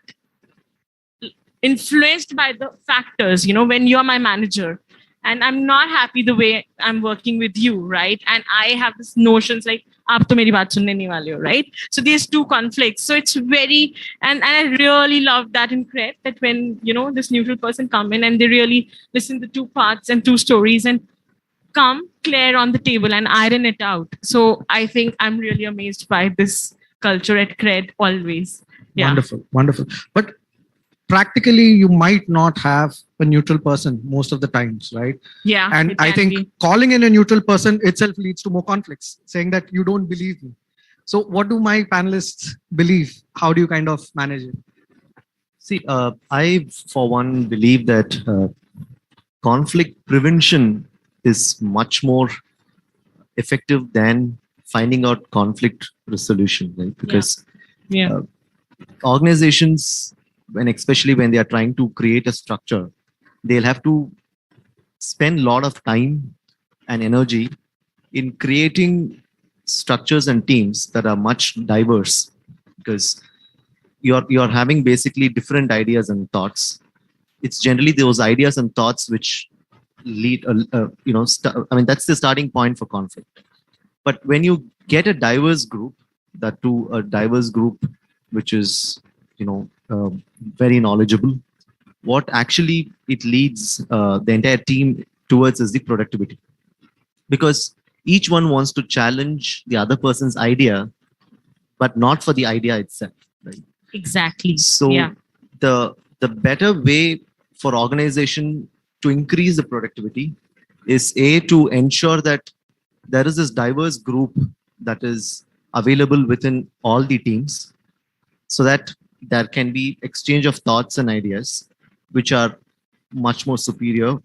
influenced by the factors. When you're my manager and I'm not happy the way I'm working with you, right? And I have this notions like, aap to meri baat sunne nahi wale ho, right? So there's two conflicts. So it's very, and I really love that in CRED, that when, this neutral person come in and they really listen to two parts and two stories and come clear on the table and iron it out. So I think I'm really amazed by this culture at CRED always. Yeah. Wonderful. But practically, you might not have a neutral person most of the times, right? Yeah. And I think calling in a neutral person itself leads to more conflicts, saying that you don't believe me. So what do my panelists believe? How do you kind of manage it? See, I, for one, believe that conflict prevention is much more effective than finding out conflict resolution, right? Because organizations, especially when they are trying to create a structure, they'll have to spend a lot of time and energy in creating structures and teams that are much diverse, because you're having basically different ideas and thoughts. It's generally those ideas and thoughts which lead, that's the starting point for conflict. But when you get a diverse group, which is, very knowledgeable, what actually it leads the entire team towards is the productivity. Because each one wants to challenge the other person's idea, but not for the idea itself, right? Exactly. So the better way for organization to increase the productivity is to ensure that there is this diverse group that is available within all the teams, so that there can be exchange of thoughts and ideas which are much more superior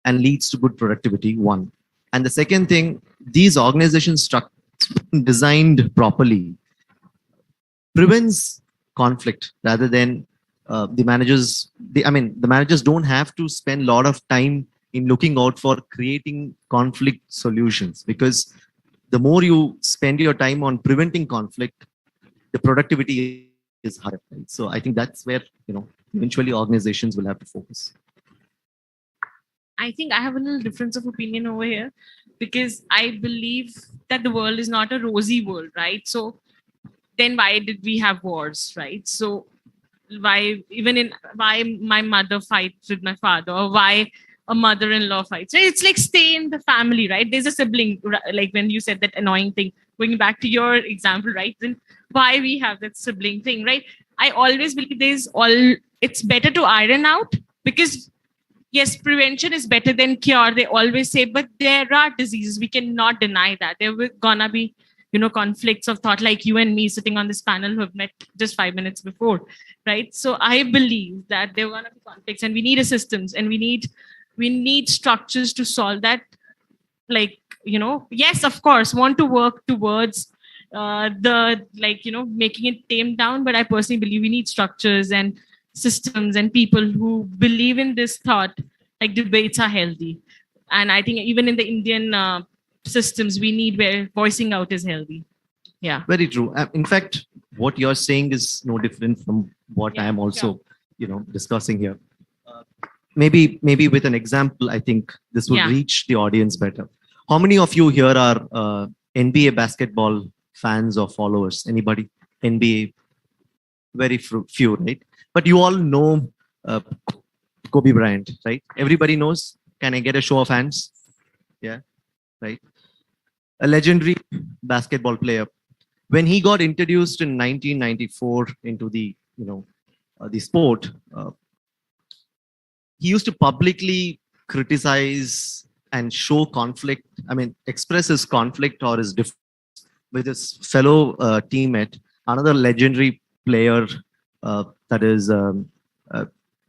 and leads to good productivity, one. And the second thing, these organizations designed properly prevents conflict rather than the managers. The managers don't have to spend a lot of time in looking out for creating conflict solutions, because the more you spend your time on preventing conflict, the productivity is higher. Right? So I think that's where eventually organizations will have to focus. I think I have a little difference of opinion over here, because I believe that the world is not a rosy world, right? So then why did we have wars, right? So why my mother fights with my father, or why a mother-in-law fights? Right? It's like stay in the family, right? There's a sibling, like when you said that annoying thing, going back to your example, right? Then why we have that sibling thing, right? I always believe it's better to iron out, because yes, prevention is better than cure, they always say, but there are diseases, we cannot deny that. There were gonna be, conflicts of thought, like you and me sitting on this panel who have met just 5 minutes before, right? So I believe that there are gonna be conflicts, and we need a systems, and we need structures to solve that. like, yes, of course, want to work towards making it tamed down. But I personally believe we need structures and systems and people who believe in this thought. Like, debates are healthy. And I think even in the Indian systems, we need where voicing out is healthy. Yeah. Very true. In fact, what you're saying is no different from what I am also, discussing here. Maybe with an example, I think this would reach the audience better. How many of you here are NBA basketball fans or followers? Anybody? NBA? Very few, right? But you all know Kobe Bryant, right? Everybody knows. Can I get a show of hands? Yeah, right. A legendary basketball player. When he got introduced in 1994 into the the sport, he used to publicly criticize and show conflict. I mean, express his conflict or his difference with his fellow teammate, another legendary player, that is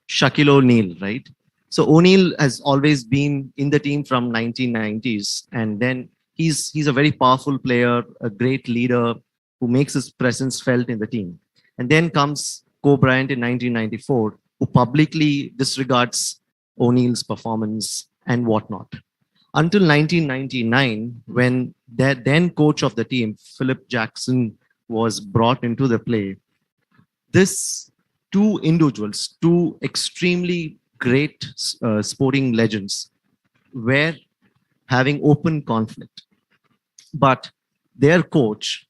Shaquille O'Neal, right? So O'Neal has always been in the team from 1990s, and then he's a very powerful player, a great leader who makes his presence felt in the team. And then comes Kobe Bryant in 1994, who publicly disregards O'Neal's performance and whatnot. Until 1999, when the then coach of the team, Philip Jackson, was brought into the play, this two individuals, two extremely great sporting legends, were having open conflict. But their coach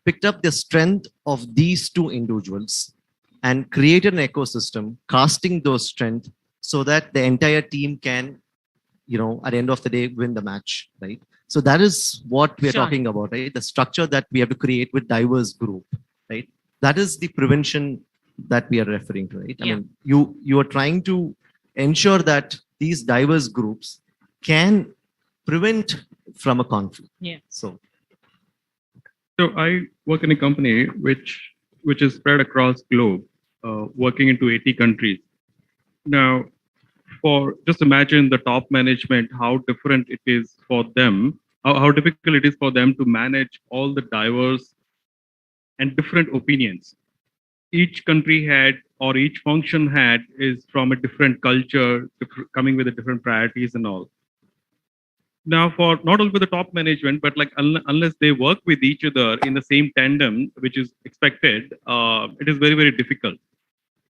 picked up the strength of these two individuals and created an ecosystem, casting those strengths so that the entire team can, at the end of the day, win the match, right? So that is what we're talking about, right? The structure that we have to create with diverse group, right? That is the prevention that we are referring to, right? I mean, you are trying to ensure that these diverse groups can prevent from a conflict. Yeah. So I work in a company which is spread across globe, working into 80 countries. Now, just imagine the top management, how different it is for them, how difficult it is for them to manage all the diverse and different opinions. Each country head or each function head is from a different culture, coming with a different priorities and all. Now, for not only for the top management, but like unless they work with each other in the same tandem, which is expected, it is very, very difficult.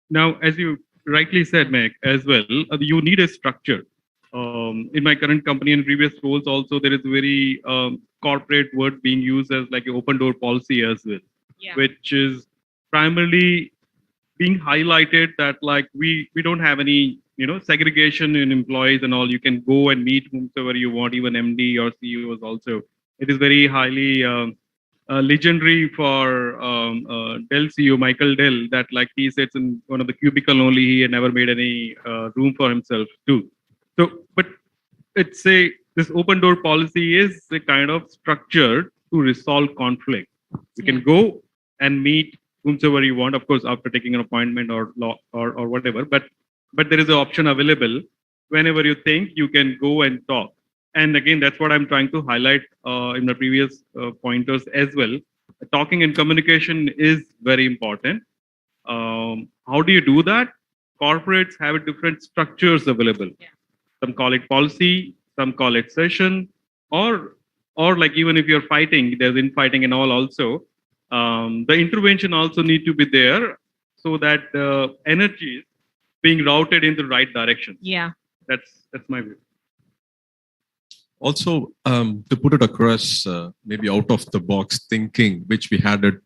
Now, as you rightly said, Meg, as well, you need a structure. In my current company and previous roles also, there is a very corporate word being used as like an open door policy as well, which is primarily being highlighted that like we don't have any segregation in employees and all. You can go and meet whomsoever you want, even MD or CEOs also. It is very highly legendary for Dell CEO Michael Dell, that like he sits in one of the cubicle only. He had never made any room for himself too. So, but it's this open door policy is a kind of structure to resolve conflict. You can go and meet whomsoever you want, of course, after taking an appointment or whatever. But there is an option available whenever you think you can go and talk. And again, that's what I'm trying to highlight in the previous pointers as well. Talking and communication is very important. How do you do that? Corporates have different structures available. Some call it policy, some call it session, or like even if you're fighting, there's infighting and all also. The intervention also need to be there so that the energy is being routed in the right direction. Yeah. That's my view. Also, to put it across, maybe out of the box thinking, which we had it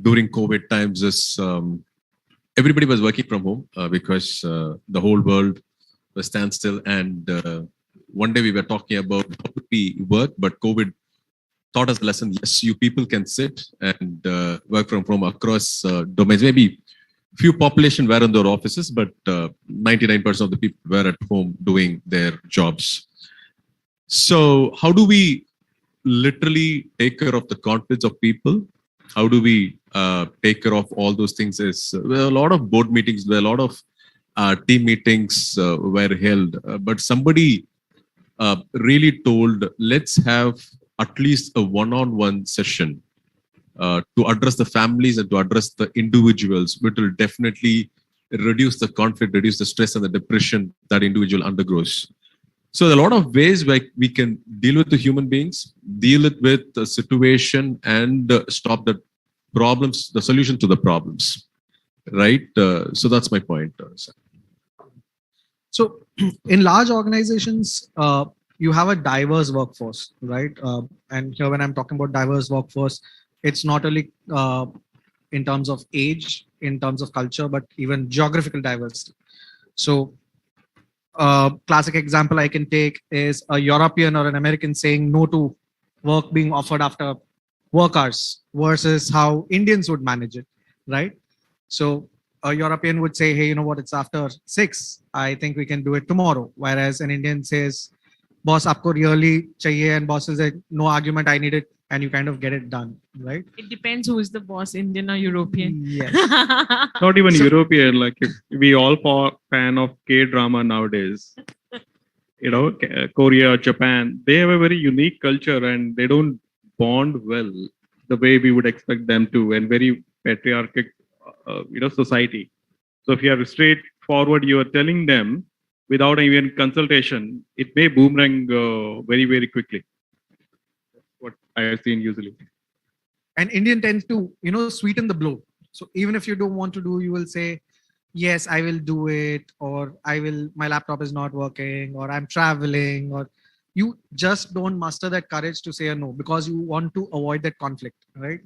during COVID times, is everybody was working from home because the whole world was standstill. And one day we were talking about how could we work, but COVID taught us a lesson. Yes, you people can sit and work from home across domains. Maybe few population were in their offices, but 99% of the people were at home doing their jobs. So how do we literally take care of the conflicts of people? How do we take care of all those things? There are a lot of board meetings, there are a lot of team meetings were held, but somebody really told, let's have at least a one-on-one session to address the families and to address the individuals, which will definitely reduce the conflict, reduce the stress and the depression that individual undergoes. So there are a lot of ways where we can deal with the human beings, deal it with the situation, and stop the problems, the solution to the problems, right? So that's my point. So in large organizations, you have a diverse workforce, right? And here when I'm talking about diverse workforce, it's not only in terms of age, in terms of culture, but even geographical diversity. So classic example I can take is a European or an American saying no to work being offered after work hours versus how Indians would manage it, right? So a European would say, hey, you know what, it's after 6. I think we can do it tomorrow. Whereas an Indian says, boss, aapko really chahiye, and boss is like, no argument, I need it, and you kind of get it done, right? It depends who is the boss, Indian or European. Yes. Not even European. Like if we all fan of K-drama nowadays. You know, Korea, Japan, they have a very unique culture and they don't bond well the way we would expect them to, and very patriarchal, society. So if you are straightforward, you are telling them without even consultation, it may boomerang very, very quickly. That's what I have seen usually. And Indian tends to, sweeten the blow. So even if you don't want to do, you will say, yes, I will do it, or my laptop is not working, or I'm traveling, or you just don't muster that courage to say a no because you want to avoid that conflict, right?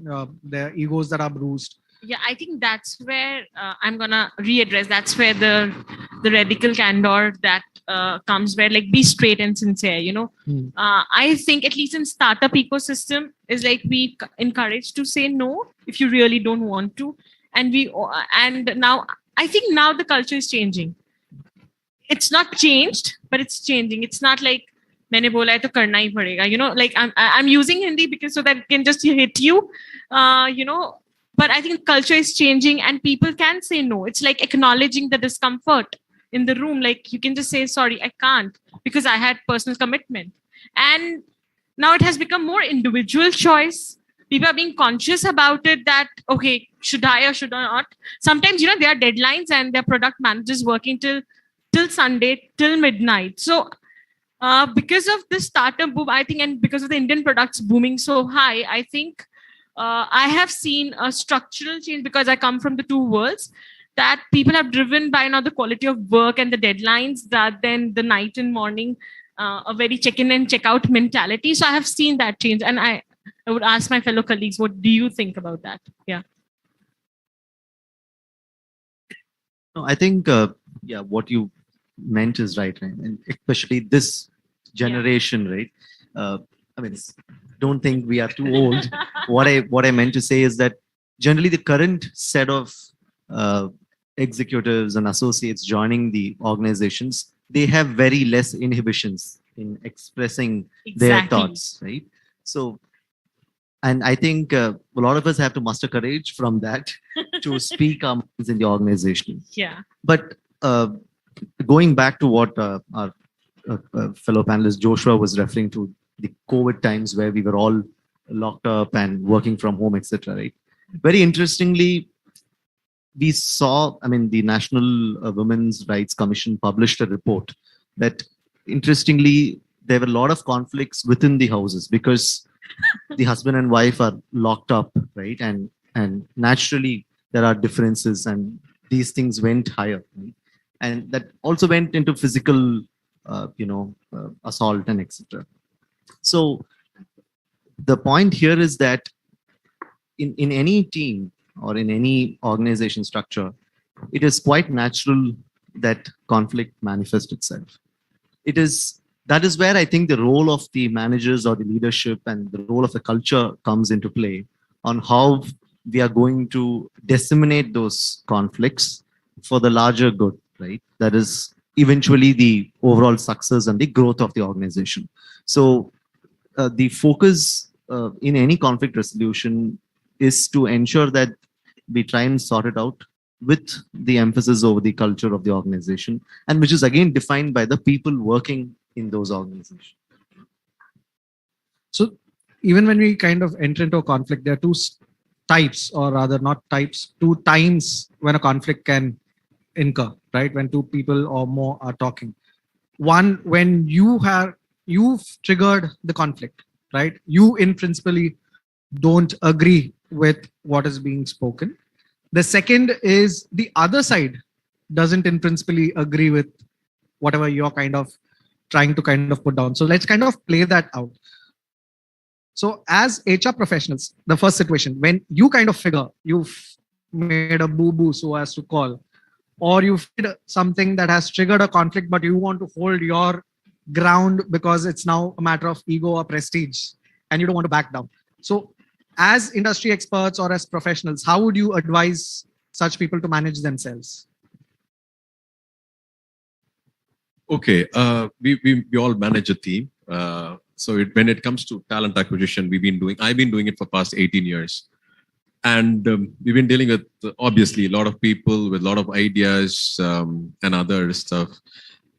The egos that are bruised. Yeah, I think that's where I'm gonna readdress. That's where the radical candor that comes, where like be straight and sincere. I think at least in startup ecosystem is like we encourage to say no if you really don't want to, and now I think now the culture is changing. It's not changed, but it's changing. It's not like मैंने बोला है तो करना ही पड़ेगा. Like I'm using Hindi because so that it can just hit you. But I think culture is changing and people can say no. It's like acknowledging the discomfort in the room. Like you can just say, sorry, I can't because I had personal commitment. And now it has become more individual choice. People are being conscious about it that, okay, should I or should I not? Sometimes, there are deadlines and their product managers working till Sunday, till midnight. So because of this startup boom, I think, and because of the Indian products booming so high, I think I have seen a structural change because I come from the two worlds that people are driven by now the quality of work and the deadlines rather than the night and morning, a very check-in and check-out mentality. So I have seen that change. And I would ask my fellow colleagues, what do you think about that? Yeah. No, I think, what you meant is right? And especially this generation, right? Don't think we are too old. What I meant to say is that generally the current set of executives and associates joining the organizations, they have very less inhibitions in expressing their thoughts, right? So, and I think a lot of us have to muster courage from that to speak our minds in the organization. Yeah. But going back to what our fellow panelist Joshua was referring to, the COVID times where we were all locked up and working from home, etc. Right? Very interestingly, we saw, the National Women's Rights Commission published a report that, interestingly, there were a lot of conflicts within the houses because the husband and wife are locked up, right? And naturally there are differences, and these things went higher, right? And that also went into physical, assault and etc. So the point here is that in any team or in any organization structure, it is quite natural that conflict manifests itself. That is where I think the role of the managers or the leadership and the role of the culture comes into play on how we are going to disseminate those conflicts for the larger good, right? That is eventually the overall success and the growth of the organization. So the focus in any conflict resolution is to ensure that we try and sort it out with the emphasis over the culture of the organization, and which is again defined by the people working in those organizations. So even when we kind of enter into a conflict, there are two types, or rather not types, two times when a conflict can incur, right? When two people or more are talking. One, when you've triggered the conflict, right? You in principally don't agree with what is being spoken. The second is the other side doesn't in principally agree with whatever you're kind of trying to kind of put down. So let's kind of play that out. So as HR professionals, the first situation, when you kind of figure you've made a boo-boo so as to call, or you've did something that has triggered a conflict, but you want to hold your ground because it's now a matter of ego or prestige and you don't want to back down. So as industry experts or as professionals, how would you advise such people to manage themselves? Okay, we all manage a team. So when it comes to talent acquisition, I've been doing it for past 18 years. And we've been dealing with, obviously, a lot of people with a lot of ideas and other stuff.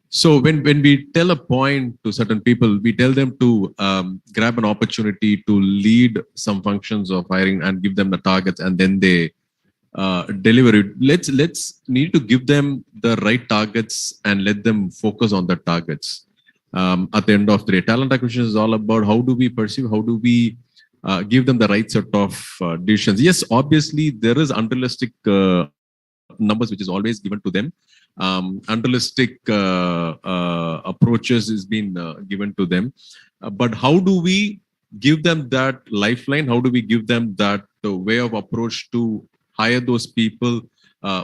So when we tell a point to certain people, we tell them to grab an opportunity to lead some functions of hiring and give them the targets, and then they deliver it. Let's need to give them the right targets and let them focus on the targets. At the end of the day, talent acquisition is all about how do we perceive, how do we give them the right set of decisions. Yes, obviously there is unrealistic numbers which is always given to them. Unrealistic approaches is being given to them. But how do we give them that lifeline? How do we give them that way of approach to hire those people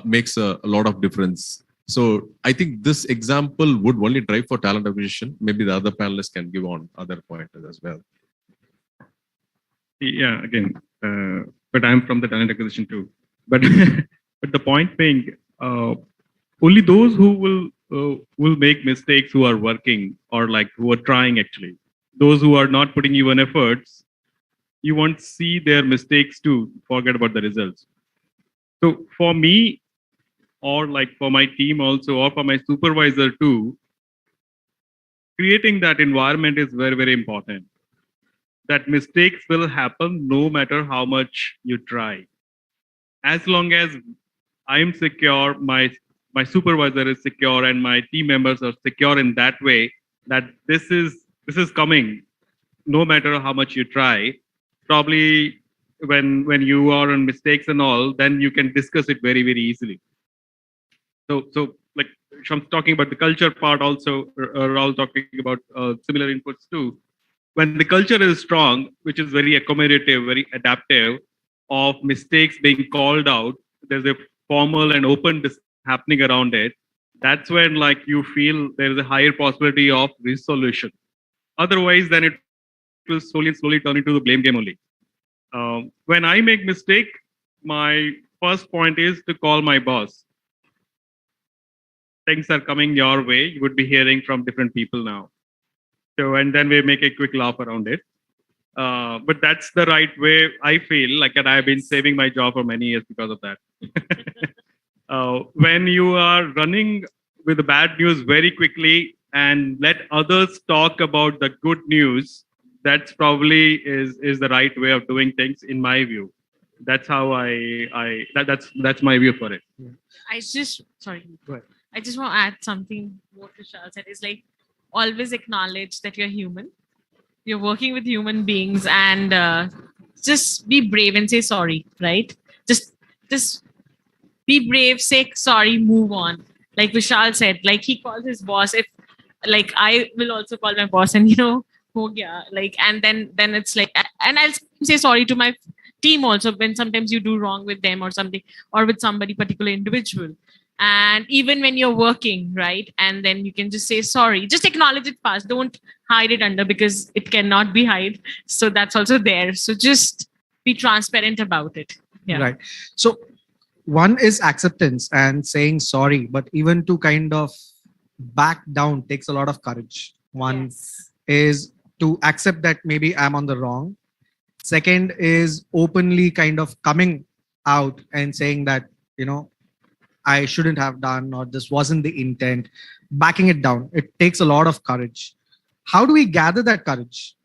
makes a lot of difference. So I think this example would only drive for talent acquisition. Maybe the other panelists can give on other pointers as well. Yeah, again, but I'm from the talent acquisition too. But but the point being, only those who will make mistakes who are working or like who are trying actually. Those who are not putting even efforts, you won't see their mistakes too. Forget about the results. So for me, or like for my team also, or for my supervisor too, creating that environment is very, very important. That mistakes will happen no matter how much you try. As long as I'm secure, my supervisor is secure, and my team members are secure in that way, that this is coming, no matter how much you try. Probably when you are on mistakes and all, then you can discuss it very, very easily. So like I'm talking about the culture part also, or all talking about similar inputs too. When the culture is strong, which is very accommodative, very adaptive, of mistakes being called out, there's a formal and open happening around it. That's when like you feel there is a higher possibility of resolution. Otherwise, then it will slowly turn into the blame game only. When I make mistake, my first point is to call my boss. Things are coming your way. You would be hearing from different people now. So, and then we make a quick laugh around it. But that's the right way I feel like, and I've been saving my job for many years because of that. When you are running with the bad news very quickly and let others talk about the good news, that's probably is the right way of doing things in my view. That's how that's my view for it. I just sorry. Go ahead. I just want to add something more to Vishal said. Is like always acknowledge that you're human. You're working with human beings, and just be brave and say sorry. Right? Just be brave. Say sorry. Move on. Like Vishal said. Like he calls his boss. If like I will also call my boss, and oh yeah. Like and then it's like, and I'll say sorry to my team also when sometimes you do wrong with them or something, or with somebody particular individual. And even when you're working, right? And then you can just say sorry. Just acknowledge it fast. Don't hide it under, because it cannot be hide. So that's also there. So just be transparent about it. Yeah. Right. So one is acceptance and saying sorry, but even to kind of back down takes a lot of courage. One is to accept that maybe I'm on the wrong. Second is openly kind of coming out and saying that, I shouldn't have done, or this wasn't the intent. Backing it down. It takes a lot of courage. how do we gather that courage?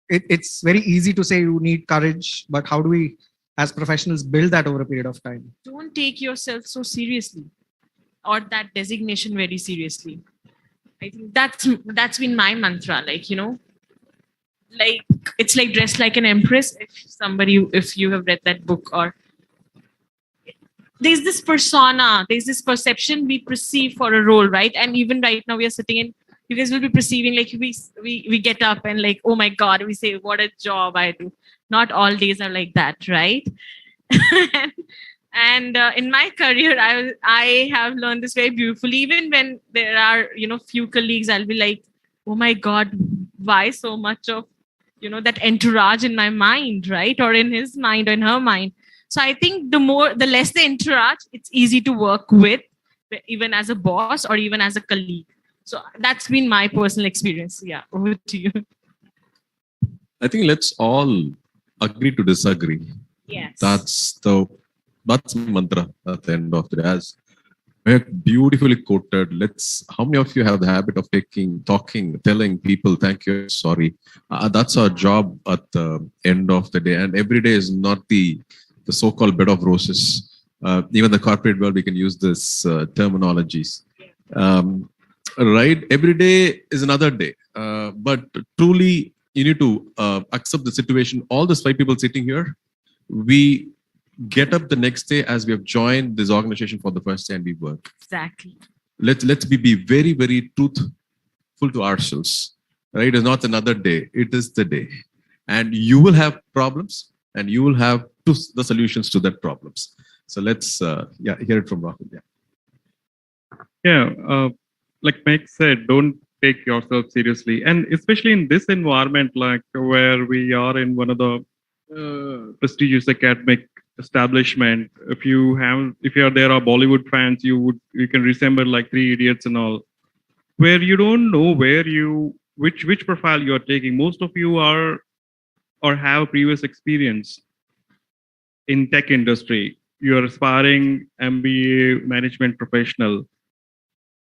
It's very easy to say you need courage, but how do we, as professionals, build that over a period of time? Don't take yourself so seriously, or that designation very seriously. I think that's been my mantra. Like, like it's like dressed like an empress. If you have read that book, or there's this persona, there's this perception we perceive for a role, right? And even right now we are sitting in, you guys will be perceiving like we get up and like, oh my God, we say, what a job I do. Not all days are like that, right? and in my career, I have learned this very beautifully. Even when there are, few colleagues, I'll be like, oh my God, why so much of, that entourage in my mind, right? Or in his mind or in her mind. So I think the less the entourage, it's easy to work with, even as a boss or even as a colleague. So that's been my personal experience. Yeah, over to you. I think let's all agree to disagree. Yes. That's mantra at the end of the day. As beautifully quoted. How many of you have the habit of telling people, thank you, sorry? That's our job at the end of the day. And every day is not the so-called bed of roses. Even the corporate world, we can use this terminologies. Right? Every day is another day. But truly, you need to accept the situation. All these 5 people sitting here, we get up the next day as we have joined this organization for the first day and we work. Exactly. Let's be very, very truthful to ourselves. Right? It's not another day. It is the day. And you will have problems and you will have the solutions to that problems. So let's hear it from Rahul. Like Meg said, don't take yourself seriously. And especially in this environment, like where we are in one of the prestigious academic establishment, if you are there are Bollywood fans, you can resemble like Three Idiots and all, where you don't know which profile you are taking. Most of you are or have previous experience in tech industry. You are aspiring MBA management professional.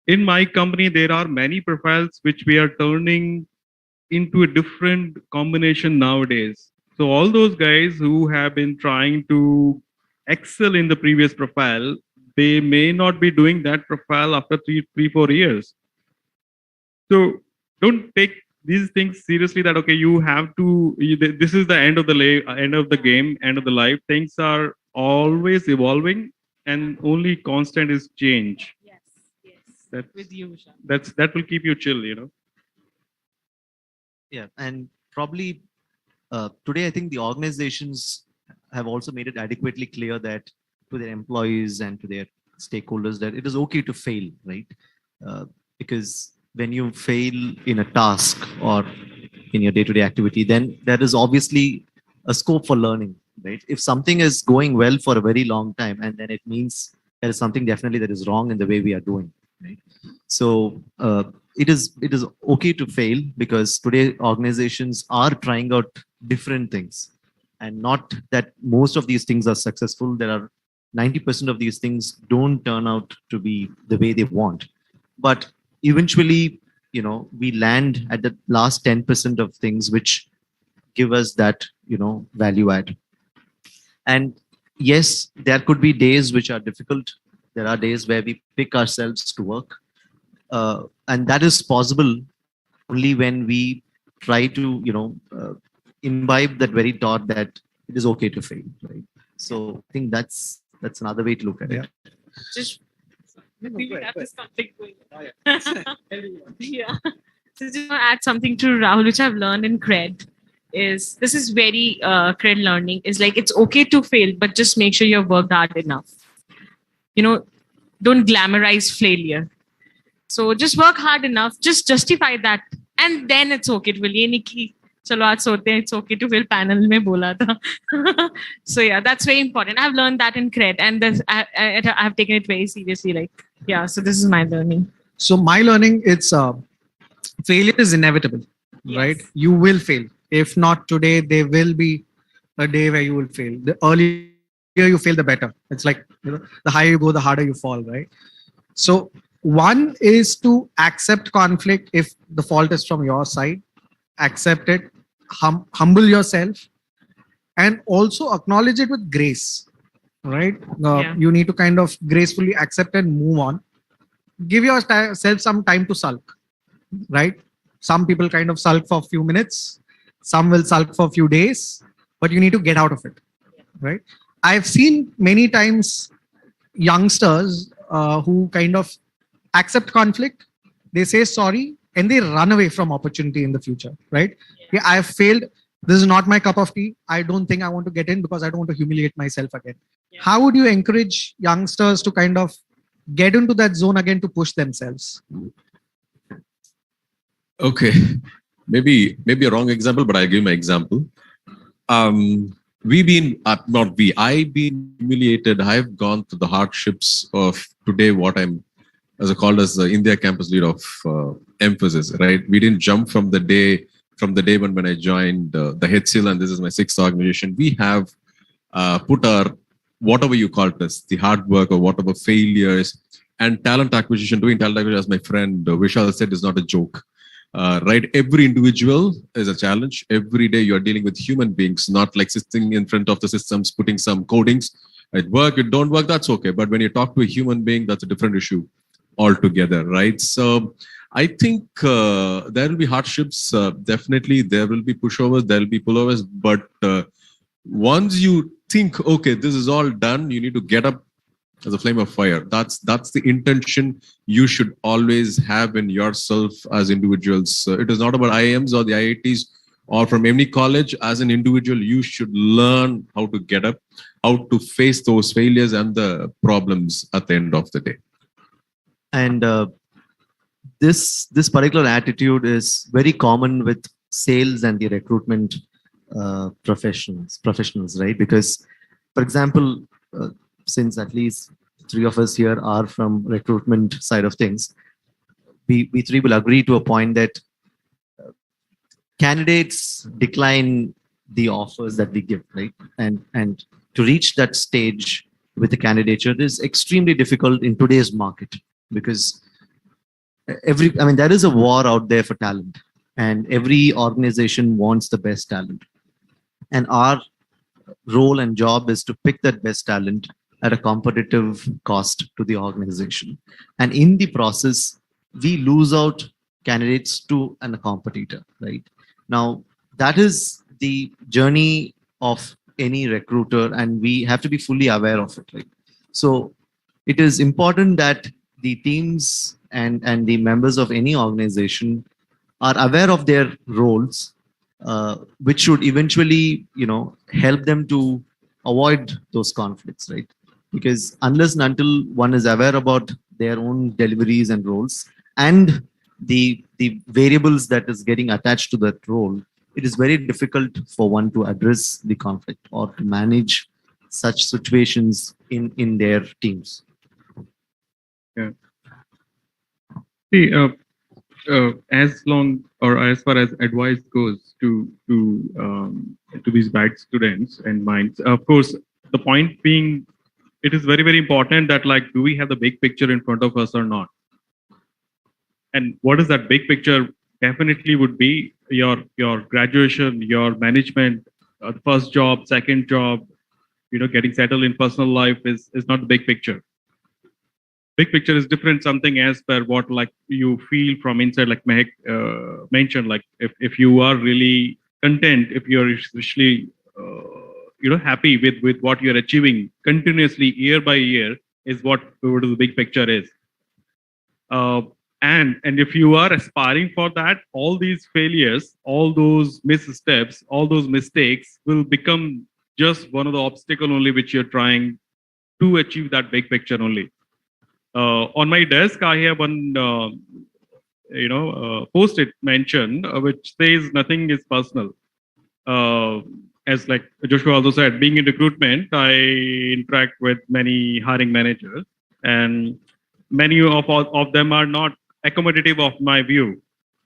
In my company, there are many profiles which we are turning into a different combination nowadays. So all those guys who have been trying to excel in the previous profile, they may not be doing that profile after 3-4 years. So don't take these things seriously that, okay, you have to, this is the end of the game, end of the life. Things are always evolving and only constant is change. With you, Vishal. That will keep you chill, Yeah, and probably today I think the organizations have also made it adequately clear that to their employees and to their stakeholders that it is okay to fail, right? Because when you fail in a task or in your day-to-day activity, then there is obviously a scope for learning, right? If something is going well for a very long time, and then it means there is something definitely that is wrong in the way we are doing. Right? So it is okay to fail, because today organizations are trying out different things, and not that most of these things are successful. There are 90% of these things don't turn out to be the way they want, but eventually, we land at the last 10% of things which give us that, value add. And yes, there could be days which are difficult. There are days where we pick ourselves to work. And that is possible only when we try to, imbibe that very thought that it is okay to fail, right? So I think that's another way to look at it. Just we have this conflict going on. Yeah. So just want to add something to Rahul, which I've learned in cred. This is very cred learning, is like it's okay to fail, but just make sure you've worked hard enough. Don't glamorize failure. So just work hard enough, just justify that, and then it's okay to fail. ये नहीं कि चलो आज सोते हैं, it's okay to fail panel में बोला था. So yeah, that's very important. I've learned that in cred, and I've taken it very seriously. Like, yeah, so this is my learning. So my learning, it's failure is inevitable, right? You will fail. If not today, there will be a day where you will fail. The earlier you fail, the better. It's like, the higher you go, the harder you fall, right? So One is to accept conflict if the fault is from your side, accept it, humble yourself, and also acknowledge it with grace, right? You need to kind of gracefully accept and move on. Give yourself some time to sulk, right? Some people kind of sulk for a few minutes, some will sulk for a few days, but you need to get out of it, right? I've seen many times youngsters who kind of accept conflict, they say sorry, and they run away from opportunity in the future, right? Yeah, I have failed. This is not my cup of tea. I don't think I want to get in because I don't want to humiliate myself again. How would you encourage youngsters to kind of get into that zone again to push themselves? Okay, maybe a wrong example, but I'll give my example. We've been not we. I've been humiliated. I've gone through the hardships of today. What I'm called as the India campus lead of emphasis. Right, we didn't jump from the day when I joined the HCL, and this is my 6th organization. We have put our whatever you call it as the hard work or whatever failures and talent acquisition. Doing talent acquisition, as my friend Vishal said, is not a joke. Right, every individual is a challenge. Every day you are dealing with human beings, not like sitting in front of the systems, putting some codings. It work, it don't work, that's okay. But when you talk to a human being, that's a different issue altogether, right? So I think there will be hardships. Definitely, there will be pushovers, there will be pullovers. But once you think, okay, this is all done, you need to get up as a flame of fire. That's the intention you should always have in yourself as individuals. It is not about IIMs or the IITs or from any college. As an individual, you should learn how to get up, how to face those failures and the problems at the end of the day. And this particular attitude is very common with sales and the recruitment professionals, right? Because, for example, since at least 3 of us here are from recruitment side of things, we 3 will agree to a point that candidates decline the offers that we give, right? And to reach that stage with the candidature is extremely difficult in today's market, because there is a war out there for talent, and every organization wants the best talent. And our role and job is to pick that best talent at a competitive cost to the organization. And in the process, we lose out candidates to a competitor, right? Now, that is the journey of any recruiter, and we have to be fully aware of it, right? So it is important that the teams and the members of any organization are aware of their roles, which should eventually, help them to avoid those conflicts, right? Because unless and until one is aware about their own deliveries and roles and the variables that is getting attached to that role, it is very difficult for one to address the conflict or to manage such situations in their teams. Yeah. See, as long or as far as advice goes to these bad students and minds, of course, the point being, it is very, very important that, like, do we have the big picture in front of us or not? And what is that big picture? Definitely would be your graduation, your management, first job, second job, getting settled in personal life is not the big picture. Big picture is different, something as per what like you feel from inside, like Mehak mentioned, like if you are really content, if you're especially happy with what you're achieving continuously year by year, is what the big picture is. And if you are aspiring for that, all these failures, all those missteps, all those mistakes will become just one of the obstacles only which you're trying to achieve that big picture only. On my desk, I have one, post-it mention which says nothing is personal. As like Joshua also said, being in recruitment, I interact with many hiring managers, and many of them are not accommodative of my view.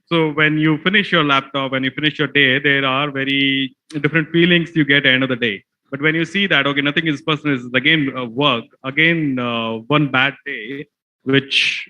So when you finish your laptop, when you finish your day, there are very different feelings you get at the end of the day. But when you see that, okay, nothing is personal, it's again work, again one bad day, which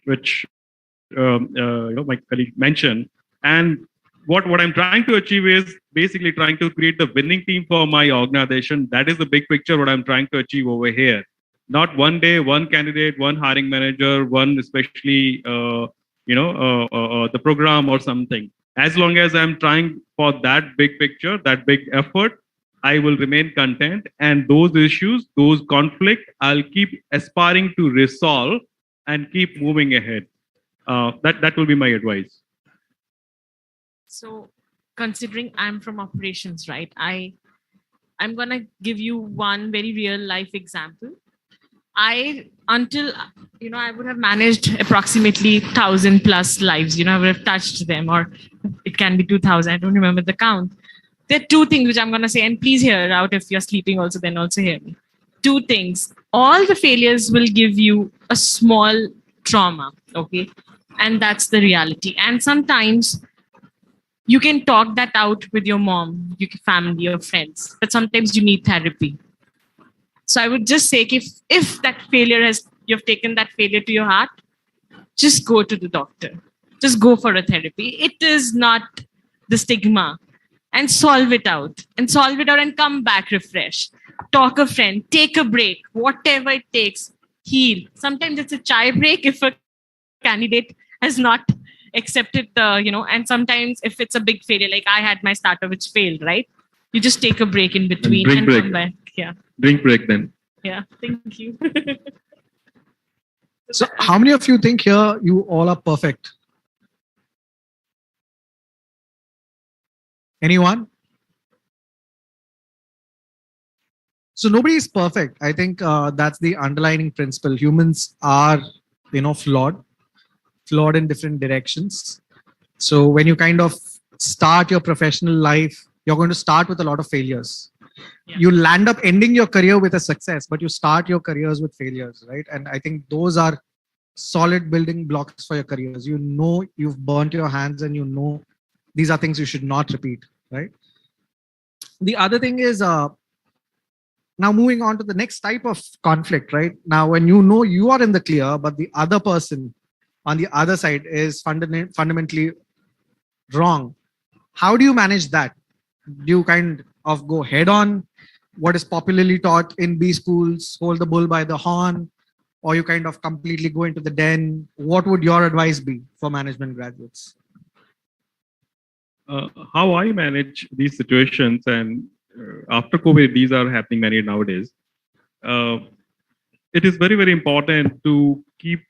my colleague mentioned. And what I'm trying to achieve is basically trying to create the winning team for my organization. That is the big picture what I'm trying to achieve over here. Not one day, one candidate, one hiring manager, one especially the program or something. As long as I'm trying for that big picture, that big effort, I will remain content. And those issues, those conflict, I'll keep aspiring to resolve and keep moving ahead. That will be my advice. So considering I'm from operations, right? I'm gonna give you one very real life example. Until I would have managed approximately 1,000+ lives. I would have touched them, or it can be 2,000. I don't remember the count. There are two things which I'm gonna say, and please hear it out. If you're sleeping, also then also hear me. Two things. All the failures will give you a small trauma, okay, and that's the reality. And sometimes you can talk that out with your mom, your family, your friends, but sometimes you need therapy. So I would just say, if that failure you've taken that failure to your heart, just go to the doctor. Just go for a therapy. It is not the stigma, and solve it out and come back refreshed. Talk a friend, take a break, whatever it takes, heal. Sometimes it's a chai break if a candidate has not accepted and sometimes if it's a big failure, like I had my starter which failed, right? You just take a break in between and come back. Yeah. Drink break then. Yeah. Thank you. So how many of you think here you all are perfect? Anyone? So nobody is perfect. I think that's the underlying principle. Humans are, flawed in different directions. So when you kind of start your professional life, you're going to start with a lot of failures. Yeah. You'll land up ending your career with a success, but you start your careers with failures, right? And I think those are solid building blocks for your careers. You've burnt your hands and these are things you should not repeat, right? The other thing is, now moving on to the next type of conflict, right? Now, when you are in the clear, but the other person on the other side is fundamentally wrong. How do you manage that? Do you kind of go head on what is popularly taught in B schools, hold the bull by the horn, or you kind of completely go into the den? What would your advice be for management graduates? How I manage these situations, and after COVID, these are happening many nowadays. It is very, very important to keep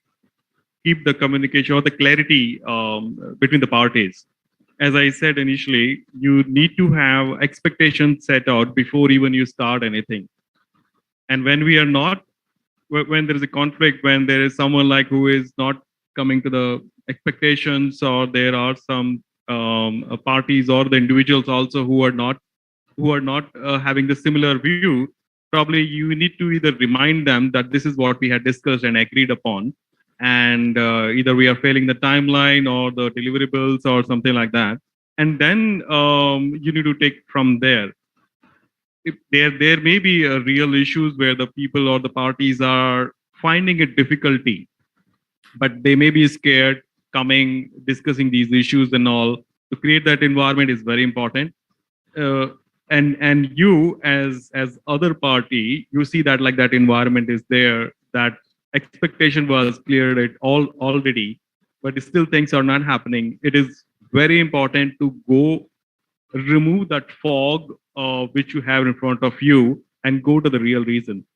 the communication or the clarity between the parties. As I said initially, you need to have expectations set out before even you start anything. And when there is a conflict, when there is someone like who is not coming to the expectations, or there are some parties or the individuals also who are not having the similar view, probably you need to either remind them that this is what we had discussed and agreed upon, and either we are failing the timeline or the deliverables or something like that, and then you need to take from there. If there may be real issues where the people or the parties are finding it difficulty, but they may be scared discussing these issues and all. To create that environment is very important. And you as other party, you see that like that environment is there, that expectation was cleared already, but still things are not happening. It is very important to go remove that fog which you have in front of you and go to the real reason.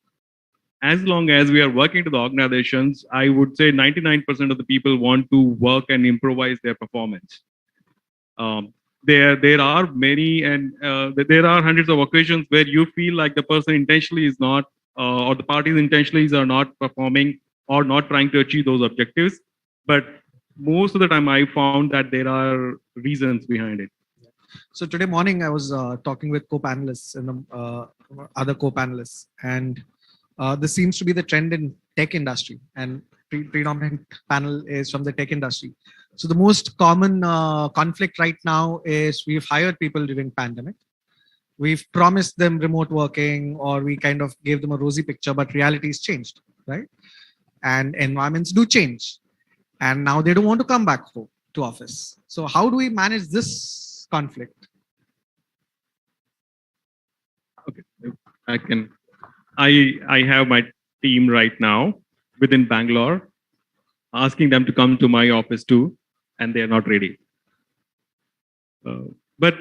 As long as we are working to the organizations, I would say 99% of the people want to work and improvise their performance. There are many, and there are hundreds of occasions where you feel like the person intentionally is not, or the parties intentionally are not performing or not trying to achieve those objectives. But most of the time, I found that there are reasons behind it. So today morning, I was talking with co-panelists and other co-panelists, and this seems to be the trend in tech industry, and predominant panel is from the tech industry. So the most common conflict right now is we've hired people during pandemic. We've promised them remote working, or we kind of gave them a rosy picture, but reality has changed, right? and environments do change. And now they don't want to come back home to office. So how do we manage this conflict? I can. I have my team right now within Bangalore, asking them to come to my office too, and they are not ready. But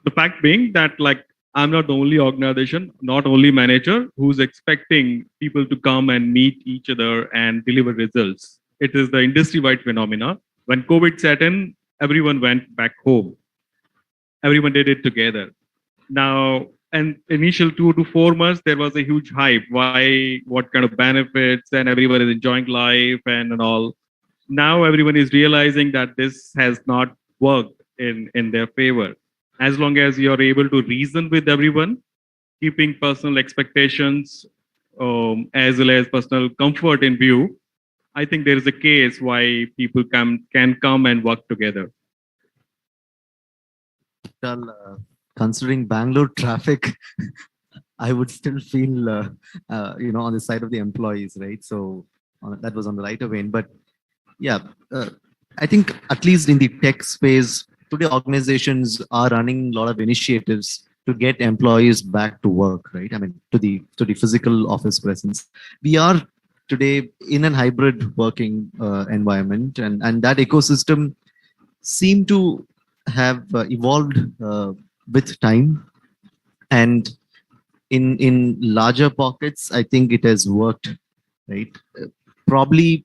the fact being that like I'm not the only organization, not only manager who's expecting people to come and meet each other and deliver results. It is the industry-wide phenomena. When COVID set in, everyone went back home. Everyone did it together. Now, and initial 2 to 4 months, there was a huge hype. Why, what kind of benefits, and everyone is enjoying life and all. Now everyone is realizing that this has not worked in their favor. As long as you're able to reason with everyone, keeping personal expectations as well as personal comfort in view, I think there is a case why people can come and work together. Well, considering Bangalore traffic, I would still feel, on the side of the employees, right? So that was on the right of vein. But yeah, I think at least in the tech space, today organizations are running a lot of initiatives to get employees back to work, right? I mean, to the physical office presence. We are today in an hybrid working environment, and that ecosystem seem to have evolved with time, and in larger pockets, I think it has worked, right? Probably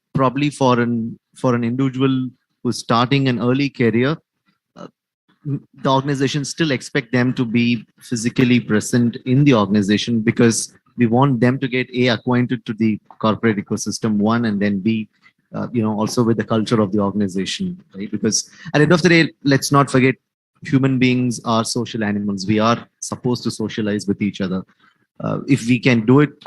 for an individual who's starting an early career, the organization still expect them to be physically present in the organization because we want them to get acquainted to the corporate ecosystem, one, and then B, also with the culture of the organization, right? Because at the end of the day, let's not forget, human beings are social animals. We are supposed to socialize with each other. If we can do it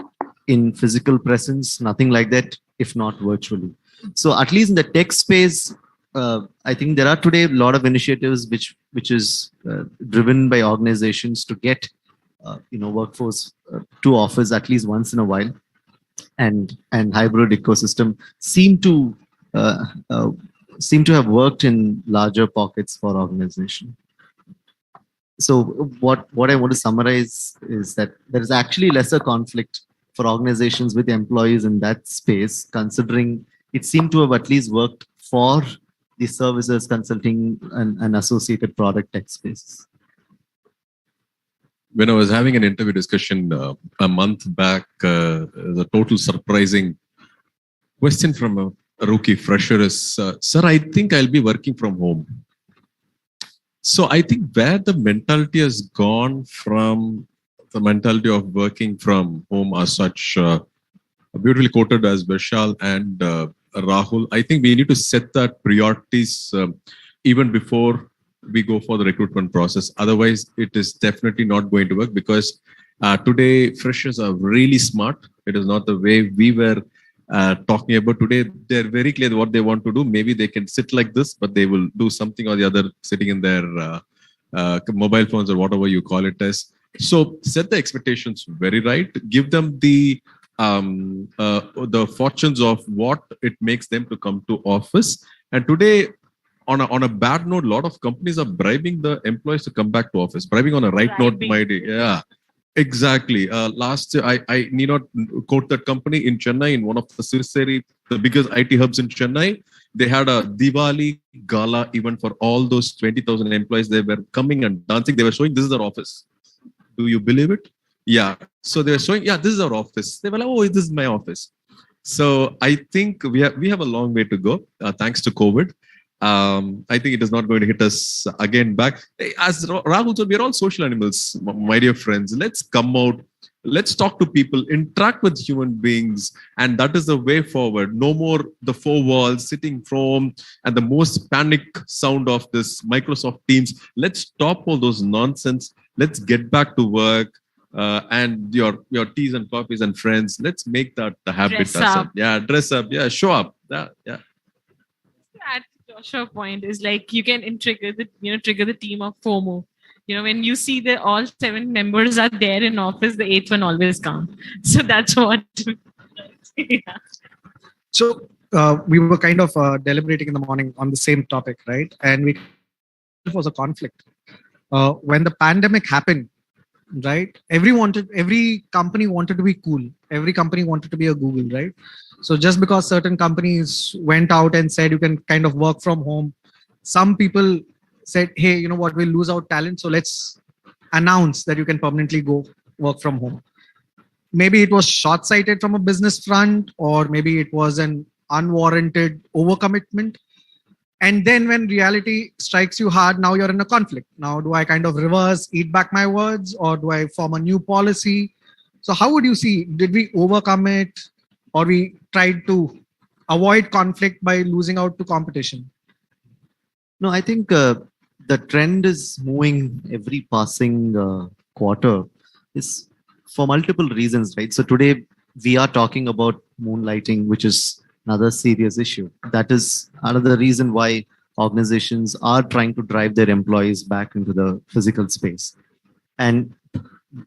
in physical presence, nothing like that, if not virtually. So at least in the tech space, I think there are today a lot of initiatives which is driven by organizations to get workforce to office at least once in a while, and hybrid ecosystem seem to have worked in larger pockets for organization. So what I want to summarize is that there is actually lesser conflict for organizations with employees in that space, considering it seemed to have at least worked for the services, consulting, and associated product tech spaces. When I was having an interview discussion a month back, the total surprising question from a rookie fresher is, sir, I think I'll be working from home. So I think where the mentality has gone from the mentality of working from home as such, beautifully quoted as Vishal and Rahul, I think we need to set that priorities even before we go for the recruitment process. Otherwise, it is definitely not going to work, because today freshers are really smart. It is not the way we were talking about today. They're very clear what they want to do. Maybe they can sit like this, but they will do something or the other sitting in their mobile phones or whatever you call it as. So set the expectations very right. Give them the fortunes of what it makes them to come to office. And today, on a bad note, a lot of companies are bribing the employees to come back to office. Bribing on a right note, my dear. Yeah, exactly. Last year, I need not quote that company in Chennai, in one of the biggest IT hubs in Chennai. They had a Diwali gala event for all those 20,000 employees. They were coming and dancing. They were showing this is our office. Do you believe it? Yeah. So they were showing, yeah, this is our office. They were like, oh, this is my office. So I think we have a long way to go, thanks to COVID. I think it is not going to hit us again back. As Rahul said, we are all social animals, my dear friends. Let's come out. Let's talk to people, interact with human beings, and that is the way forward. No more the four walls, sitting from, and the most panic sound of this Microsoft Teams. Let's stop all those nonsense. Let's get back to work. And your teas and coffees and friends. Let's make that the habit. Dress up. Yeah, dress up. Yeah, show up. Yeah. At Joshua's point is like you can trigger the team of FOMO. When you see that all 7 members are there in office, the 8th one always comes. So that's what. Yeah. So we were kind of deliberating in the morning on the same topic, right? And it was a conflict. When the pandemic happened, right? Every company wanted to be cool. Every company wanted to be a Google, right? So just because certain companies went out and said you can kind of work from home, some people said, hey, you know what, we'll lose our talent. So let's announce that you can permanently go work from home. Maybe it was short-sighted from a business front, or maybe it was an unwarranted overcommitment. And then when reality strikes you hard, now you're in a conflict. Now, do I kind of reverse, eat back my words, or do I form a new policy? So how would you see, did we overcome it, or we tried to avoid conflict by losing out to competition? No, I think the trend is moving every passing quarter is for multiple reasons, right? So today we are talking about moonlighting, which is another serious issue. That is another reason why organizations are trying to drive their employees back into the physical space. And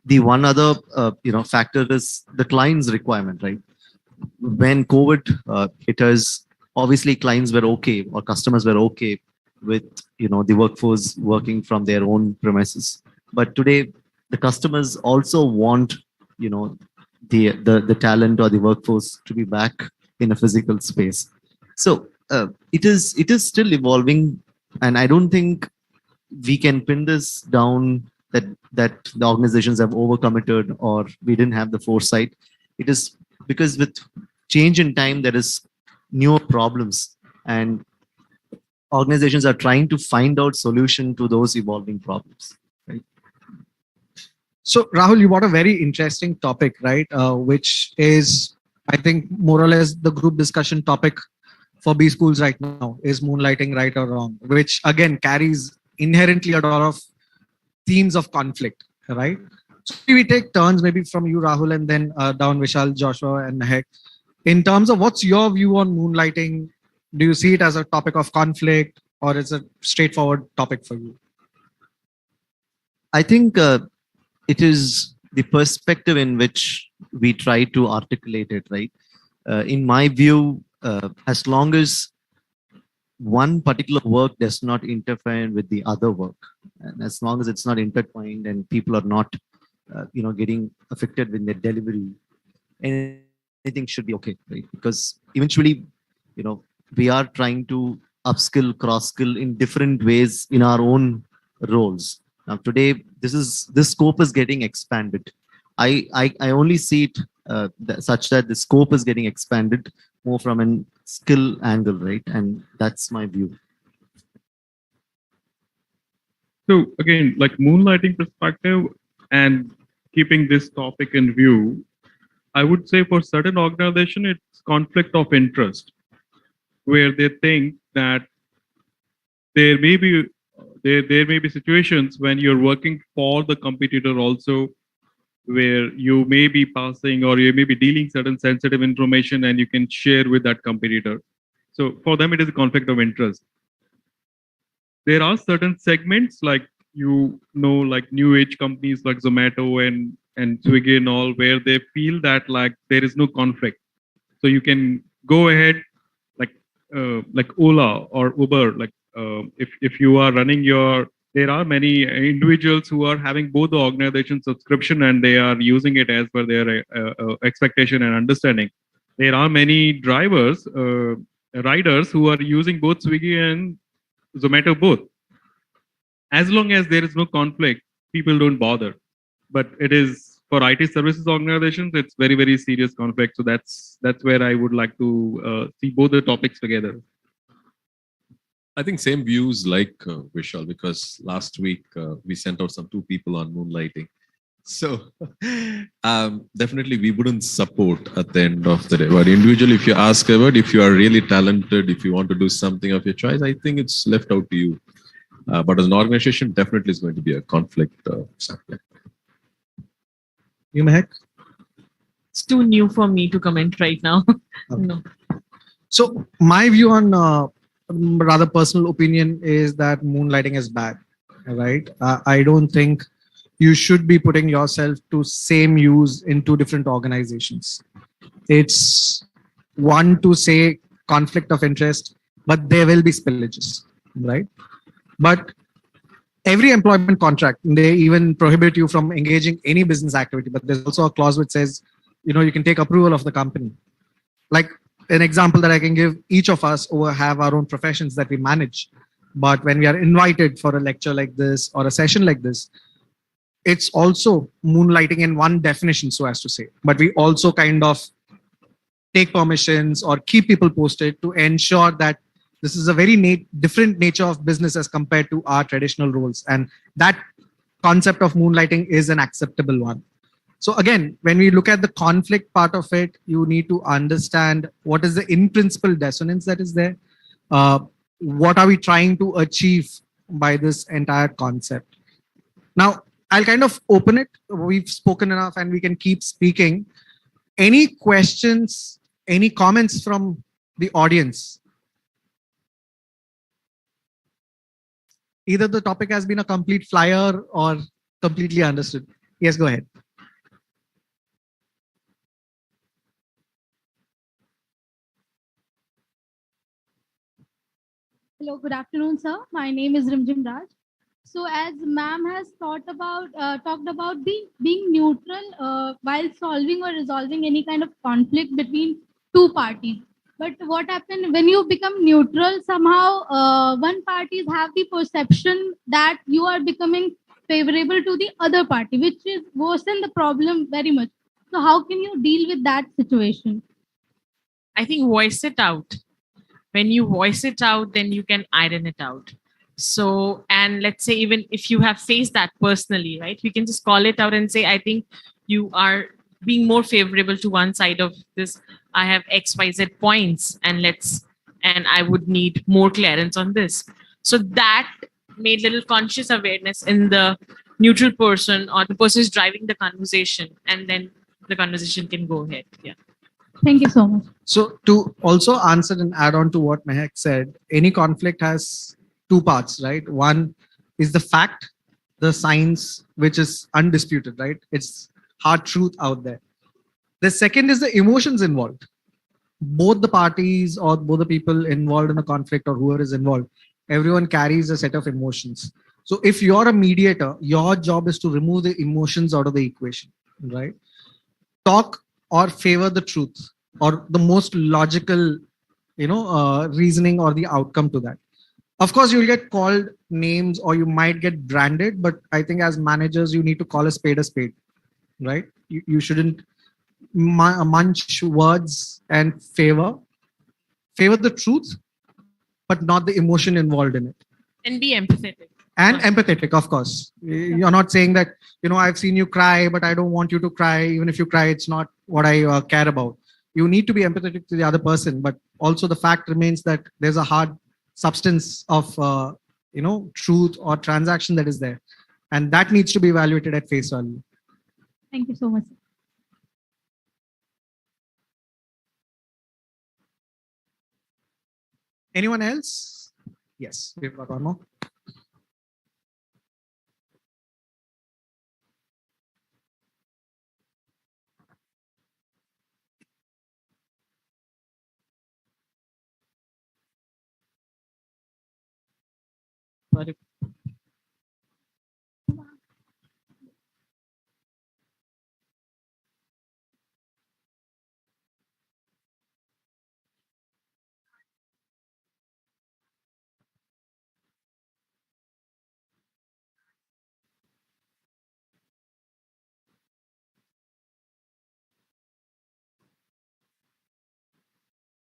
the one other factor is the client's requirement, right? When COVID hit us, obviously clients were okay, or customers were okay with the workforce working from their own premises. But today the customers also want the talent or the workforce to be back in a physical space. So it is still evolving, and I don't think we can pin this down that the organizations have overcommitted or we didn't have the foresight. It is because with change in time there is newer problems, and organizations are trying to find out solution to those evolving problems. Right? So Rahul, you brought a very interesting topic, right? Which is, I think, more or less the group discussion topic for B schools right now is moonlighting, right or wrong, which again carries inherently a lot of themes of conflict, right? So we take turns, maybe from you, Rahul, and then down Vishal, Joshua, and Mehak. In terms of what's your view on moonlighting, do you see it as a topic of conflict, or is it a straightforward topic for you? I think it is the perspective in which we try to articulate it, right? In my view, as long as one particular work does not interfere with the other work, and as long as it's not intertwined and people are not, getting affected with their delivery, anything should be okay, right? Because eventually, we are trying to upskill, cross-skill in different ways in our own roles. Now today, this scope is getting expanded. I only see it such that the scope is getting expanded more from a skill angle, right? And that's my view. So again, like moonlighting perspective and keeping this topic in view, I would say for certain organization, it's conflict of interest, where they think that there may be situations when you're working for the competitor also, where you may be passing or you may be dealing certain sensitive information and you can share with that competitor. So for them, it is a conflict of interest. There are certain segments like like new age companies like Zomato and Swiggy and all, where they feel that like there is no conflict. So you can go ahead like Ola or Uber, if you are running there are many individuals who are having both the organization subscription and they are using it as per their expectation and understanding. There are many riders who are using both Swiggy and Zomato both. As long as there is no conflict, people don't bother. But it is for IT services organizations, it's very, very serious conflict. So that's where I would like to see both the topics together. I think same views like Vishal, because last week we sent out some 2 people on moonlighting. So definitely we wouldn't support at the end of the day. But individually, if you ask about if you are really talented, if you want to do something of your choice, I think it's left out to you. But as an organization, definitely is going to be a conflict. You, Mehak? It's too new for me to comment right now. No. So my view on rather personal opinion is that moonlighting is bad, right? I don't think you should be putting yourself to same use in 2 different organizations. It's want to say conflict of interest, but there will be spillages, right? But every employment contract, they even prohibit you from engaging any business activity, but there's also a clause which says, you can take approval of the company. Like an example that I can give, each of us have our own professions that we manage. But when we are invited for a lecture like this or a session like this, it's also moonlighting in one definition, so as to say. But we also kind of take permissions or keep people posted to ensure that this is a very different nature of business as compared to our traditional roles. And that concept of moonlighting is an acceptable one. So again, when we look at the conflict part of it, you need to understand what is the in-principle dissonance that is there. What are we trying to achieve by this entire concept? Now, I'll kind of open it. We've spoken enough and we can keep speaking. Any questions, any comments from the audience? Either the topic has been a complete flyer or completely understood. Yes, go ahead. Hello, good afternoon, sir. My name is Rimjim Raj. So, as ma'am has talked about being neutral while solving or resolving any kind of conflict between two parties. But what happens when you become neutral? Somehow, one parties have the perception that you are becoming favorable to the other party, which is worsen the problem very much. So, how can you deal with that situation? I think voice it out. When you voice it out, then you can iron it out. So, and let's say, even if you have faced that personally, right, we can just call it out and say, I think you are being more favorable to one side of this. I have XYZ points, and I would need more clearance on this. So that made little conscious awareness in the neutral person or the person who's driving the conversation, and then the conversation can go ahead. Yeah. Thank you so much. So to also answer and add on to what Mehak said, any conflict has two parts, right? One is the fact, the science, which is undisputed, right? It's hard truth out there. The second is the emotions involved. Both the parties or both the people involved in the conflict or whoever is involved, everyone carries a set of emotions. So if you're a mediator, your job is to remove the emotions out of the equation, right? Talk or favor the truth or the most logical, reasoning or the outcome to that. Of course, you'll get called names or you might get branded, but I think as managers, you need to call a spade, right? You shouldn't munch words and favor the truth, but not the emotion involved in it. And be empathetic. And empathetic, of course. You're not saying that, I've seen you cry, but I don't want you to cry. Even if you cry, it's not what I care about. You need to be empathetic to the other person, but also the fact remains that there's a hard substance of, truth or transaction that is there. And that needs to be evaluated at face value. Thank you so much. Anyone else? Yes, we've got one more.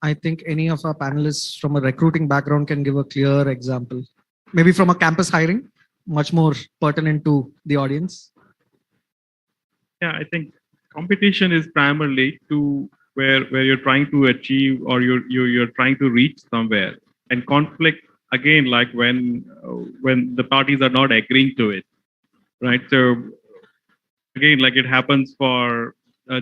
I think any of our panelists from a recruiting background can give a clear example. Maybe from a campus hiring, much more pertinent to the audience. Yeah, I think competition is primarily to where you're trying to achieve or you're trying to reach somewhere. And conflict, again, like when the parties are not agreeing to it, right? So again, like it happens for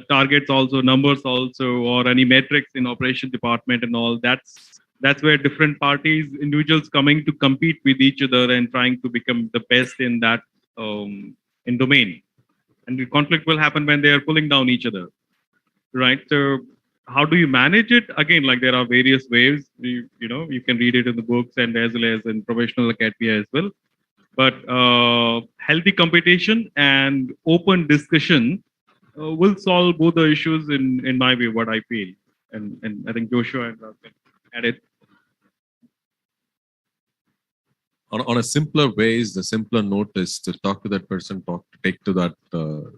targets also, numbers also, or any metrics in operation department and all. That's where different parties, individuals coming to compete with each other and trying to become the best in that in domain. And the conflict will happen when they are pulling down each other, right? So how do you manage it? Again, like there are various ways. You can read it in the books and as well as in professional academia as well. But healthy competition and open discussion will solve both the issues in my view, what I feel. And I think Joshua and Ralph can add it. On a simpler ways, the simpler note is to talk to that person, take to that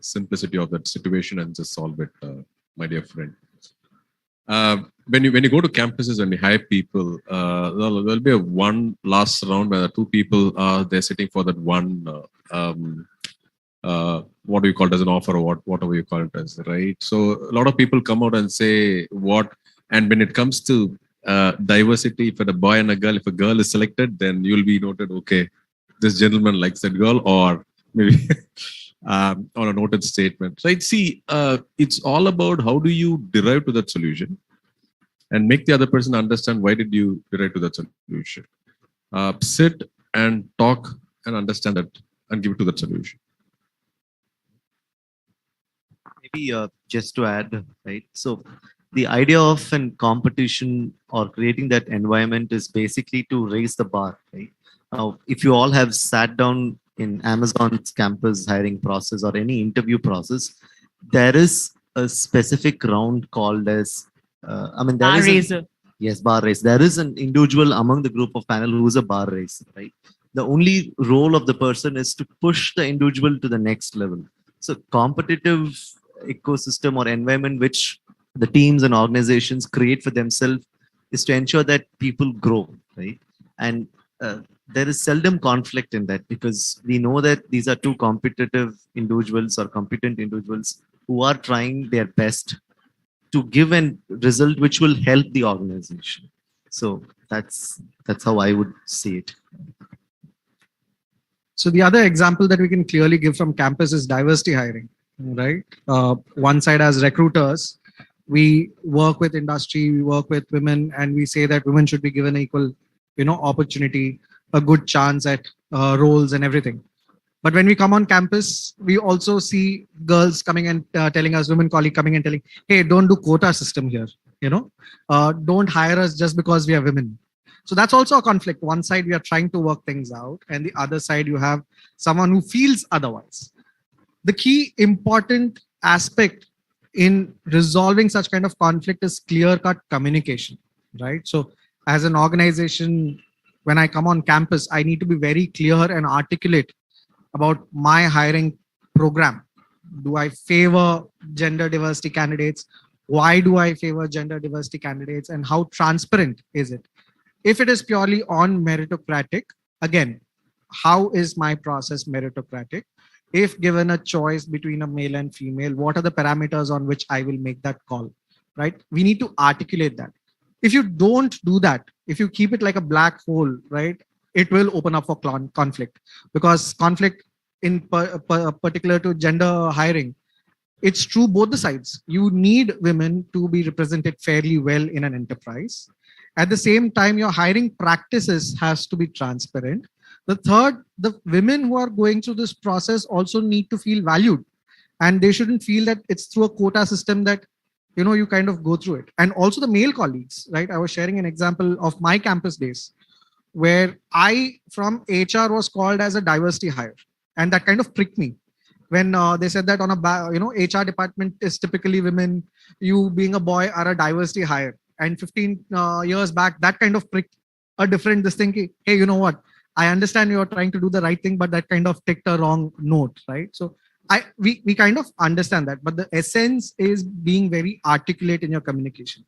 simplicity of that situation and just solve it, my dear friend. When you go to campuses and you hire people, there'll be one last round where the two people they're sitting for that one. What do you call it as an offer or whatever you call it as, right? So a lot of people come out and say what, and when it comes to diversity, for a boy and a girl, if a girl is selected, then you'll be noted, okay, this gentleman likes that girl, or maybe on a noted statement. Right? See, it's all about how do you derive to that solution and make the other person understand why did you derive to that solution. Sit and talk and understand that and give it to that solution. Maybe just to add, right? So the idea of an competition or creating that environment is basically to raise the bar, right? Now, if you all have sat down in Amazon's campus hiring process or any interview process, there is a specific round called as, Bar raiser. Yes, bar race. There is an individual among the group of panel who is a bar raiser, right? The only role of the person is to push the individual to the next level. So competitive ecosystem or environment which the teams and organizations create for themselves is to ensure that people grow, right? And there is seldom conflict in that because we know that these are two competitive individuals or competent individuals who are trying their best to give a result which will help the organization. So that's how I would see it. So the other example that we can clearly give from campus is diversity hiring, right? One side as recruiters, we work with industry, we work with women, and we say that women should be given equal, opportunity, a good chance at roles and everything. But when we come on campus, we also see girls coming and telling us, women colleague coming and telling, hey, don't do quota system here, don't hire us just because we are women. So that's also a conflict. One side, we are trying to work things out, and the other side, you have someone who feels otherwise. The key important aspect in resolving such kind of conflict is clear-cut communication, right? So as an organization, when I come on campus, I need to be very clear and articulate about my hiring program. Do I favor gender diversity candidates? Why do I favor gender diversity candidates? And how transparent is it? If it is purely on meritocratic, again, how is my process meritocratic? If given a choice between a male and female, what are the parameters on which I will make that call, right? We need to articulate that. If you don't do that, if you keep it like a black hole, right, it will open up for conflict, because conflict in particular to gender hiring, it's true both the sides. You need women to be represented fairly well in an enterprise. At the same time, your hiring practices has to be transparent. The third, the women who are going through this process also need to feel valued, and they shouldn't feel that it's through a quota system that you kind of go through it. And also the male colleagues, right? I was sharing an example of my campus days where I from HR was called as a diversity hire, and that kind of pricked me when they said that on a HR department is typically women, you being a boy are a diversity hire. And 15 years back, that kind of pricked a different this thing. Hey, you know what? I understand you're trying to do the right thing, but that kind of ticked a wrong note, right? So we kind of understand that, but the essence is being very articulate in your communication,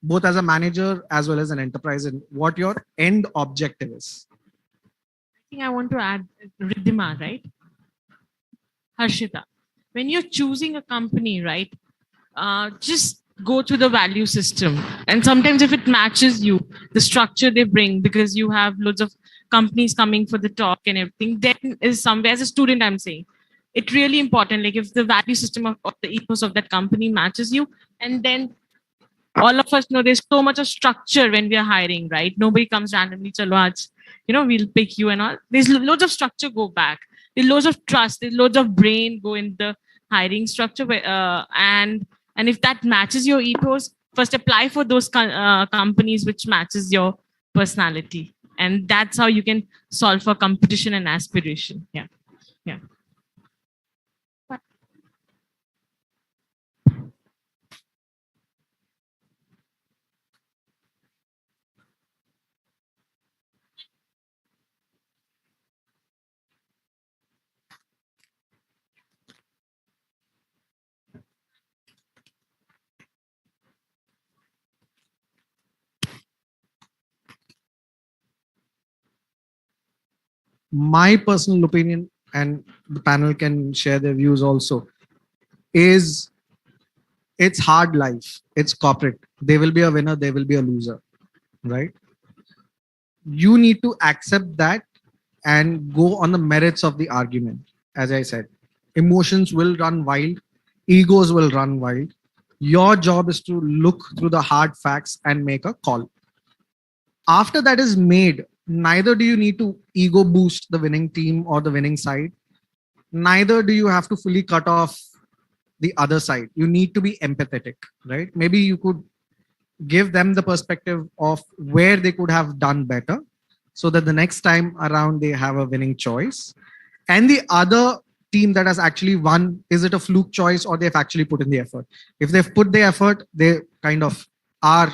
both as a manager as well as an enterprise, and what your end objective is. I think I want to add Riddhima, right? Harshita, when you're choosing a company, right, just go to the value system. And sometimes if it matches you, the structure they bring, because you have loads of companies coming for the talk and everything, then is somewhere, as a student, I'm saying, it's really important. Like if the value system of the ethos of that company matches you, and then all of us know there's so much of structure when we are hiring, right? Nobody comes randomly, chalo aaj, we'll pick you and all. There's loads of structure go back. There's loads of trust. There's loads of brain go in the hiring structure. And if that matches your ethos, first apply for those companies which matches your personality, and that's how you can solve for competition and aspiration. Yeah. My personal opinion, and the panel can share their views also, is it's hard life. It's corporate. There will be a winner, there will be a loser, right? You need to accept that and go on the merits of the argument. As I said, emotions will run wild, egos will run wild. Your job is to look through the hard facts and make a call. After that is made, neither do you need to ego boost the winning team or the winning side. Neither do you have to fully cut off the other side. You need to be empathetic, right? Maybe you could give them the perspective of where they could have done better so that the next time around they have a winning choice. And the other team that has actually won, is it a fluke choice or they've actually put in the effort? If they've put the effort, they kind of are,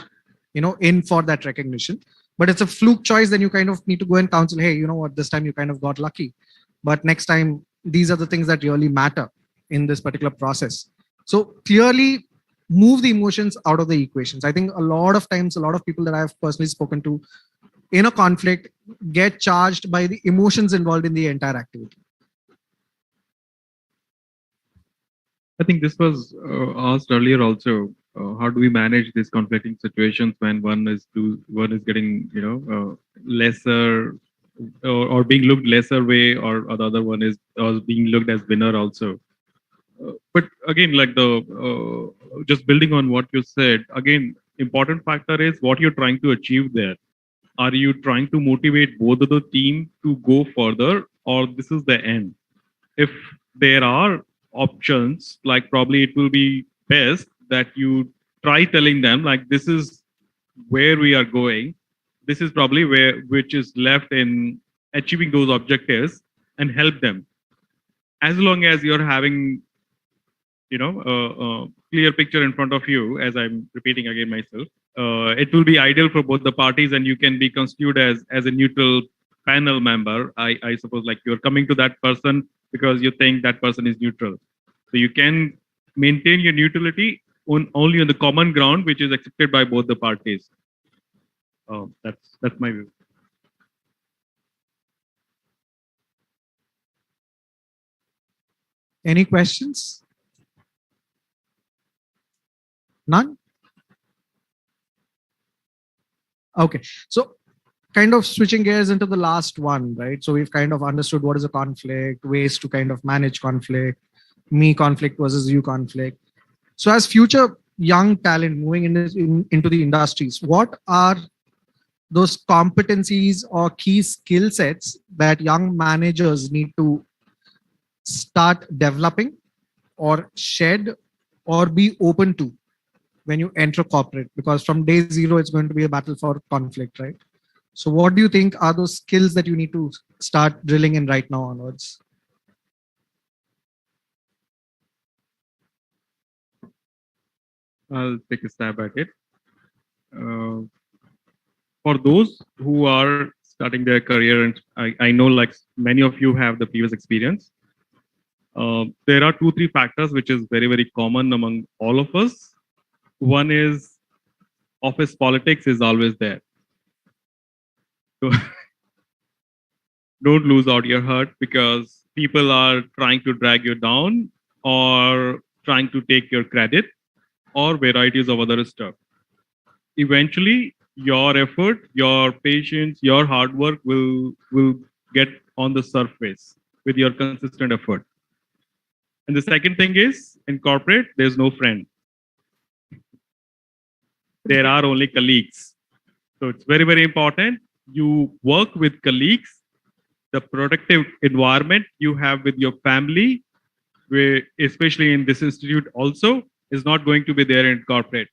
in for that recognition. But it's a fluke choice, then you kind of need to go and counsel, hey, you know what, this time you kind of got lucky. But next time, these are the things that really matter in this particular process. So clearly move the emotions out of the equations. I think a lot of times, a lot of people that I've personally spoken to in a conflict get charged by the emotions involved in the entire activity. I think this was asked earlier also. How do we manage these conflicting situations when one is getting lesser or being looked lesser way, or the other one is being looked as winner also. But again, like just building on what you said, again, important factor is what you're trying to achieve there. Are you trying to motivate both of the team to go further, or this is the end? If there are options, like probably it will be best that you try telling them like, this is where we are going. This is probably which is left in achieving those objectives, and help them. As long as you're having, a clear picture in front of you, as I'm repeating again myself, it will be ideal for both the parties, and you can be constituted as a neutral panel member. I suppose like you're coming to that person because you think that person is neutral. So you can maintain your neutrality only on the common ground, which is accepted by both the parties. That's my view. Any questions? None? Okay. So kind of switching gears into the last one, right? So we've kind of understood what is a conflict, ways to kind of manage conflict, me conflict versus you conflict. So as future young talent moving into the industries, what are those competencies or key skill sets that young managers need to start developing or shed or be open to when you enter corporate? Because from day zero, it's going to be a battle for conflict, right? So what do you think are those skills that you need to start drilling in right now onwards? I'll take a stab at it. For those who are starting their career, and I know like many of you have the previous experience, there are 2-3 factors which is very, very common among all of us. One is office politics is always there. So don't lose out your heart because people are trying to drag you down or trying to take your credit or varieties of other stuff. Eventually, your effort, your patience, your hard work will get on the surface with your consistent effort. And the second thing is, in corporate, there's no friend. There are only colleagues. So it's very, very important. You work with colleagues. The productive environment you have with your family, where, especially in this institute also, is not going to be there in corporate.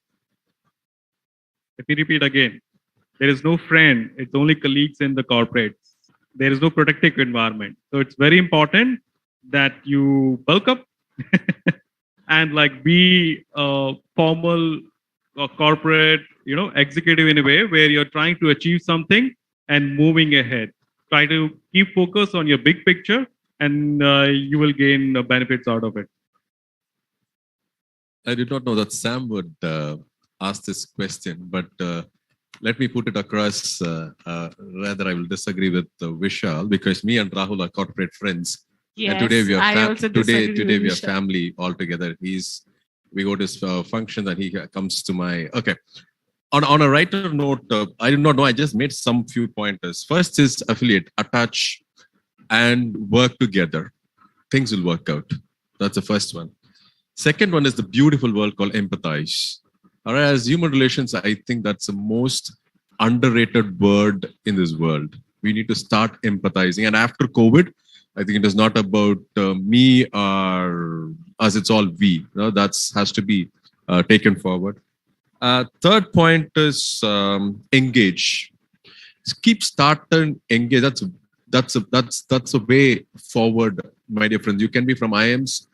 Let me repeat again. There is no friend. It's only colleagues in the corporates. There is no protective environment. So it's very important that you bulk up and like be a formal corporate, executive in a way where you're trying to achieve something and moving ahead. Try to keep focus on your big picture and you will gain benefits out of it. I did not know that Sam would ask this question, but let me put it across. Rather, I will disagree with Vishal because me and Rahul are corporate friends. Yes, And today we are I also disagree today with we are Vishal. family all together. We go to his function and he comes to my okay. On a writer note, I did not know. I just made some few pointers. First is affiliate, attach, and work together. Things will work out. That's the first one. Second one is the beautiful word called empathize. All right, as human relations, I think that's the most underrated word in this world. We need to start empathizing. And after COVID, I think it is not about me or us, it's all we. That has to be taken forward. Third point is engage. Keep starting, engage. That's a way forward, my dear friends. You can be from IIMs.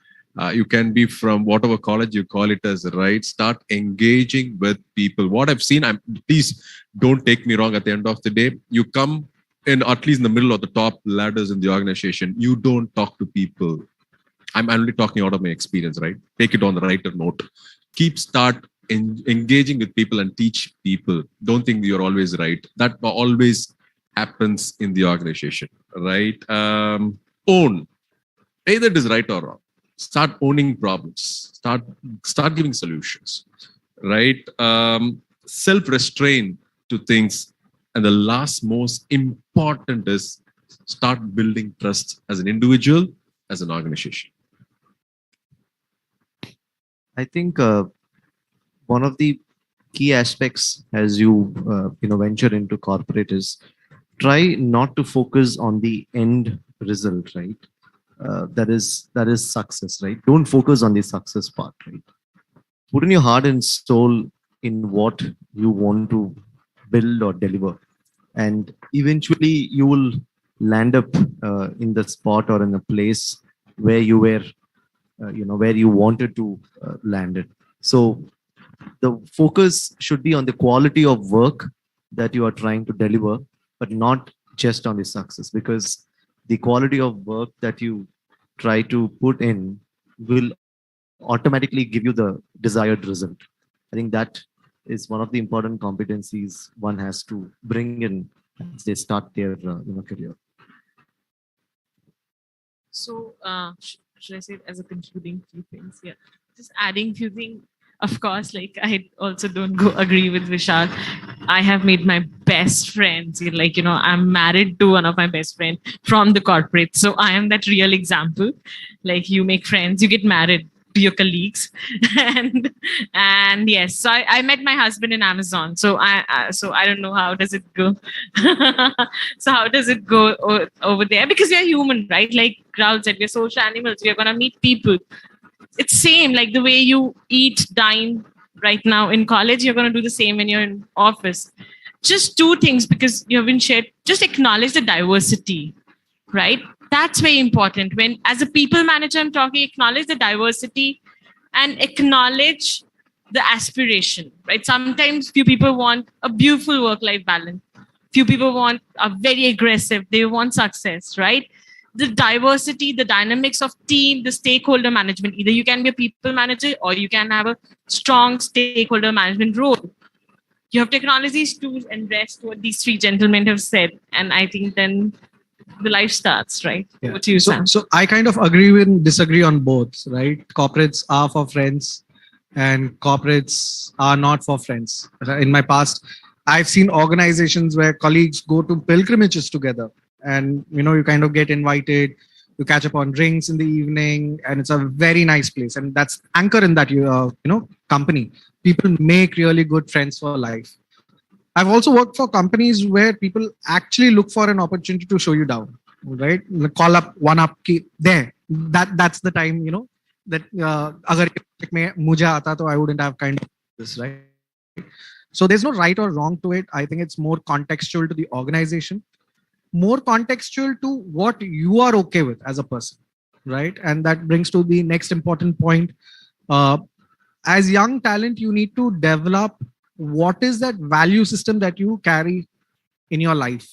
You can be from whatever college you call it as, right? Start engaging with people. What I've seen, please don't take me wrong. At the end of the day, you come in at least in the middle of the top ladders in the organization. You don't talk to people. I'm only talking out of my experience, right? Take it on the writer note. Start engaging with people and teach people. Don't think you're always right. That always happens in the organization, right? Own. Either it is right or wrong. Start owning problems. Start giving solutions, right? Self-restraint to things. And the last most important is start building trust as an individual, as an organization. I think one of the key aspects as you venture into corporate is try not to focus on the end result, right? That is success, right? Don't focus on the success part, right? Put in your heart and soul in what you want to build or deliver, and eventually you will land up in the spot or in a place where you were, where you wanted to land it. So the focus should be on the quality of work that you are trying to deliver, but not just on the success, because the quality of work that you try to put in will automatically give you the desired result. I think that is one of the important competencies one has to bring in as they start their career. So, should I say it as a concluding few things? Yeah, just adding few things. Of course, like I also don't agree with Vishal. I have made my best friends. I'm married to one of my best friends from the corporate. So I am that real example. Like you make friends, you get married to your colleagues. and yes, so I met my husband in Amazon. So I don't know how does it go. So how does it go over there? Because we are human, right? Like Raul said, we're social animals. We're going to meet people. It's same like the way you eat, dine right now in college, you're going to do the same when you're in office. Just two things because you have been shared. Just acknowledge the diversity, right? That's very important. When as a people manager, I'm talking, acknowledge the diversity and acknowledge the aspiration, right? Sometimes few people want a beautiful work-life balance. Few people are very aggressive. They want success, right? The diversity, the dynamics of team, the stakeholder management. Either you can be a people manager or you can have a strong stakeholder management role. You have to acknowledge these two and rest what these three gentlemen have said. And I think then the life starts, right? Yeah. Over to you, Sam. So I kind of agree and disagree on both, right? Corporates are for friends and corporates are not for friends. In my past, I've seen organizations where colleagues go to pilgrimages together. And you kind of get invited, you catch up on drinks in the evening, and it's a very nice place. And that's anchor in that company. People make really good friends for life. I've also worked for companies where people actually look for an opportunity to show you down, right? Call up, one up, there. That's the time that agar mujhe aata to I wouldn't have kind of this, right? So there's no right or wrong to it. I think it's more contextual to the organization, more contextual to what you are okay with as a person, right? And that brings to the next important point. As young talent, you need to develop what is that value system that you carry in your life,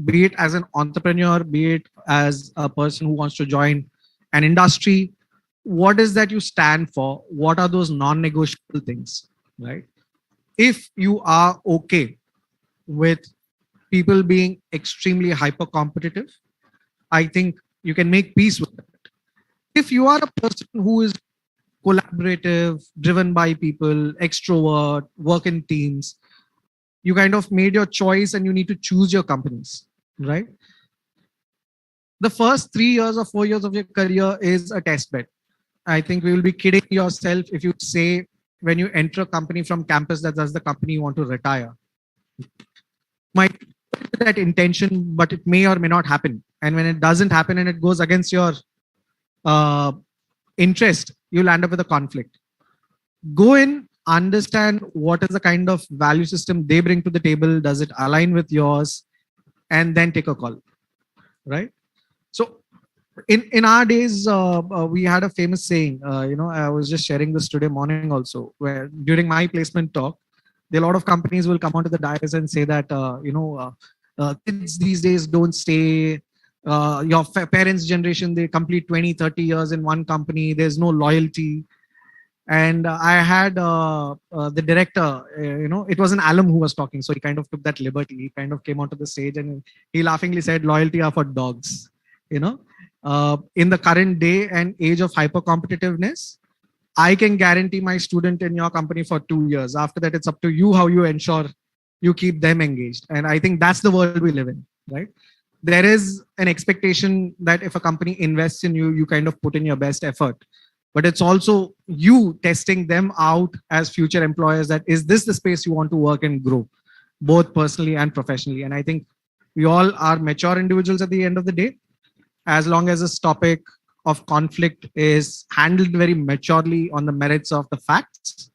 be it as an entrepreneur, be it as a person who wants to join an industry. What is that you stand for? What are those non-negotiable things, right? If you are okay with people being extremely hyper competitive, I think you can make peace with it. If you are a person who is collaborative, driven by people, extrovert, work in teams, you kind of made your choice and you need to choose your companies, right? The first 3 years or 4 years of your career is a test bed. I think we will be kidding yourself if you say when you enter a company from campus that that's the company you want to retire. Might be that intention, but it may or may not happen. And when it doesn't happen and it goes against your uh, interest, you'll end up with a conflict. Go in, understand what is the kind of value system they bring to the table. Does it align with yours? And then take a call, right? So in our days, we had a famous saying. I was just sharing this today morning also, where during my placement talk, a lot of companies will come onto the dais and say that kids these days don't stay. Your parents' generation, they complete 20, 30 years in one company. There's no loyalty. And I had the director, it was an alum who was talking. So he kind of took that liberty. He kind of came onto the stage and he laughingly said, loyalty are for dogs. In the current day and age of hyper competitiveness, I can guarantee my student in your company for 2 years. After that, it's up to you how you ensure you keep them engaged. And I think that's the world we live in, right? There is an expectation that if a company invests in you, you kind of put in your best effort. But it's also you testing them out as future employers, that is this the space you want to work and grow, both personally and professionally. And I think we all are mature individuals at the end of the day. As long as this topic of conflict is handled very maturely on the merits of the facts,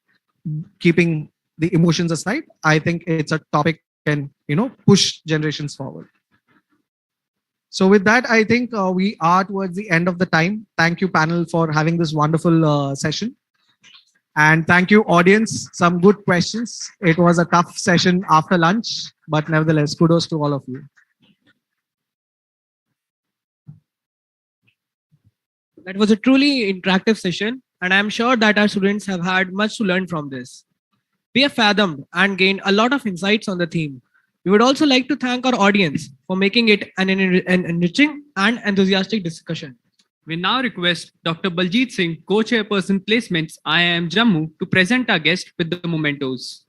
keeping the emotions aside, I think it's a topic can push generations forward. So with that, I think we are towards the end of the time. Thank you, panel, for having this wonderful session. And thank you, audience. Some good questions. It was a tough session after lunch, but nevertheless, kudos to all of you. That was a truly interactive session, and I'm sure that our students have had much to learn from this. We have fathomed and gained a lot of insights on the theme. We would also like to thank our audience for making it an enriching and enthusiastic discussion. We now request Dr. Baljit Singh, Co-Chairperson Placements, IIM Jammu, to present our guest with the mementos.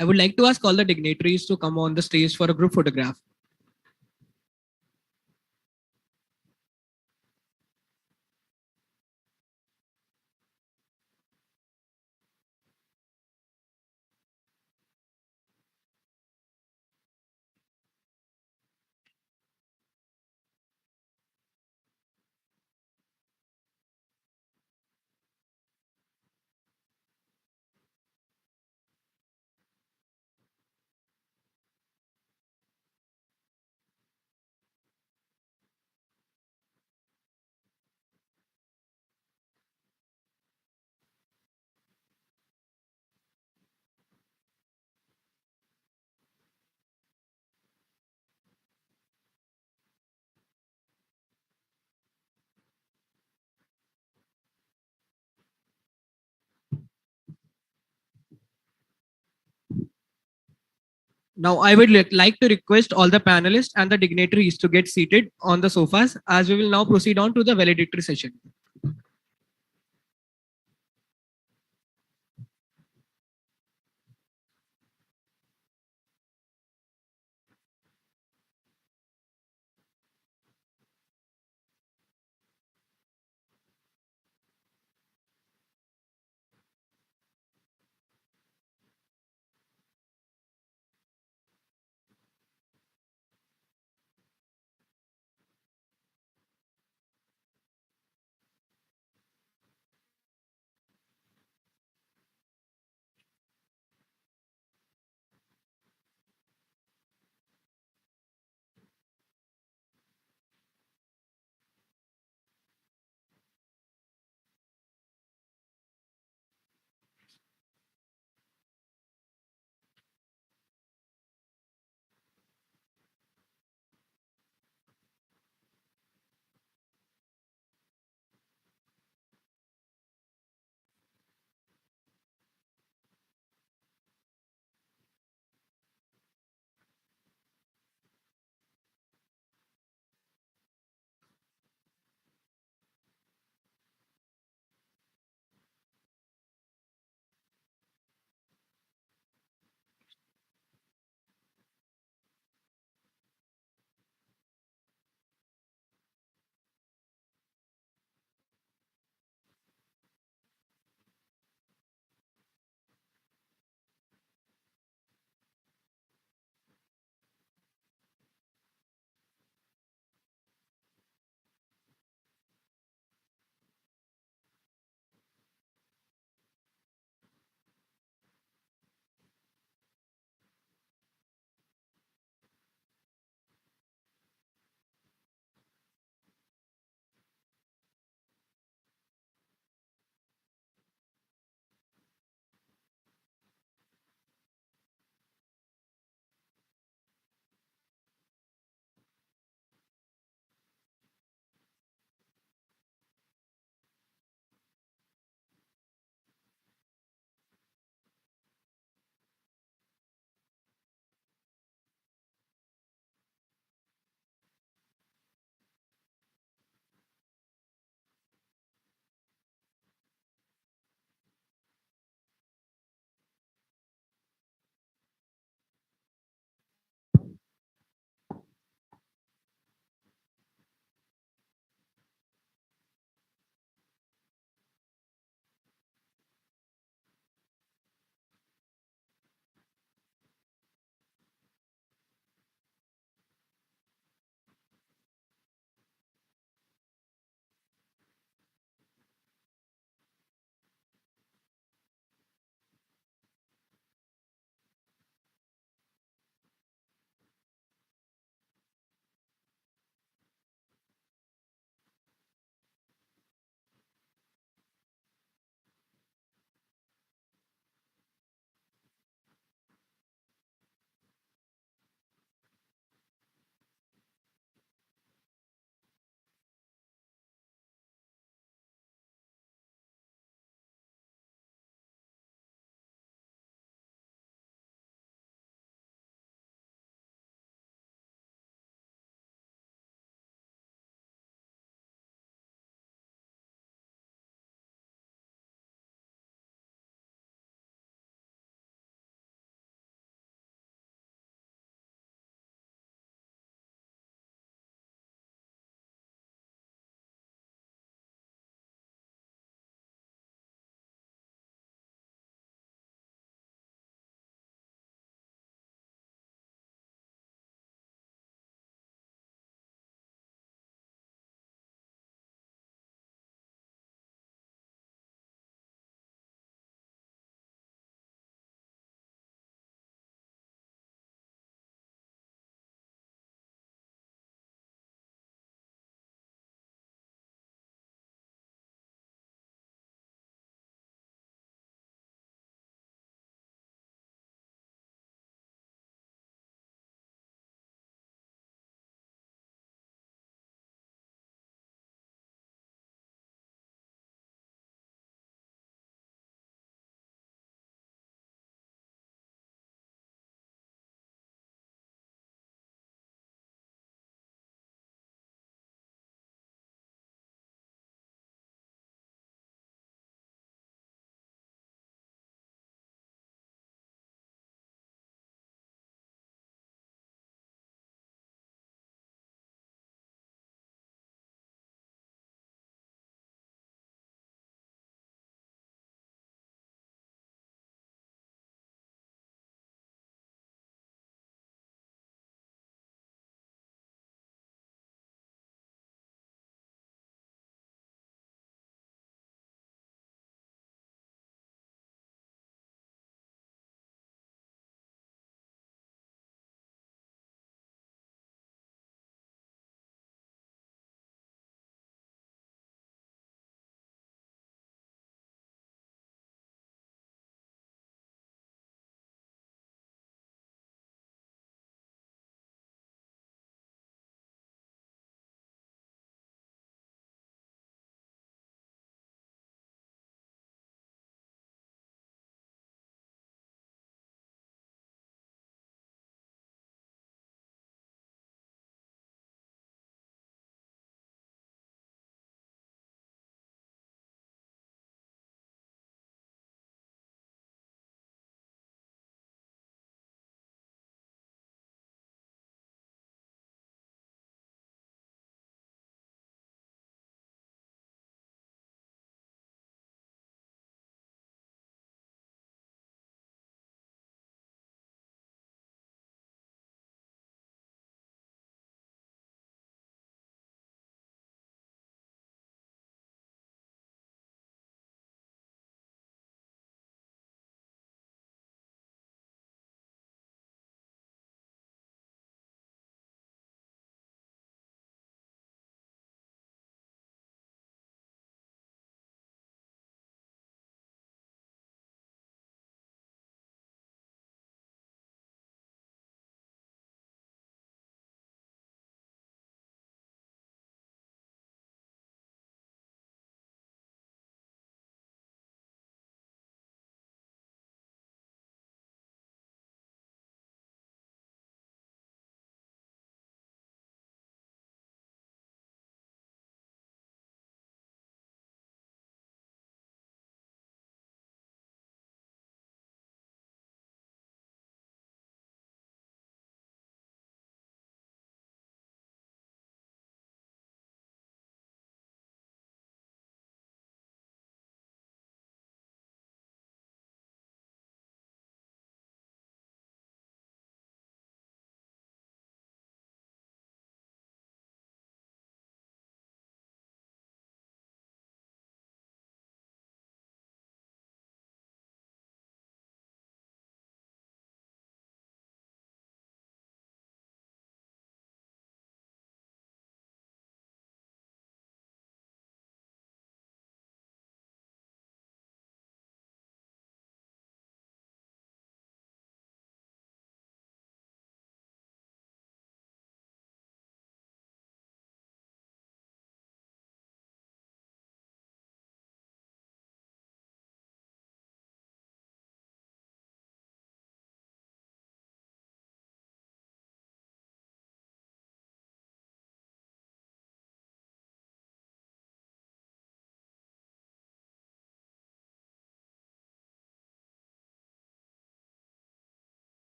I would like to ask all the dignitaries to come on the stage for a group photograph. Now, I would like to request all the panelists and the dignitaries to get seated on the sofas as we will now proceed on to the valedictory session.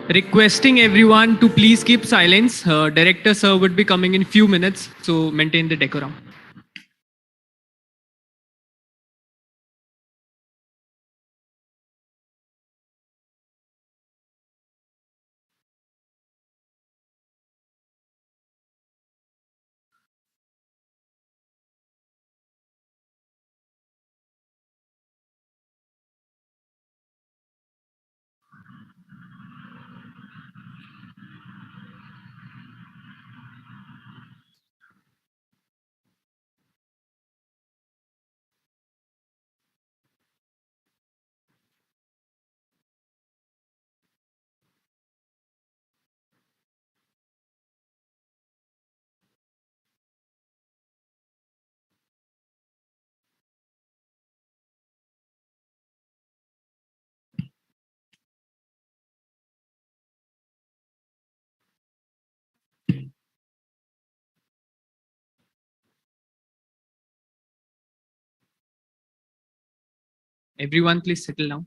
Requesting everyone to please keep silence. Director sir would be coming in few minutes, so maintain the decorum. Everyone, please settle down.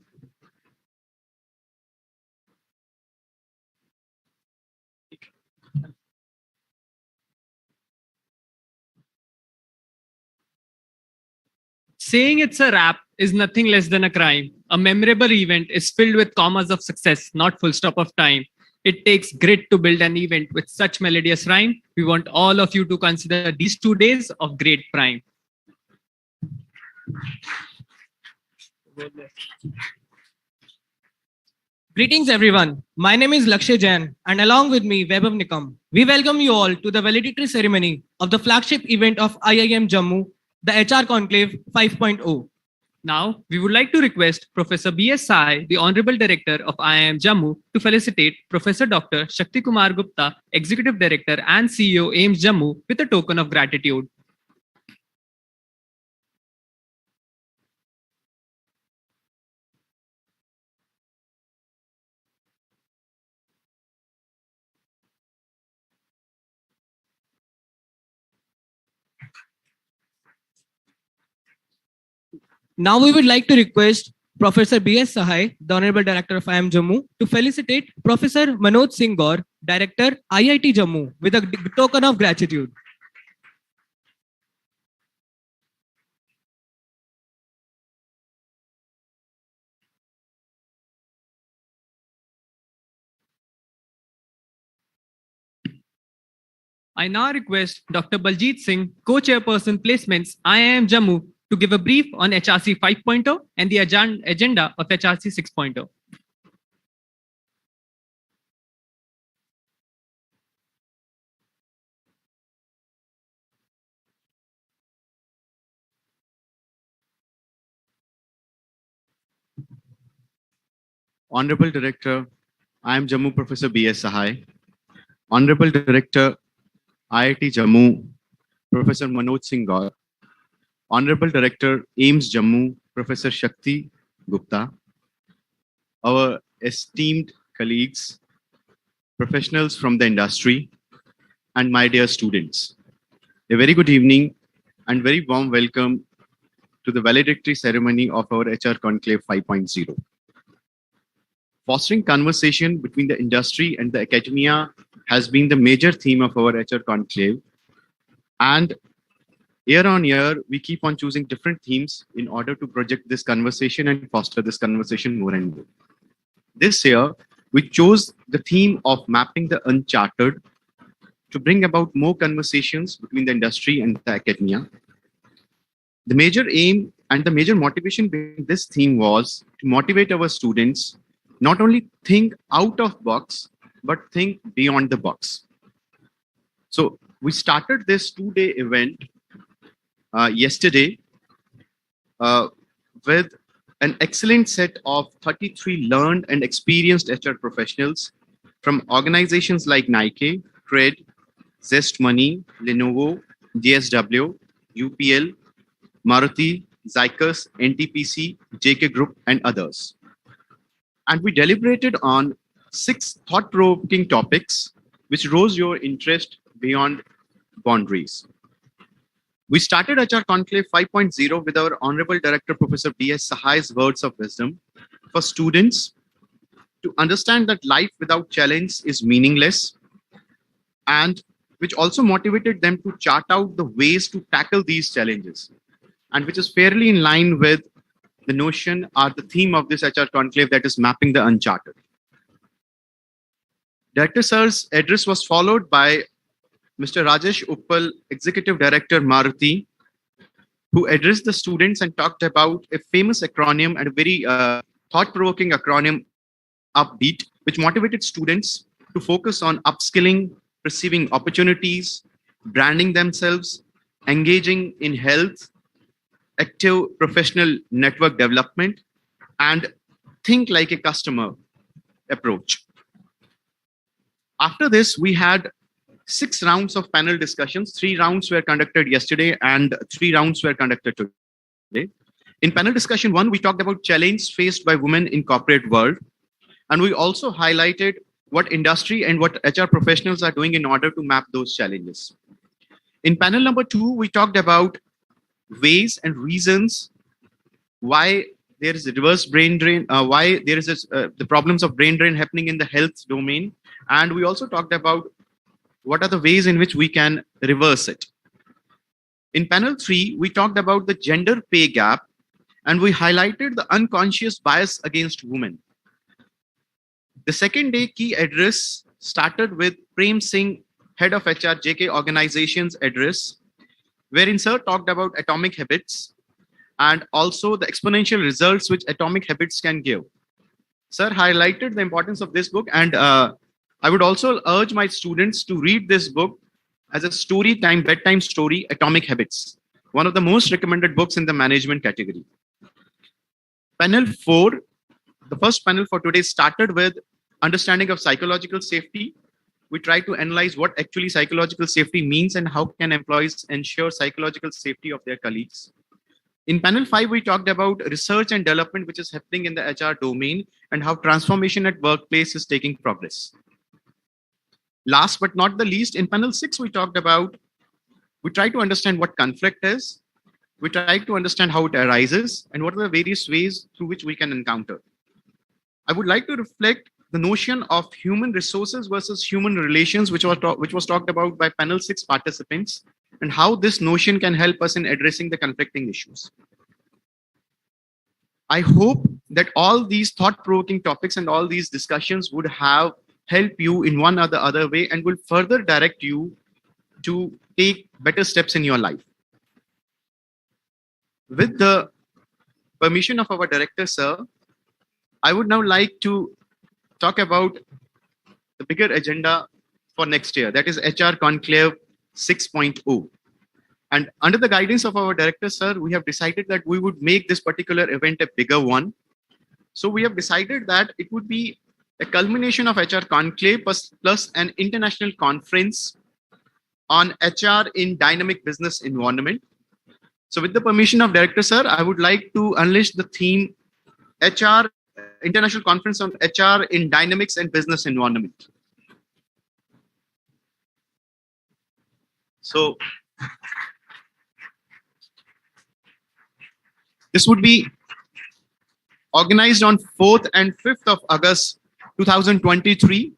Saying it's a wrap is nothing less than a crime. A memorable event is filled with commas of success, not full stop of time. It takes grit to build an event with such melodious rhyme. We want all of you to consider these 2 days of great prime. Greetings, everyone. My name is Lakshay Jain, and along with me, Vaibhav Nikam. We welcome you all to the valedictory ceremony of the flagship event of IIM Jammu, the HR Conclave 5.0. Now, we would like to request Professor B.S. Sai, the Honorable Director of IIM Jammu, to felicitate Professor Dr. Shakti Kumar Gupta, Executive Director and CEO AIMS Jammu, with a token of gratitude. Now we would like to request Professor B.S. Sahai, the Honorable Director of IIM Jammu, to felicitate Professor Manoj Singh Gaur, Director IIT Jammu, with a token of gratitude. I now request Dr. Baljit Singh, Co-Chairperson Placements, IIM Jammu, to give a brief on HRC 5.0 and the agenda of HRC 6.0. Honorable Director, I am Jammu Professor B.S. Sahai. Honorable Director, IIT Jammu, Professor Manoj Singh Gaur. Honorable Director, AIMS Jammu, Professor Shakti Gupta. Our esteemed colleagues, professionals from the industry, and my dear students. A very good evening and very warm welcome to the valedictory ceremony of our HR Conclave 5.0. Fostering conversation between the industry and the academia has been the major theme of our HR Conclave. And year on year, we keep on choosing different themes in order to project this conversation and foster this conversation more and more. This year, we chose the theme of mapping the uncharted to bring about more conversations between the industry and the academia. The major aim and the major motivation behind this theme was to motivate our students not only think out of box, but think beyond the box. So we started this 2-day event yesterday with an excellent set of 33 learned and experienced HR professionals from organizations like Nike, Cred, Zest Money, Lenovo, DSW, UPL, Maruti, Zycus, NTPC, JK Group, and others. And we deliberated on 6 thought-provoking topics which rose your interest beyond boundaries. We started HR Conclave 5.0 with our Honorable Director, Professor B.S. Sahai's words of wisdom for students to understand that life without challenge is meaningless, and which also motivated them to chart out the ways to tackle these challenges, and which is fairly in line with the notion or the theme of this HR conclave, that is mapping the uncharted. Director Sir's address was followed by Mr. Rajesh Uppal, Executive Director Maruti, who addressed the students and talked about a famous acronym and a very thought-provoking acronym, UPBEAT, which motivated students to focus on upskilling, perceiving opportunities, branding themselves, engaging in health, active professional network development, and think like a customer approach. After this, we had 6 rounds of panel discussions. 3 rounds were conducted yesterday and 3 rounds were conducted today. In panel discussion 1, we talked about challenges faced by women in corporate world. And we also highlighted what industry and what HR professionals are doing in order to map those challenges. In panel number 2, we talked about ways and reasons why there is a reverse brain drain, why there is the problems of brain drain happening in the health domain. And we also talked about what are the ways in which we can reverse it. In panel 3, we talked about the gender pay gap, and we highlighted the unconscious bias against women. The second day key address started with Prem Singh, head of HR JK Organizations address, wherein Sir talked about atomic habits and also the exponential results which atomic habits can give. Sir highlighted the importance of this book, and I would also urge my students to read this book as a story time, bedtime story, Atomic Habits, one of the most recommended books in the management category. Panel 4, the first panel for today, started with understanding of psychological safety. We try to analyze what actually psychological safety means and how can employees ensure psychological safety of their colleagues. In panel 5, we talked about research and development, which is happening in the HR domain, and how transformation at workplace is taking progress. Last but not the least, in panel 6, we try to understand what conflict is. We try to understand how it arises and what are the various ways through which we can encounter. I would like to reflect the notion of human resources versus human relations, which was talked about by panel 6 participants, and how this notion can help us in addressing the conflicting issues. I hope that all these thought-provoking topics and all these discussions would have help you in one or the other way and will further direct you to take better steps in your life. With the permission of our director, sir, I would now like to talk about the bigger agenda for next year, that is HR Conclave 6.0. And under the guidance of our director, sir, we have decided that we would make this particular event a bigger one. So we have decided that it would be a culmination of HR Conclave plus an international conference on HR in dynamic business environment. So with the permission of director, sir, I would like to unleash the theme HR International Conference on HR in Dynamics and Business Environment. So this would be organized on 4th and 5th of August 2023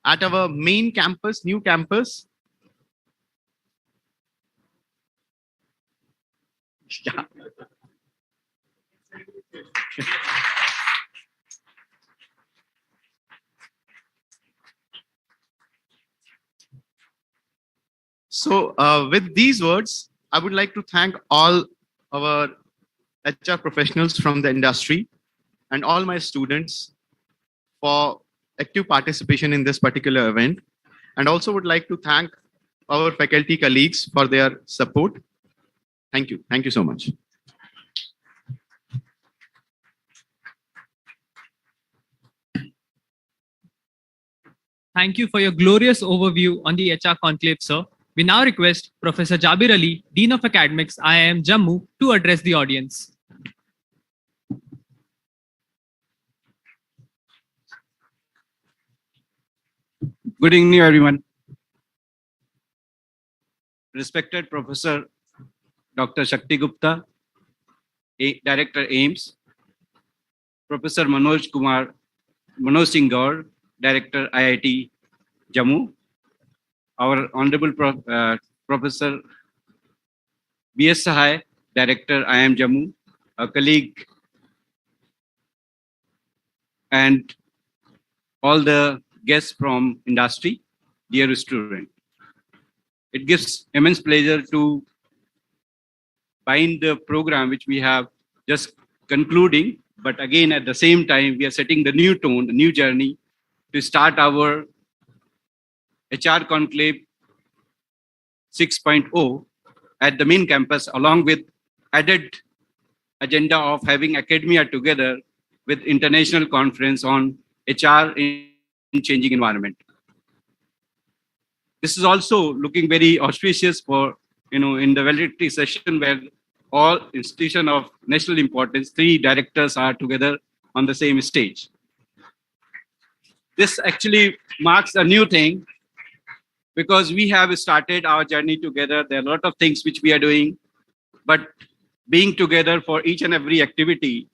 at our main campus, new campus. Yeah. So with these words, I would like to thank all our HR professionals from the industry and all my students for active participation in this particular event. And also would like to thank our faculty colleagues for their support. Thank you. Thank you so much. Thank you for your glorious overview on the HR Conclave, sir. We now request Professor Jabir Ali, Dean of Academics, IIM Jammu, to address the audience. Good evening, everyone. Respected Professor Dr. Shakti Gupta, Director AIMS, Professor Manoj Kumar, Manoj Singh Gaur, Director IIT Jammu, our Honorable Professor B.S. Sahai, Director IIM Jammu, a colleague, and all the guests from industry, dear student. It gives immense pleasure to bind the program which we have just concluding, but again at the same time we are setting the new tone, the new journey to start our HR Conclave 6.0 at the main campus, along with added agenda of having academia together with international conference on HR in changing environment. This is also looking very auspicious for, in the valedictory session where all institutions of national importance, 3 directors are together on the same stage. This actually marks a new thing because we have started our journey together. There are a lot of things which we are doing, but being together for each and every activity,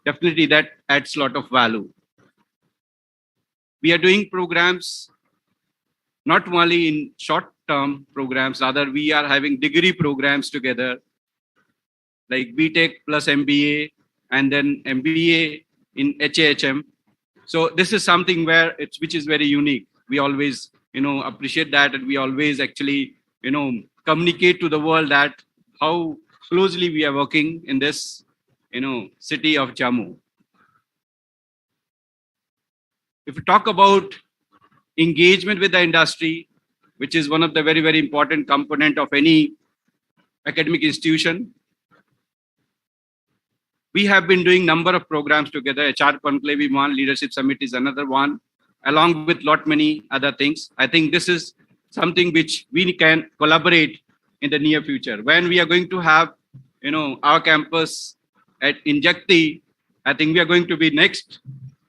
definitely that adds a lot of value. We are doing programs not only in short-term programs, rather we are having degree programs together, like BTech plus MBA, and then MBA in HAHM. So this is something which is very unique. We always, appreciate that, and we always actually, communicate to the world that how closely we are working in this, city of Jammu. If we talk about engagement with the industry, which is one of the very, very important component of any academic institution, we have been doing number of programs together. HR Conclave one, Leadership Summit is another one, along with many other things. I think this is something which we can collaborate in the near future. When we are going to have, our campus in Jakti, I think we are going to be next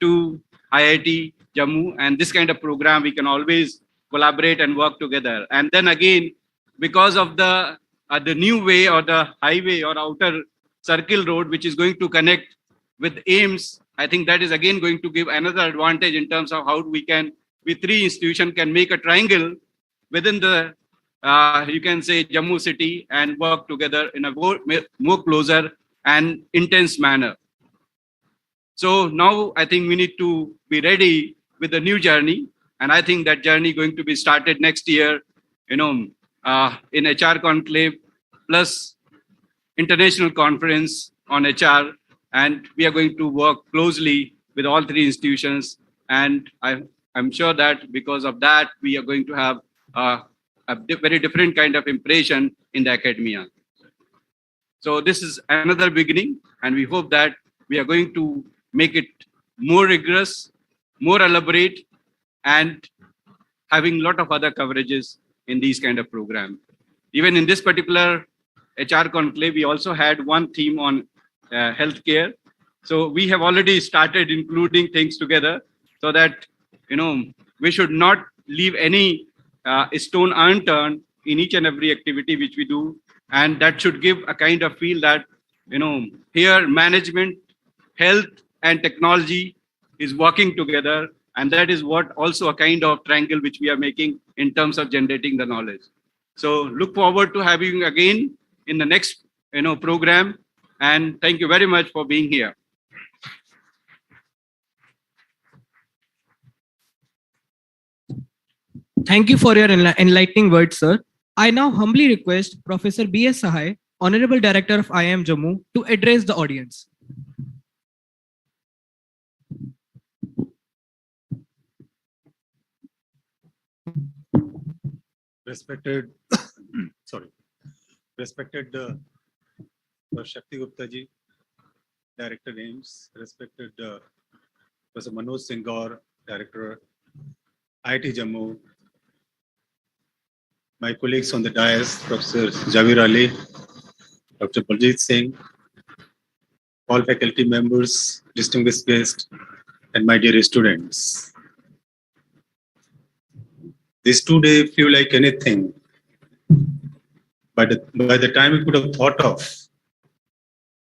to IIT Jammu, and this kind of program we can always collaborate and work together. And then again, because of the new way or the highway or outer circle road, which is going to connect with AIMS, I think that is again going to give another advantage in terms of how we 3 institutions can make a triangle within the, you can say, Jammu city and work together in a more closer and intense manner. So now I think we need to be ready with a new journey. And I think that journey going to be started next year, in HR Conclave plus international conference on HR. And we are going to work closely with all 3 institutions. And I'm sure that because of that, we are going to have a very different kind of impression in the academia. So this is another beginning, and we hope that we are going to make it more rigorous, more elaborate, and having a lot of other coverages in these kind of programs. Even in this particular HR Conclave, we also had one theme on healthcare. So we have already started including things together so that, we should not leave any stone unturned in each and every activity which we do. And that should give a kind of feel that, here management, health, and technology is working together. And that is what also a kind of triangle which we are making in terms of generating the knowledge. So look forward to having you again in the next program. And thank you very much for being here. Thank you for your enlightening words, sir. I now humbly request Professor B.S. Sahai, Honorable Director of IIM Jammu, to address the audience. Respected, respected Shakti Gupta ji, Director AIMS, respected Professor Manoj Singh Gaur, Director IIT Jammu, my colleagues on the dais, Professor Javir Ali, Dr. Baljeet Singh, all faculty members, distinguished guests, and my dear students. These 2 days feel like anything, but by the time we could have thought of,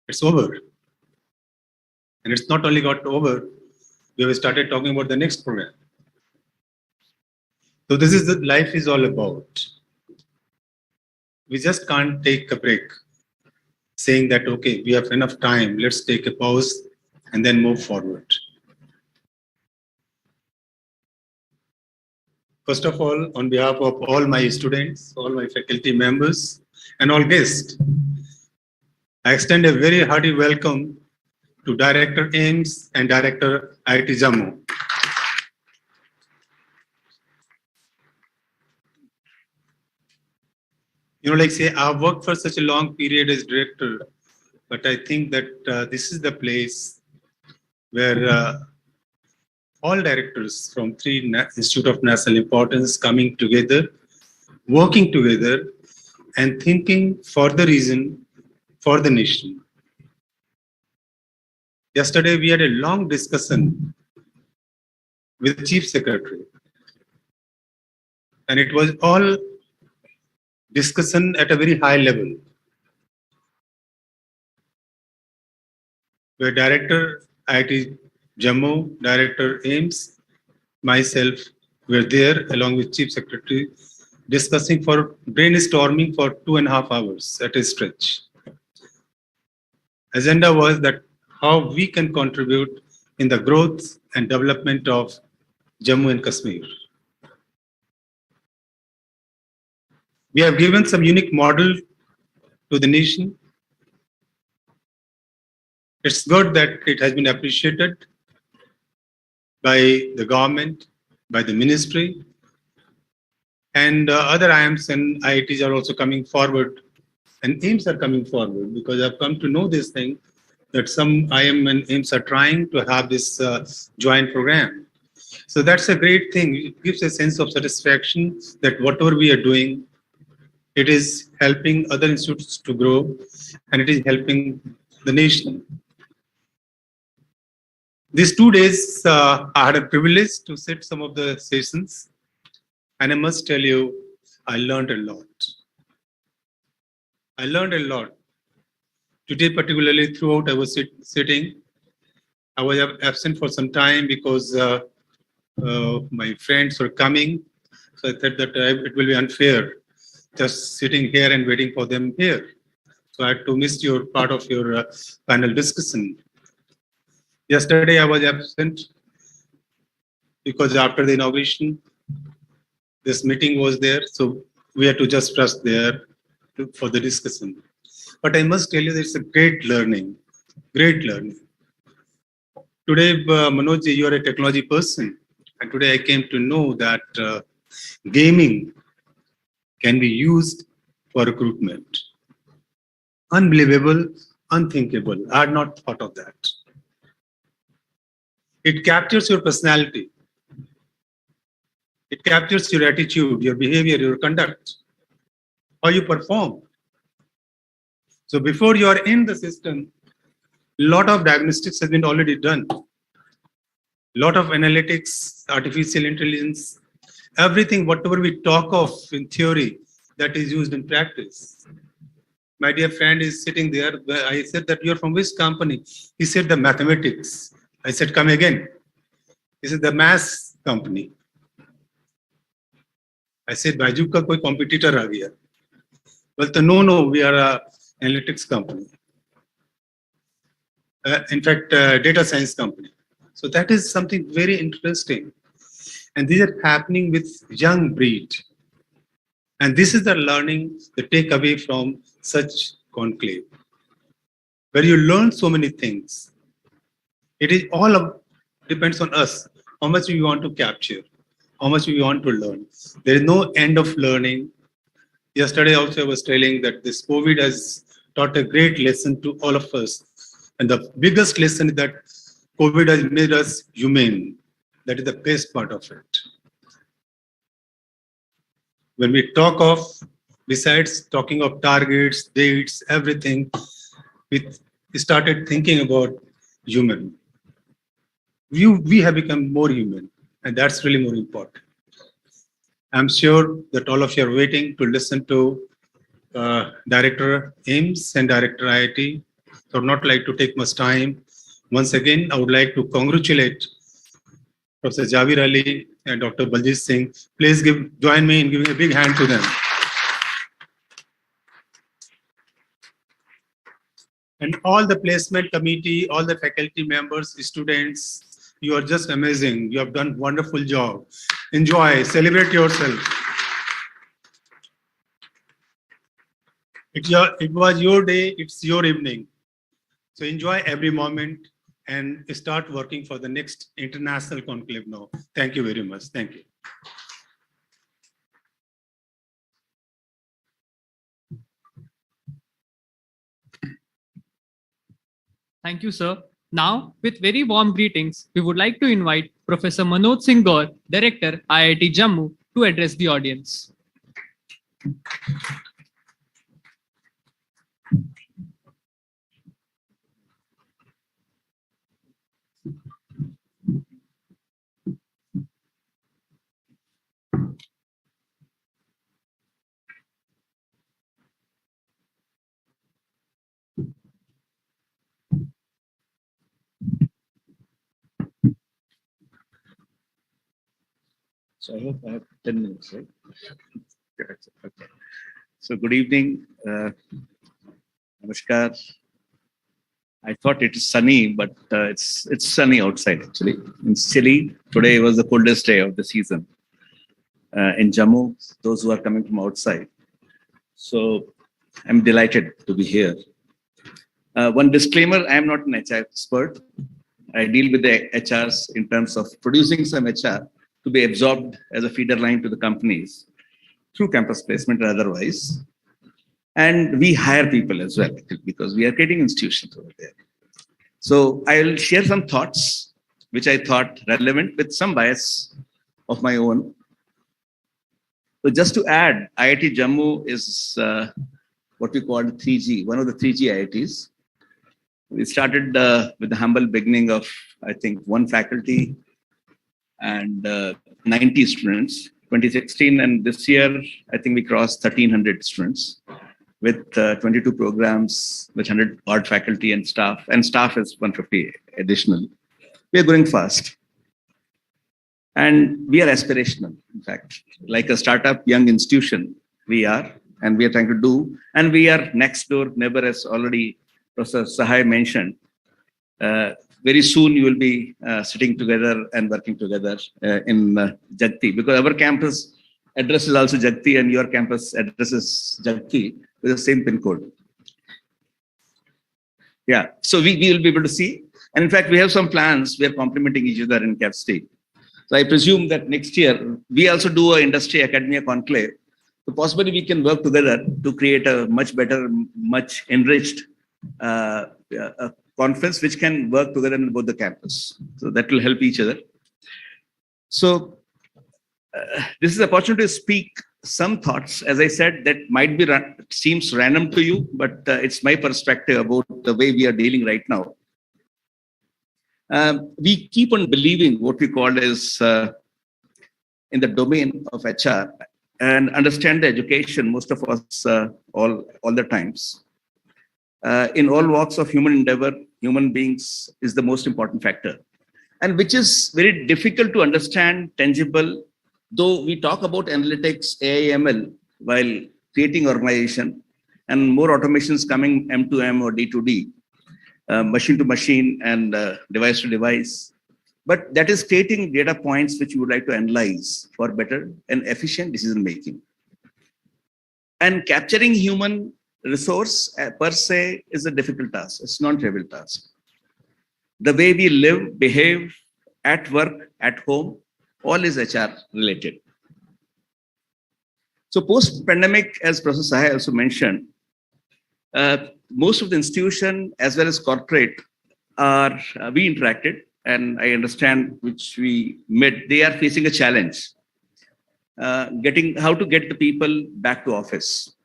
it's over. And it's not only got over, we have started talking about the next program. So this is what life is all about. We just can't take a break saying that, okay, we have enough time, let's take a pause and then move forward. First of all, on behalf of all my students, all my faculty members, and all guests, I extend a very hearty welcome to Director AIMS and Director IIT Jammu. You know, like say, I've worked for such a long period as director, but I think that this is the place where all directors from three Institute of National Importance coming together, working together, and thinking for the region, for the nation. Yesterday, we had a long discussion with the Chief Secretary, and it was all discussion at a very high level, where Director IIT Jammu, Director AIMS, myself were there along with Chief Secretary, discussing for brainstorming for 2.5 hours at a stretch. Agenda was that how we can contribute in the growth and development of Jammu and Kashmir. We have given some unique model to the nation. It's good that it has been appreciated by the government, by the ministry, and other IIMs and IITs are also coming forward, and AIMS are coming forward, because I've come to know this thing that some IIM and AIMS are trying to have this joint program. So that's a great thing. It gives a sense of satisfaction that whatever we are doing, it is helping other institutes to grow, and it is helping the nation. These 2 days, I had a privilege to sit some of the sessions, and I must tell you, I learned a lot. I learned a lot. Today, particularly throughout I was sitting, I was absent for some time because my friends were coming. So I thought that it will be unfair just sitting here and waiting for them here. So I had to miss your part of your panel discussion. Yesterday I was absent because after the inauguration, this meeting was there. So we had to just rush there for the discussion. But I must tell you, it's a great learning, great learning. Today, Manoj, you are a technology person. And today I came to know that gaming can be used for recruitment. Unbelievable, unthinkable. I had not thought of that. It captures your personality. It captures your attitude, your behavior, your conduct, how you perform. So before you are in the system, a lot of diagnostics has been already done. A lot of analytics, artificial intelligence, everything, whatever we talk of in theory, that is used in practice. My dear friend is sitting there. I said that you're from which company? He said the mathematics. I said, come again. He said the maths company. I said, Baiju ka koi competitor aa gaya. Well, no, we are a analytics company. In fact, data science company. So that is something very interesting. And these are happening with young breed. And this is the learning, the takeaway from such conclave, where you learn so many things. It is all depends on us, how much we want to capture, how much we want to learn. There is no end of learning. Yesterday also I was telling that this COVID has taught a great lesson to all of us. And the biggest lesson is that COVID has made us human. That is the best part of it. When we talk of, besides talking of targets, dates, everything, we started thinking about human. We have become more human, and that's really more important. I'm sure that all of you are waiting to listen to Director AIMS and Director IIT. So I would not like to take much time. Once again, I would like to congratulate Professor Javir Ali and Dr. Baljit Singh. Please join me in giving a big hand to them. And all the placement committee, all the faculty members, students, you are just amazing. You have done wonderful job. Enjoy, celebrate yourself. It was your day, it's your evening. So enjoy every moment and start working for the next international conclave now. Thank you very much. Thank you. Thank you, sir. Now, with very warm greetings, we would like to invite Professor Manoj Singh Gaur, Director, IIT Jammu, to address the audience. So I hope I have 10 minutes, right? Okay. So good evening. Namaskar. I thought it is sunny, but it's sunny outside actually. It's chilly. Today was the coldest day of the season in Jammu, those who are coming from outside. So I'm delighted to be here. One disclaimer, I am not an HR expert. I deal with the HRs in terms of producing some HR to be absorbed as a feeder line to the companies through campus placement or otherwise. And we hire people as well because we are creating institutions over there. So I'll share some thoughts which I thought relevant with some bias of my own. So just to add, IIT Jammu is what we call 3G, one of the 3G IITs. We started with the humble beginning of, I think, one faculty and 90 students, 2016. And this year, I think we crossed 1,300 students with 22 programs, with 100 odd faculty and staff is 150 additional. We are growing fast. And we are aspirational, in fact, like a startup young institution, we are, and we are trying to do, and we are next door neighbor, as already Professor Sahai mentioned. Very soon you will be sitting together and working together in Jagti, because our campus address is also Jagti and your campus address is Jagti with the same pin code. Yeah, so we will be able to see. And in fact, we have some plans. We are complementing each other in capacity. So I presume that next year, we also do an industry academia conclave. So possibly we can work together to create a much better, much enriched conference which can work together in both the campus. So that will help each other. So this is an opportunity to speak some thoughts, as I said, that might be seems random to you, but it's my perspective about the way we are dealing right now. We keep on believing what we call as in the domain of HR and understand the education, most of us all the times. In all walks of human endeavor, human beings is the most important factor, and which is very difficult to understand, tangible, though we talk about analytics, AI, ML, while creating organization and more automations coming M2M or D2D, machine to machine and device to device. But that is creating data points which you would like to analyze for better and efficient decision making. And capturing human resource per se is a difficult task. It's not a trivial task. The way we live, behave at work, at home, all is HR related. So post-pandemic, as Professor Sahai also mentioned, most of the institution as well as corporate are, we interacted, and I understand which we met, they are facing a challenge. How to get the people back to office.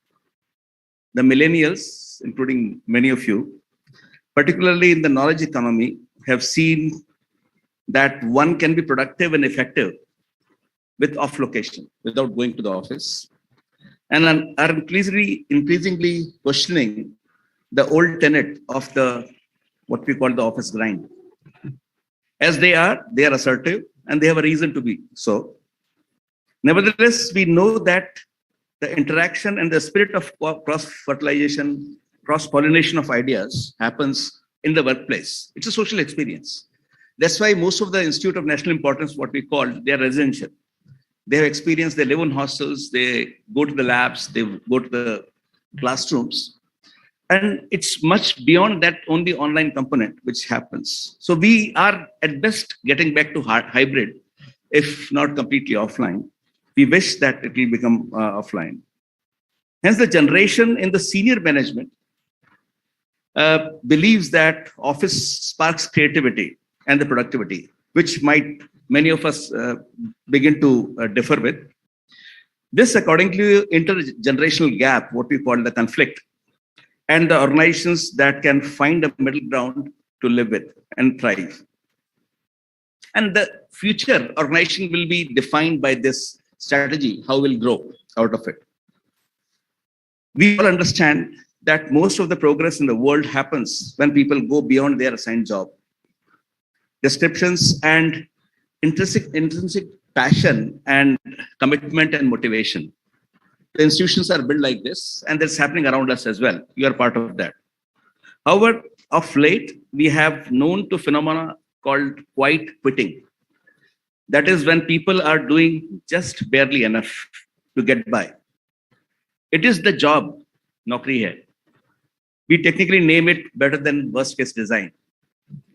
The millennials, including many of you, particularly in the knowledge economy, have seen that one can be productive and effective with off location, without going to the office, and are increasingly questioning the old tenet of the what we call the office grind. As they are assertive, and they have a reason to be so. Nevertheless, we know that the interaction and the spirit of cross-fertilization, cross-pollination of ideas happens in the workplace. It's a social experience. That's why most of the Institute of National Importance, what we call, they are residential. They have experience, they live in hostels, they go to the labs, they go to the classrooms. And it's much beyond that only online component which happens. So we are at best getting back to hybrid, if not completely offline. We wish that it will become offline. Hence, the generation in the senior management believes that office sparks creativity and the productivity, which might many of us begin to differ with. This, according to intergenerational gap, what we call the conflict, and the organizations that can find a middle ground to live with and thrive. And the future organization will be defined by this strategy, how we'll grow out of it. We all understand that most of the progress in the world happens when people go beyond their assigned job. Descriptions and intrinsic passion and commitment and motivation. The institutions are built like this, and that's happening around us as well. You are part of that. However, of late, we have known to phenomena called quiet quitting. That is when people are doing just barely enough to get by. It is the job, naukri hai. We technically name it better than worst case design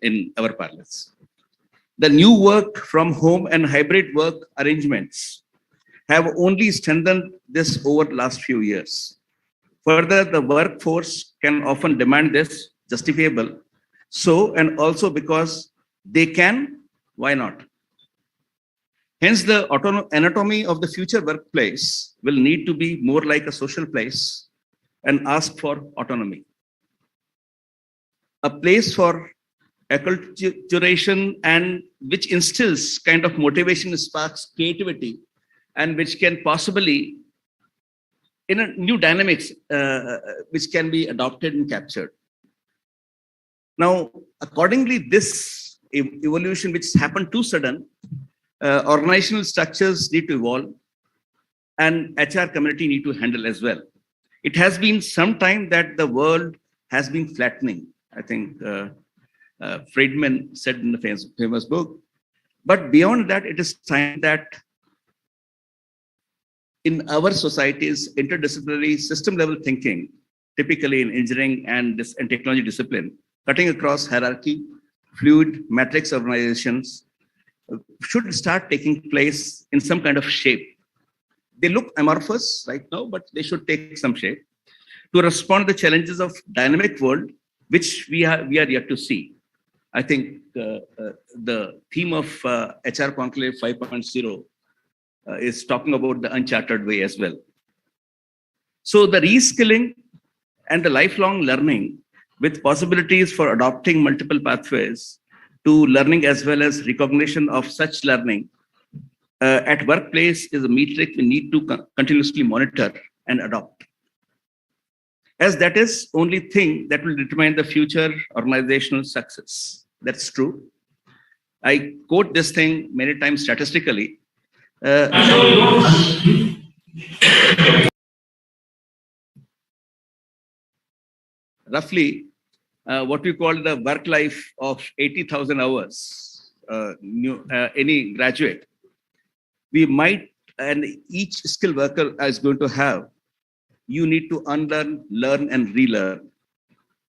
in our parlance. The new work from home and hybrid work arrangements have only strengthened this over the last few years. Further, the workforce can often demand this, justifiable. So, and also because they can, why not? Hence, the anatomy of the future workplace will need to be more like a social place and ask for autonomy. A place for acculturation and which instills kind of motivation, sparks creativity, and which can possibly, in a new dynamics, which can be adopted and captured. Now, accordingly, this evolution, which happened too sudden, organizational structures need to evolve, and HR community need to handle as well. It has been some time that the world has been flattening. I think Friedman said in the famous book. But beyond that, it is time that in our societies, interdisciplinary system level thinking, typically in engineering and technology discipline, cutting across hierarchy, fluid matrix organizations, should start taking place in some kind of shape. They look amorphous right now, but they should take some shape to respond to the challenges of dynamic world, which we are yet to see. I think the theme of HR Conclave 5.0 is talking about the uncharted way as well. So the reskilling and the lifelong learning with possibilities for adopting multiple pathways to learning as well as recognition of such learning at workplace is a metric we need to continuously monitor and adopt. As that is only thing that will determine the future organizational success. That's true. I quote this thing many times statistically. Roughly, what we call the work life of 80,000 hours, any graduate, we might, and each skilled worker is going to have, you need to unlearn, learn, and relearn.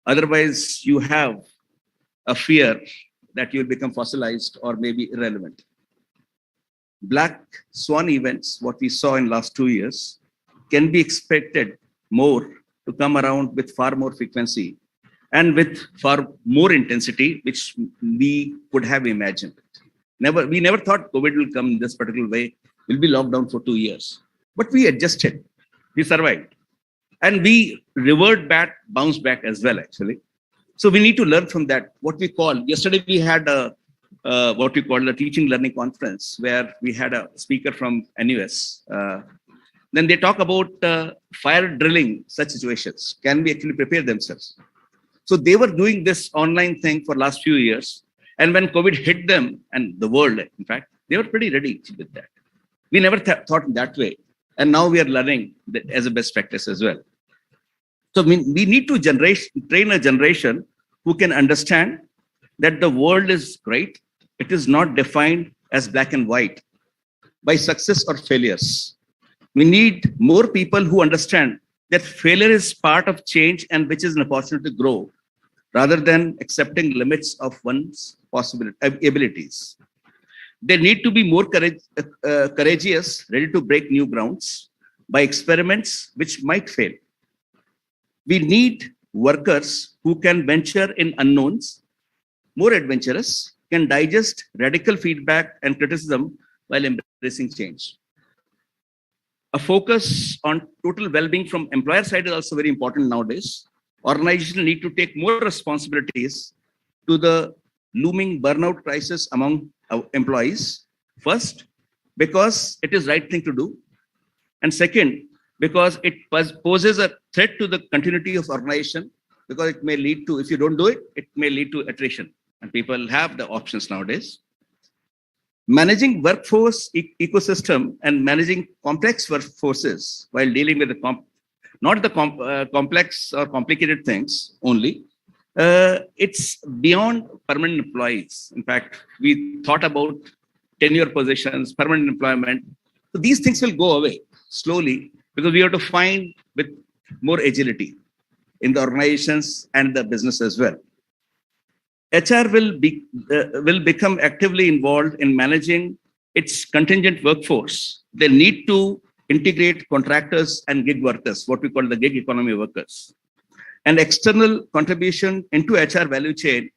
Otherwise, you have a fear that you'll become fossilized or maybe irrelevant. Black swan events, what we saw in last 2 years, can be expected more to come around with far more frequency and with far more intensity, which we could have imagined. We never thought COVID will come in this particular way. We'll be locked down for 2 years. But we adjusted. We survived. And we revert back, bounce back as well, actually. So we need to learn from that. What we call, yesterday we had what we call a teaching learning conference where we had a speaker from NUS. Then they talk about fire drilling such situations. Can we actually prepare themselves? So they were doing this online thing for last few years. And when COVID hit them, and the world, in fact, They were pretty ready with that. We never thought that way. And now we are learning that as a best practice as well. So we need to train a generation who can understand that the world is great. It is not defined as black and white by success or failures. We need more people who understand that failure is part of change and which is an opportunity to grow, rather than accepting limits of one's abilities. They need to be more courageous, ready to break new grounds by experiments which might fail. We need workers who can venture in unknowns, more adventurous, can digest radical feedback and criticism while embracing change. A focus on total well-being from employer side is also very important nowadays. Organizations need to take more responsibilities to the looming burnout crisis among employees. First, because it is the right thing to do. And second, because it poses a threat to the continuity of organization, because it may lead to, if you don't do it, it may lead to attrition. And people have the options nowadays. Managing workforce ecosystem and managing complex workforces while dealing with the complex or complicated things only. It's beyond permanent employees. In fact, we thought about tenure positions, permanent employment. So these things will go away slowly because we have to find with more agility in the organizations and the business as well. HR will become actively involved in managing its contingent workforce. They need to integrate contractors and gig workers, what we call the gig economy workers. And external contribution into HR value chain,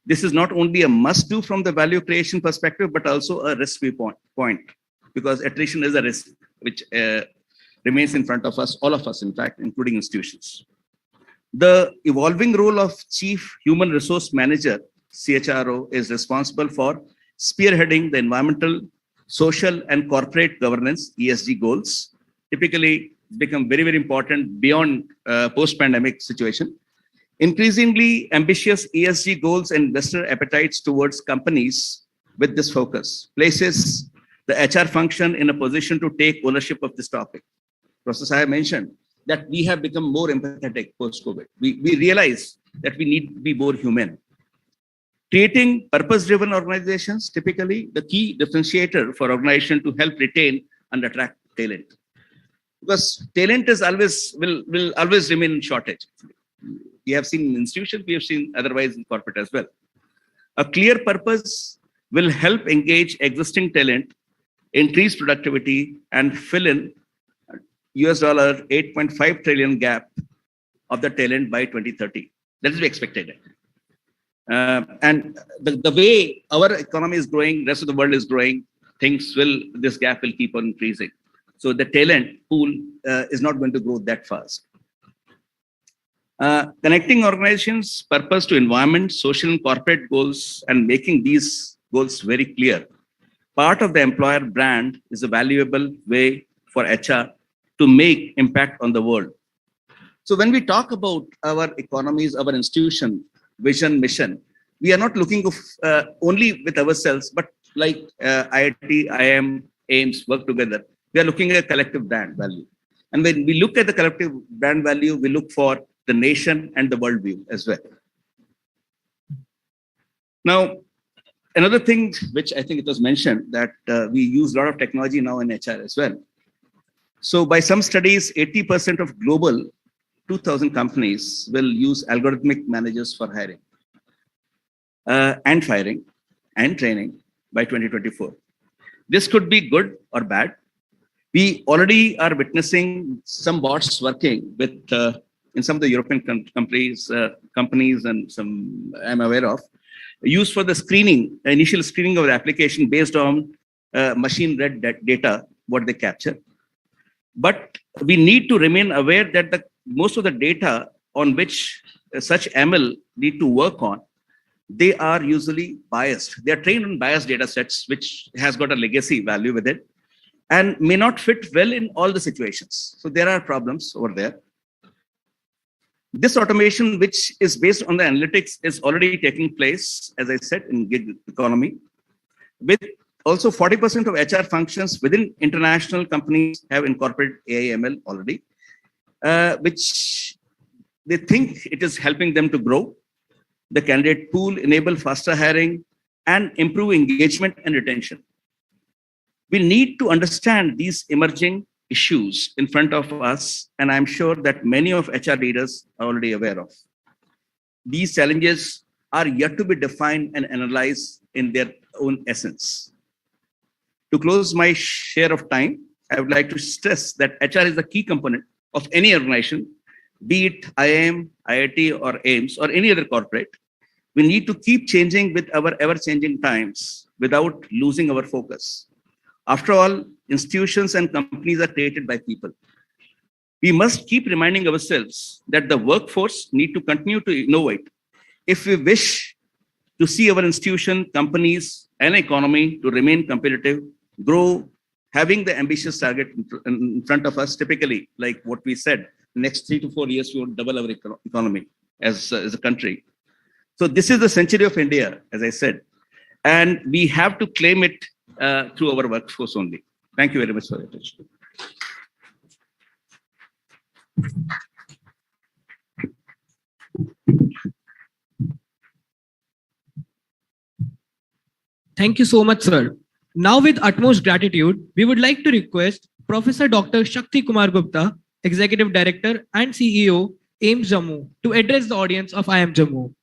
this is not only a must-do from the value creation perspective, but also a risk point, because attrition is a risk which remains in front of us, all of us, in fact, including institutions. The evolving role of Chief Human Resource Manager, CHRO, is responsible for spearheading the environmental, social, and corporate governance, ESG goals. Typically, become very, very important beyond post-pandemic situation. Increasingly ambitious ESG goals and investor appetites towards companies with this focus places the HR function in a position to take ownership of this topic. Professor Sai mentioned that we have become more empathetic post-COVID. We realize that we need to be more human. Creating purpose-driven organizations, typically the key differentiator for organization to help retain and attract talent. Because talent is will always remain in shortage. We have seen in institutions, we have seen otherwise in corporate as well. A clear purpose will help engage existing talent, increase productivity, and fill in $8.5 trillion gap of the talent by 2030. That is expected. And the way our economy is growing, rest of the world is growing, this gap will keep on increasing. So the talent pool is not going to grow that fast. Connecting organizations' purpose to environment, social and corporate goals, and making these goals very clear. Part of the employer brand is a valuable way for HR to make impact on the world. So when we talk about our economies, our institution, vision, mission, we are not looking only with ourselves, but like IIT, IIM, AIMS work together. We are looking at collective brand value. And when we look at the collective brand value, we look for the nation and the world view as well. Now, another thing which I think it was mentioned that we use a lot of technology now in HR as well. So by some studies, 80% of global 2,000 companies will use algorithmic managers for hiring and firing and training by 2024. This could be good or bad. We already are witnessing some bots working with in some of the European companies and some I'm aware of, used for the screening, initial screening of the application based on machine-read data, what they capture. But we need to remain aware that most of the data on which such ML need to work on, they are usually biased. They are trained on biased data sets, which has got a legacy value with it and may not fit well in all the situations. So there are problems over there. This automation, which is based on the analytics, is already taking place, as I said, in gig economy, with Also, 40% of HR functions within international companies have incorporated AI/ML already, which they think it is helping them to grow the candidate pool, enable faster hiring, and improve engagement and retention. We need to understand these emerging issues in front of us, and I'm sure that many of HR leaders are already aware of. These challenges are yet to be defined and analyzed in their own essence. To close my share of time, I would like to stress that HR is the key component of any organization, be it IIM, IIT, or AIMS, or any other corporate. We need to keep changing with our ever-changing times without losing our focus. After all, institutions and companies are created by people. We must keep reminding ourselves that the workforce need to continue to innovate if we wish to see our institution, companies, and economy to remain competitive, grow, having the ambitious target in front of us. Typically, like what we said, the next 3 to 4 years, we will double our economy as a country. So this is the century of India, as I said, and we have to claim it through our workforce only. Thank you very much for your attention. Thank you so much, sir. Now, with utmost gratitude, we would like to request Professor Dr. Shakti Kumar Gupta, Executive Director and CEO, AIMS Jammu, to address the audience of IIM Jammu.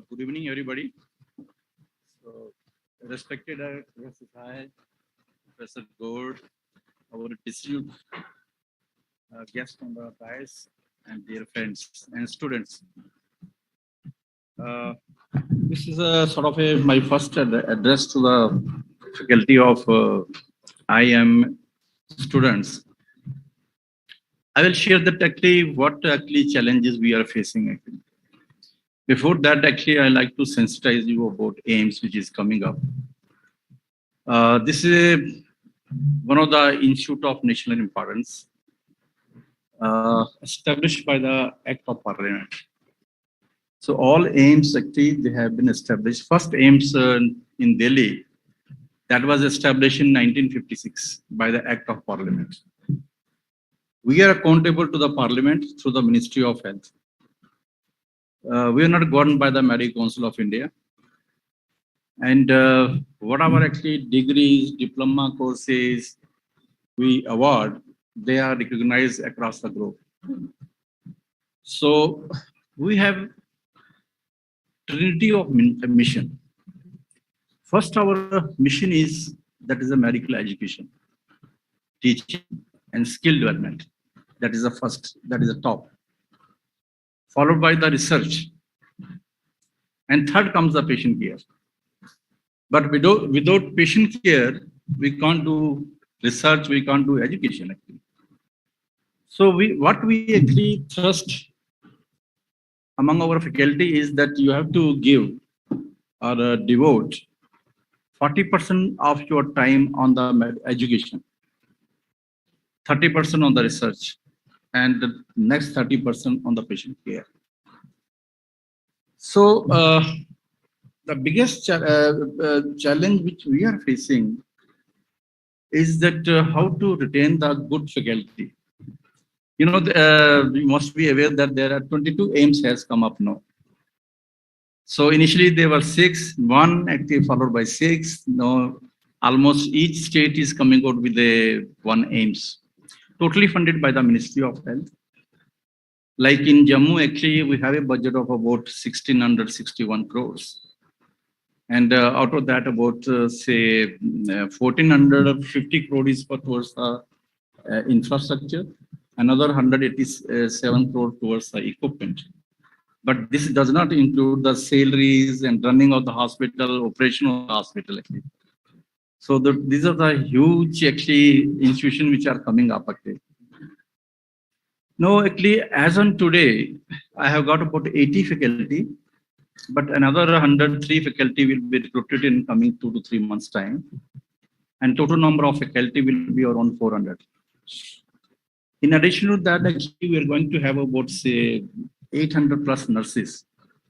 Good evening, everybody. So, respected Professor Sai, Professor Gord, our distinguished guests on the dais, and dear friends and students. This is a sort of my first address to the faculty of IIM students. I will share that actually what challenges we are facing actually. Before that, actually, I like to sensitize you about AIMS, which is coming up. This is one of the institute of national importance, established by the Act of Parliament. So all AIMS actually they have been established. First AIMS in Delhi, that was established in 1956 by the Act of Parliament. We are accountable to the Parliament through the Ministry of Health. We are not governed by the Medical Council of India. And whatever actually degrees, diploma courses we award, they are recognized across the globe. So we have trinity of mission. First, our mission is that is a medical education, teaching, and skill development. That is the first, that is the top. Followed by the research. And third comes the patient care. But without patient care, we can't do research, we can't do education actually. So what we actually thrust among our faculty is that you have to give or devote 40% of your time on the education, 30% on the research, and the next 30% on the patient care. So the biggest challenge which we are facing is that how to retain the good faculty. You know, you must be aware that there are 22 AIMS has come up now. So initially there were 6, 1 actually followed by 6. Now almost each state is coming out with a 1 AIMS, totally funded by the Ministry of Health. Like in Jammu, actually we have a budget of about 1,661 crores. And out of that, about say 1,450 crores is towards the infrastructure, another 187 crores towards the equipment. But this does not include the salaries and running of the hospital, operation of the hospital actually. So these are the huge actually institutions which are coming up actually. No, actually, as on today, I have got about 80 faculty, but another 103 faculty will be recruited in coming 2 to 3 months' time. And total number of faculty will be around 400. In addition to that, actually, we are going to have about, say, 800 plus nurses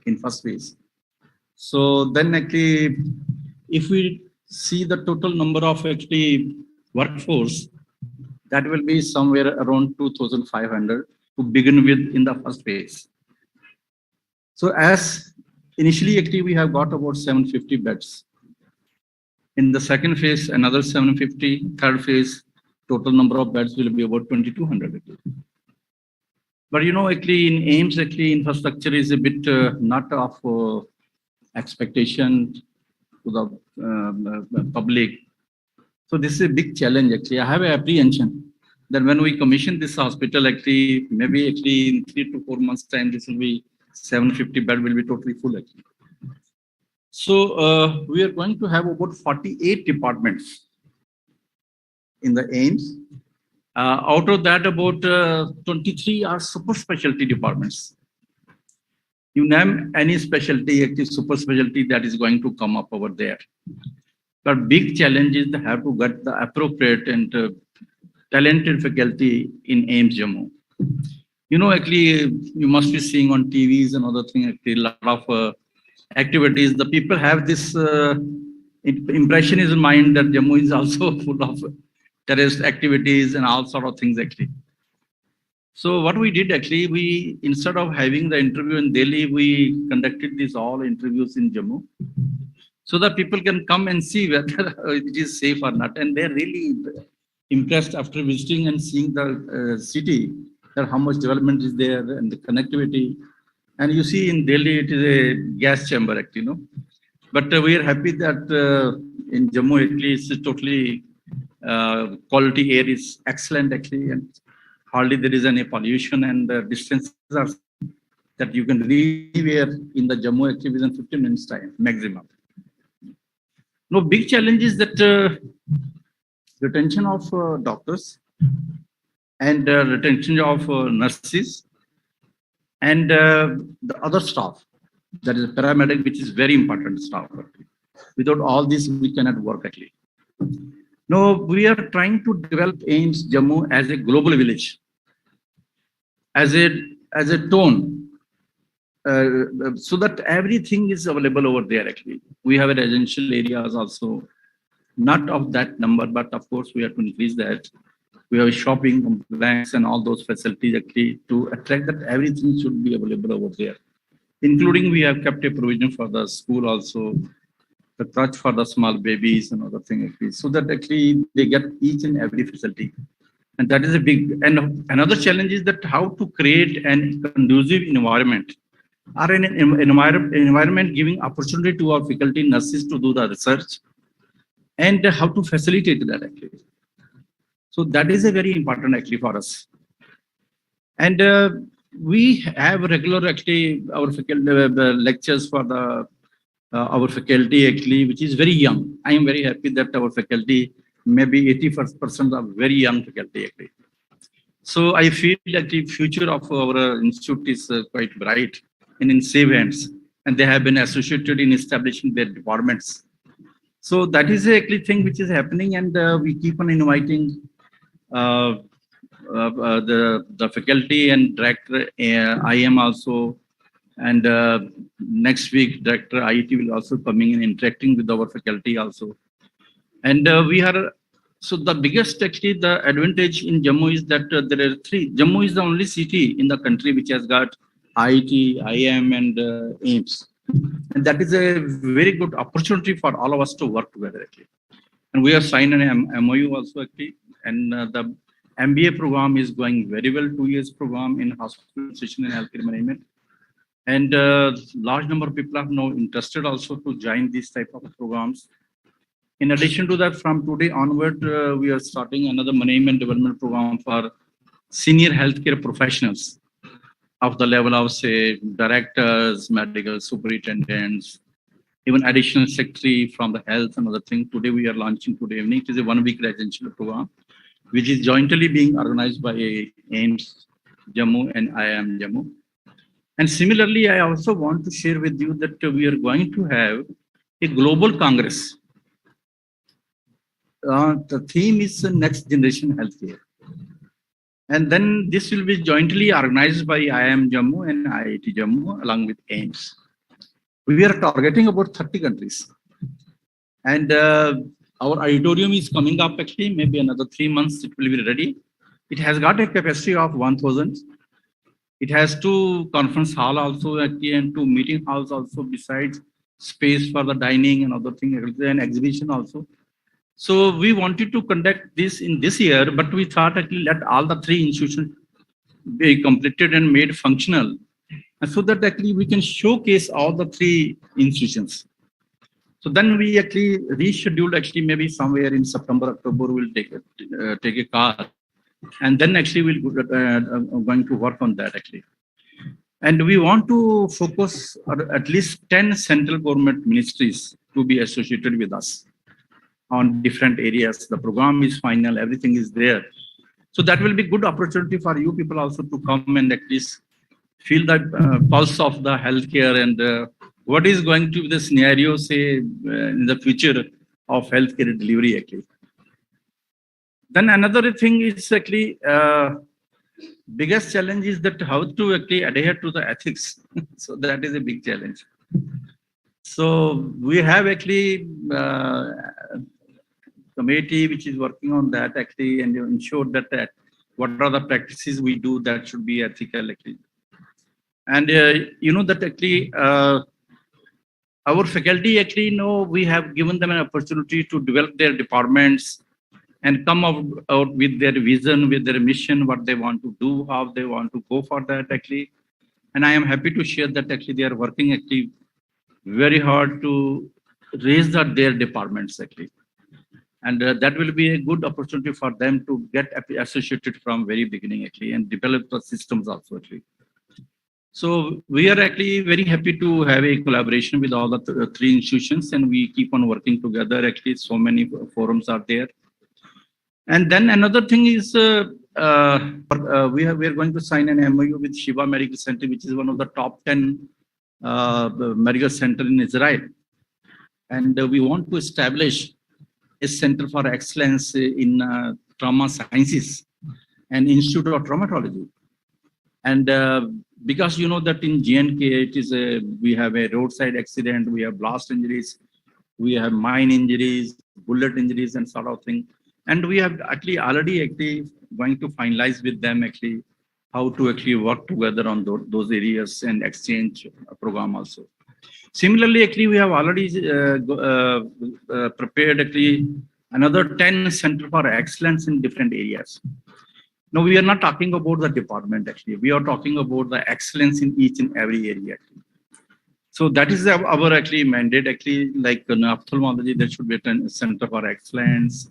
in first phase. So then actually, if we see the total number of actually workforce, that will be somewhere around 2,500 to begin with in the first phase. So as initially actually we have got about 750 beds. In the second phase, another 750, third phase, total number of beds will be about 2,200. But you know, actually in AIMS, actually infrastructure is a bit not of expectation to the public. So this is a big challenge actually. I have an apprehension that when we commission this hospital, actually, maybe actually in 3 to 4 months time, this will be 750 bed will be totally full actually. So we are going to have about 48 departments in the AIMS. Out of that, about 23 are super specialty departments. You name any specialty, active super specialty that is going to come up over there. But big challenge is to have to get the appropriate and talented faculty in AIMS Jammu. You know, actually, you must be seeing on TVs and other things, actually, a lot of activities. The people have this impression in mind that Jammu is also full of terrorist activities and all sort of things, actually. So what we did actually, we instead of having the interview in Delhi, we conducted these all interviews in Jammu, so that people can come and see whether it is safe or not. And they're really impressed after visiting and seeing the city, that how much development is there and the connectivity. And you see in Delhi, it is a gas chamber, actually, you know. But we are happy that in Jammu, at least, totally quality air is excellent, actually, and hardly there is any pollution, and the distances are that you can reach anywhere in the Jammu, actually, within 15 minutes time, maximum. No, big challenge is that retention of doctors and retention of nurses and the other staff, that is paramedic, which is very important staff. Without all this, we cannot work actually. No, we are trying to develop AIMS Jammu as a global village, as a tone, so that everything is available over there actually. We have residential areas also, not of that number, but of course we have to increase that. We have shopping complex and all those facilities actually to attract that everything should be available over there. Including we have kept a provision for the school also, the crutch for the small babies and other things actually, so that actually they get each and every facility. And that is a big, and another challenge is that how to create an conducive environment or an environment giving opportunity to our faculty nurses to do the research and how to facilitate that actually. So that is a very important actually for us. And we have regular actually our faculty lectures for the our faculty actually, which is very young. I am very happy that our faculty, maybe 81% are very young faculty actually. So I feel that the future of our institute is quite bright and in safe hands, and they have been associated in establishing their departments. So that is actually thing which is happening, and we keep on inviting the faculty and director. I am also, and next week director IET will also coming and interacting with our faculty also. And we are, so the biggest actually the advantage in Jammu is that there are three. Jammu is the only city in the country which has got IIT, IIM and AIMS. And that is a very good opportunity for all of us to work together actually. And we have signed an MOU also actually. And the MBA program is going very well, 2 years program in hospital nutrition and healthcare management. And large number of people are now interested also to join these type of programs. In addition to that, from today onward, we are starting another management development program for senior healthcare professionals of the level of, say, directors, medical superintendents, even additional secretary from the health and other things. Today we are launching today evening. It is a 1-week residential program, which is jointly being organized by AIMS Jammu and IIM Jammu. And similarly, I also want to share with you that we are going to have a global congress. The theme is next generation healthcare. And then this will be jointly organized by IIM Jammu and IIT Jammu along with AIMS. We are targeting about 30 countries. And our auditorium is coming up actually, maybe another 3 months it will be ready. It has got a capacity of 1,000. It has 2 conference hall also actually, and 2 meeting halls also, besides space for the dining and other things, and exhibition also. So we wanted to conduct this in this year, but we thought actually let all the 3 institutions be completed and made functional, and so that actually we can showcase all the 3 institutions. So then we actually rescheduled actually maybe somewhere in September, October, we'll take a call. And then actually we'll going to work on that actually. And we want to focus on at least 10 central government ministries to be associated with us on different areas. The program is final, everything is there. So that will be good opportunity for you people also to come and at least feel the pulse of the healthcare and what is going to be the scenario, say, in the future of healthcare delivery actually. Then another thing is actually, biggest challenge is that how to actually adhere to the ethics. So that is a big challenge. So we have actually committee which is working on that actually and ensure that what are the practices we do that should be ethical actually. And you know that actually our faculty actually we have given them an opportunity to develop their departments and come out with their vision, with their mission, what they want to do, how they want to go for that actually. And I am happy to share that actually they are working actually very hard to raise their departments actually. And that will be a good opportunity for them to get associated from very beginning actually and develop the systems also actually. So we are actually very happy to have a collaboration with all the 3 institutions, and we keep on working together actually. So many forums are there. And then another thing is we are going to sign an MOU with Shiva Medical Center, which is one of the top 10 medical center in Israel. And we want to establish a center for excellence in trauma sciences and Institute of Traumatology. And because you know that in GNK, we have a roadside accident, we have blast injuries, we have mine injuries, bullet injuries, and sort of thing. And we have actually already going to finalize with them actually how to actually work together on those areas and exchange a program also. Similarly, actually, we have already prepared actually another 10 center for excellence in different areas. Now, we are not talking about the department actually. We are talking about the excellence in each and every area. Actually. So that is our actually mandate actually, like in ophthalmology, there should be a center for excellence,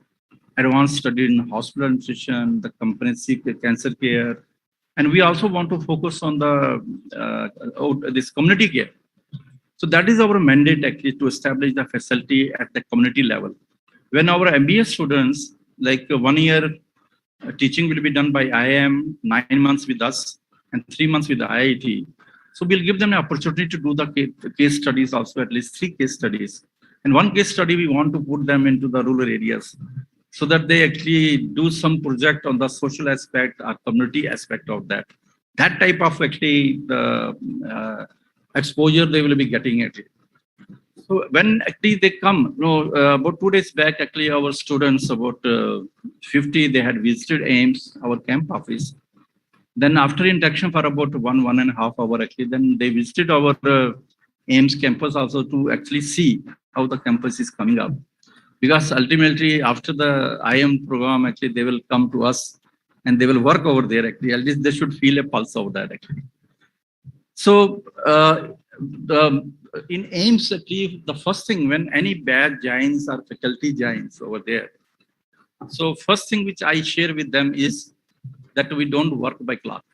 advanced study in hospital nutrition, the comprehensive cancer care. And we also want to focus on this community care. So that is our mandate actually, to establish the facility at the community level. When our MBA students, like 1 year teaching will be done by IIM, 9 months with us, and 3 months with the IIT. So we'll give them an opportunity to do the case studies also, at least 3 case studies. And 1 case study, we want to put them into the rural areas so that they actually do some project on the social aspect or community aspect of that. That type of actually the exposure they will be getting at it. So when actually they come, about 2 days back, actually our students, about 50, they had visited AIMS, our camp office. Then after interaction for about 1.5 hours, actually, then they visited our AIMS campus also to actually see how the campus is coming up. Because ultimately after the IIM program, actually they will come to us and they will work over there actually. At least they should feel a pulse of that actually. So in AIMS, actually, the first thing when any batch joins or faculty joins over there, so first thing which I share with them is that we don't work by clock.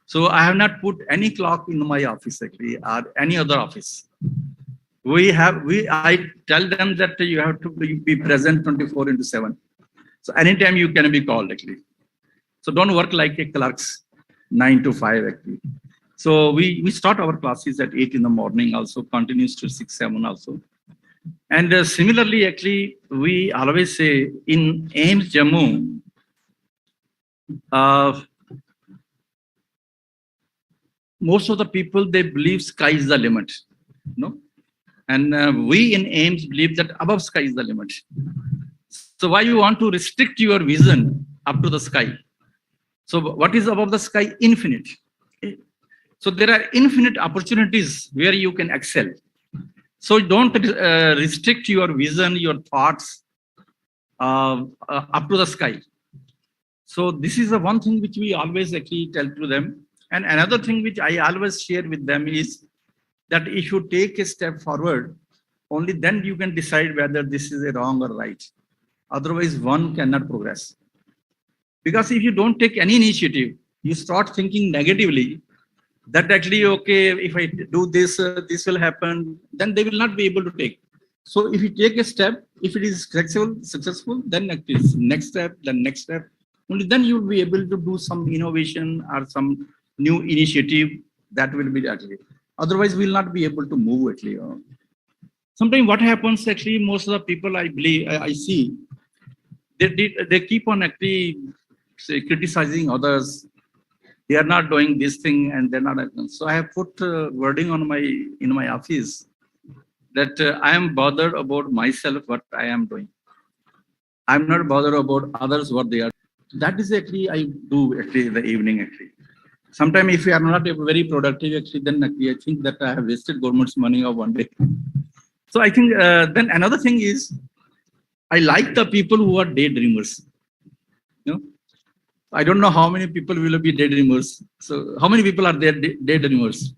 So I have not put any clock in my office actually or any other office. I tell them that you have to be present 24/7. So anytime you can be called actually. So don't work like a clerk's 9 to 5 actually. So we start our classes at 8 in the morning, also continues to 6, 7 also. And similarly, actually, we always say in AIMS Jammu, most of the people, they believe sky is the limit, no? And we in AIMS believe that above sky is the limit. So why you want to restrict your vision up to the sky? So what is above the sky? Infinite. So there are infinite opportunities where you can excel. So don't restrict your vision, your thoughts up to the sky. So this is the one thing which we always actually tell to them. And another thing which I always share with them is that if you take a step forward, only then you can decide whether this is a wrong or right. Otherwise, one cannot progress. Because if you don't take any initiative, you start thinking negatively, that actually, okay, if I do this, this will happen, then they will not be able to take. So if you take a step, if it is successful, then next step, then next step. Only then you will be able to do some innovation or some new initiative that will be actually. Otherwise, we will not be able to move actually. Sometimes what happens actually, most of the people I believe, I see, they keep on actually criticizing others. They are not doing this thing and they're not. So I have put wording on in my office that I am bothered about myself, what I am doing. I'm not bothered about others, what they are. That is actually I do actually in the evening actually. Sometimes if we are not very productive actually, then actually I think that I have wasted government's money of one day. So I think then another thing is I like the people who are daydreamers. You know, I don't know how many people will be daydreamers. So how many people are there daydreamers?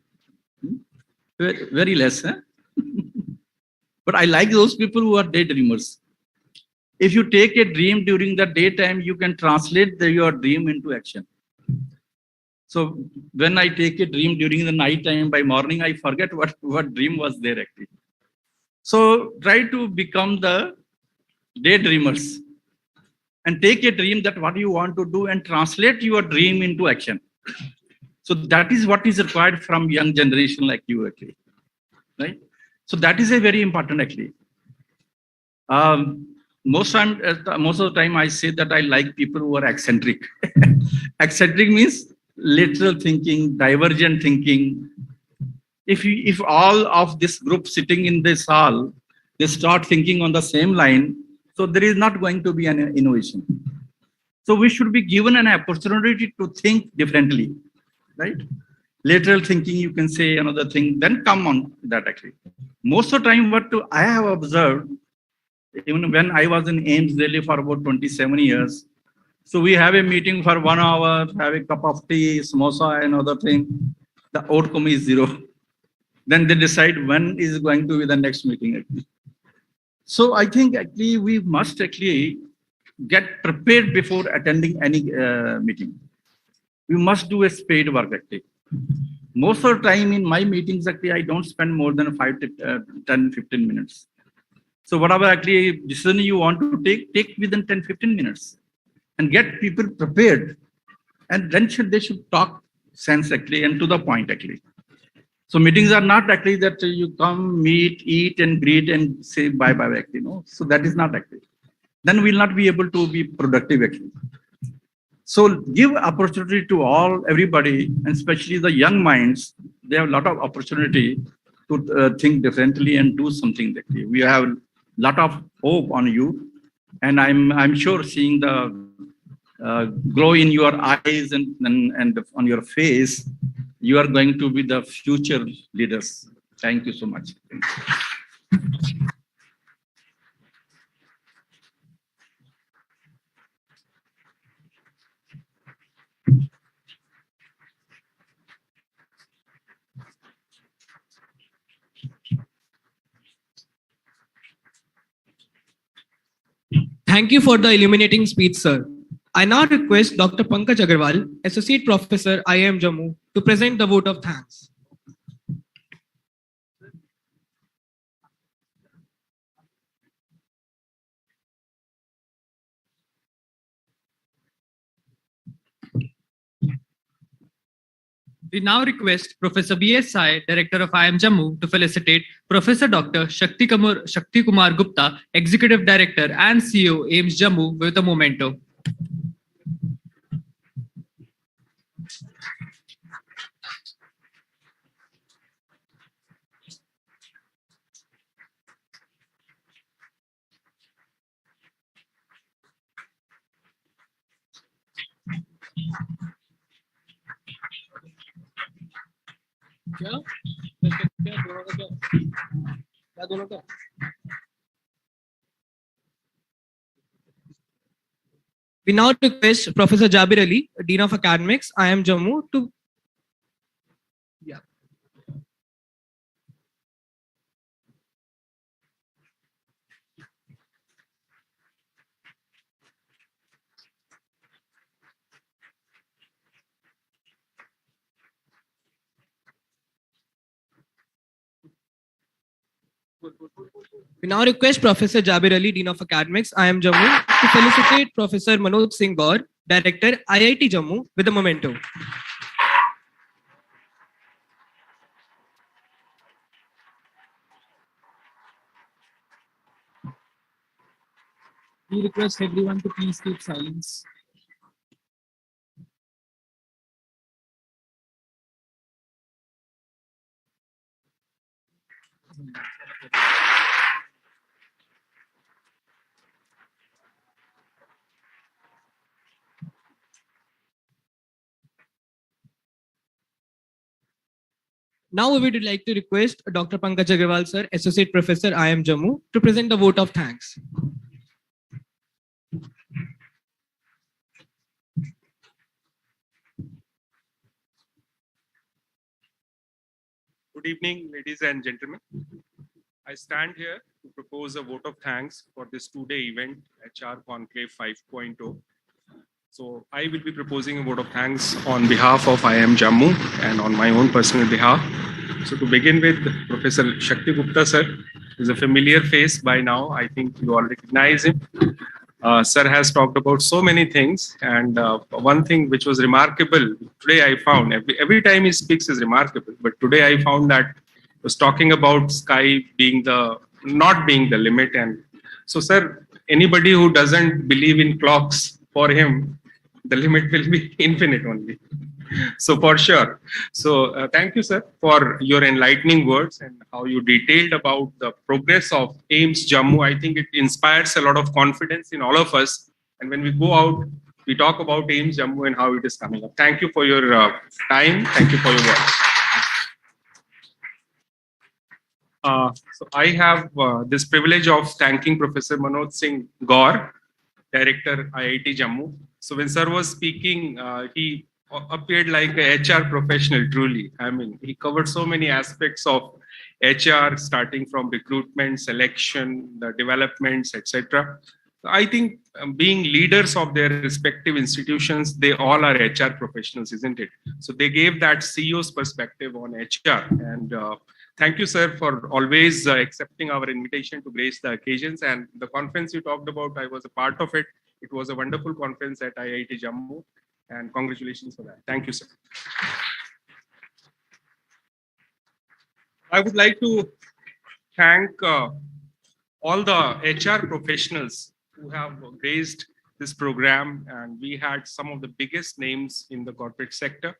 Very less. Huh? But I like those people who are daydreamers. If you take a dream during the daytime, you can translate your dream into action. So when I take a dream during the night time, by morning, I forget what dream was there actually. So try to become the daydreamers and take a dream that what you want to do and translate your dream into action. So that is what is required from young generation like you actually, right? So that is a very important actually. Most of the time I say that I like people who are eccentric. Eccentric means lateral thinking, divergent thinking. If all of this group sitting in this hall, they start thinking on the same line, so there is not going to be an innovation. So we should be given an opportunity to think differently, right? Lateral thinking, you can say another thing, then come on that actually. Most of the time, what I have observed, even when I was in AIMS Delhi for about 27 years, so we have a meeting for 1 hour, have a cup of tea, samosa and other thing. The outcome is zero. Then they decide when is going to be the next meeting actually. So I think actually we must actually get prepared before attending any meeting. We must do a spade work actually. Most of the time in my meetings actually, I don't spend more than 5 to 10, 15 minutes. So whatever actually decision you want to take within 10, 15 minutes and get people prepared. And then they should talk sense actually and to the point actually. So meetings are not actually that you come, meet, eat and greet and say bye-bye actually, no. So that is not actually. Then we'll not be able to be productive actually. So give opportunity to everybody, and especially the young minds. They have a lot of opportunity to think differently and do something actually. We have a lot of hope on you, and I'm sure seeing the glow in your eyes and on your face, you are going to be the future leaders. Thank you so much. Thank you for the illuminating speech, sir. I now request Dr. Pankaj Agarwal, Associate Professor, IIM Jammu, to present the vote of thanks. We now request Professor B.S. Sai, Director of IIM Jammu, to felicitate Professor Dr. Shakti Kumar Gupta, Executive Director and CEO, AIMS Jammu, with a memento. We now request Professor Jabir Ali, Dean of Academics, IIM Jammu, to We now request Professor Jabir Ali, Dean of Academics, IIM Jammu, to felicitate Professor Manoj Singh Gaur, Director, IIT Jammu, with a memento. We request everyone to please keep silence. Now we would like to request Dr. Pankaj Agarwal, sir, Associate Professor, IIM Jammu, to present the vote of thanks. Good evening, ladies and gentlemen. I stand here to propose a vote of thanks for this two-day event, HR Conclave 5.0. So I will be proposing a vote of thanks on behalf of IIM Jammu and on my own personal behalf. So to begin with, Professor Shakti Gupta, sir, is a familiar face by now. I think you all recognize him. Sir has talked about so many things, and one thing which was remarkable today I found, every time he speaks is remarkable, but today I found that he was talking about sky being not being the limit. And so, sir, anybody who doesn't believe in clocks, for him, the limit will be infinite only. So for sure. So thank you, sir, for your enlightening words and how you detailed about the progress of AIMS Jammu. I think it inspires a lot of confidence in all of us. And when we go out, we talk about AIMS Jammu and how it is coming up. Thank you for your time. Thank you for your work. So I have this privilege of thanking Professor Manoj Singh Gaur, Director, IIT Jammu. So when sir was speaking, he appeared like a HR professional, truly. I mean, he covered so many aspects of HR, starting from recruitment, selection, the developments, etc. I think being leaders of their respective institutions, they all are HR professionals, isn't it? So they gave that CEO's perspective on HR. And thank you, sir, for always accepting our invitation to grace the occasions. And the conference you talked about, I was a part of it. It was a wonderful conference at IIT Jammu. And congratulations for that. Thank you, sir. I would like to thank all the HR professionals who have raised this program. And we had some of the biggest names in the corporate sector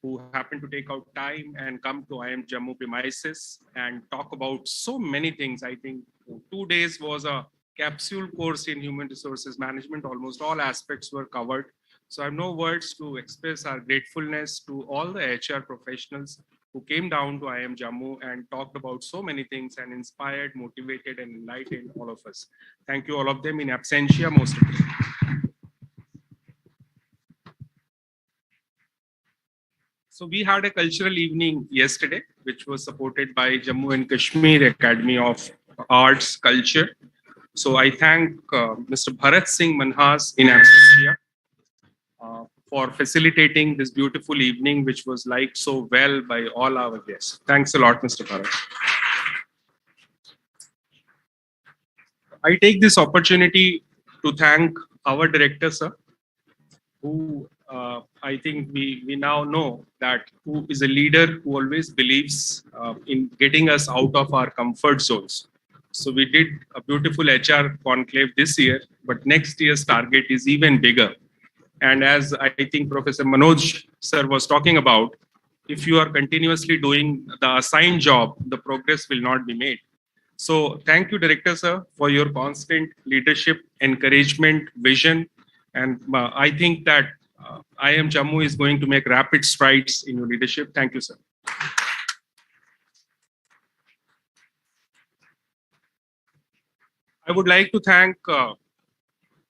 who happened to take out time and come to IIM Jammu premises and talk about so many things. I think 2 days was a capsule course in human resources management. Almost all aspects were covered. So I have no words to express our gratefulness to all the HR professionals who came down to IIM Jammu and talked about so many things and inspired, motivated, and enlightened all of us. Thank you, all of them, in absentia, most of them. So we had a cultural evening yesterday, which was supported by Jammu and Kashmir Academy of Arts, Culture. So I thank Mr. Bharat Singh Manhas in absentia for facilitating this beautiful evening, which was liked so well by all our guests. Thanks a lot, Mr. Bharat. I take this opportunity to thank our director, sir, who I think we now know that who is a leader who always believes in getting us out of our comfort zones. So we did a beautiful HR conclave this year, but next year's target is even bigger. And as I think Professor Manoj sir was talking about, if you are continuously doing the assigned job, the progress will not be made. So thank you, Director sir, for your constant leadership, encouragement, vision. And I think that IIM Jammu is going to make rapid strides in your leadership. Thank you, sir. I would like to thank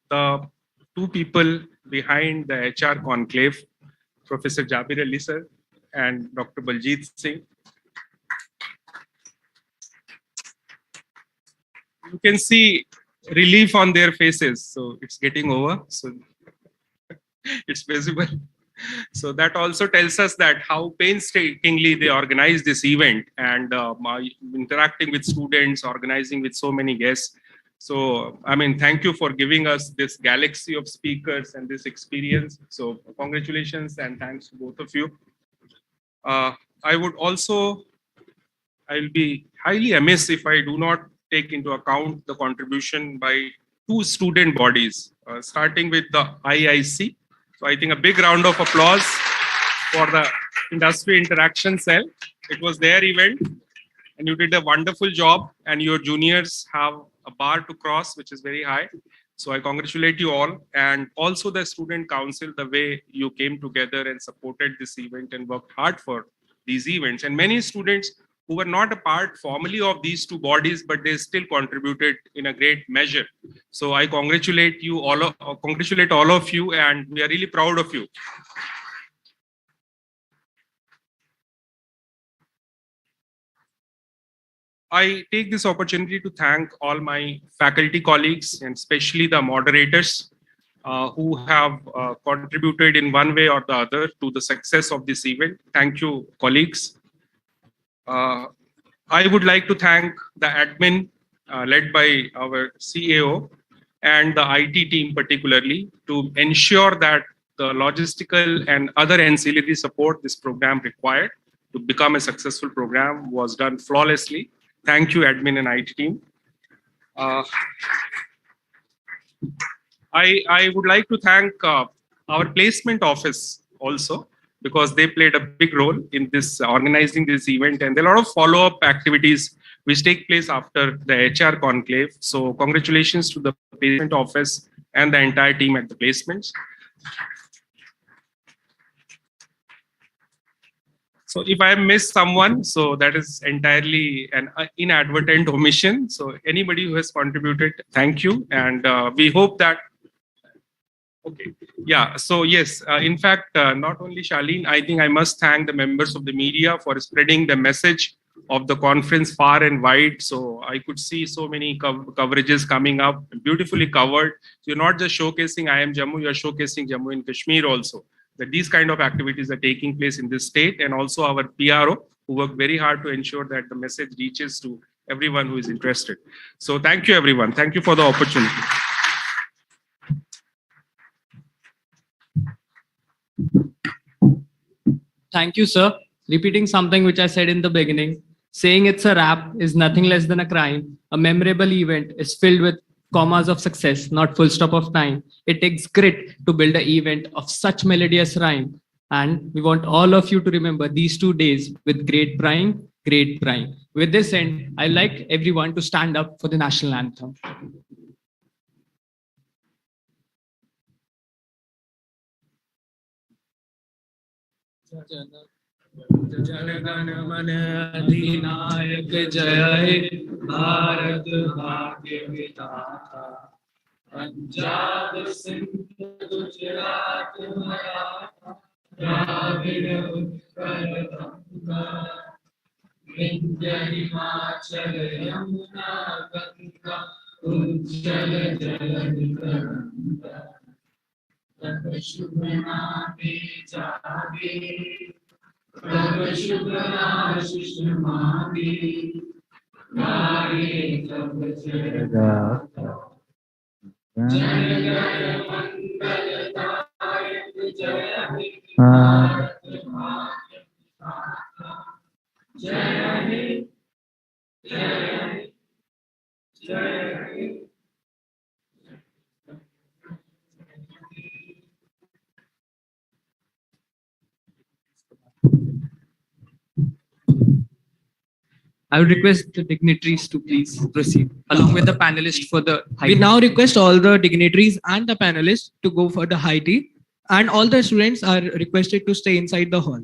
the two people behind the HR Conclave, Professor Jabir Ali sir and Dr. Baljit Singh. You can see relief on their faces, so it's getting over. So it's visible. So that also tells us that how painstakingly they organized this event and interacting with students, organizing with so many guests. So, I mean, thank you for giving us this galaxy of speakers and this experience. So congratulations and thanks to both of you. I would also, I'll be highly amiss if I do not take into account the contribution by two student bodies, starting with the IIC. So I think a big round of applause for the Industry Interaction Cell. It was their event and you did a wonderful job, and your juniors have a bar to cross, which is very high. So I congratulate you all, and also the Student Council, the way you came together and supported this event and worked hard for these events. And many students who were not a part formally of these two bodies, but they still contributed in a great measure. So I congratulate you all, congratulate all of you, and we are really proud of you. I take this opportunity to thank all my faculty colleagues and especially the moderators who have contributed in one way or the other to the success of this event. Thank you, colleagues. I would like to thank the admin led by our CAO and the IT team particularly to ensure that the logistical and other ancillary support this program required to become a successful program was done flawlessly. Thank you, admin and IT team. I would like to thank our placement office also, because they played a big role in this organizing this event, and there are a lot of follow-up activities which take place after the HR Conclave. So congratulations to the placement office and the entire team at the placements. So if I missed someone, so that is entirely an inadvertent omission. So anybody who has contributed, thank you. And we hope that, okay. Yeah, so yes, in fact, not only Shaleen, I think I must thank the members of the media for spreading the message of the conference far and wide. So I could see so many coverages coming up, beautifully covered. So you're not just showcasing IIM Jammu, you're showcasing Jammu and Kashmir also. That these kind of activities are taking place in this state, and also our PRO who work very hard to ensure that the message reaches to everyone who is interested. So thank you, everyone. Thank you for the opportunity. Thank you, sir. Repeating something which I said in the beginning, saying it's a wrap is nothing less than a crime. A memorable event is filled with commas of success, not full stop of time. It takes grit to build an event of such melodious rhyme. And we want all of you to remember these 2 days with great pride, great pride. With this end, I'd like everyone to stand up for the national anthem. जनगण मन अधिनायक जय भारत भाग्य विधाता पंजाब सिंध गुजरात मराठा द्राविड़ उत्कल गंगा विंध्य हिमाचल यमुना गंगा उज्जल जलनिकरंगा तब शुभ नामे जागे तब शुभ आशीष मांगे गाये तब जय गाथा जय जय मंगलदायक जय हे भारत भाग्य विधाता जय हे जय जय I would request the dignitaries to please proceed along with the panelists for the high tea. We now request all the dignitaries and the panelists to go for the high tea. and all the students are requested to stay inside the hall.